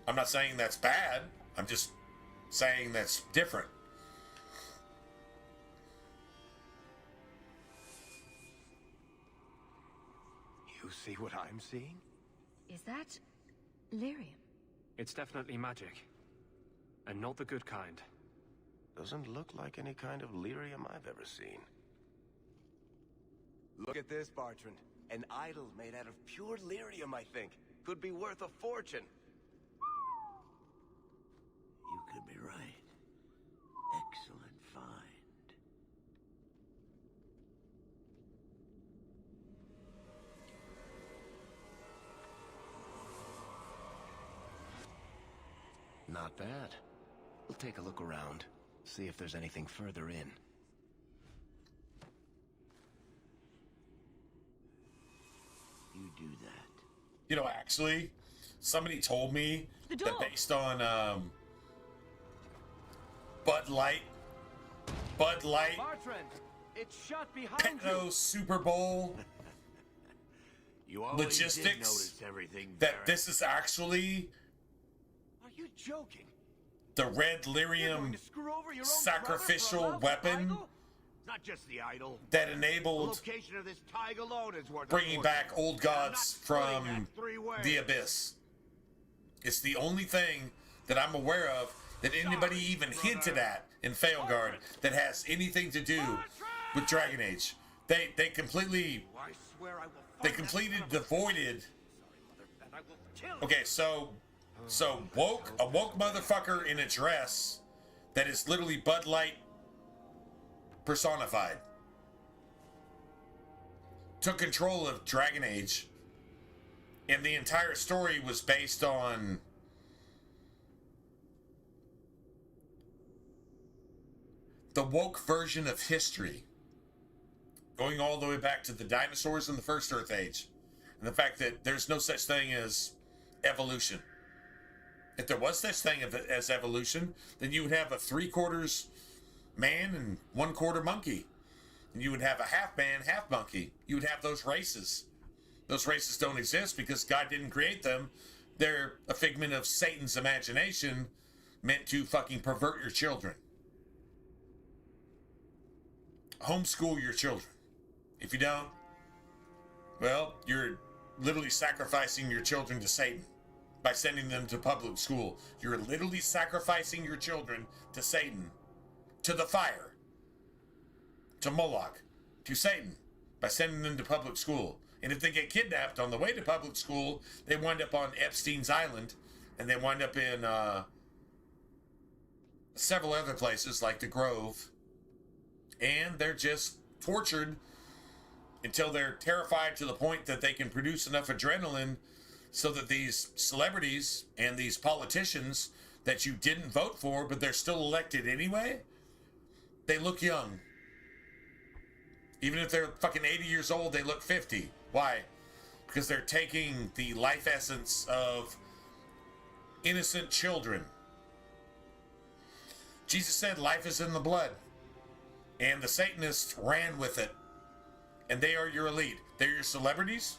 I'm not saying that's bad. I'm just saying that's different. You see what I'm seeing? Is that lyrium? It's definitely magic. And not the good kind. Doesn't look like any kind of lyrium I've ever seen. Look at this, Bartrand. An idol made out of pure lyrium, I think. Could be worth a fortune. You could be right. Excellent find. Not bad. We'll take a look around. See if there's anything further in. You do that. You know, actually, somebody told me that based on Bud Light, Bartrand, it's shut behind Petno Super Bowl You always did logistics, notice everything, that Barrett. this is actually Are you joking? the red lyrium sacrificial weapon Not just the idol. that The enabled location of this Tig alone is worth a bringing fortune. back old And I'm gods not splitting from that 3 ways. the abyss. It's the only thing that I'm aware of that anybody even hinted at in Failguard that has anything to do with Dragon Age. They completely I swear I will they completely devoided. Okay, so a woke motherfucker in a dress that is literally Bud Light personified took control of Dragon Age, and the entire story was based on the woke version of history, going all the way back to the dinosaurs in the first Earth Age, and the fact that there's no such thing as evolution. If there was such thing as evolution, then you would have a 3/4 man and 1/4 monkey. And you would have a half man, half monkey. You would have those races. Those races don't exist because God didn't create them. They're a figment of Satan's imagination meant to fucking pervert your children. Homeschool your children. If you don't, well, you're literally sacrificing your children to Satan by sending them to public school. You're literally sacrificing your children to Satan, to the fire, to Moloch, to Satan, by sending them to public school. And if they get kidnapped on the way to public school, they wind up on Epstein's Island, and they wind up in several other places like the Grove, and they're just tortured until they're terrified to the point that they can produce enough adrenaline so that these celebrities and these politicians that you didn't vote for, but they're still elected anyway, they look young. Even if they're fucking 80 years old, they look 50. Why? Because they're taking the life essence of innocent children. Jesus said life is in the blood. And the Satanists ran with it. And they are your elite. They're your celebrities.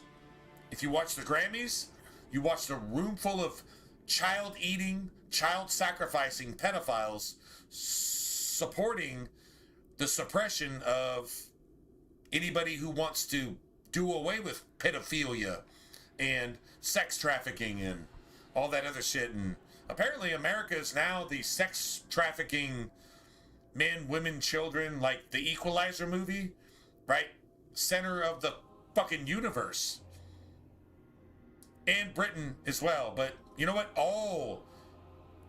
If you watch the Grammys, you watch a room full of child-eating, child-sacrificing pedophiles supporting the suppression of anybody who wants to do away with pedophilia and sex trafficking and all that other shit. And apparently America is now the sex trafficking men, women, children, like the Equalizer movie, right? Center of the fucking universe. And Britain as well. But you know what? All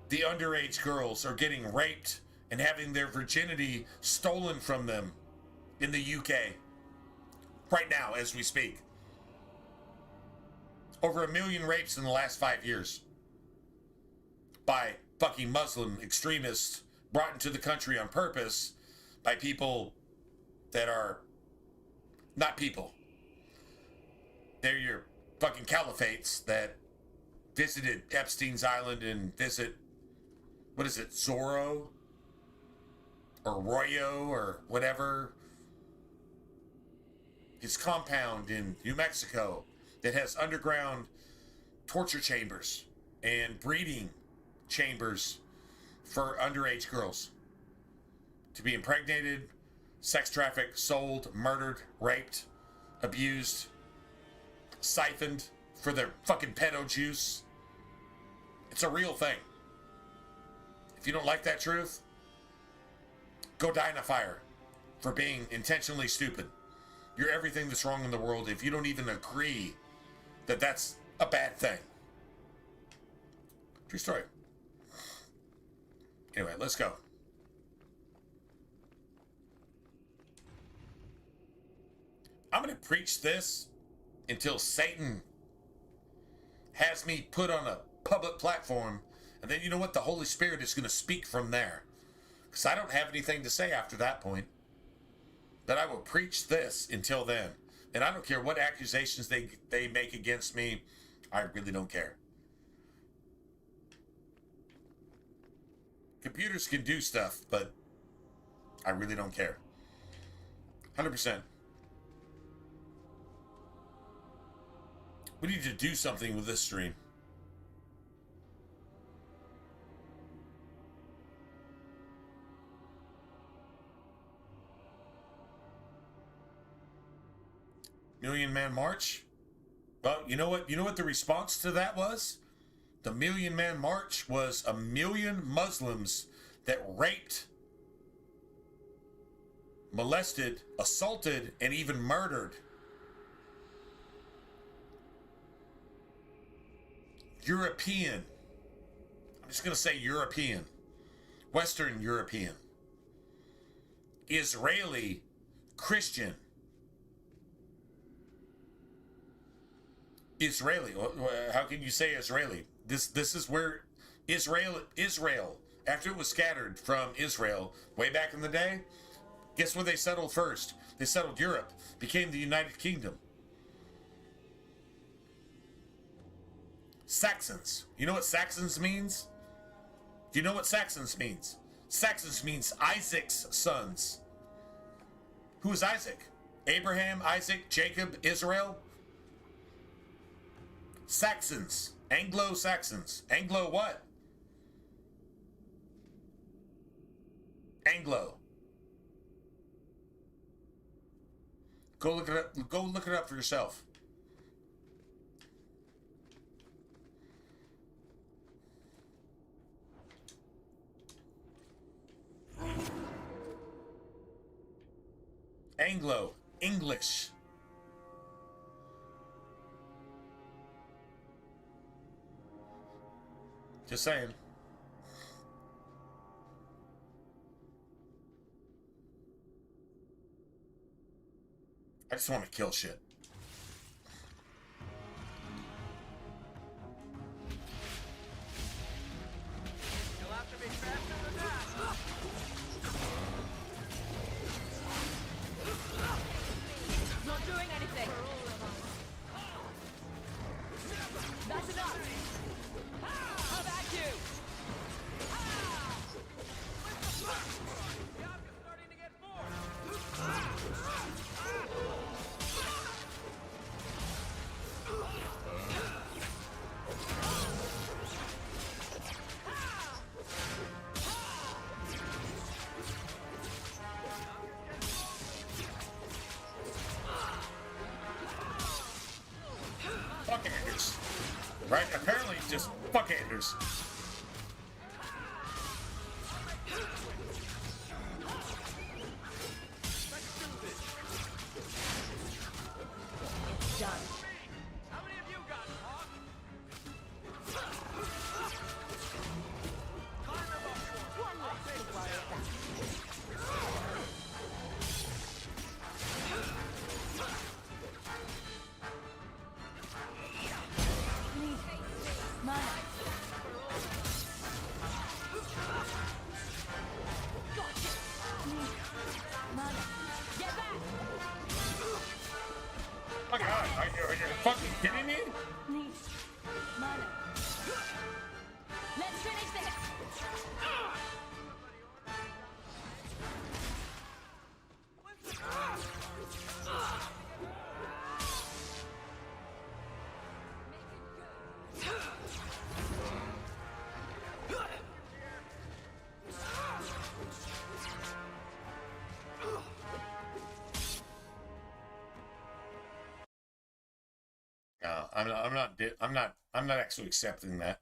the underage girls are getting raped and having their virginity stolen from them in the UK. Right now, as we speak. Over 1 million rapes in the last 5 years. By fucking Muslim extremists brought into the country on purpose by people that are not people. They're your fucking caliphates that visited Epstein's Island and visit, what is it, Zorro? Or Royo or whatever. His compound in New Mexico that has underground torture chambers and breeding chambers for underage girls to be impregnated, sex trafficked, sold, murdered, raped, abused, siphoned for their fucking pedo juice. It's a real thing. If you don't like that truth, go die in a fire for being intentionally stupid. You're everything that's wrong in the world if you don't even agree that that's a bad thing. True story. Anyway, let's go. I'm going to preach this until Satan has me put on a public platform, and then you know what? The Holy Spirit is going to speak from there. Because I don't have anything to say after that point. But I will preach this until then. And I don't care what accusations they make against me. I really don't care. Computers can do stuff, but I really don't care. 100%. We need to do something with this stream. Million Man March? Well, you know what? You know what the response to that was? The Million Man March was 1 million Muslims that raped, molested, assaulted, and even murdered European. I'm just going to say European. Western European. Israeli Christian. Israeli. How can you say Israeli? This is where Israel, after it was scattered from Israel way back in the day, guess where they settled first? They settled Europe, became the United Kingdom. Saxons. You know what Saxons means? Do you know what Saxons means? Saxons means Isaac's sons. Who is Isaac? Abraham, Isaac, Jacob, Israel? Saxons. Anglo-Saxons. Anglo what? Anglo. Go look it up. Go look it up for yourself. Anglo. English. Just saying. I just want to kill shit. Right? Apparently, just fuck Anders. Done. How many of you got Hawk? One less to worry about. Mana. Gotcha. Mana. Get back. Oh my god, are you fucking kidding me? Need mana. Let's finish this. No, I'm not actually accepting that.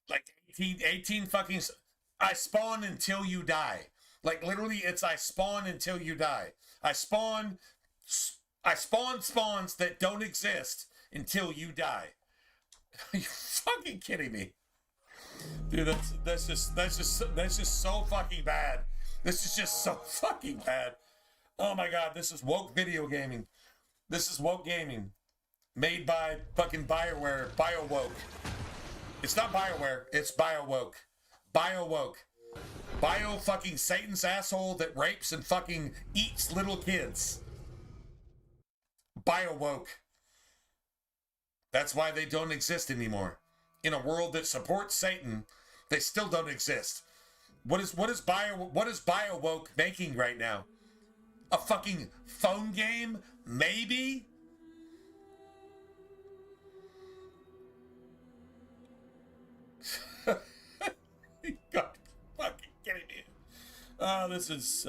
Like 18 fucking, I spawn until you die. Like literally it's I spawn until you die. I spawn spawns that don't exist until you die. Are you fucking kidding me? Dude, that's just so fucking bad. This is just so fucking bad. Oh my god, this is woke video gaming. This is woke gaming. Made by fucking BioWare, BioWoke. It's not BioWare, it's BioWoke. BioWoke. Bio fucking Satan's asshole that rapes and fucking eats little kids. BioWoke. That's why they don't exist anymore. In a world that supports Satan, they still don't exist. What is BioWoke making right now? A fucking phone game? Maybe? God, fucking kidding me. Oh, this is,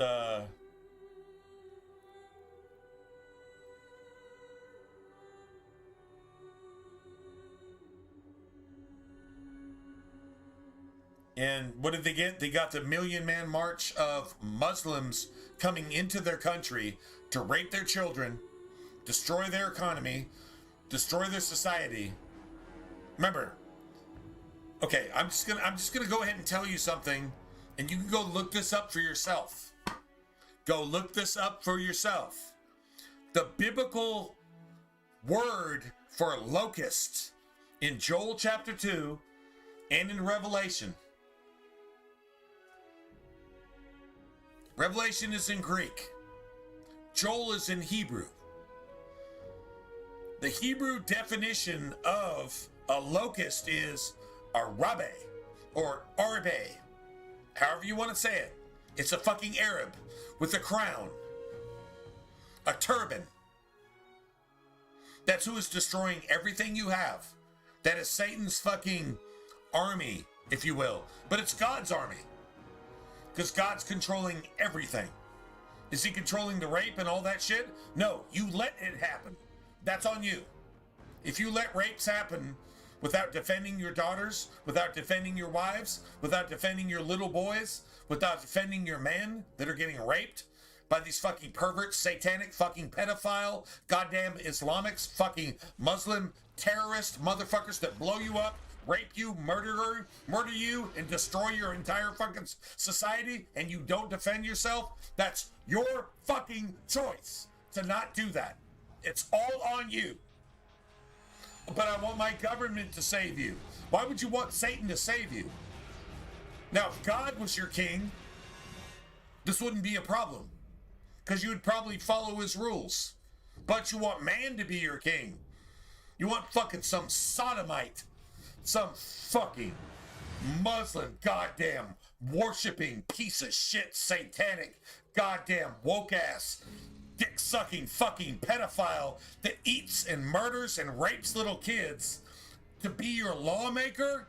And what did they get? They got the Million Man March of Muslims coming into their country to rape their children, destroy their economy, destroy their society. Remember, okay, I'm just gonna go ahead and tell you something, and you can go look this up for yourself. Go look this up for yourself. The biblical word for locust in Joel chapter 2 and in Revelation. Revelation is in Greek. Joel is in Hebrew. The Hebrew definition of a locust is Arabe or Arbe, however you want to say it. It's a fucking Arab with a crown, a turban. That's who is destroying everything you have. That is Satan's fucking army, if you will. But it's God's army. Because God's controlling everything. Is he controlling the rape and all that shit? No, you let it happen. That's on you. If you let rapes happen without defending your daughters, without defending your wives, without defending your little boys, without defending your men that are getting raped by these fucking perverts, satanic fucking pedophile, goddamn Islamics, fucking Muslim terrorist motherfuckers that blow you up, rape you, murder you, and destroy your entire fucking society, and you don't defend yourself, that's your fucking choice to not do that. It's all on you. But I want my government to save you. Why would you want Satan to save you? Now, if God was your king, this wouldn't be a problem, because you would probably follow his rules. But you want man to be your king. You want fucking some sodomite, some fucking Muslim goddamn worshipping piece of shit, satanic goddamn woke ass dick sucking fucking pedophile that eats and murders and rapes little kids to be your lawmaker,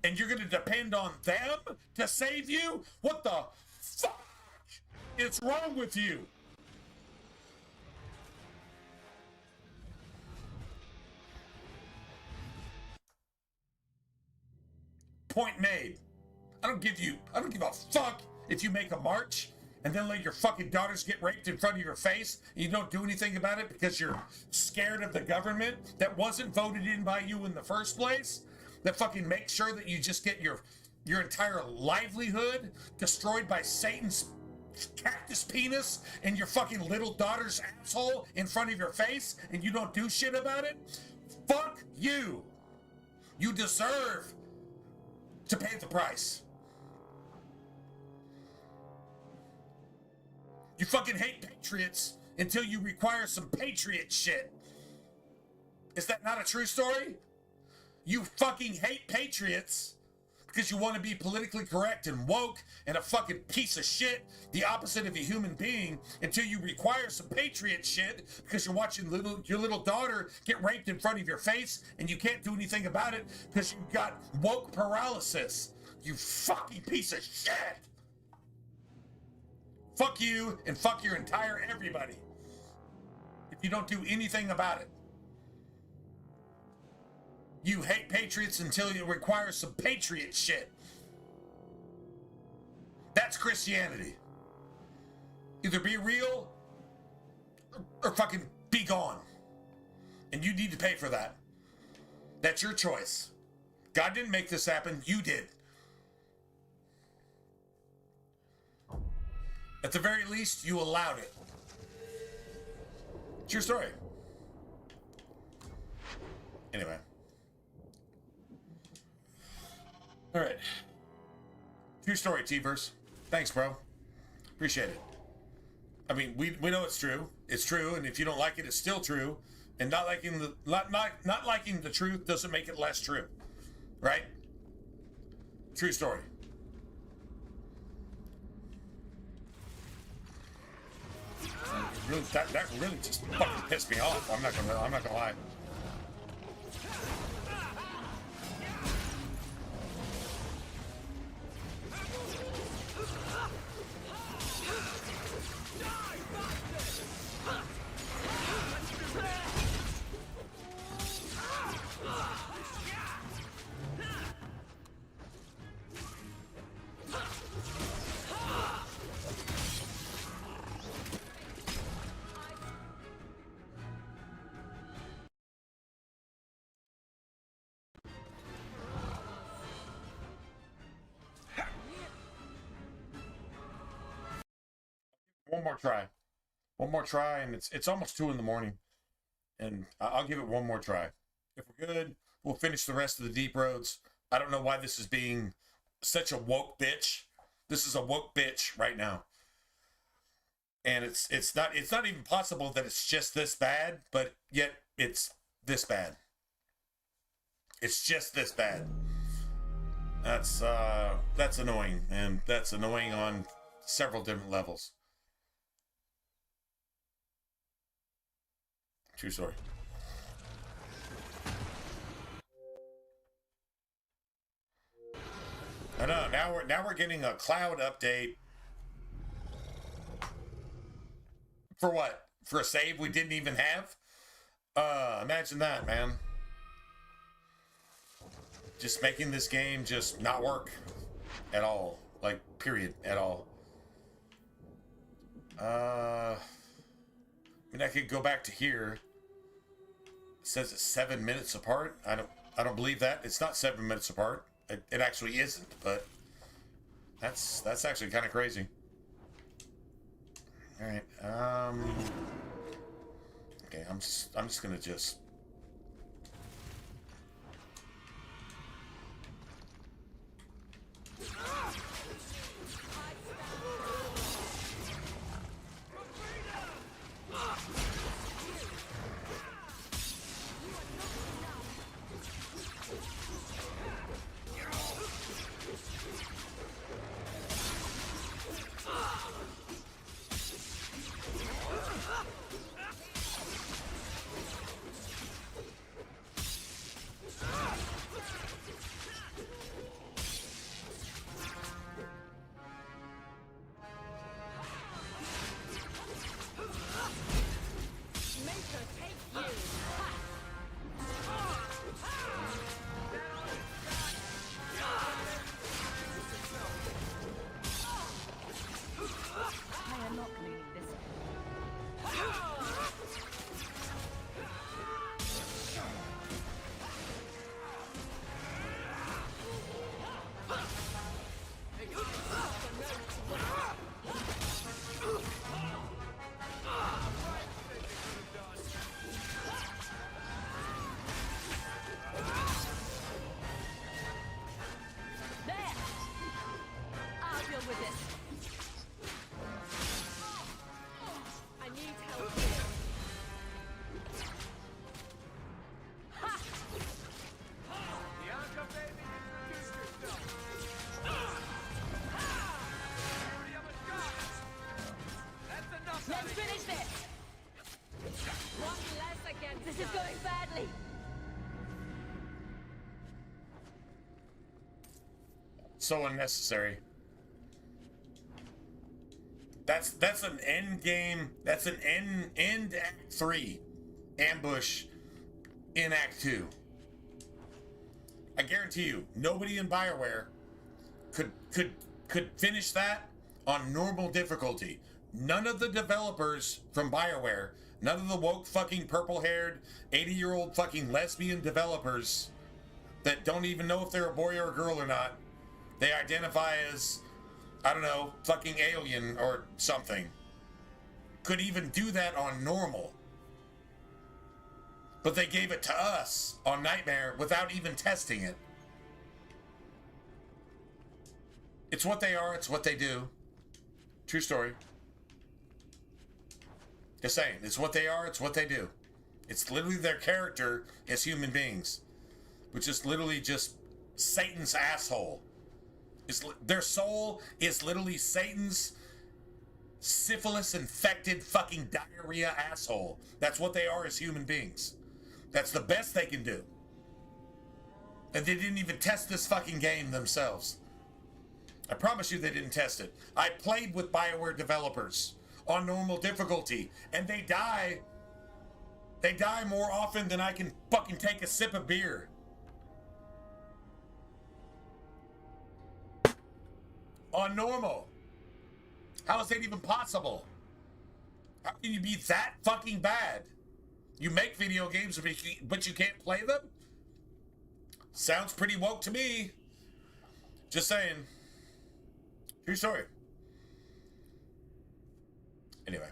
and you're gonna depend on them to save you? What the fuck is wrong with you? Point made. I don't give a fuck if you make a march and then let your fucking daughters get raped in front of your face and you don't do anything about it because you're scared of the government that wasn't voted in by you in the first place, that fucking makes sure that you just get your entire livelihood destroyed by Satan's cactus penis in your fucking little daughter's asshole in front of your face and you don't do shit about it. Fuck you. You deserve to pay the price. You fucking hate patriots until you require some patriot shit. Is that not a true story? You fucking hate patriots because you want to be politically correct and woke and a fucking piece of shit, the opposite of a human being, until you require some patriot shit because you're watching your little daughter get raped in front of your face and you can't do anything about it because you've got woke paralysis. You fucking piece of shit. Fuck you and fuck your entire everybody if you don't do anything about it. You hate patriots until you require some patriot shit. That's Christianity. Either be real or fucking be gone. And you need to pay for that. That's your choice. God didn't make this happen, you did. At the very least, you allowed it. It's your story. Anyway. All right. True story, T-Verse. Thanks, bro. Appreciate it. I mean, we know it's true. It's true, and if you don't like it, it's still true. And not liking the truth doesn't make it less true. Right? True story. Really, that really just fucking pissed me off. I'm not gonna lie. One more try, and it's almost 2 a.m, and I'll give it one more try. If we're good, we'll finish the rest of the deep roads. I don't know why this is being such a woke bitch. This is a woke bitch right now, and it's not even possible that it's just this bad, but yet it's this bad. It's just this bad. That's annoying, and that's annoying on several different levels. True story. I know. Now we're getting a cloud update. For what? For a save we didn't even have? Imagine that, man. Just making this game just not work at all. Like, period, at all. I mean, I could go back to here. It says it's 7 minutes apart. I don't believe that. It's not 7 minutes apart. It actually isn't, but that's actually kind of crazy. All right. Okay, I'm just gonna just. Let's finish this! One less against This is going badly. So unnecessary. That's an end game. That's an end Act 3 ambush in Act 2. I guarantee you, nobody in BioWare could finish that on normal difficulty. None of the developers from BioWare, none of the woke fucking purple-haired 80-year-old fucking lesbian developers that don't even know if they're a boy or a girl or not. They identify as, I don't know, fucking alien or something. Could even do that on normal. But they gave it to us on Nightmare without even testing it. It's what they are, it's what they do. True story. Just saying, it's what they are, it's what they do. It's literally their character as human beings. Which is literally just Satan's asshole. Their soul is literally Satan's syphilis-infected fucking diarrhea asshole. That's what they are as human beings. That's the best they can do. And they didn't even test this fucking game themselves. I promise you they didn't test it. I played with BioWare developers on normal difficulty, and they die. They die more often than I can fucking take a sip of beer. On normal. How is that even possible? How can you be that fucking bad? You make video games, but you can't play them? Sounds pretty woke to me. Just saying. True story. Anyway.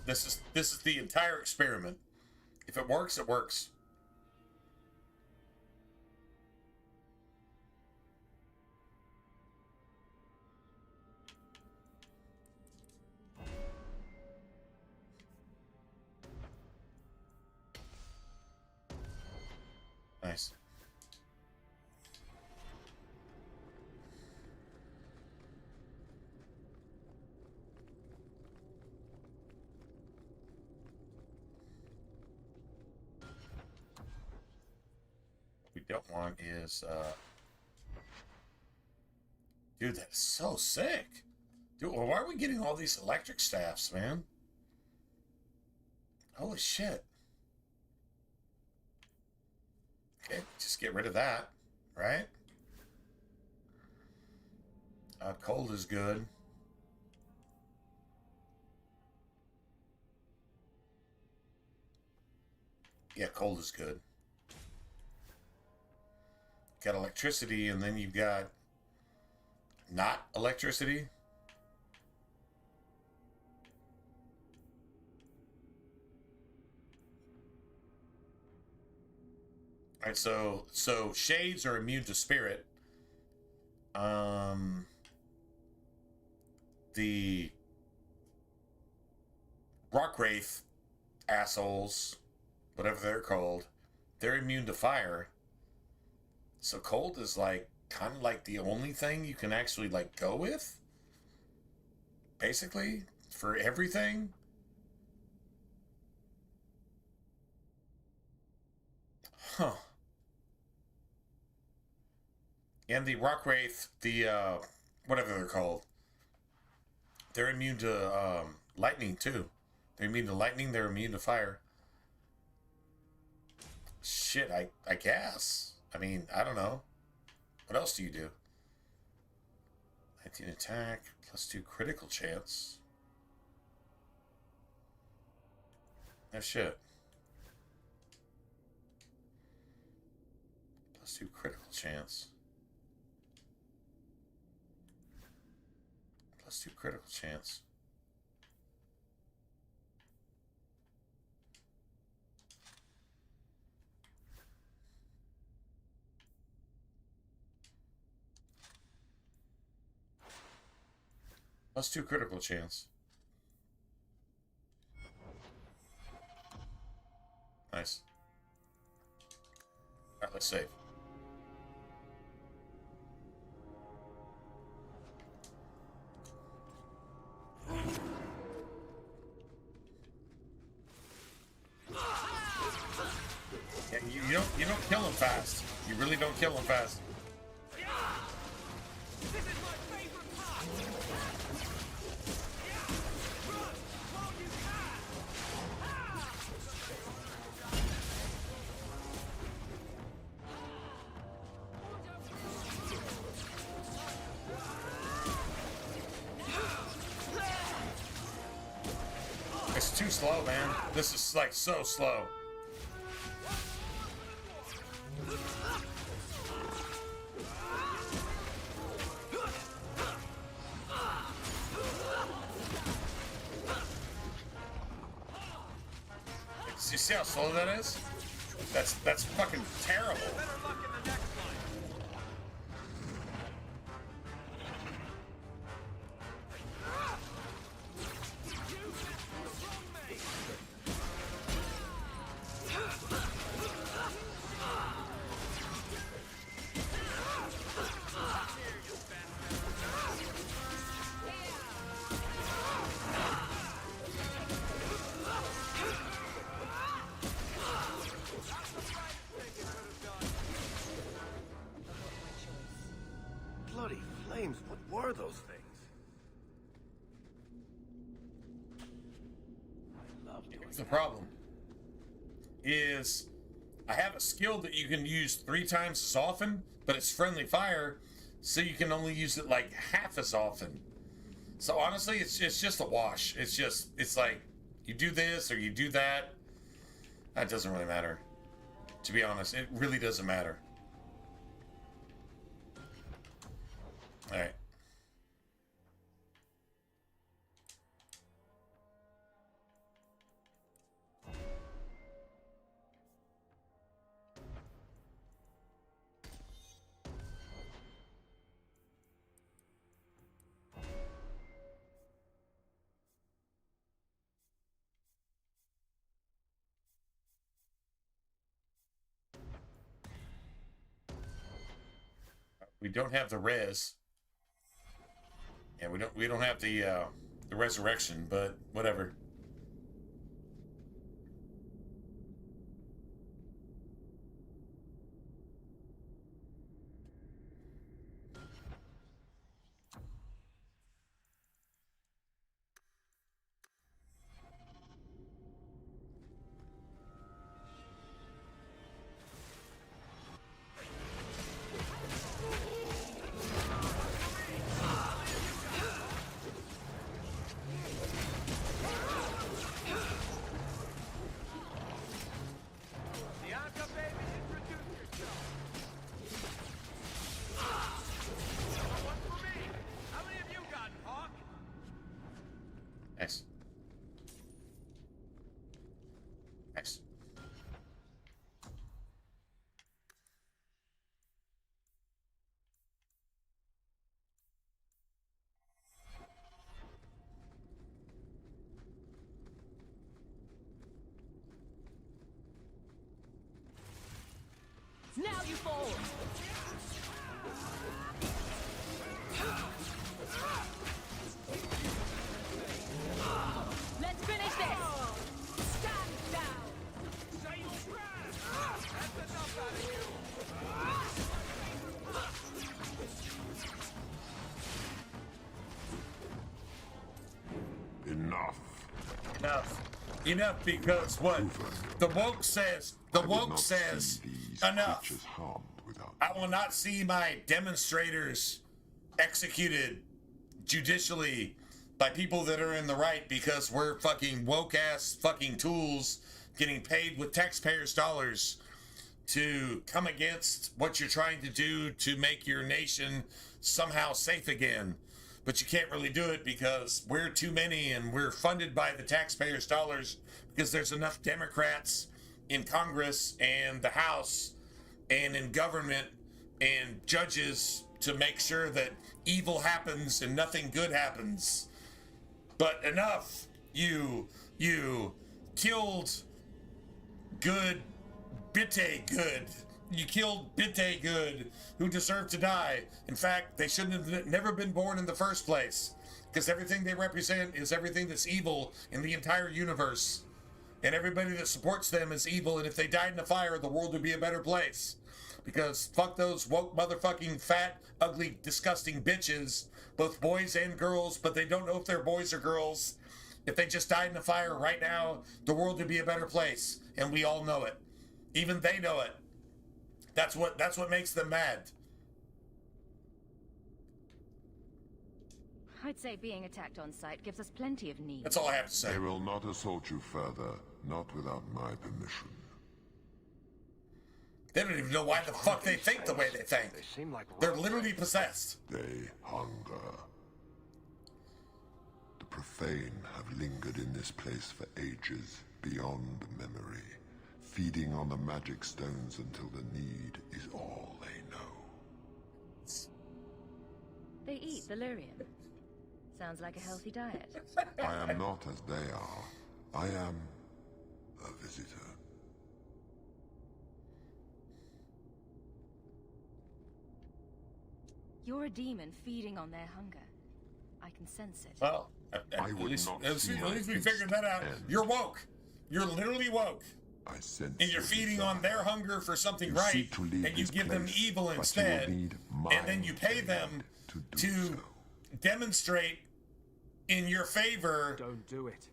This is the entire experiment. If it works, it works. Nice. What we don't want is, dude, that's so sick. Dude, why are we getting all these electric staffs, man? Holy shit. Okay, just get rid of that, right? Cold is good. Yeah, cold is good. Got electricity, and then you've got not electricity. All right, so shades are immune to spirit. The rock wraith assholes, whatever they're called, they're immune to fire. So cold is like kind of like the only thing you can actually like go with, basically, for everything. Huh. And the rock wraith, the whatever they're called, they're immune to lightning too. They're immune to lightning. They're immune to fire. Shit, I guess. I mean, I don't know. What else do you do? 19 attack, +2 critical chance. Oh shit. +2 critical chance. +2 critical chance. +2 critical chance. Nice. Alright, let's save. Yeah, you don't kill him fast. You really don't kill him fast. It's too slow, man. This is like so slow. You see how slow that is? That's fucking terrible. Bloody flames, what were those things? The problem is I have a skill that you can use 3 times as often, but it's friendly fire, so you can only use it like half as often. So honestly, it's just a wash. It's like you do this or you do that. That doesn't really matter. To be honest, it really doesn't matter. All right. We don't have the res. Yeah, we don't have the resurrection, but whatever. Nice. Nice. Now you fall! Let's finish this! Stand down! Say your prayers! That's enough out of you! Enough. Enough because what? The woke says, enough. I will not see my demonstrators executed judicially by people that are in the right because we're fucking woke-ass fucking tools getting paid with taxpayers' dollars to come against what you're trying to do to make your nation somehow safe again. But you can't really do it because we're too many and we're funded by the taxpayers' dollars because there's enough Democrats in Congress and the House and in government and judges to make sure that evil happens and nothing good happens. But enough. You killed good Bitte Good. You killed Bitte Good, who deserved to die. In fact, they shouldn't have never been born in the first place, because everything they represent is everything that's evil in the entire universe. And everybody that supports them is evil, and if they died in a fire, the world would be a better place. Because fuck those woke motherfucking fat, ugly, disgusting bitches, both boys and girls, but they don't know if they're boys or girls. If they just died in a fire right now, the world would be a better place, and we all know it. Even they know it. That's what makes them mad. I'd say being attacked on sight gives us plenty of need. That's all I have to say. They will not assault you further, not without my permission. They don't even know why the fuck they think the way they think. They're literally possessed. They hunger. The profane have lingered in this place for ages, beyond memory, feeding on the magic stones until the need is all they know. They eat Valyrian. Sounds like a healthy diet. I am not as they are. I am a visitor. You're a demon feeding on their hunger. I can sense it. Well, at least we figured that out. You're woke. You're literally woke. I sense and you're feeding on their hunger for something right, and you give them evil instead, and then you pay them to demonstrate in your favor. Don't do it.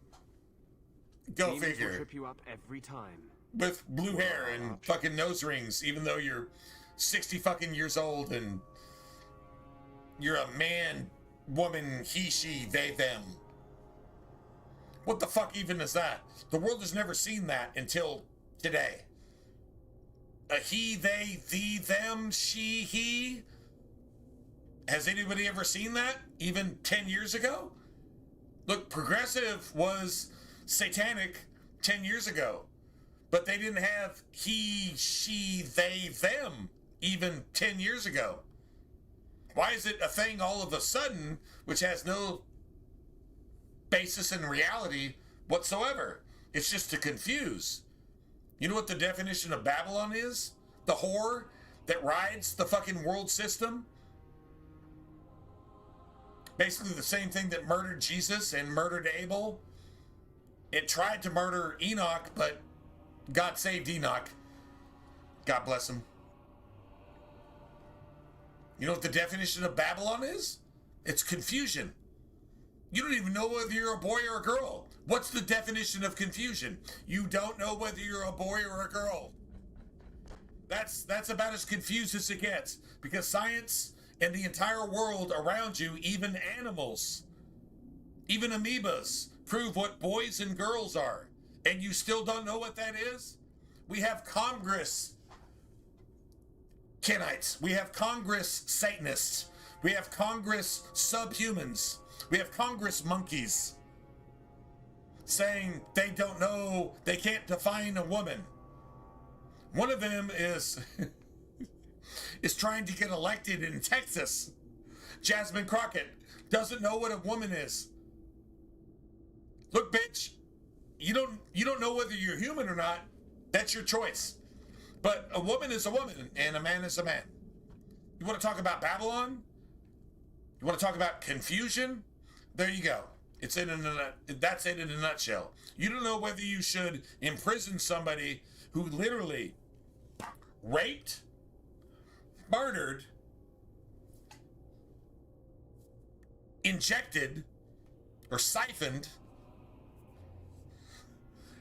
Go Demons figure. Will trip you up every time. With blue hair and fucking nose rings, even though you're 60 fucking years old and you're a man, woman, he, she, they, them. What the fuck even is that? The world has never seen that until today. A he, they, thee, them, she, he. Has anybody ever seen that? Even 10 years ago? Look, progressive was satanic 10 years ago. But they didn't have he, she, they, them even 10 years ago. Why is it a thing all of a sudden, which has no basis in reality whatsoever? It's just to confuse. You know what the definition of Babylon is? The whore that rides the fucking world system? Basically the same thing that murdered Jesus and murdered Abel. It tried to murder Enoch, but God saved Enoch. God bless him. You know what the definition of Babylon is? It's confusion. You don't even know whether you're a boy or a girl. What's the definition of confusion? You don't know whether you're a boy or a girl. That's about as confused as it gets, because science and the entire world around you, even animals, even amoebas, prove what boys and girls are, and you still don't know what that is? We have Congress Kenites. We have Congress Satanists. We have Congress subhumans. We have Congress monkeys saying they don't know, they can't define a woman. One of them is trying to get elected in Texas. Jasmine Crockett doesn't know what a woman is. Look, bitch, you don't know whether you're human or not. That's your choice. But a woman is a woman, and a man is a man. You want to talk about Babylon? You want to talk about confusion? There you go. That's it in a nutshell. You don't know whether you should imprison somebody who literally raped, murdered, injected, or siphoned,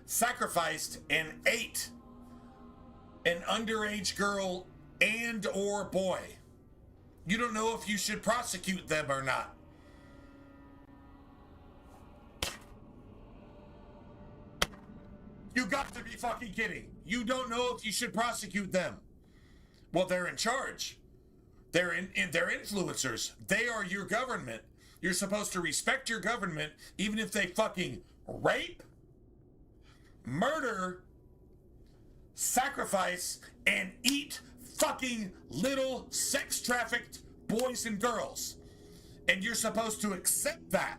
sacrificed, and ate an underage girl and or boy. You don't know if you should prosecute them or not. You got to be fucking kidding. You don't know if you should prosecute them. Well, they're in charge. They're influencers. They are your government. You're supposed to respect your government even if they fucking rape, murder, sacrifice, and eat fucking little sex-trafficked boys and girls. And you're supposed to accept that.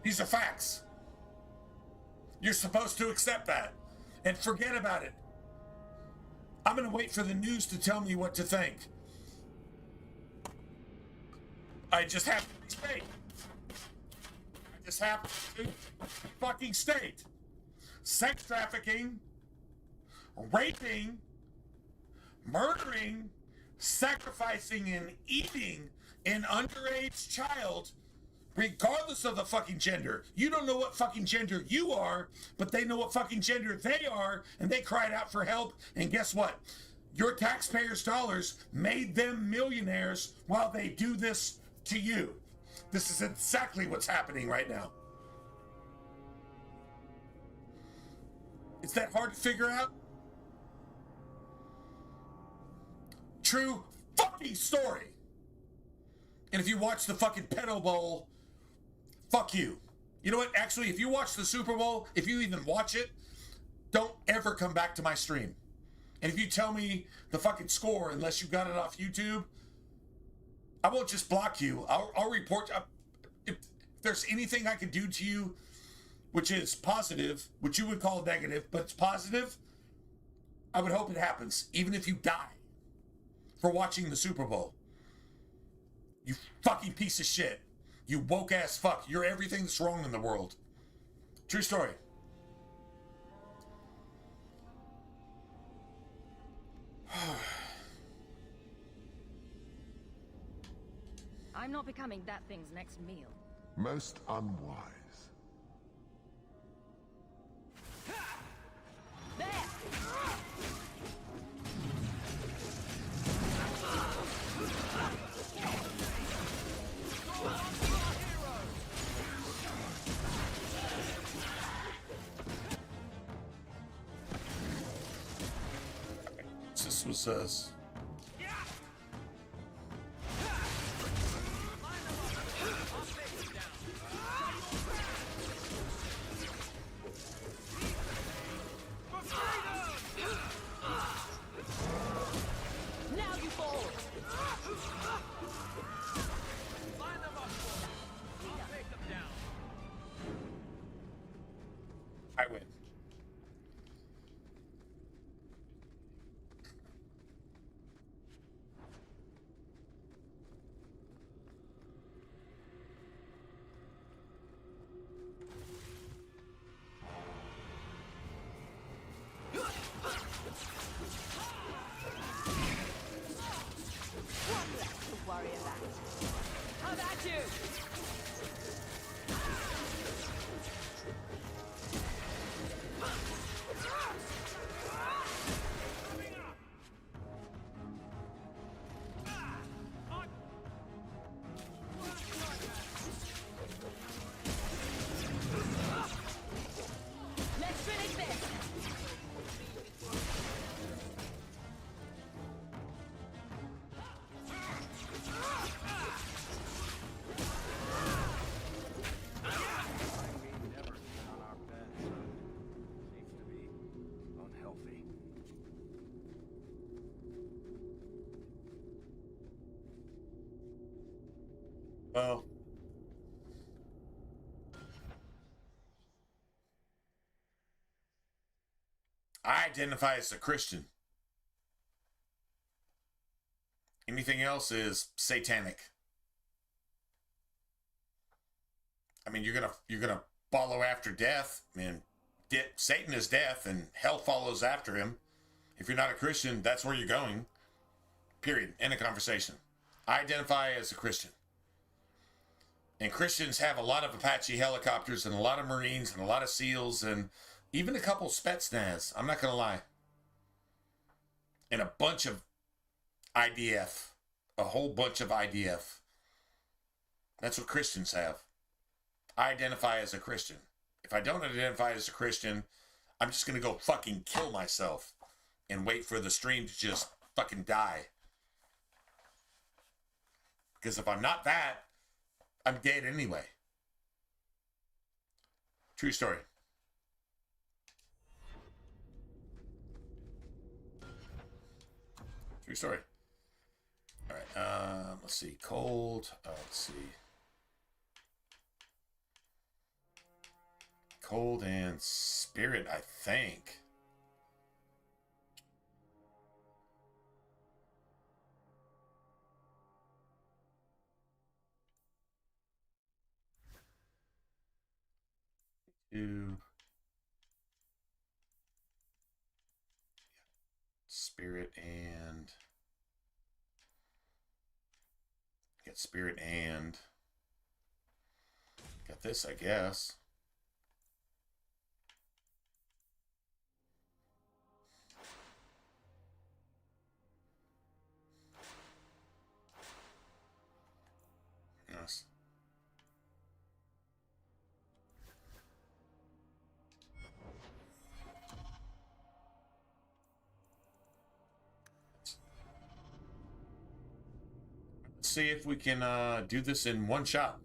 These are facts. You're supposed to accept that and forget about it. I'm going to wait for the news to tell me what to think. I just have to state. I just have to fucking state. Sex trafficking, raping, murdering, sacrificing, and eating an underage child, regardless of the fucking gender. You don't know what fucking gender you are, but they know what fucking gender they are, and they cried out for help, and guess what? Your taxpayers' dollars made them millionaires while they do this to you. This is exactly what's happening right now. Is that hard to figure out? True fucking story. And if you watch the fucking pedo bowl, fuck you. You know what? Actually, if you watch the Super Bowl, if you even watch it, don't ever come back to my stream. And if you tell me the fucking score, unless you got it off YouTube, I won't just block you. I'll report. If there's anything I can do to you, which is positive, which you would call negative, but it's positive, I would hope it happens, even if you die for watching the Super Bowl. You fucking piece of shit. You woke ass fuck. You're everything that's wrong in the world. True story. I'm not becoming that thing's next meal. Most unwise. There! This was us. Now you fall! I win. One less to worry about. How about you? Let's finish this! Never sit on our beds. Seems to be unhealthy. Well, I identify as a Christian. Anything else is satanic. I mean, you're gonna follow after death. I mean, Satan is death, and hell follows after him. If you're not a Christian, that's where you're going. Period. End of conversation. I identify as a Christian. And Christians have a lot of Apache helicopters and a lot of Marines and a lot of SEALs and even a couple Spetsnaz. I'm not going to lie. And a bunch of IDF. A whole bunch of IDF. That's what Christians have. I identify as a Christian. If I don't identify as a Christian, I'm just going to go fucking kill myself and wait for the stream to just fucking die. Because if I'm not that, I'm dead anyway. True story. True story. All right. Let's see. Cold. Let's see. Cold and spirit, I think. Spirit and get spirit and got this, I guess. Yes. Let's see if we can do this in one shot.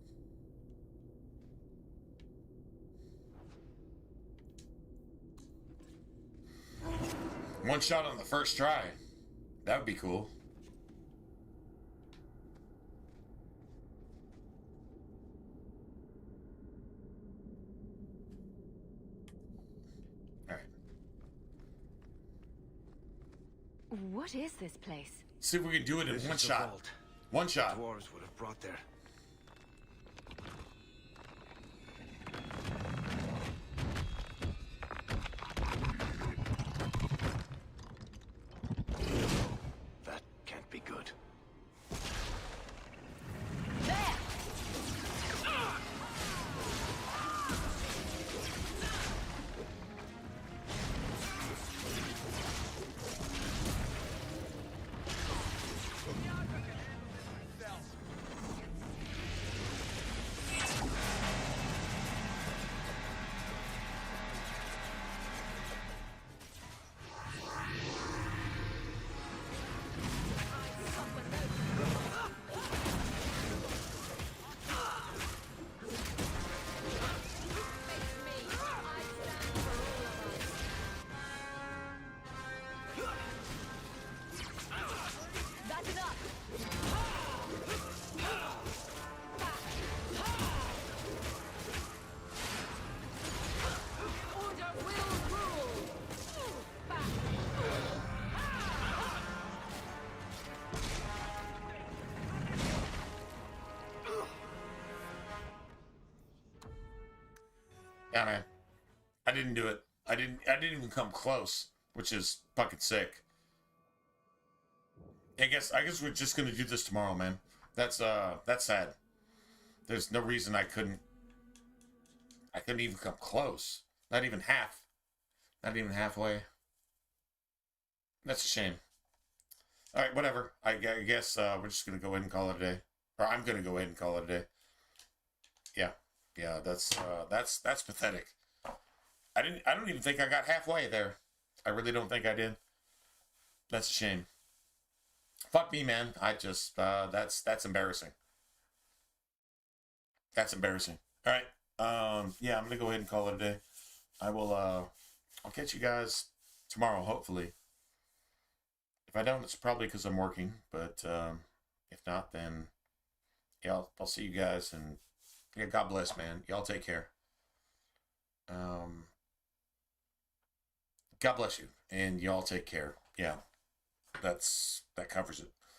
One shot on the first try. That would be cool. All right. What is this place? See if we can do it in This one is the shot. vault. One shot. The dwarves would have brought their... That can't be good. Yeah, man. I didn't do it. I didn't even come close, which is fucking sick. I guess we're just gonna do this tomorrow, man. That's sad. There's no reason I couldn't even come close. Not even half. Not even halfway. That's a shame. All right, whatever. I guess we're just gonna go ahead and call it a day. Or I'm gonna go ahead and call it a day. Yeah, that's pathetic. I don't even think I got halfway there. I really don't think I did. That's a shame. Fuck me, man. I just that's embarrassing. That's embarrassing. All right. Yeah, I'm gonna go ahead and call it a day. I will. I'll catch you guys tomorrow, hopefully. If I don't, it's probably because I'm working. But if not, then yeah, I'll see you guys. And yeah, God bless, man. Y'all take care. God bless you, and y'all take care. Yeah, that covers it.